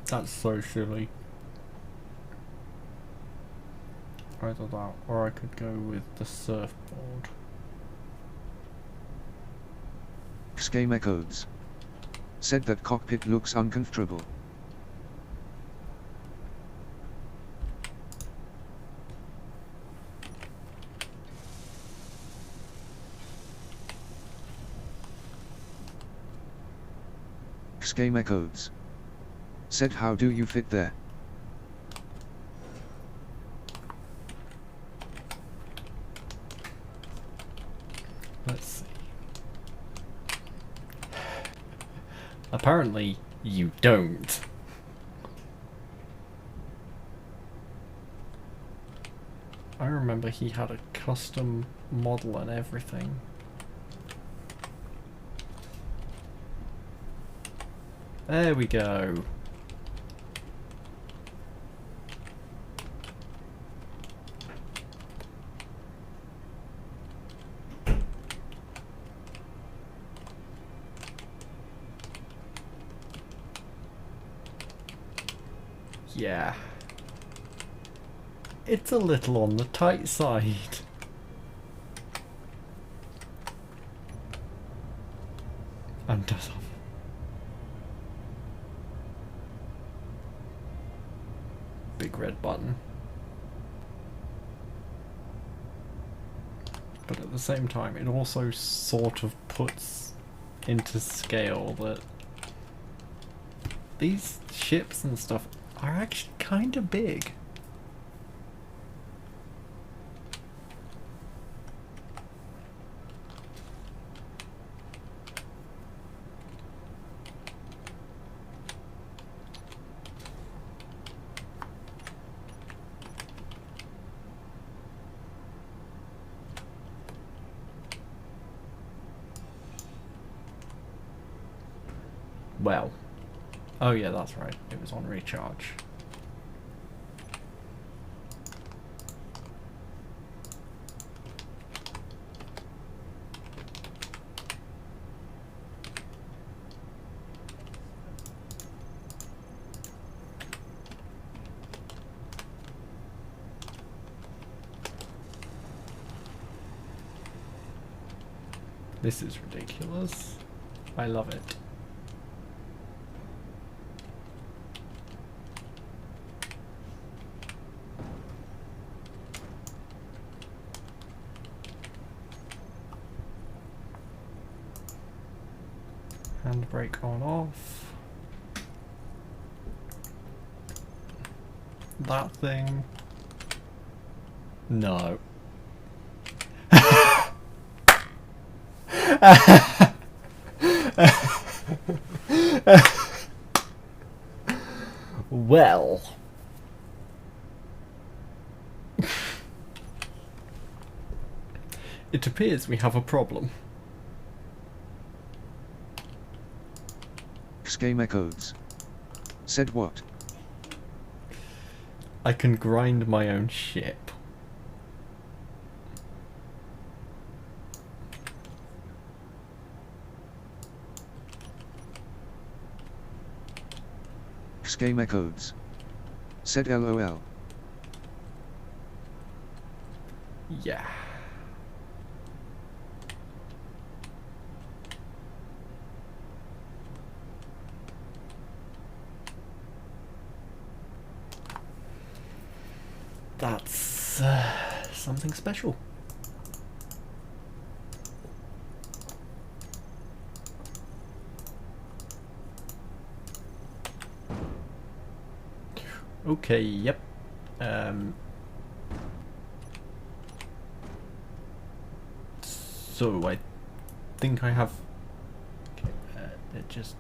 [SPEAKER 1] That's so silly. Either that, or I could go with the surfboard.
[SPEAKER 2] Game Echoes. Said that cockpit looks uncomfortable. Game Echoes. Said how do you fit there?
[SPEAKER 1] Let's see. Apparently, you don't. I remember he had a custom model and everything. There we go. Yeah. It's a little on the tight side. And does off. Big red button. But at the same time, it also sort of puts into scale that these ships and stuff are actually kind of big. Well, oh yeah, that's right, it was on recharge. This is ridiculous. I love it. Handbrake on off. That thing. No. Well. It appears we have a problem.
[SPEAKER 2] Game Echoes. Said what?
[SPEAKER 1] I can grind my own ship.
[SPEAKER 2] Game Echoes. Said LOL.
[SPEAKER 1] Yeah. That's something special. Okay, yep. So I think I have. Just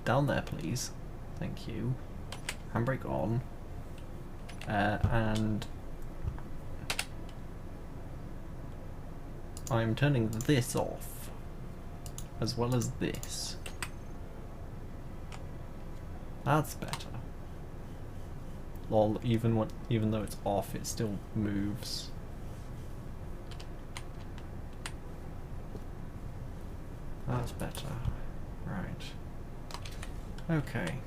[SPEAKER 1] down there, please. Thank you. Handbrake on. And I'm turning this off, as well as this. That's better. Lol, even though it's off, it still moves. That's better. Right. Okay.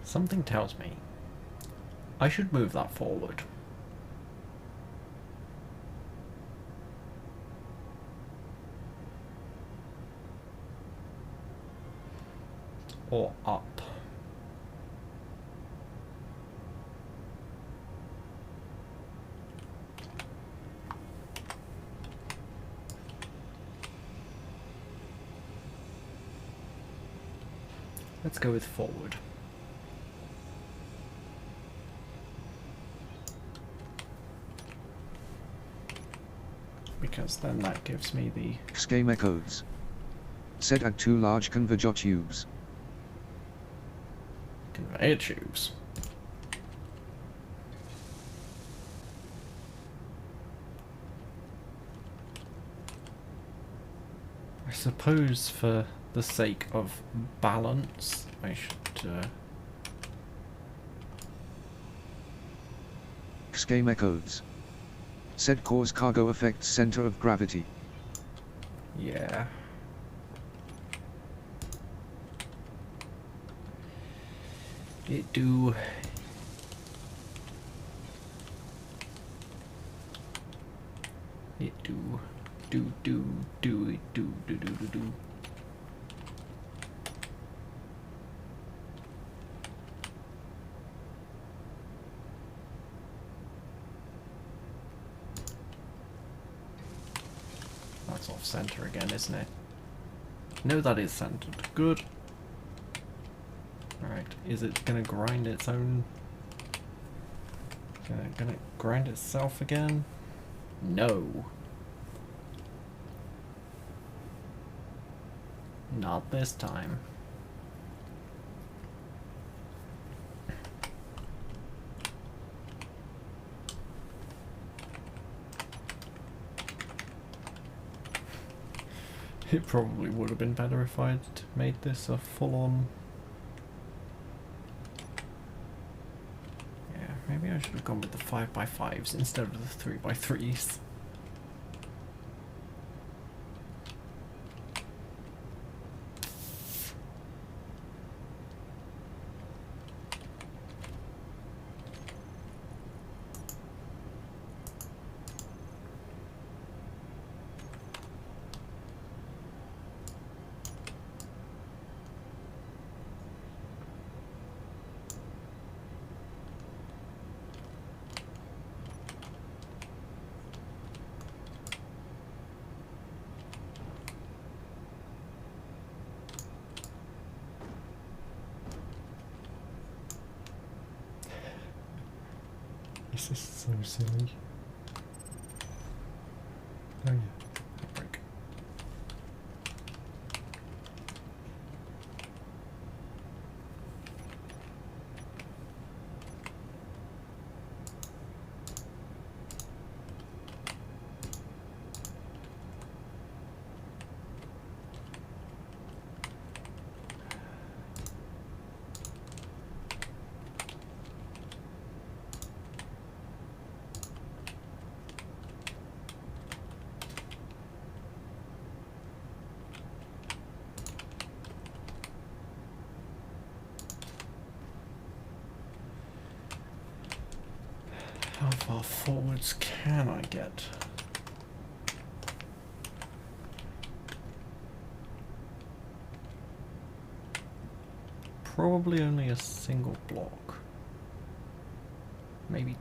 [SPEAKER 1] Something tells me I should move that forward. Or up. Let's go with forward. Because then that gives me the
[SPEAKER 2] Scheme echoes. Said add 2 large converger tubes.
[SPEAKER 1] conveyor tubes. I suppose for the sake of balance, I should
[SPEAKER 2] Scheme echoes. Said cause cargo affects center of gravity.
[SPEAKER 1] yeah. It do. It do. Do. That's off center again, isn't it? No, that is centered. Good. Alright, is it gonna grind its own? Gonna grind itself again? No. Not this time. It probably would have been better if I'd made this a full-on... Yeah, maybe I should have gone with the 5x5s instead of the 3x3s. This is so silly. Oh yeah, break. How far forwards can I get? Probably only a single block. Maybe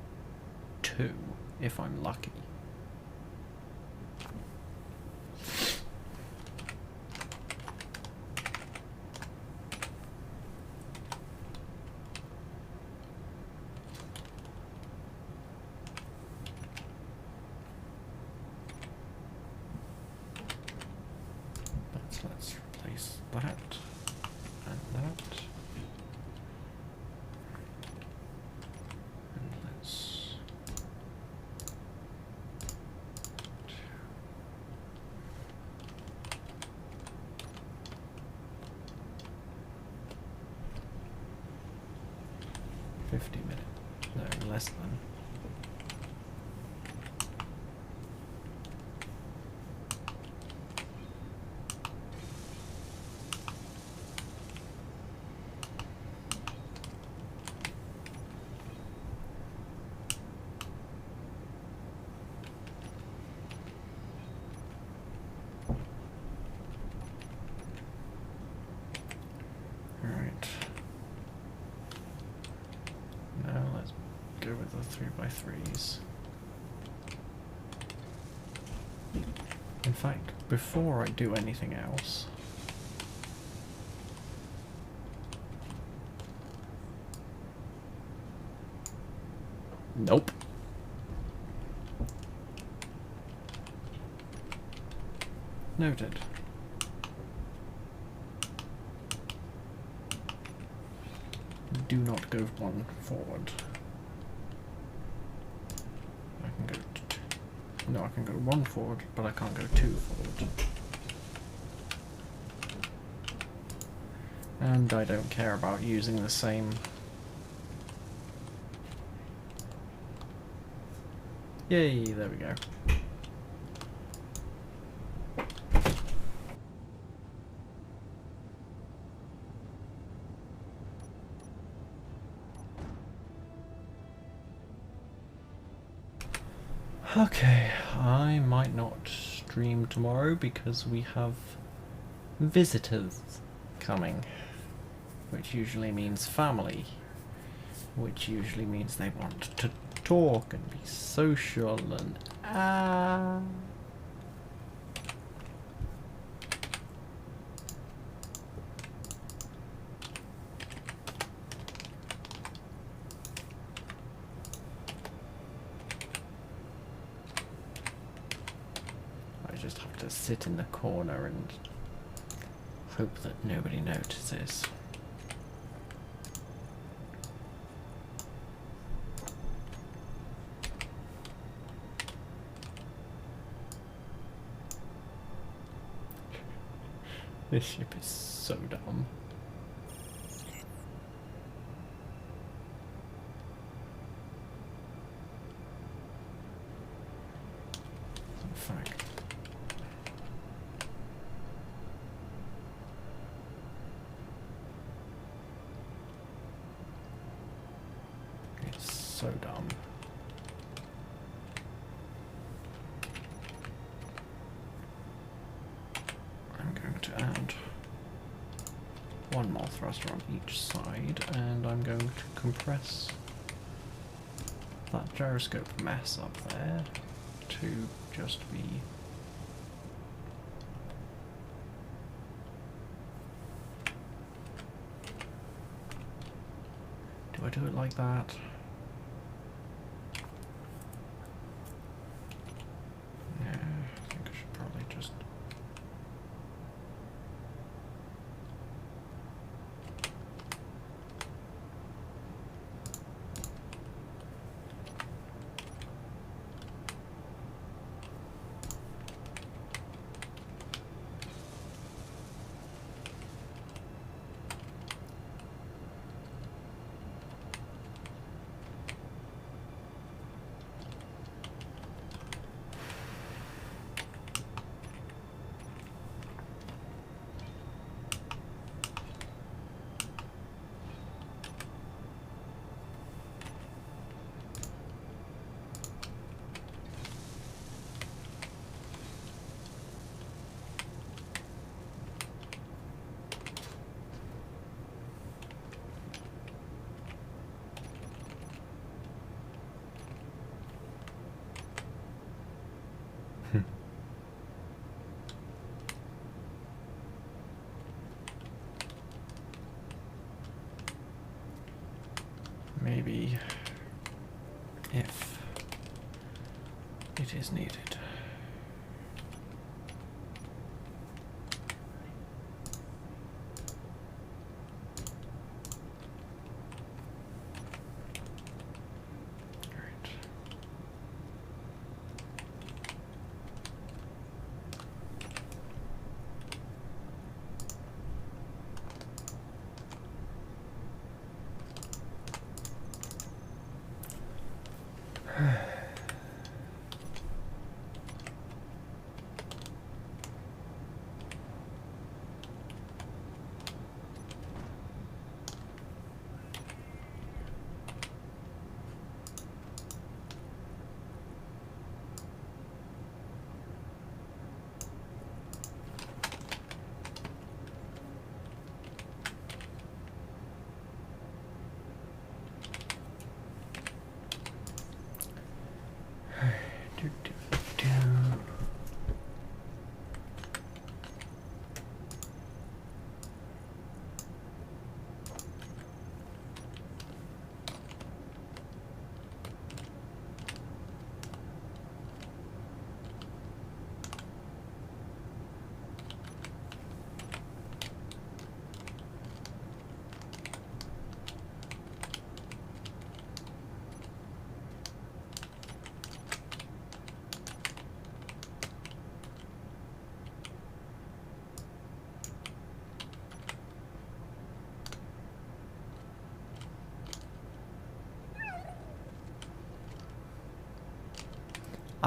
[SPEAKER 1] 2, if I'm lucky. Let's replace that, and that. And let's... No, less than. Alright. Now let's go with the 3x3s. In fact, before I do anything else, nope. Noted. Do not go one forward. I can go no, I can go one forward, but I can't go two forward. And I don't care about using the same. Yay, there we go. Okay, I might not stream tomorrow because we have visitors coming, which usually means family, which usually means they want to talk and be social and I just have to sit in the corner and hope that nobody notices. This ship is so dumb. In fact, it's so dumb. I'm going to add one more thruster on each side, and I'm going to compress that gyroscope mess up there to just be do I do it like that? Yeah, I think I should probably just maybe if it is needed.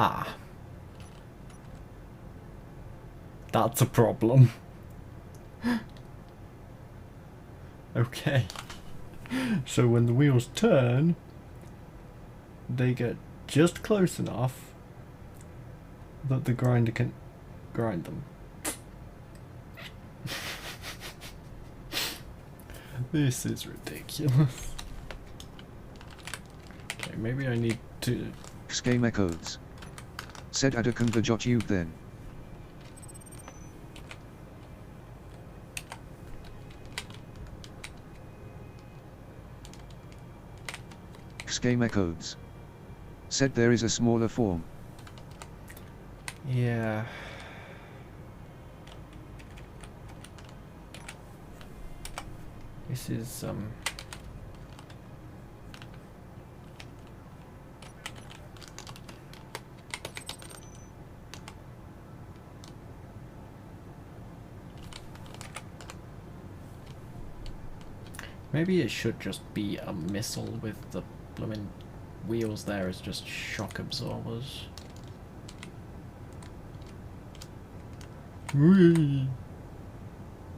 [SPEAKER 1] Ah. That's a problem. Okay. So when the wheels turn, they get just close enough that the grinder can grind them. This is ridiculous. Okay, maybe I need to...
[SPEAKER 2] Scheme echoes. Said Ada converge you then. Scheme echoes. Said there is a smaller form.
[SPEAKER 1] Yeah. This is, maybe it should just be a missile with the blooming wheels there as just shock absorbers. Whee!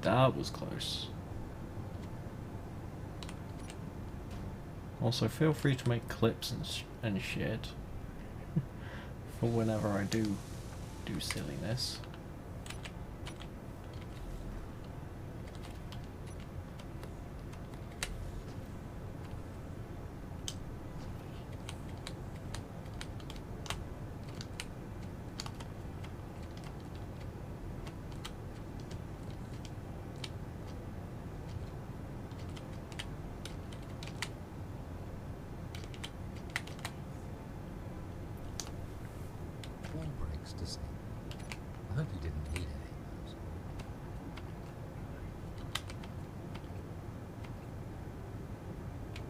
[SPEAKER 1] That was close. Also, feel free to make clips and shit for whenever I do silliness.
[SPEAKER 5] Wall breaks to see. I hope you didn't need any of those.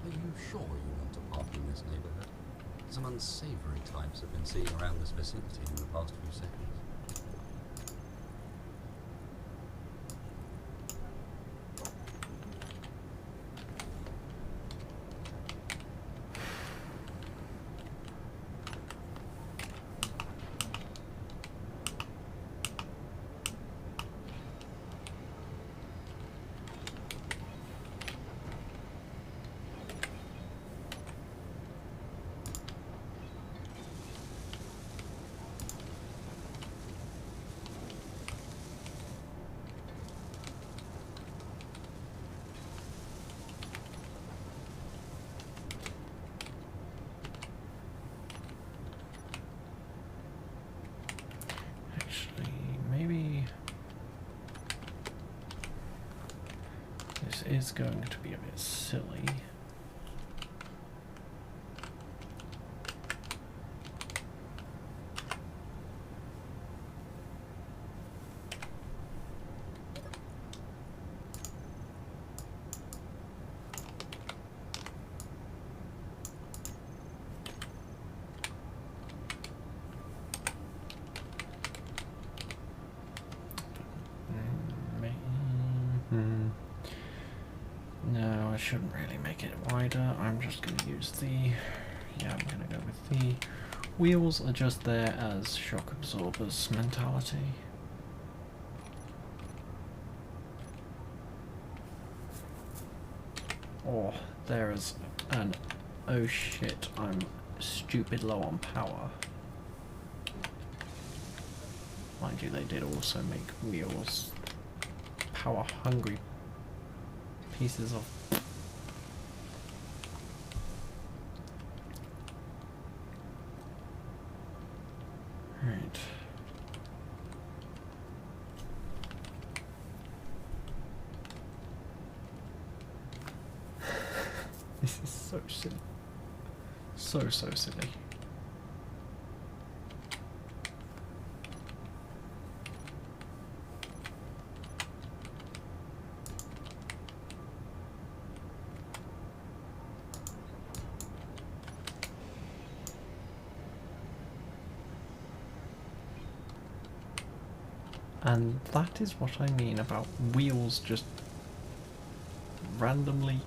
[SPEAKER 5] Are you sure you want to park in this neighborhood? Some unsavory types have been seen around this vicinity in the past few seconds. Actually, maybe this is going to be a bit silly. No, I shouldn't really make it wider. I'm just going to use the... Yeah, I'm going to go with the wheels are just there as shock absorbers mentality. Oh, there is an... Oh shit, I'm stupid low on power. Mind you, they did also make wheels power hungry pieces of... Right. This is so silly. So silly. And that is what I mean about wheels just randomly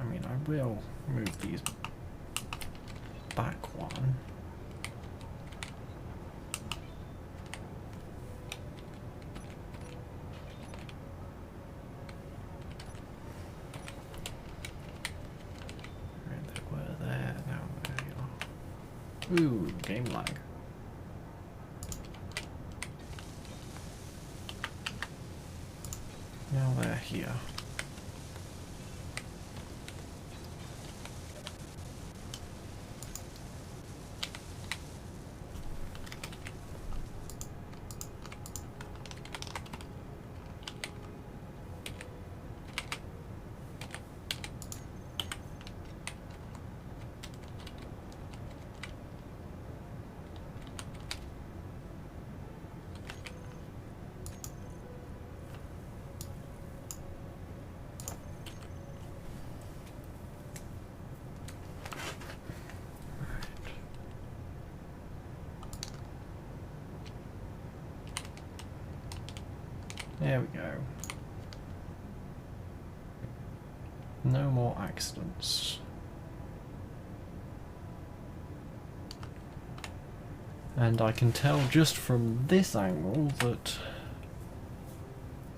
[SPEAKER 1] I mean, I will move these back one. Right, they were there, now there you are. Ooh, game lag. Now they're here. There we go. No more accidents. And I can tell just from this angle that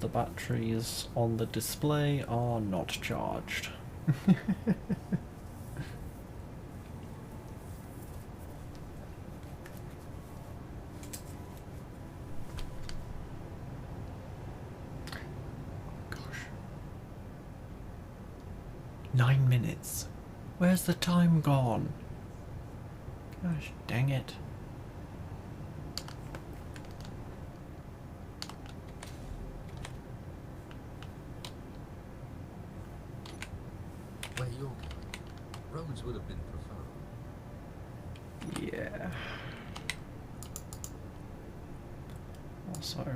[SPEAKER 1] the batteries on the display are not charged. Gosh. 9 minutes. Where's the time gone? Gosh, dang it.
[SPEAKER 5] Where you're going, roads would have been preferred.
[SPEAKER 1] Yeah. Also,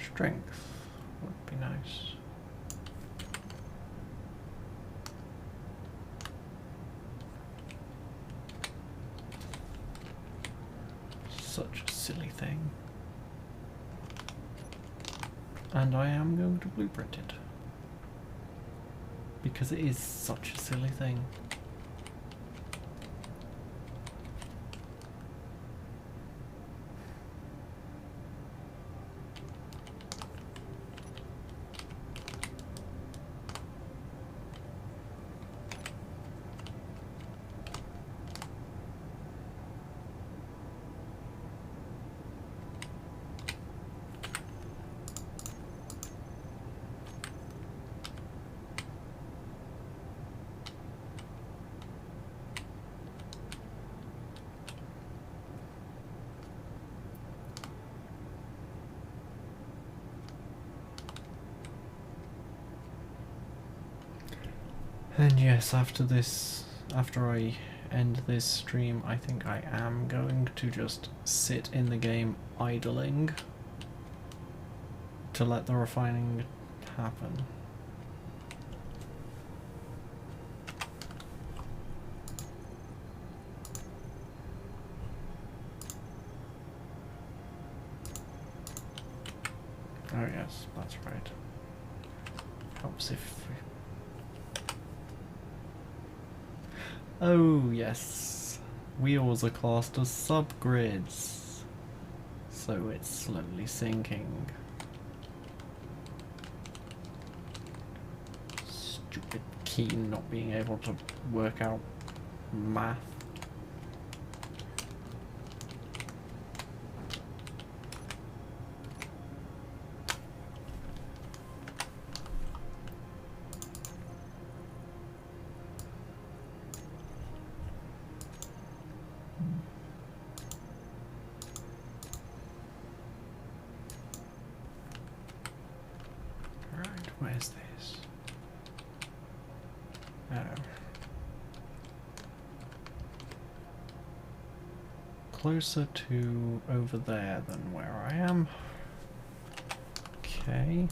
[SPEAKER 1] strength would be nice. Such a silly thing. And I am going to blueprint it. Because it is such a silly thing. And yes, after I end this stream, I think I am going to just sit in the game idling to let the refining happen. Oh yes, that's right. Helps if... Oh yes, wheels are classed as subgrids, so it's slowly sinking. Stupid Keen not being able to work out math. Where's this? Oh. Closer to over there than where I am. Okay.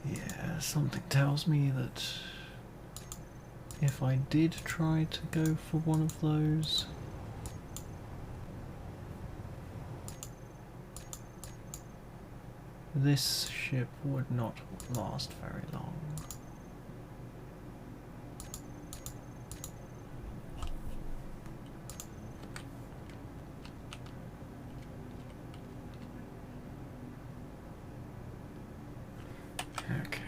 [SPEAKER 1] Yeah. Something tells me that if I did try to go for one of those, this ship would not last very long. Okay.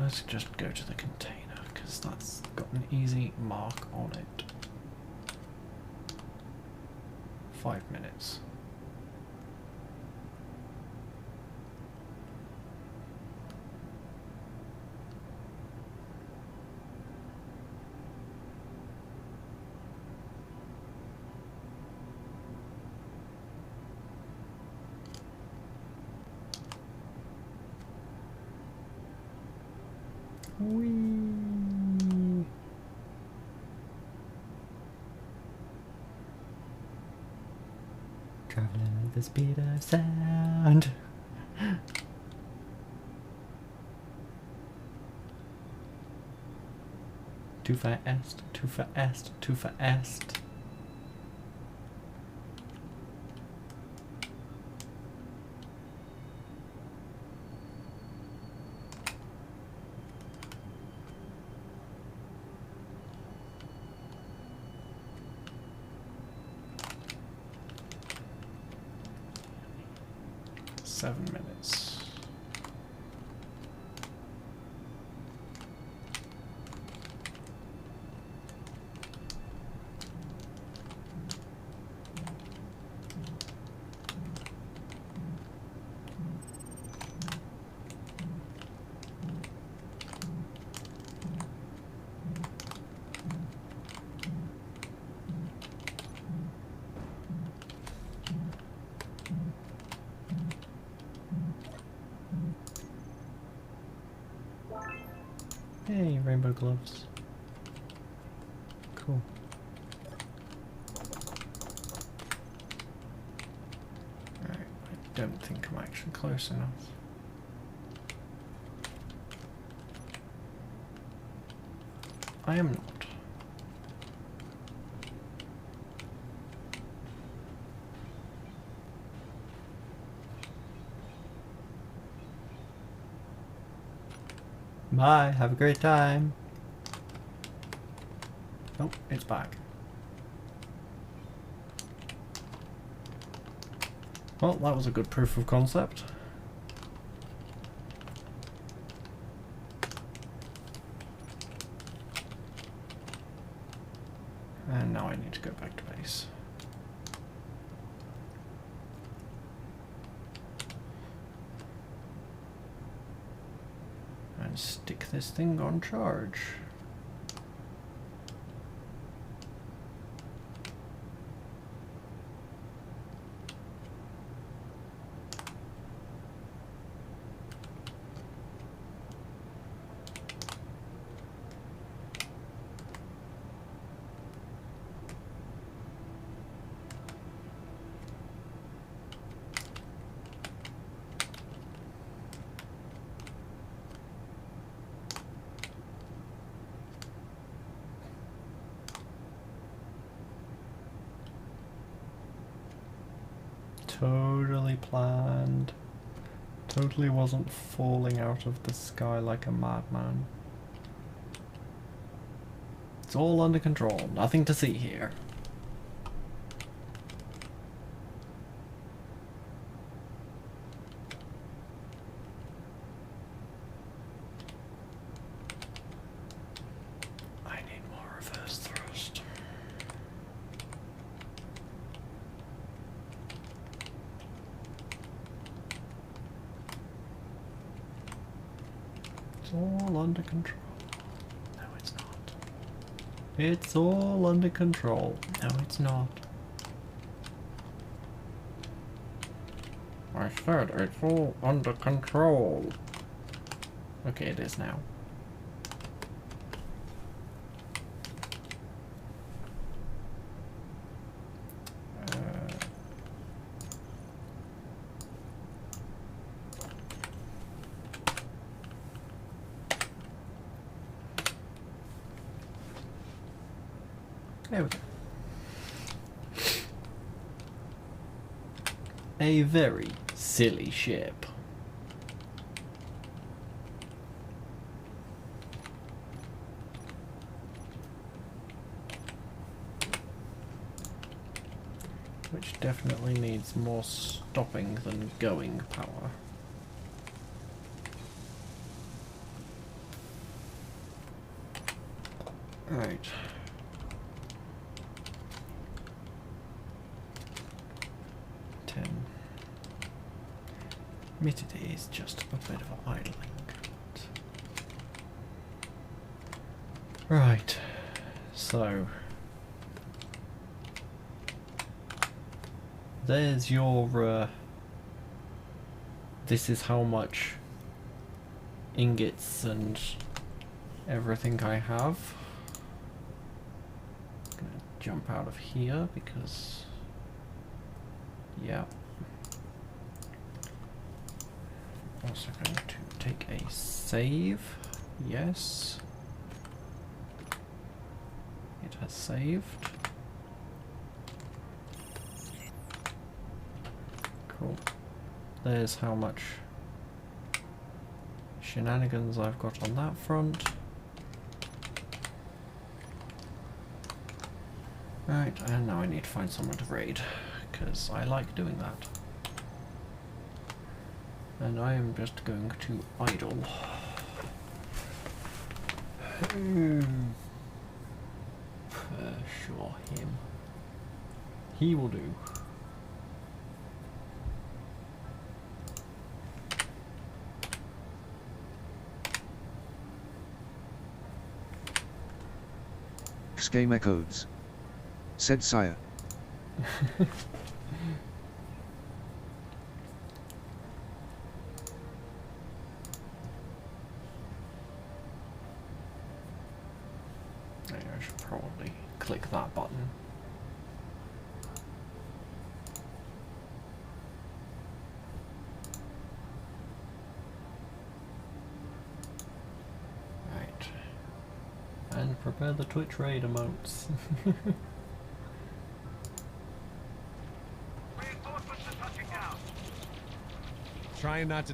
[SPEAKER 1] Let's just go to the container, because that's got an easy mark on it. 5 minutes. Whee! Traveling at the speed of sound. Too fast, too fast, too fast. Seven minutes. Hey, rainbow gloves. Cool. Alright, I don't think I'm actually close enough. I am not. Bye, have a great time. Oh, it's back. Well, that was a good proof of concept. And now I need to go back to base. And stick this thing on charge. Totally planned. Totally wasn't falling out of the sky like a madman. It's all under control. Nothing to see here. I need more reverse thrust. It's all under control. No, it's not. It's all under control. No, it's not. I said it's all under control. Okay, it is now. There we go. A very silly ship. Which definitely needs more stopping than going power. Right. Admittedly, it's just a bit of idling. Right, so there's your this is how much ingots and everything I have. I'm gonna jump out of here because yeah. Also going to take a save. Yes. It has saved. Cool. There's how much shenanigans I've got on that front. Right, and now I need to find someone to raid, because I like doing that. And I am just going to idle. Sure, him. He will do.
[SPEAKER 2] Schema codes. Said sire.
[SPEAKER 1] I should probably click that button. Right. And prepare the Twitch raid emotes.
[SPEAKER 6] Trying not to